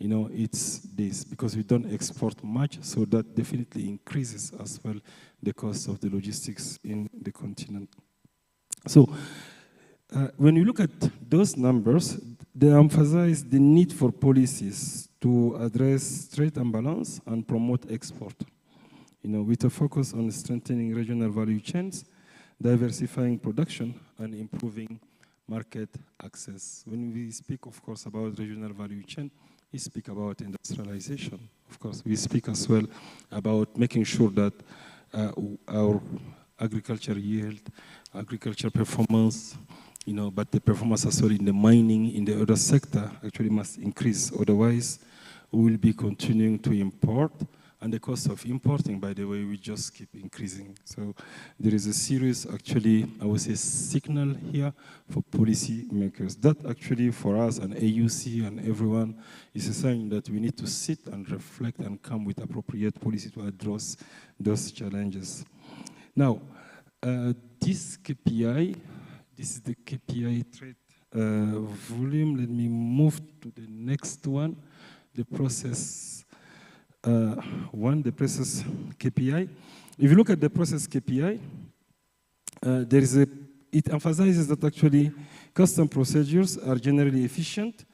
you know, it's this, because we don't export much, so that definitely increases as well the cost of the logistics in the continent. So when you look at those numbers, they emphasize the need for policies to address trade imbalance and promote export, you know, with a focus on strengthening regional value chains, diversifying production, and improving market access. When we speak, of course, about regional value chain, we speak about industrialization. Of course, we speak as well about making sure that our agriculture yield, agriculture performance, you know, but the performance as well in the mining, in the other sector actually must increase. Otherwise, we will be continuing to import. And the cost of importing, by the way, we just keep increasing. So there is a serious, actually, I would say, signal here for policy makers. That actually, for us and AUC and everyone, is a sign that we need to sit and reflect and come with appropriate policy to address those challenges. Now, this KPI, this is the KPI trade volume. Let me move to the next one, the process. The process KPI. If you look at the process KPI, it emphasizes that actually custom procedures are generally efficient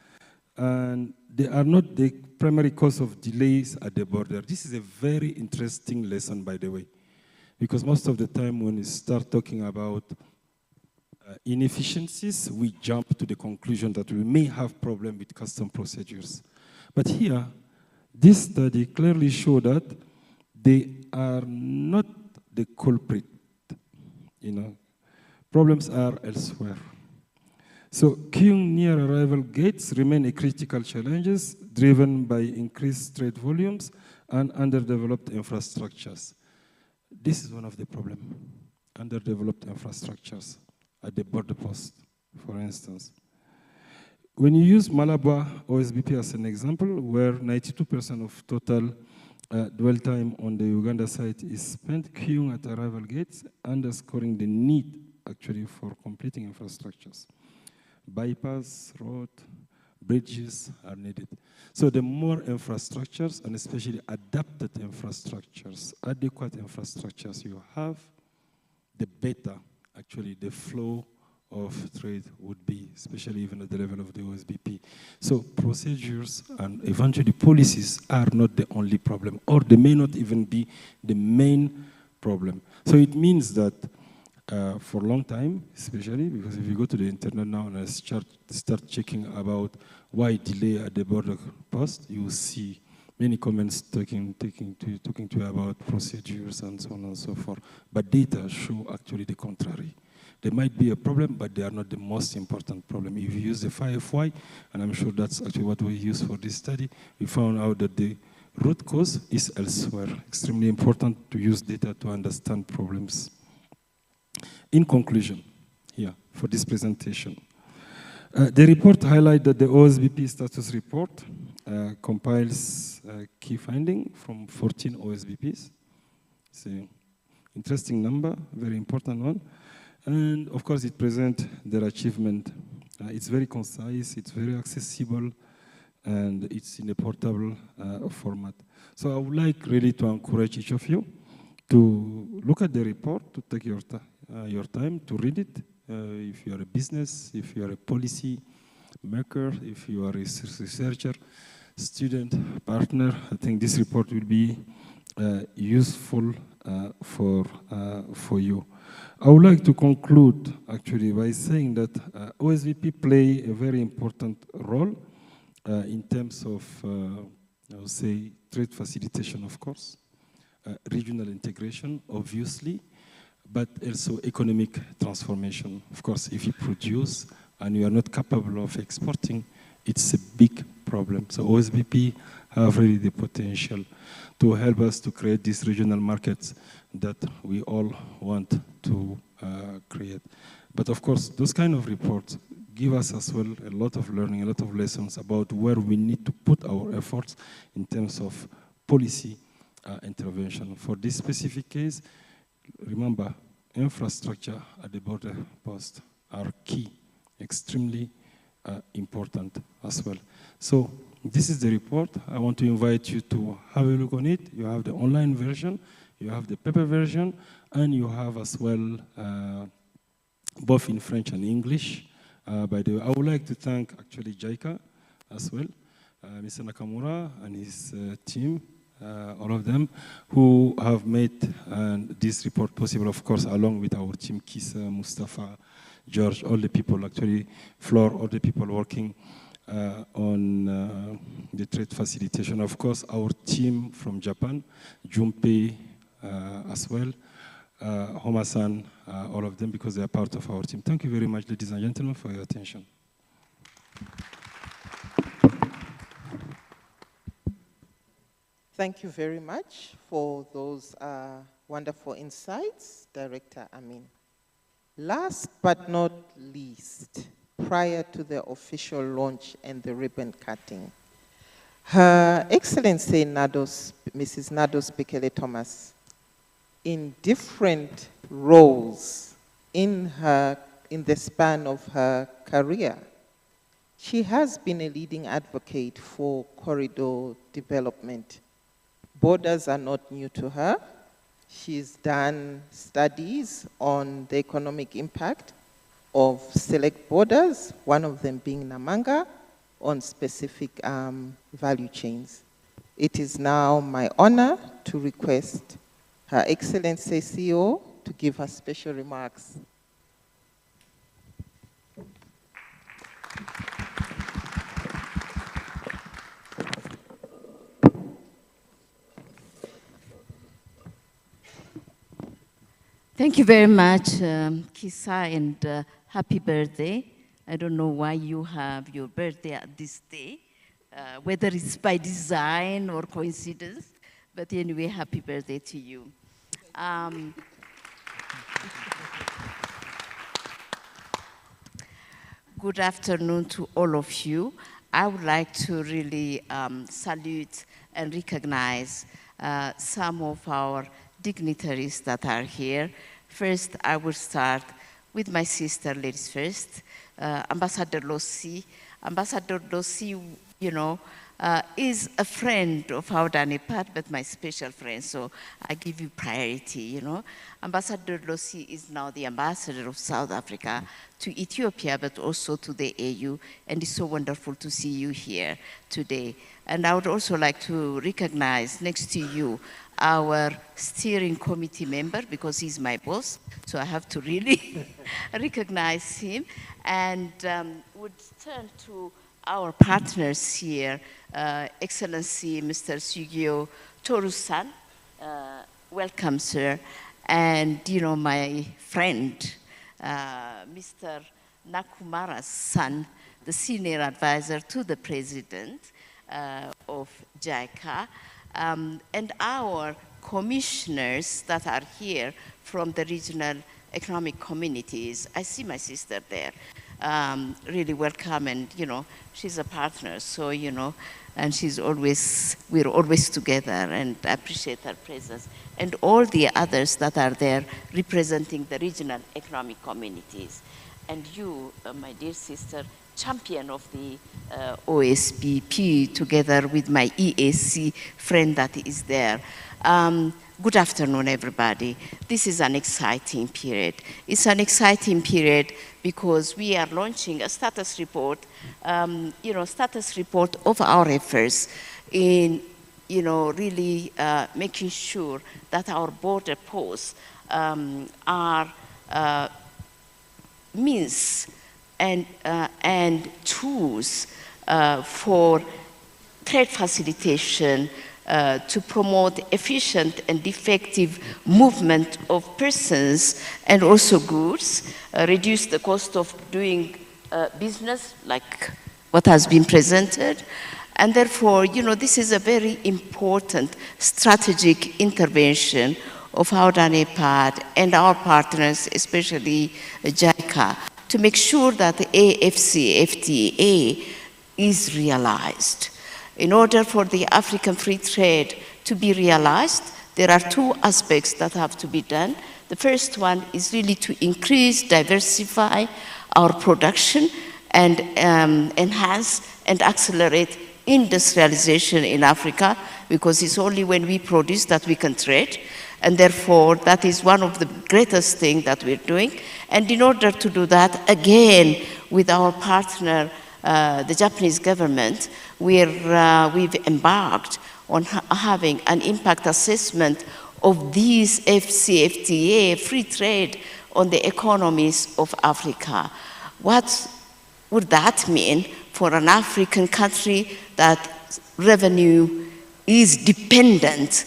and they are not the primary cause of delays at the border. This is a very interesting lesson, by the way, because most of the time when we start talking about inefficiencies, we jump to the conclusion that we may have problem with custom procedures. But here, this study clearly showed that they are not the culprit. You know, problems are elsewhere. So queuing near arrival gates remain a critical challenge driven by increased trade volumes and underdeveloped infrastructures. This is one of the problems. underdeveloped infrastructures at the border post, for instance. When you use Malaba OSBP as an example, where 92% of total dwell time on the Uganda site is spent queuing at arrival gates, underscoring the need actually for completing infrastructures. Bypass, road, bridges are needed. So the more infrastructures, and especially adapted infrastructures, adequate infrastructures you have, the better actually the flow of trade would be, especially even at the level of the OSBP. So procedures and eventually policies are not the only problem, or they may not even be the main problem. So it means that for a long time, especially because if you go to the internet now and start checking about why delay at the border post, you will see many comments talking to you about procedures and so on and so forth. But data show actually the contrary. There might be a problem, but they are not the most important problem. If you use the 5Y, and I'm sure that's actually what we use for this study, we found out that the root cause is elsewhere. Extremely important to use data to understand problems. In conclusion, here, for this presentation, the report highlights that the OSBP status report compiles key findings from 14 OSBPs. It's an interesting number, very important one. And of course, it presents their achievement. It's very concise, it's very accessible, and it's in a portable format. So I would like really to encourage each of you to look at the report, to take your time to read it. If you are a business, if you are a policy maker, if you are a researcher, student, partner, I think this report will be useful for you. I would like to conclude actually by saying that OSVP play a very important role in terms of, I would say, trade facilitation, of course, regional integration, obviously, but also economic transformation. Of course, if you produce and you are not capable of exporting, it's a big problem. So OSBP have really the potential to help us to create these regional markets that we all want to create. But of course, those kind of reports give us as well a lot of learning, a lot of lessons about where we need to put our efforts in terms of policy intervention. For this specific case, remember, infrastructure at the border post are key, extremely important as well. So this is the report. I want to invite you to have a look on it. You have the online version, you have the paper version, and you have as well both in French and English. By the way, I would like to thank actually JICA as well, Mr. Nakamura and his team, all of them, who have made this report possible, of course, along with our team, Kisa, Mustafa, George, all the people, actually, Flor, all the people working on the trade facilitation. Of course, our team from Japan, Junpei as well, Homasan, all of them, because they are part of our team. Thank you very much, ladies and gentlemen, for your attention. Thank you very much for those wonderful insights, Director Amin. Last but not least, prior to the official launch and the ribbon cutting, Her Excellency Mrs. Nados Bekele Thomas, in different roles in the span of her career, she has been a leading advocate for corridor development. Borders are not new to her. She's done studies on the economic impact of select borders, one of them being Namanga, on specific value chains. It is now my honor to request Her Excellency CEO to give her special remarks. Thank you very much, Kisa, and happy birthday. I don't know why you have your birthday at this day, whether it's by design or coincidence, but anyway, happy birthday to you. Good afternoon to all of you. I would like to really salute and recognize some of our dignitaries that are here. First, I will start with my sister, ladies first, Ambassador Lossi. Ambassador Lossi, you know, is a friend of AUDA-NEPAD, but my special friend, so I give you priority, you know. Ambassador Lossi is now the ambassador of South Africa to Ethiopia, but also to the AU, and it's so wonderful to see you here today. And I would also like to recognize next to you our steering committee member, because he's my boss, so I have to really recognize him, and would turn to our partners here, Excellency Mr. Sugio Toru-san, welcome, sir, and you know, my friend, Mr. Nakumara's son, the senior advisor to the president of JICA, and our commissioners that are here from the regional economic communities. I see my sister there. Really welcome, and you know, she's a partner, so you know, and we're always together, and I appreciate her presence, and all the others that are there representing the regional economic communities. And you, my dear sister, champion of the OSBP, together with my EAC friend that is there. Good afternoon, everybody. This is an exciting period. It's an exciting period because we are launching a status report, you know, status report of our efforts in, you know, really making sure that our border posts are means and tools for trade facilitation, to promote efficient and effective movement of persons and also goods, reduce the cost of doing business, like what has been presented. And therefore, you know, this is a very important strategic intervention of AUDA-NEPAD and our partners, especially JICA, to make sure that the AFCFTA is realized. In order for the African free trade to be realized, there are two aspects that have to be done. The first one is really to increase, diversify our production and enhance and accelerate industrialization in Africa, because it's only when we produce that we can trade. And therefore, that is one of the greatest things that we're doing. And in order to do that, again, with our partner, the Japanese government, we've embarked on having an impact assessment of these FCFTA, free trade, on the economies of Africa. What would that mean for an African country that revenue is dependent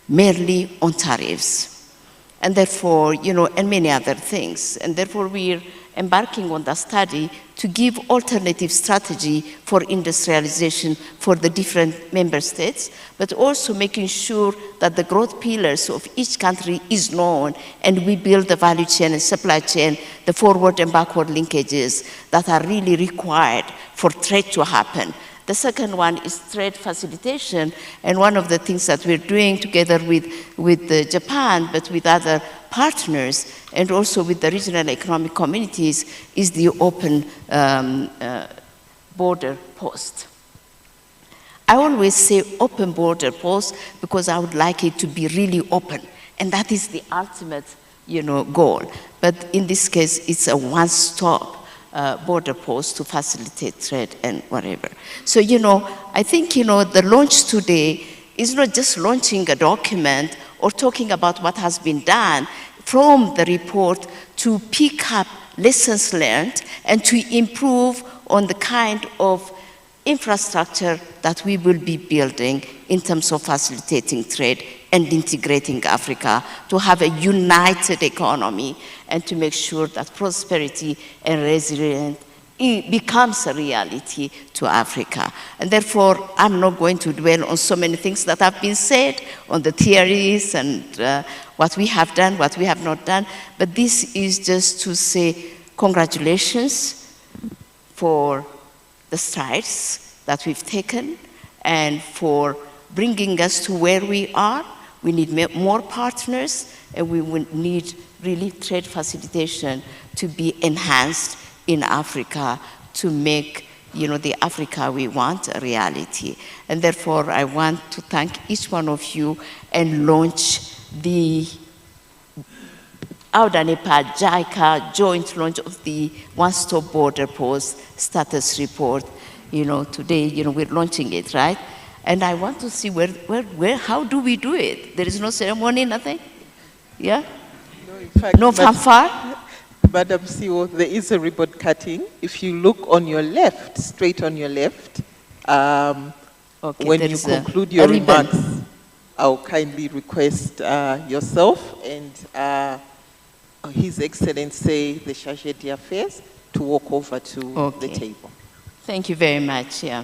merely on tariffs? And therefore, you know, and many other things. And therefore, we're embarking on the study to give alternative strategy for industrialization for the different member states, but also making sure that the growth pillars of each country is known, and we build the value chain and supply chain, the forward and backward linkages that are really required for trade to happen. The second one is trade facilitation, and one of the things that we're doing together with Japan, but with other partners, and also with the regional economic communities, is the open border post. I always say open border post because I would like it to be really open, and that is the ultimate, you know, goal. But in this case, it's a one-stop border post to facilitate trade and whatever. So, you know, I think, you know, the launch today is not just launching a document or talking about what has been done from the report, to pick up lessons learned and to improve on the kind of infrastructure that we will be building in terms of facilitating trade and integrating Africa to have a united economy and to make sure that prosperity and resilience it becomes a reality to Africa. And therefore, I'm not going to dwell on so many things that have been said, on the theories and what we have done, what we have not done, but this is just to say congratulations for the strides that we've taken and for bringing us to where we are. We need more partners, and we will need really trade facilitation to be enhanced in Africa to make, the Africa we want a reality. And therefore, I want to thank each one of you and launch the AUDA-NEPAD JICA joint launch of the one-stop border post status report. Today, we're launching it, right? And I want to see how do we do it? There is no ceremony, nothing? Yeah? No, in fact, no fanfare? Madam CEO, there is a ribbon cutting. If you look on your left, straight on your left, when you conclude your remarks, I'll kindly request yourself and His Excellency, the Chargé d'Affaires, to walk over to the table. Thank you very much. Yeah.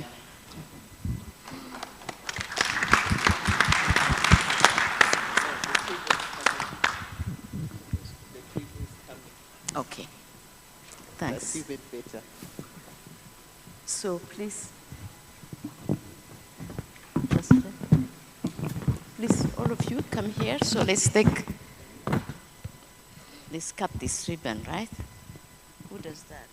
Okay. Thanks. That's even better. So please, all of you come here. So let's cut this ribbon, right? Who does that?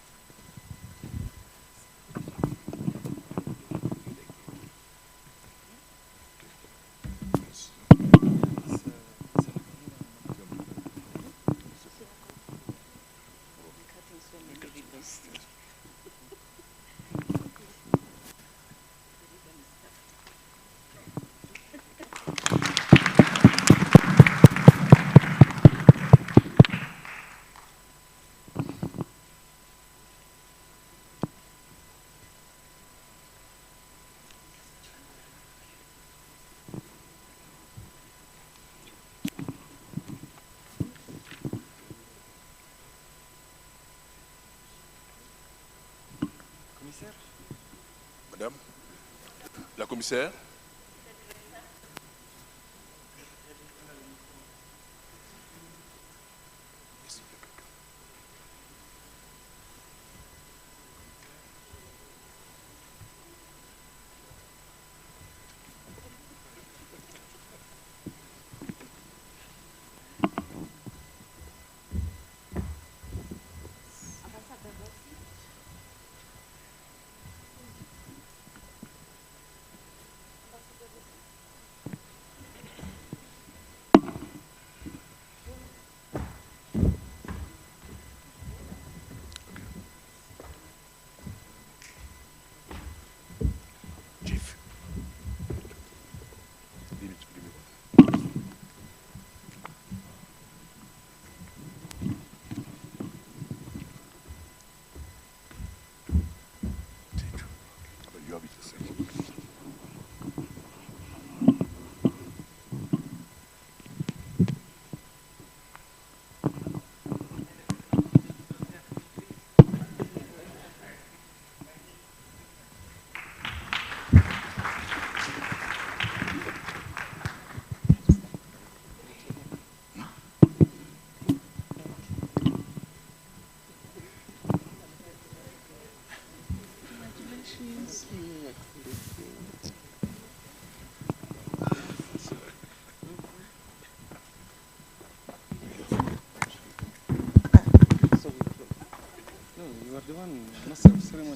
Madame, la commissaire.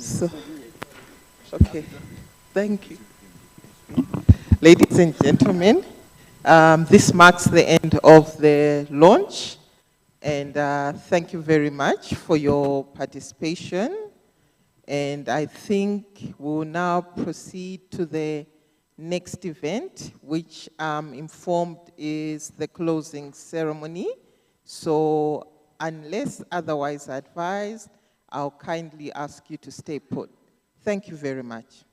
So, okay, thank you. Ladies and gentlemen, this marks the end of the launch, and thank you very much for your participation. And I think we'll now proceed to the next event, which I'm informed is the closing ceremony. So unless otherwise advised, I'll kindly ask you to stay put. Thank you very much.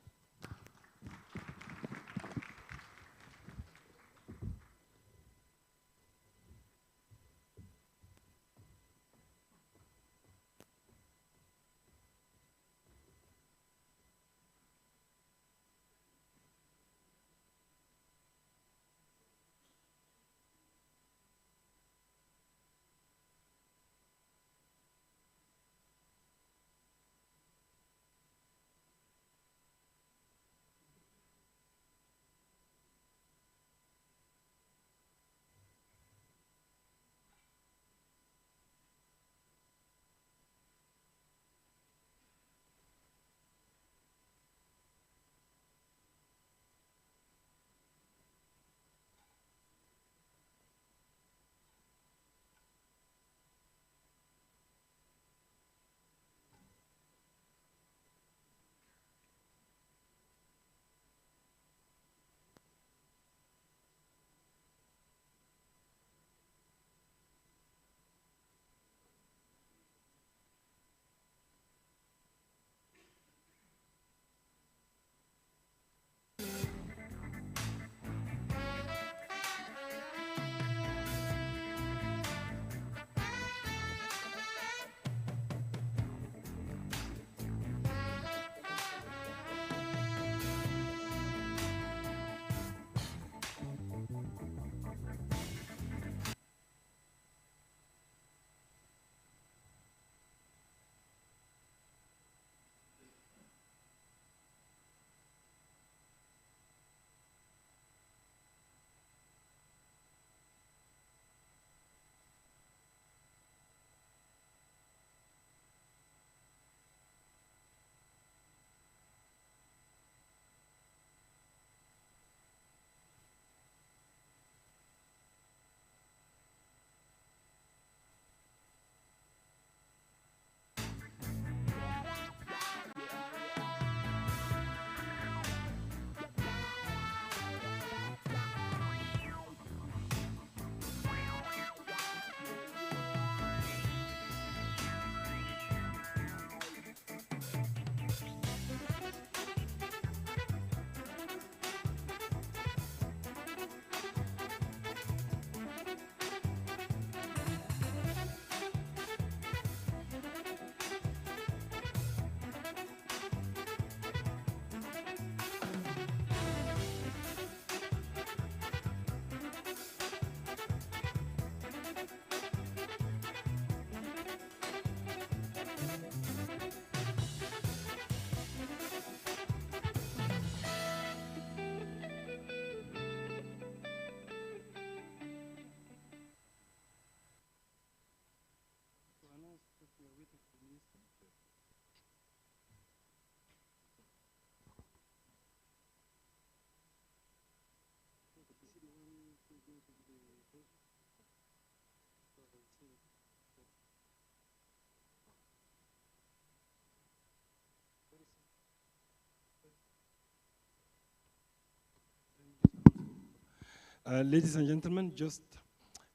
Ladies and gentlemen, just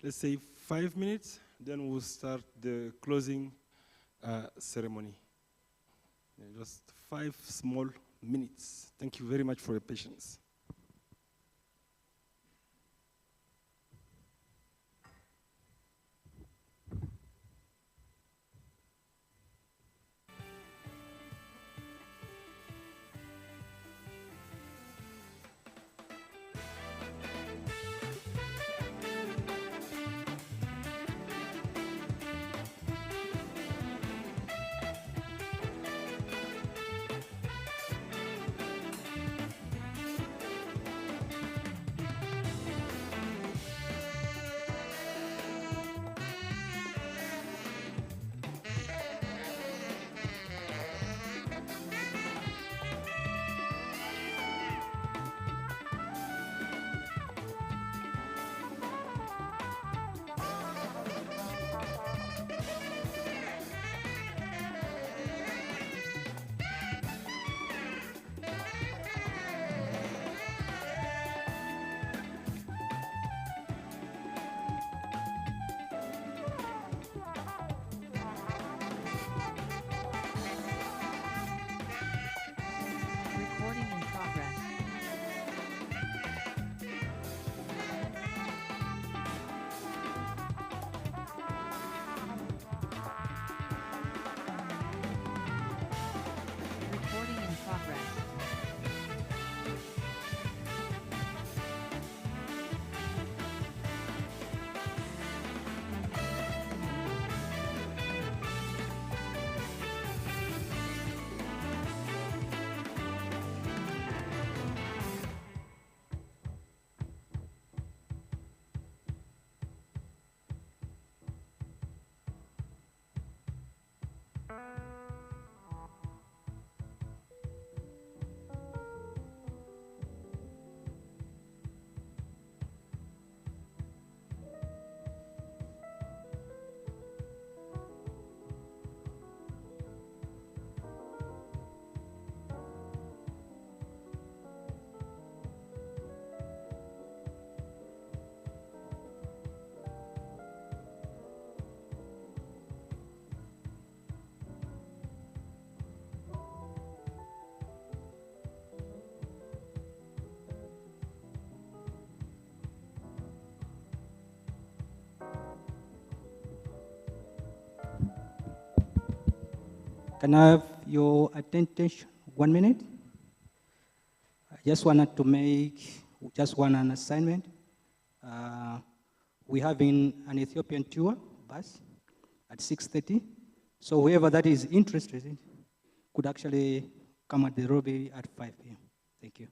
let's say 5 minutes, then we'll start the closing ceremony. Just 5 small minutes. Thank you very much for your patience. Recording in progress. Recording in progress. Can I have your attention 1 minute? I just wanted to make just one assignment. We're having an Ethiopian tour bus at 6:30. So whoever that is interested in could actually come at the lobby at 5 p.m. Thank you.